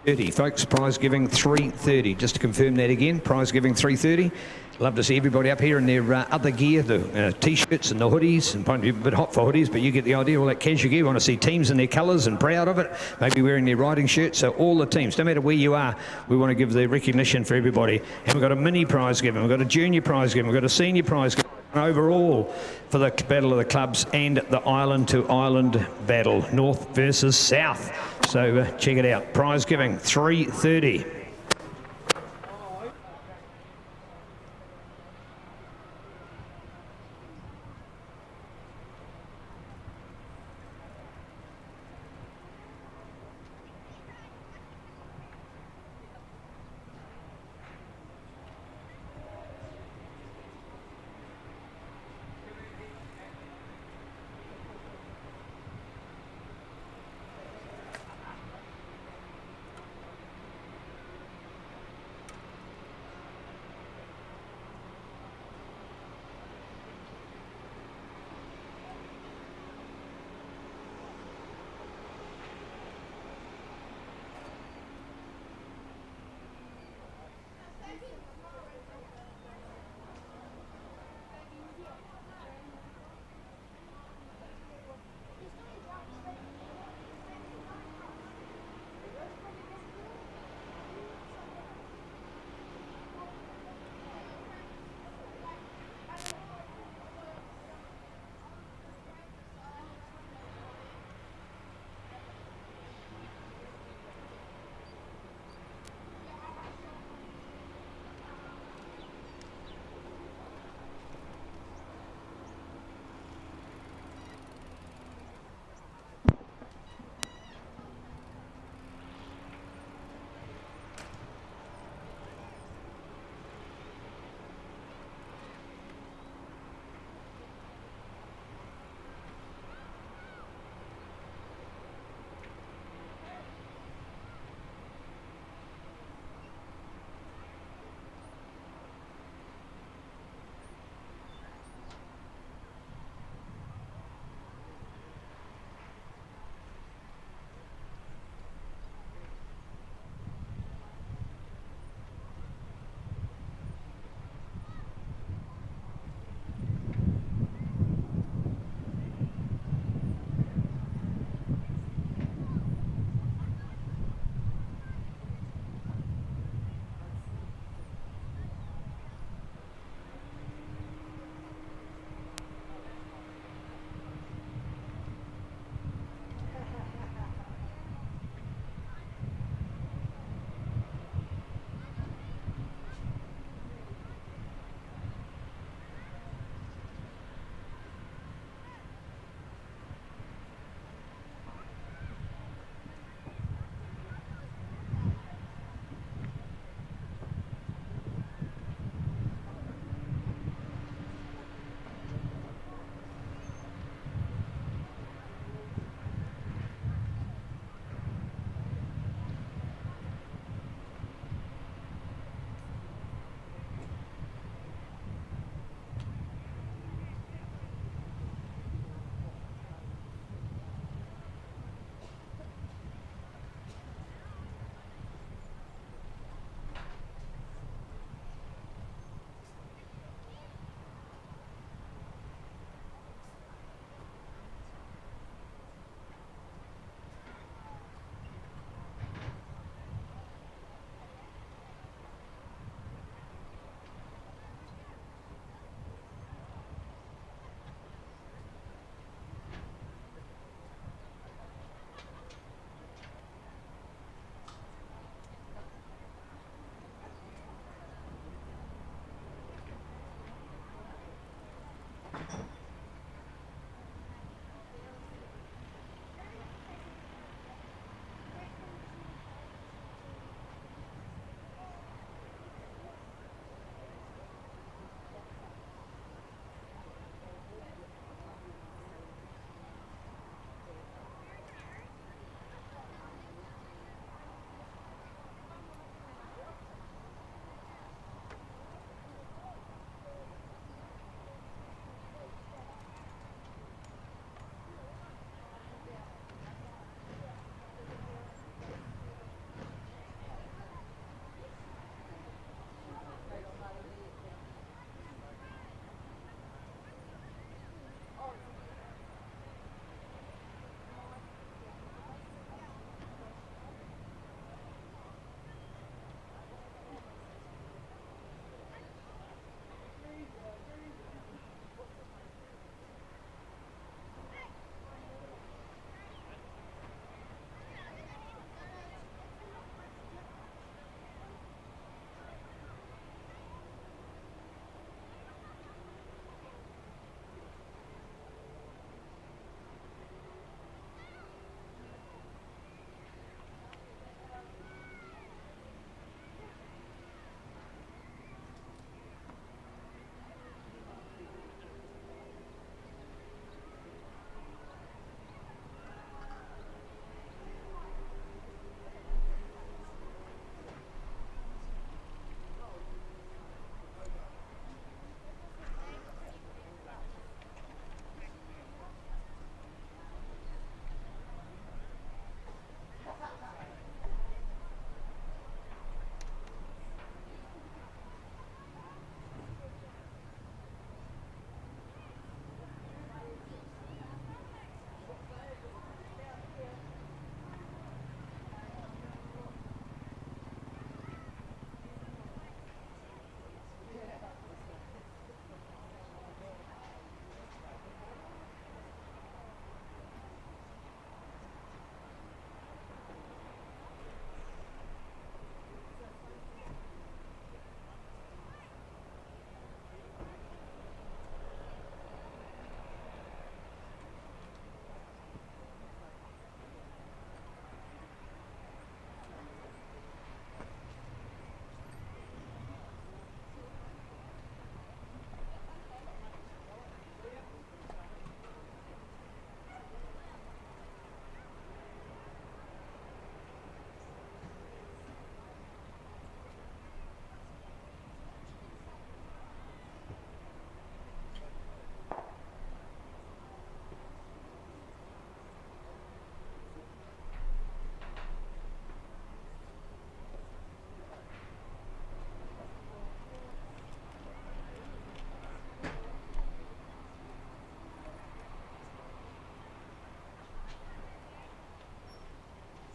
3:30, folks. Prize giving 3:30. Just to confirm that again, prize giving 3:30. Love to see everybody up here in their other gear, the t-shirts and the hoodies, and probably a bit hot for hoodies, but you get the idea, all that casual gear. We want to see teams in their colours and proud of it, maybe wearing their riding shirts. So all the teams, no matter where you are, we want to give the recognition for everybody. And we've got a mini prize giving, we've got a junior prize giving, we've got a senior prize giving. Overall for the Battle of the Clubs and the Island to Island battle, North versus South. So check it out. Prize giving 3:30.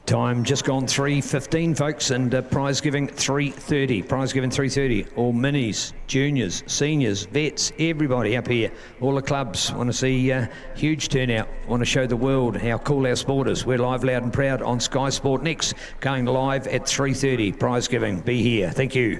Time just gone 3:15, folks, and prize giving 3:30. Prize giving 3:30. All minis, juniors, seniors, vets, everybody up here. All the clubs want to see huge turnout. Want to show the world how cool our sport is. We're live, loud and proud on Sky Sport Next, going live at 3:30. Prize giving. Be here. Thank you.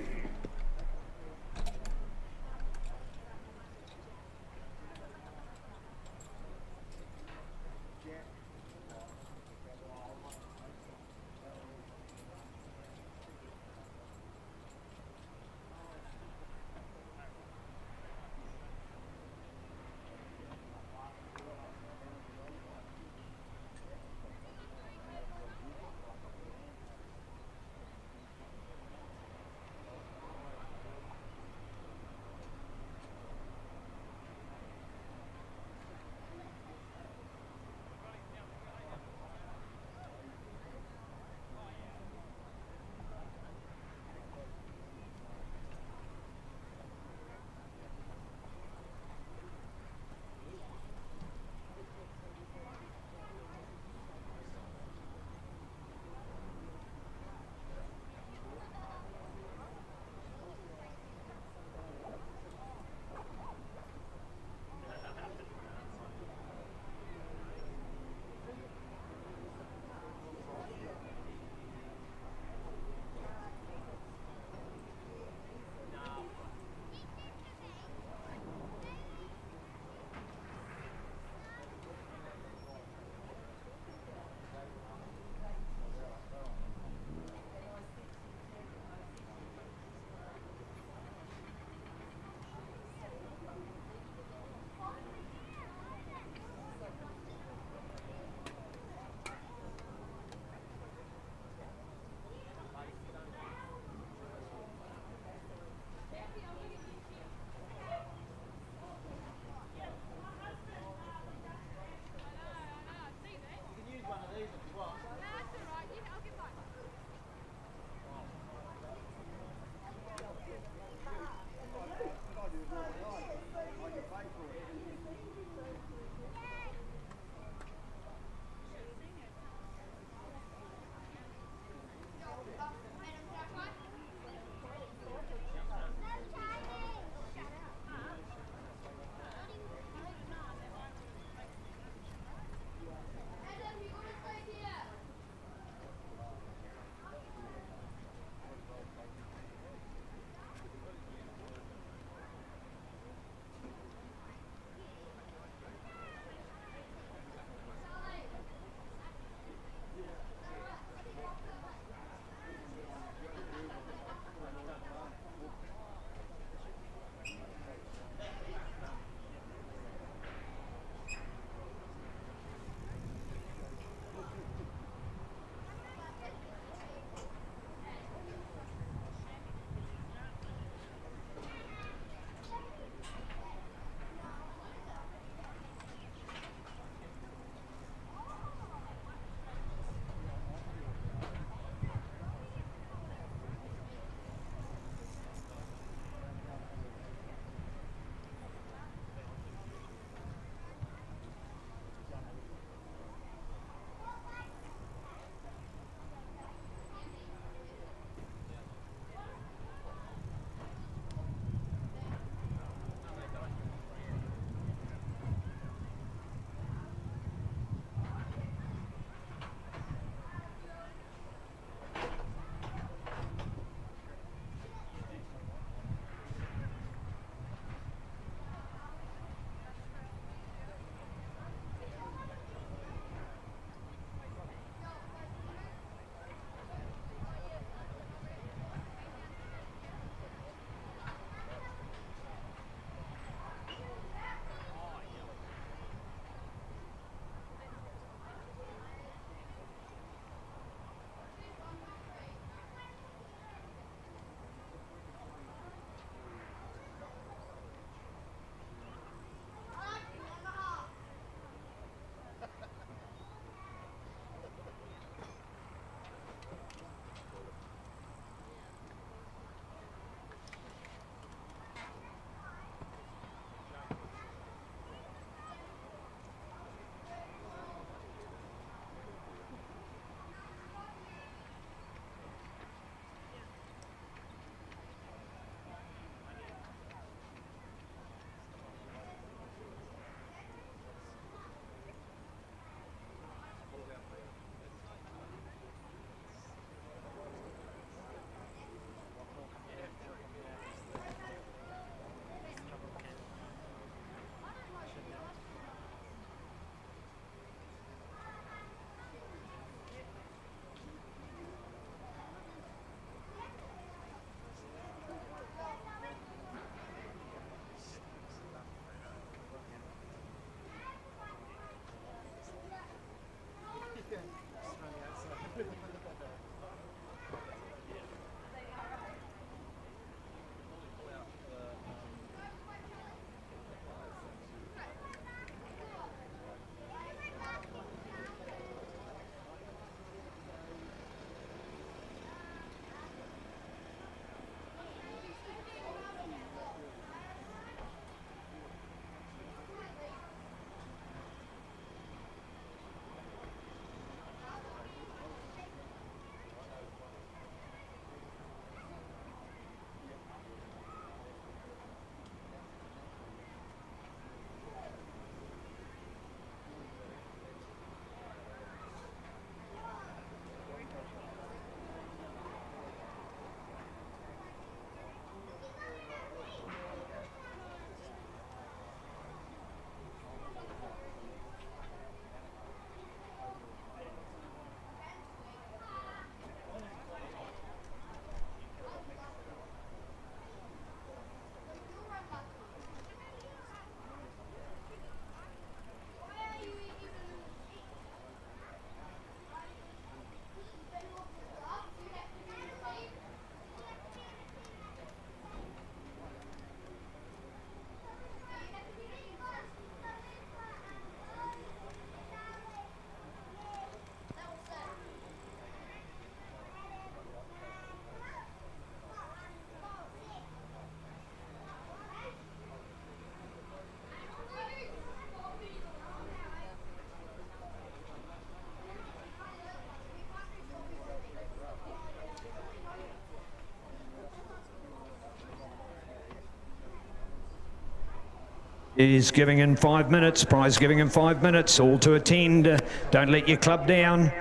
is giving in 5 minutes. Prize giving in 5 minutes. All to attend. Don't let your club down.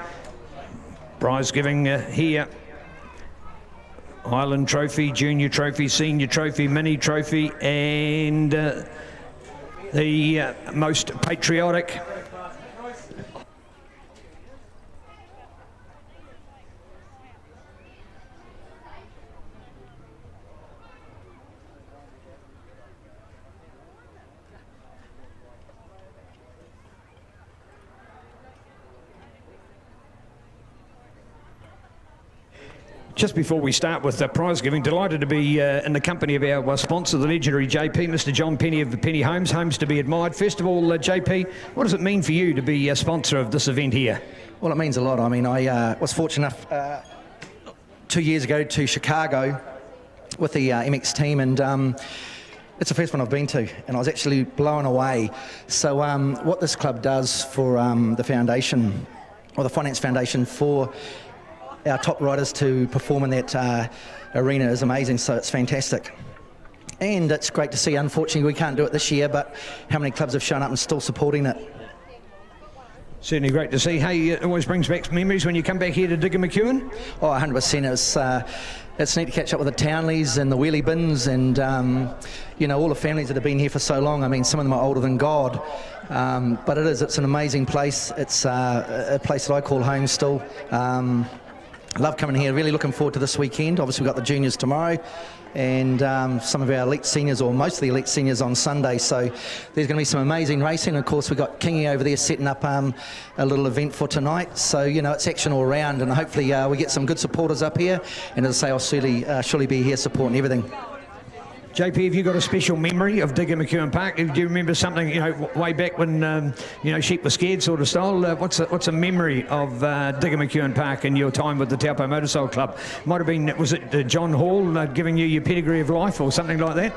Prize giving here. Highland Trophy, Junior Trophy, Senior Trophy, Mini Trophy, and the most patriotic. Just before we start with the prize giving, delighted to be in the company of our sponsor, the legendary JP, Mr. John Penny of Penny Homes, homes to be admired. First of all, JP, what does it mean for you to be a sponsor of this event here? Well, it means a lot. I mean, I was fortunate enough 2 years ago to Chicago with the MX team, and it's the first one I've been to, and I was actually blown away. So what this club does for the foundation, or the Finance Foundation for our top riders to perform in that arena is amazing, so it's fantastic. And it's great to see. Unfortunately, we can't do it this year, but how many clubs have shown up and still supporting it? Certainly great to see. Hey, it always brings back memories when you come back here to Digger McEwen. Oh, 100%. It's neat to catch up with the Townleys and the Wheelie Bins and, you know, all the families that have been here for so long. I mean, some of them are older than God. But it's an amazing place. It's a place that I call home still. Love coming here, really looking forward to this weekend. Obviously we've got the juniors tomorrow and some of our elite seniors, or most of the elite seniors, on Sunday. So there's going to be some amazing racing. Of course, we've got Kingy over there setting up a little event for tonight. So, you know, it's action all around, and hopefully we get some good supporters up here. And as I say, I'll surely be here supporting everything. JP, have you got a special memory of Digger McEwen Park? Do you remember something, you know, way back when, you know, sheep were scared sort of style? What's a memory of Digger McEwen Park and your time with the Taupo Motorcycle Club? Might have been, was it John Hall giving you your pedigree of life or something like that?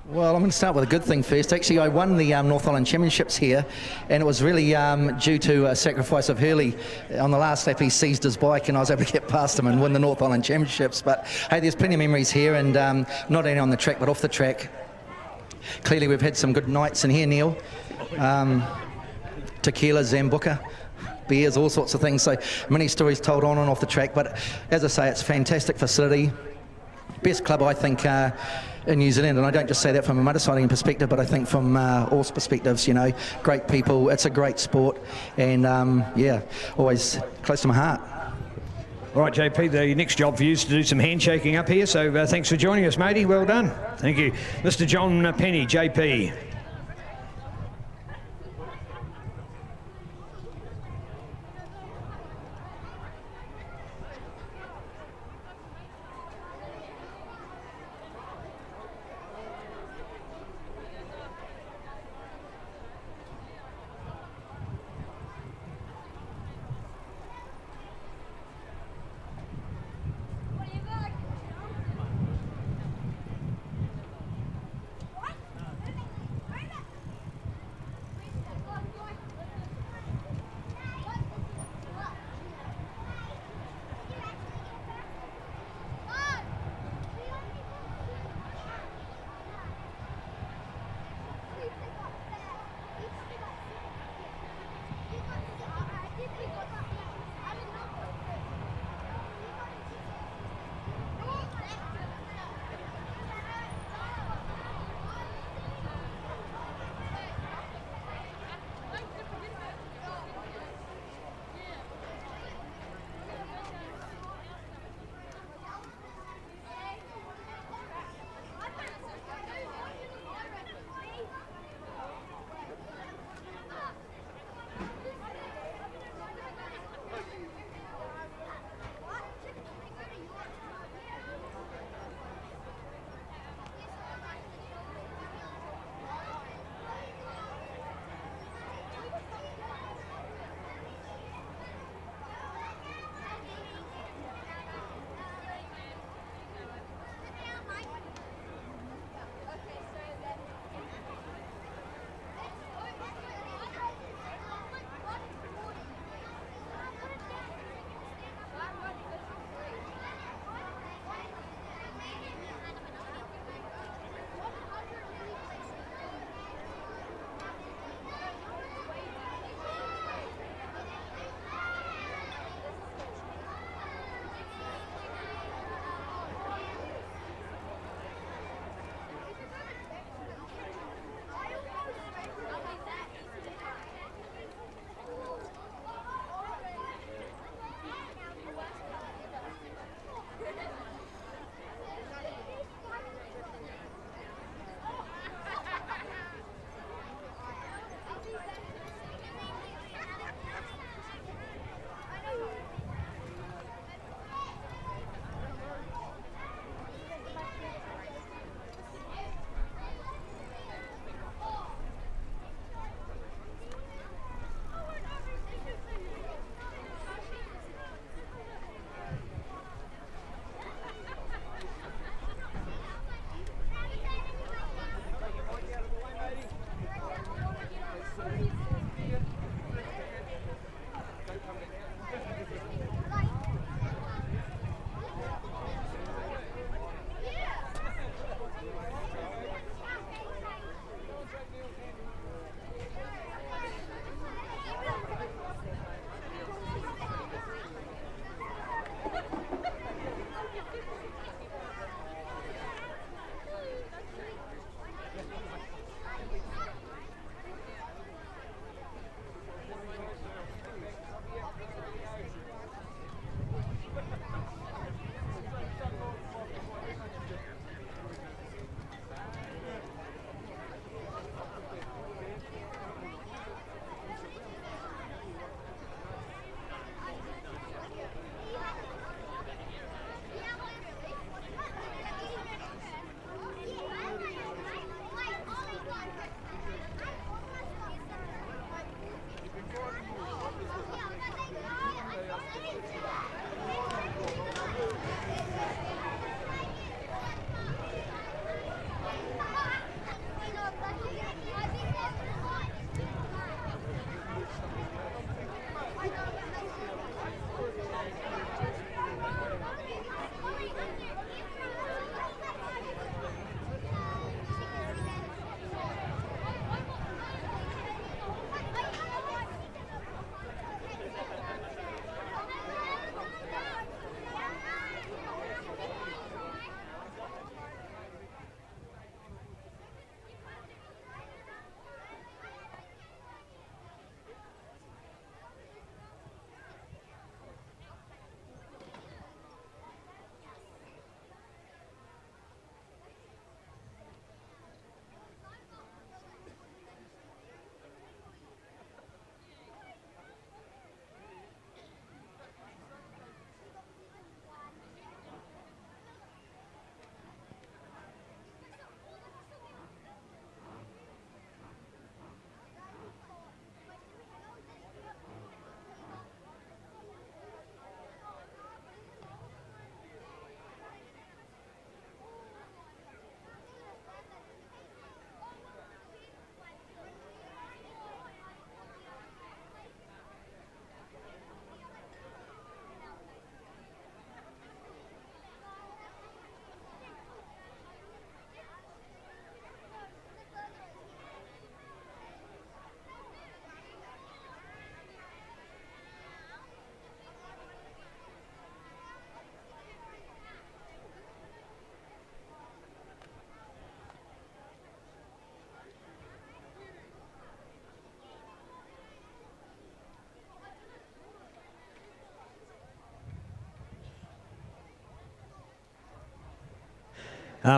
Well, I'm going to start with a good thing first. Actually, I won the North Island Championships here, and it was really due to a sacrifice of Hurley. On the last lap, he seized his bike, and I was able to get past him and win the North Island Championships. But, hey, there's plenty of memories here, and not only on the track, but off the track. Clearly, we've had some good nights in here, Neil. Tequila, Zambuca, beers, all sorts of things. So many stories told on and off the track. But, as I say, it's a fantastic facility. Best club, I think, in New Zealand, and I don't just say that from a motorcycling perspective, but I think from all perspectives, you know, great people, it's a great sport, and yeah, always close to my heart. All right, JP, the next job for you is to do some handshaking up here, so thanks for joining us, matey, well done. Thank you. Mr. John Penny, JP.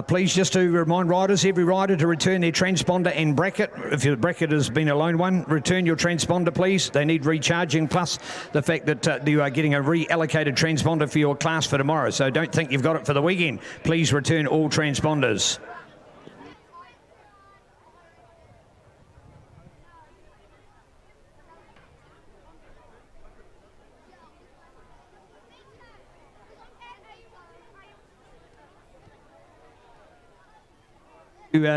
Please just to remind riders, every rider to return their transponder and bracket. If your bracket has been a lone one, return your transponder, please. They need recharging, plus the fact that you are getting a reallocated transponder for your class for tomorrow. So don't think you've got it for the weekend. Please return all transponders.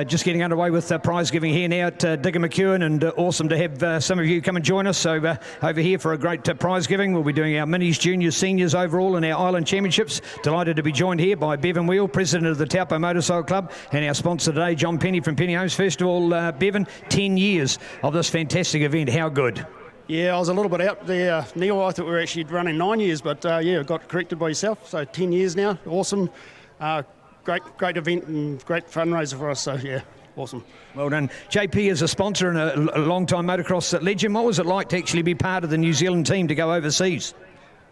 Just getting underway with prize giving here now at Digger McEwen, and awesome to have some of you come and join us. So over here for a great prize giving. We'll be doing our minis, juniors, seniors overall in our Island Championships. Delighted to be joined here by Bevan Wheel, President of the Taupo Motorcycle Club, and our sponsor today, John Penny from Penny Homes. First of all, Bevan, 10 years of this fantastic event. How good? Yeah, I was a little bit out there, Neil. I thought we were actually running 9 years, but yeah, got corrected by yourself. So 10 years now. Awesome. Great event and great fundraiser for us, so yeah, awesome. Well done. JP is a sponsor and a long-time motocross legend. What was it like to actually be part of the New Zealand team to go overseas?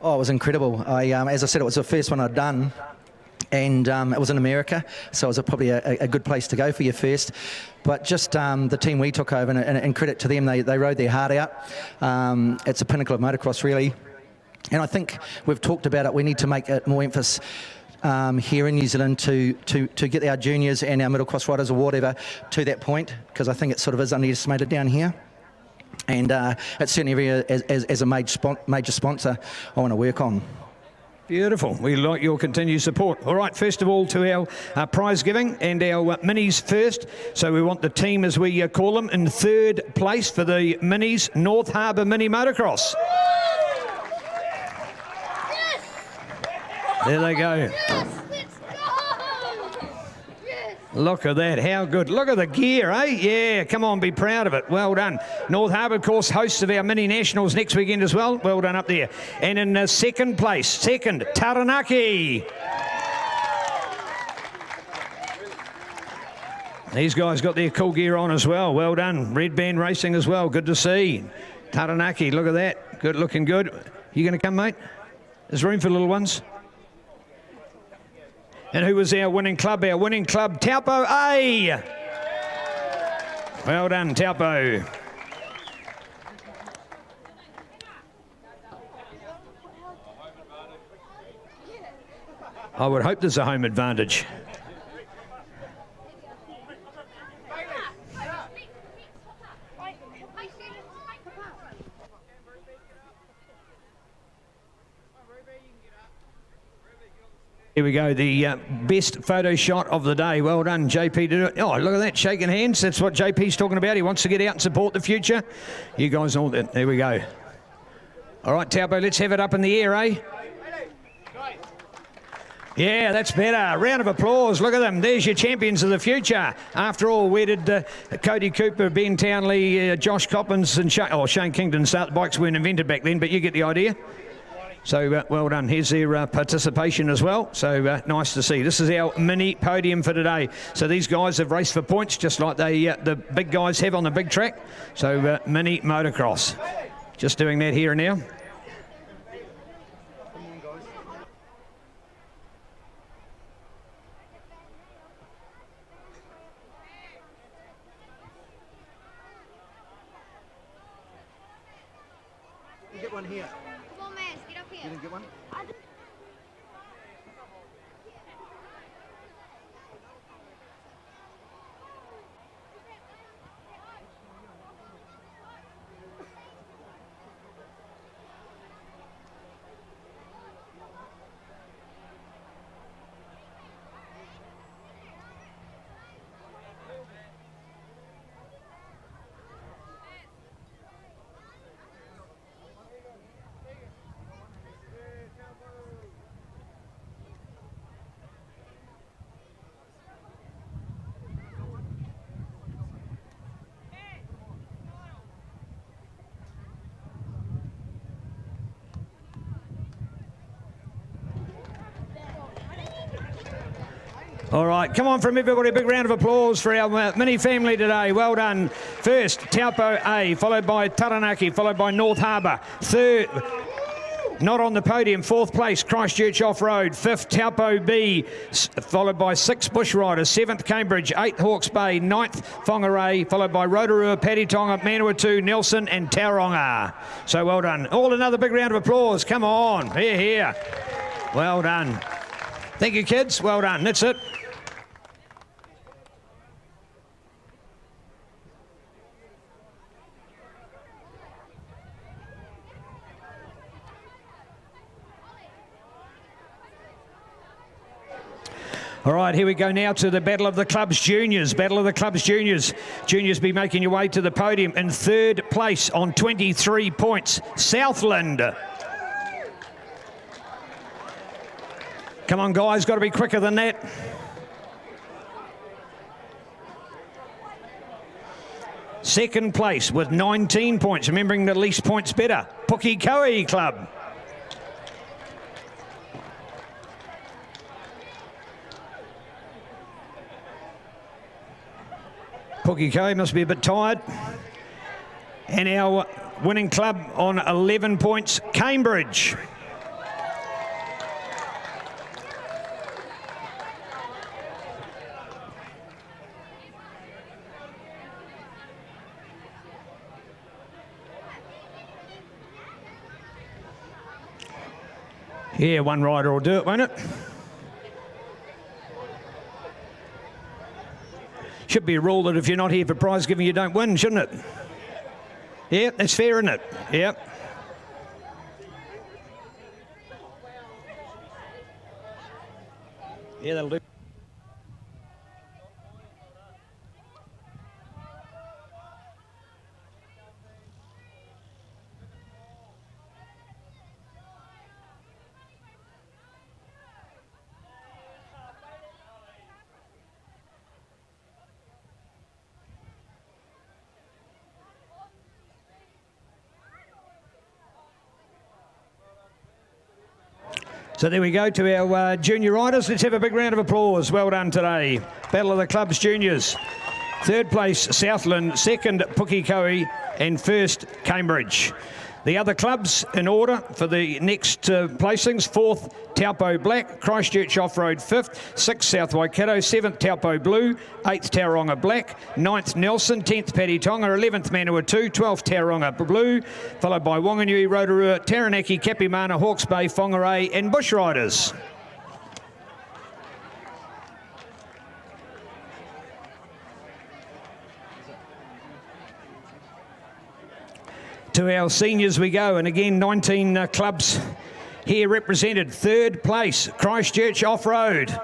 Oh, it was incredible. As I said, it was the first one I'd done, and it was in America, so it was probably a good place to go for your first. But just the team we took over, and credit to them, they rode their heart out. It's a pinnacle of motocross, really. And I think we've talked about it. We need to make it more emphasis here in New Zealand to get our juniors and our middle class riders or whatever to that point, because I think it sort of is underestimated down here. And it's certainly as a major sponsor I want to work on. Beautiful. We like your continued support. All right, first of all to our prize giving and our minis first. So we want the team, as we call them, in third place for the minis, North Harbour Mini Motocross. There they go. Yes, let's go! Yes. Look at that, how good. Look at the gear, eh? Yeah, come on, be proud of it. Well done. North Harbour, of course, hosts of our mini nationals next weekend as well. Well done up there. And in second place, Taranaki. These guys got their cool gear on as well. Well done. Red Band Racing as well. Good to see. Taranaki, look at that. Good, looking good. You going to come, mate? There's room for little ones. And who was our winning club? Our winning club, Taupo A. Well done, Taupo. I would hope there's a home advantage. Here we go, the best photo shot of the day. Well done, JP. Did it. Oh, look at that, shaking hands. That's what JP's talking about. He wants to get out and support the future. You guys all, there we go. All right, Taupo, let's have it up in the air, eh? Yeah, that's better. Round of applause. Look at them. There's your champions of the future. After all, where did Cody Cooper, Ben Townley, Josh Coppins and Shane Kingdon start? The bikes weren't invented back then, but you get the idea. So well done. Here's their participation as well. So nice to see. This is our mini podium for today. So these guys have raced for points just like the big guys have on the big track. So mini motocross. Just doing that here and now. You get one here. Come on, man, get up here. You didn't get one? All right, come on from everybody, a big round of applause for our mini family today. Well done. First, Taupo A, followed by Taranaki, followed by North Harbour. Third, not on the podium. 4th place, Christchurch Off-Road. 5th, Taupo B, followed by 6 Bush Riders. 7th, Cambridge. 8th, Hawke's Bay. 9th, Whangarei, followed by Rotorua, Paddytonga, Manawatu, Nelson and Tauranga. So well done. All another big round of applause. Come on. Here, here. Well done. Thank you, kids. Well done. That's it. All right, here we go now to the Battle of the Clubs Juniors. Battle of the Clubs Juniors. Juniors be making your way to the podium. In 3rd place on 23 points, Southland. Come on, guys, got to be quicker than that. Second place with 19 points, remembering the least points better, Pukekohe Club. Pukekohe must be a bit tired. And our winning club on 11 points, Cambridge. Yeah, one rider will do it, won't it? Should be a rule that if you're not here for prize giving, you don't win, shouldn't it? Yeah, that's fair, isn't it? Yeah. Yeah, that'll do. So there we go to our junior riders. Let's have a big round of applause. Well done today. Battle of the Clubs Juniors. 3rd place, Southland. 2nd, Pukekohe. And 1st, Cambridge. The other clubs in order for the next placings. 4th, Taupo Black. Christchurch Off-Road 5th. 6th, South Waikato. 7th, Taupo Blue. 8th, Tauranga Black. 9th, Nelson. 10th, Paddytonga. 11th, Manawatu. 12th, Tauranga Blue. Followed by Wanganui, Rotorua, Taranaki, Kapimana, Hawke's Bay, Whangarei and Bush Riders. To our seniors we go, and again 19 clubs here represented. 3rd place, Christchurch Off-Road.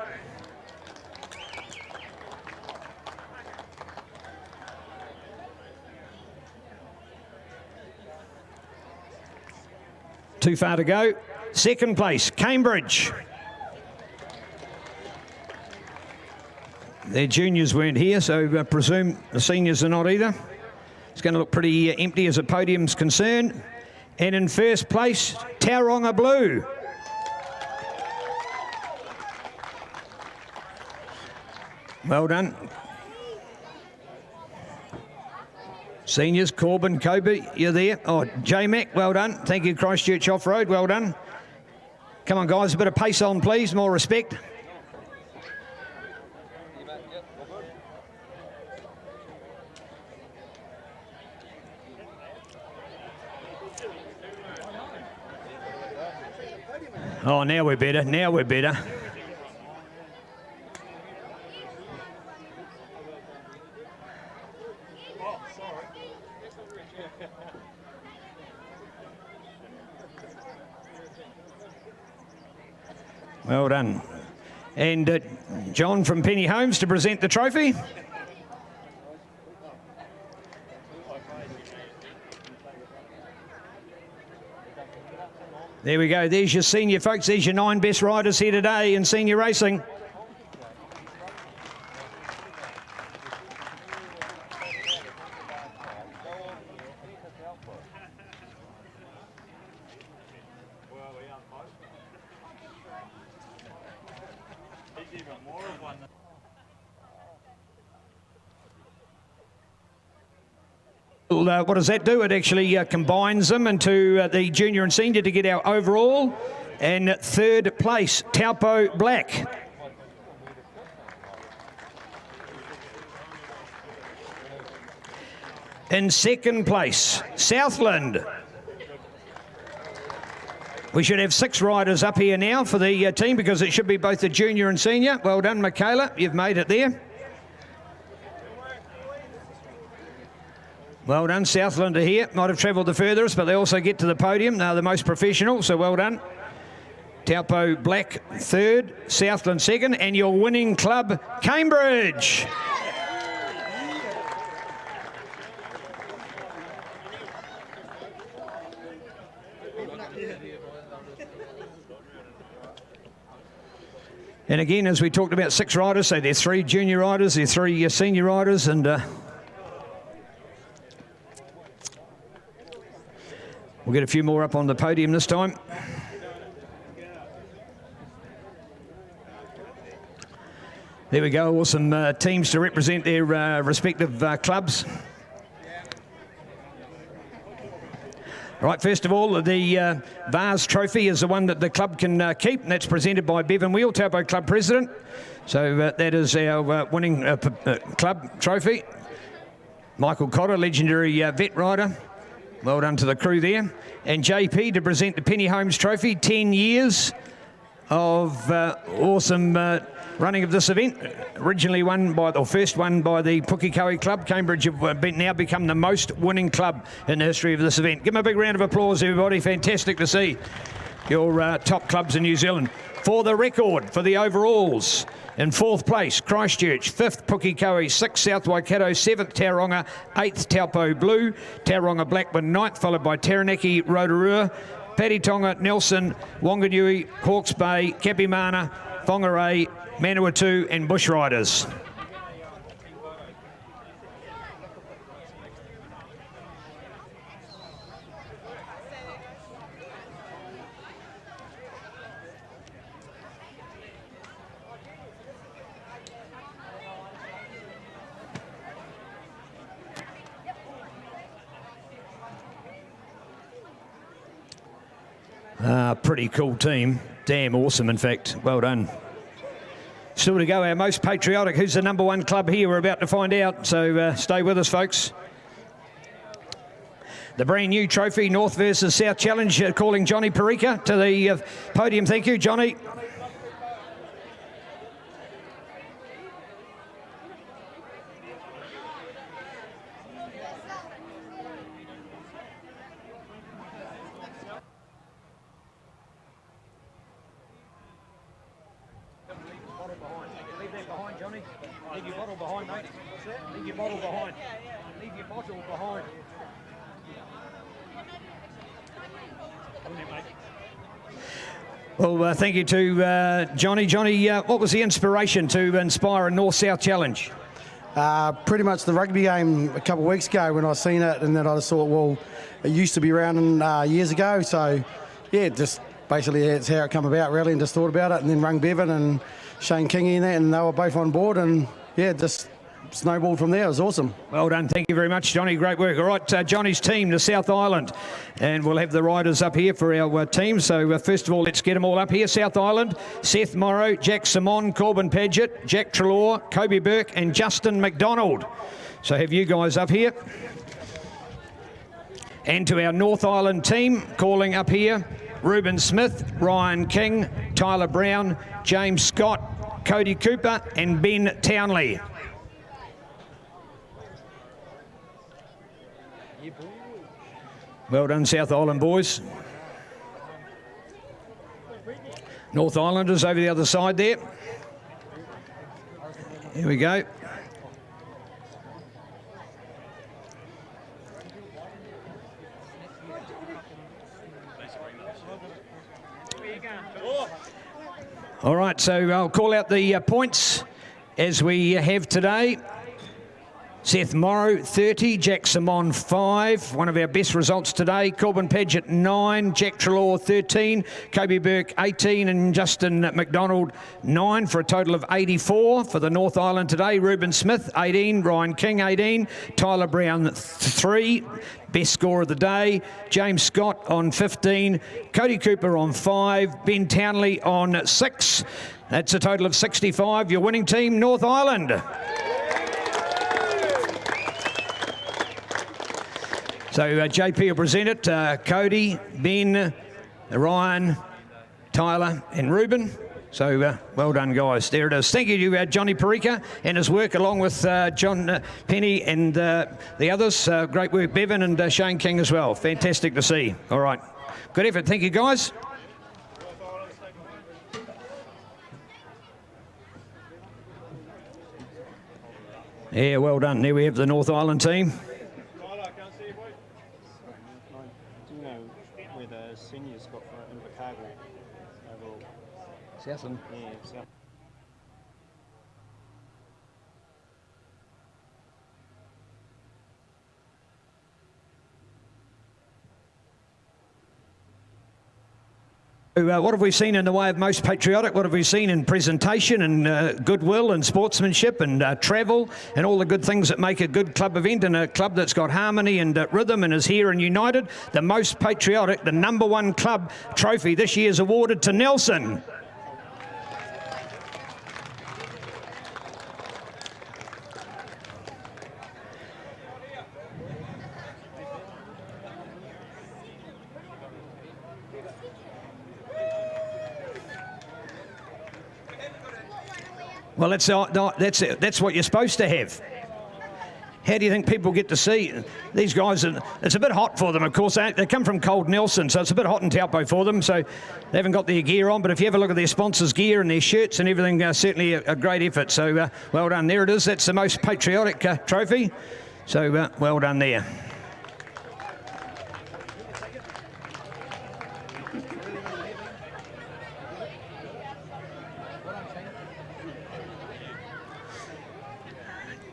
Too far to go. 2nd place, Cambridge. Their juniors weren't here, so I presume the seniors are not either. It's going to look pretty empty as a podium's concerned. And in 1st place, Tauranga Blue. Well done. Seniors, Corbin, Kobe, you're there. Oh, J-Mac, well done. Thank you, Christchurch Off-Road, well done. Come on, guys, a bit of pace on, please, more respect. Oh, now we're better. Now we're better. Well done. And John from Penny Homes to present the trophy. There we go. There's your senior folks. There's your 9 best riders here today in senior racing. What does that do? It actually combines them into the junior and senior to get our overall. And third place, Taupo Black. In second place, Southland. We should have 6 riders up here now for the team because it should be both the junior and senior. Well done, Michaela. You've made it there. Well done. Southland are here. Might have travelled the furthest, but they also get to the podium. They're the most professional, so well done. Taupo Black third, Southland second, and your winning club, Cambridge. And again, as we talked about 6 riders, so there's 3 junior riders, there's 3 senior riders, and we'll get a few more up on the podium this time. There we go, awesome teams to represent their respective clubs. All right, first of all, the Vase Trophy is the one that the club can keep, and that's presented by Bevan Wheel, Taupo Club President. So that is our winning club trophy. Michael Cotter, legendary vet rider. Well done to the crew there. And JP to present the Penny Holmes Trophy, 10 years of awesome running of this event. Originally won by, or first won by the Pukekohe Club. Cambridge have now become the most winning club in the history of this event. Give them a big round of applause, everybody. Fantastic to see your top clubs in New Zealand. For the record, for the overalls, in 4th place, Christchurch, 5th, Pukekohe, 6th, South Waikato, 7th, Tauranga, 8th, Taupo Blue, Tauranga Blackburn 9th, followed by Taranaki, Rotorua, Patitonga, Nelson, Wanganui, Hawke's Bay, Kapimana, Whangarei, Manawatu and Bush Riders. Pretty cool team. Damn awesome, in fact. Well done. Still to go, our most patriotic. Who's the number 1 club here? We're about to find out, so stay with us, folks. The brand new trophy, North versus South Challenge, calling Johnny Perica to the podium. Thank you, Johnny. Leave that behind, Johnny. Leave your bottle behind, mate. Leave your bottle behind. Leave your bottle behind. Well, thank you to Johnny. Johnny, what was the inspiration to inspire a North-South Challenge? Pretty much the rugby game a couple of weeks ago when I seen it, and then I just thought, well, it used to be around years ago, so yeah, just basically that's how it come about really, and just thought about it, and then rung Bevan and Shane Kingy in that, and they were both on board, and yeah, just snowballed from there. It was awesome. Well done. Thank you very much, Johnny. Great work. All right, Johnny's team, the South Island, and we'll have the riders up here for our team. So first of all, let's get them all up here. South Island, Seth Morrow, Jack Simon, Corbin Paget, Jack Trelaw, Kobe Burke and Justin McDonald. So have you guys up here. And to our North Island team, calling up here, Ruben Smith, Ryan King, Tyler Brown, James Scott, Cody Cooper and Ben Townley. Well done, South Island boys. North Islanders over the other side there. Here we go. All right, so I'll call out the points as we have today. Seth Morrow, 30. Jack Simon, 5. One of our best results today. Corbin Paget, 9. Jack Trelaw, 13. Kobe Burke, 18. And Justin McDonald, 9, for a total of 84 for the North Island today. Reuben Smith, 18. Ryan King, 18. Tyler Brown, 3. Best score of the day. James Scott on 15. Cody Cooper on 5. Ben Townley on 6. That's a total of 65. Your winning team, North Island. So JP will present it. Cody, Ben, Ryan, Tyler and Reuben. So well done, guys. There it is. Thank you to Johnny Parika and his work, along with John Penny and the others. Great work, Bevan and Shane King as well. Fantastic to see. All right. Good effort. Thank you, guys. Yeah, well done. There we have the North Island team. Seniors got for Invercargill overall. Southland. Yeah, South. What have we seen in the way of most patriotic? What have we seen in presentation and goodwill and sportsmanship and travel and all the good things that make a good club event, and a club that's got harmony and rhythm and is here and united? The most patriotic, the #1 club trophy this year is awarded to Nelson. Well, that's what you're supposed to have. How do you think people get to see these guys? It's a bit hot for them, of course. They come from cold Nelson, so it's a bit hot in Taupo for them. So they haven't got their gear on. But if you have a look at their sponsors' gear and their shirts and everything, certainly a great effort. So well done. There it is. That's the most patriotic trophy. So well done there.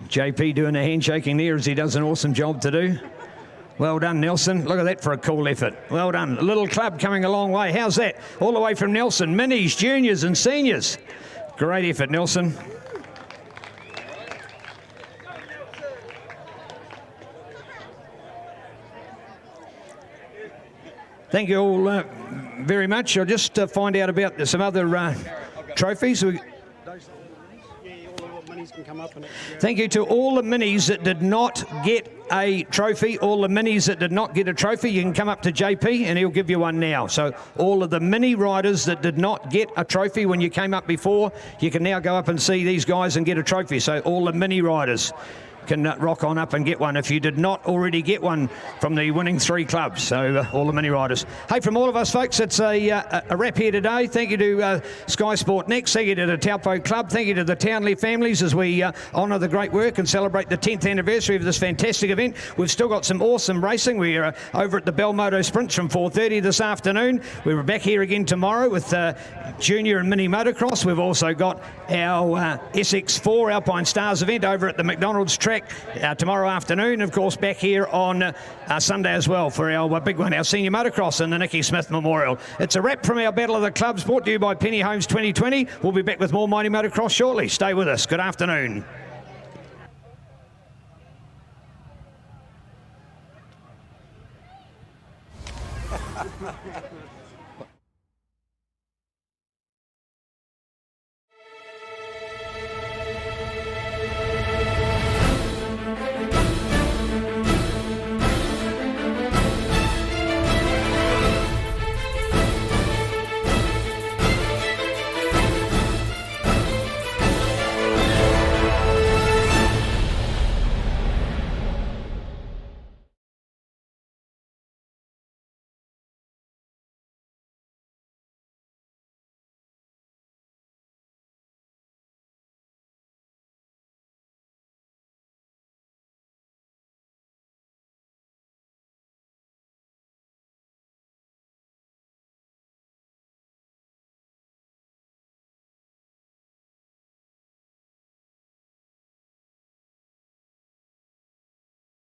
JP doing a handshaking there as he does an awesome job to do. Well done, Nelson. Look at that for a cool effort. Well done. A little club coming a long way. How's that? All the way from Nelson. Minis, juniors and seniors. Great effort, Nelson. Thank you all very much. I'll just find out about some other trophies. Can come up and thank you to all the minis that did not get a trophy. All the minis that did not get a trophy, you can come up to JP and he'll give you one now. So all of the mini riders that did not get a trophy when you came up before, you can now go up and see these guys and get a trophy. So all the mini riders can rock on up and get one if you did not already get one from the winning 3 clubs. So all the mini riders. Hey, from all of us folks, it's a wrap here today. Thank you to Sky Sport Next. Thank you to the Taupo Club. Thank you to the Townley families as we honour the great work and celebrate the 10th anniversary of this fantastic event. We've still got some awesome racing. We are over at the Belmoto Sprints from 4:30 this afternoon. We're back here again tomorrow with junior and mini motocross. We've also got our SX4 Alpine Stars event over at the McDonald's track tomorrow afternoon. Of course, back here on Sunday as well for our big one, our senior motocross and the Nicky Smith Memorial. It's a wrap from our Battle of the Clubs, brought to you by Penny Homes 2020. We'll be back with more Mighty Motocross shortly. Stay with us. Good afternoon.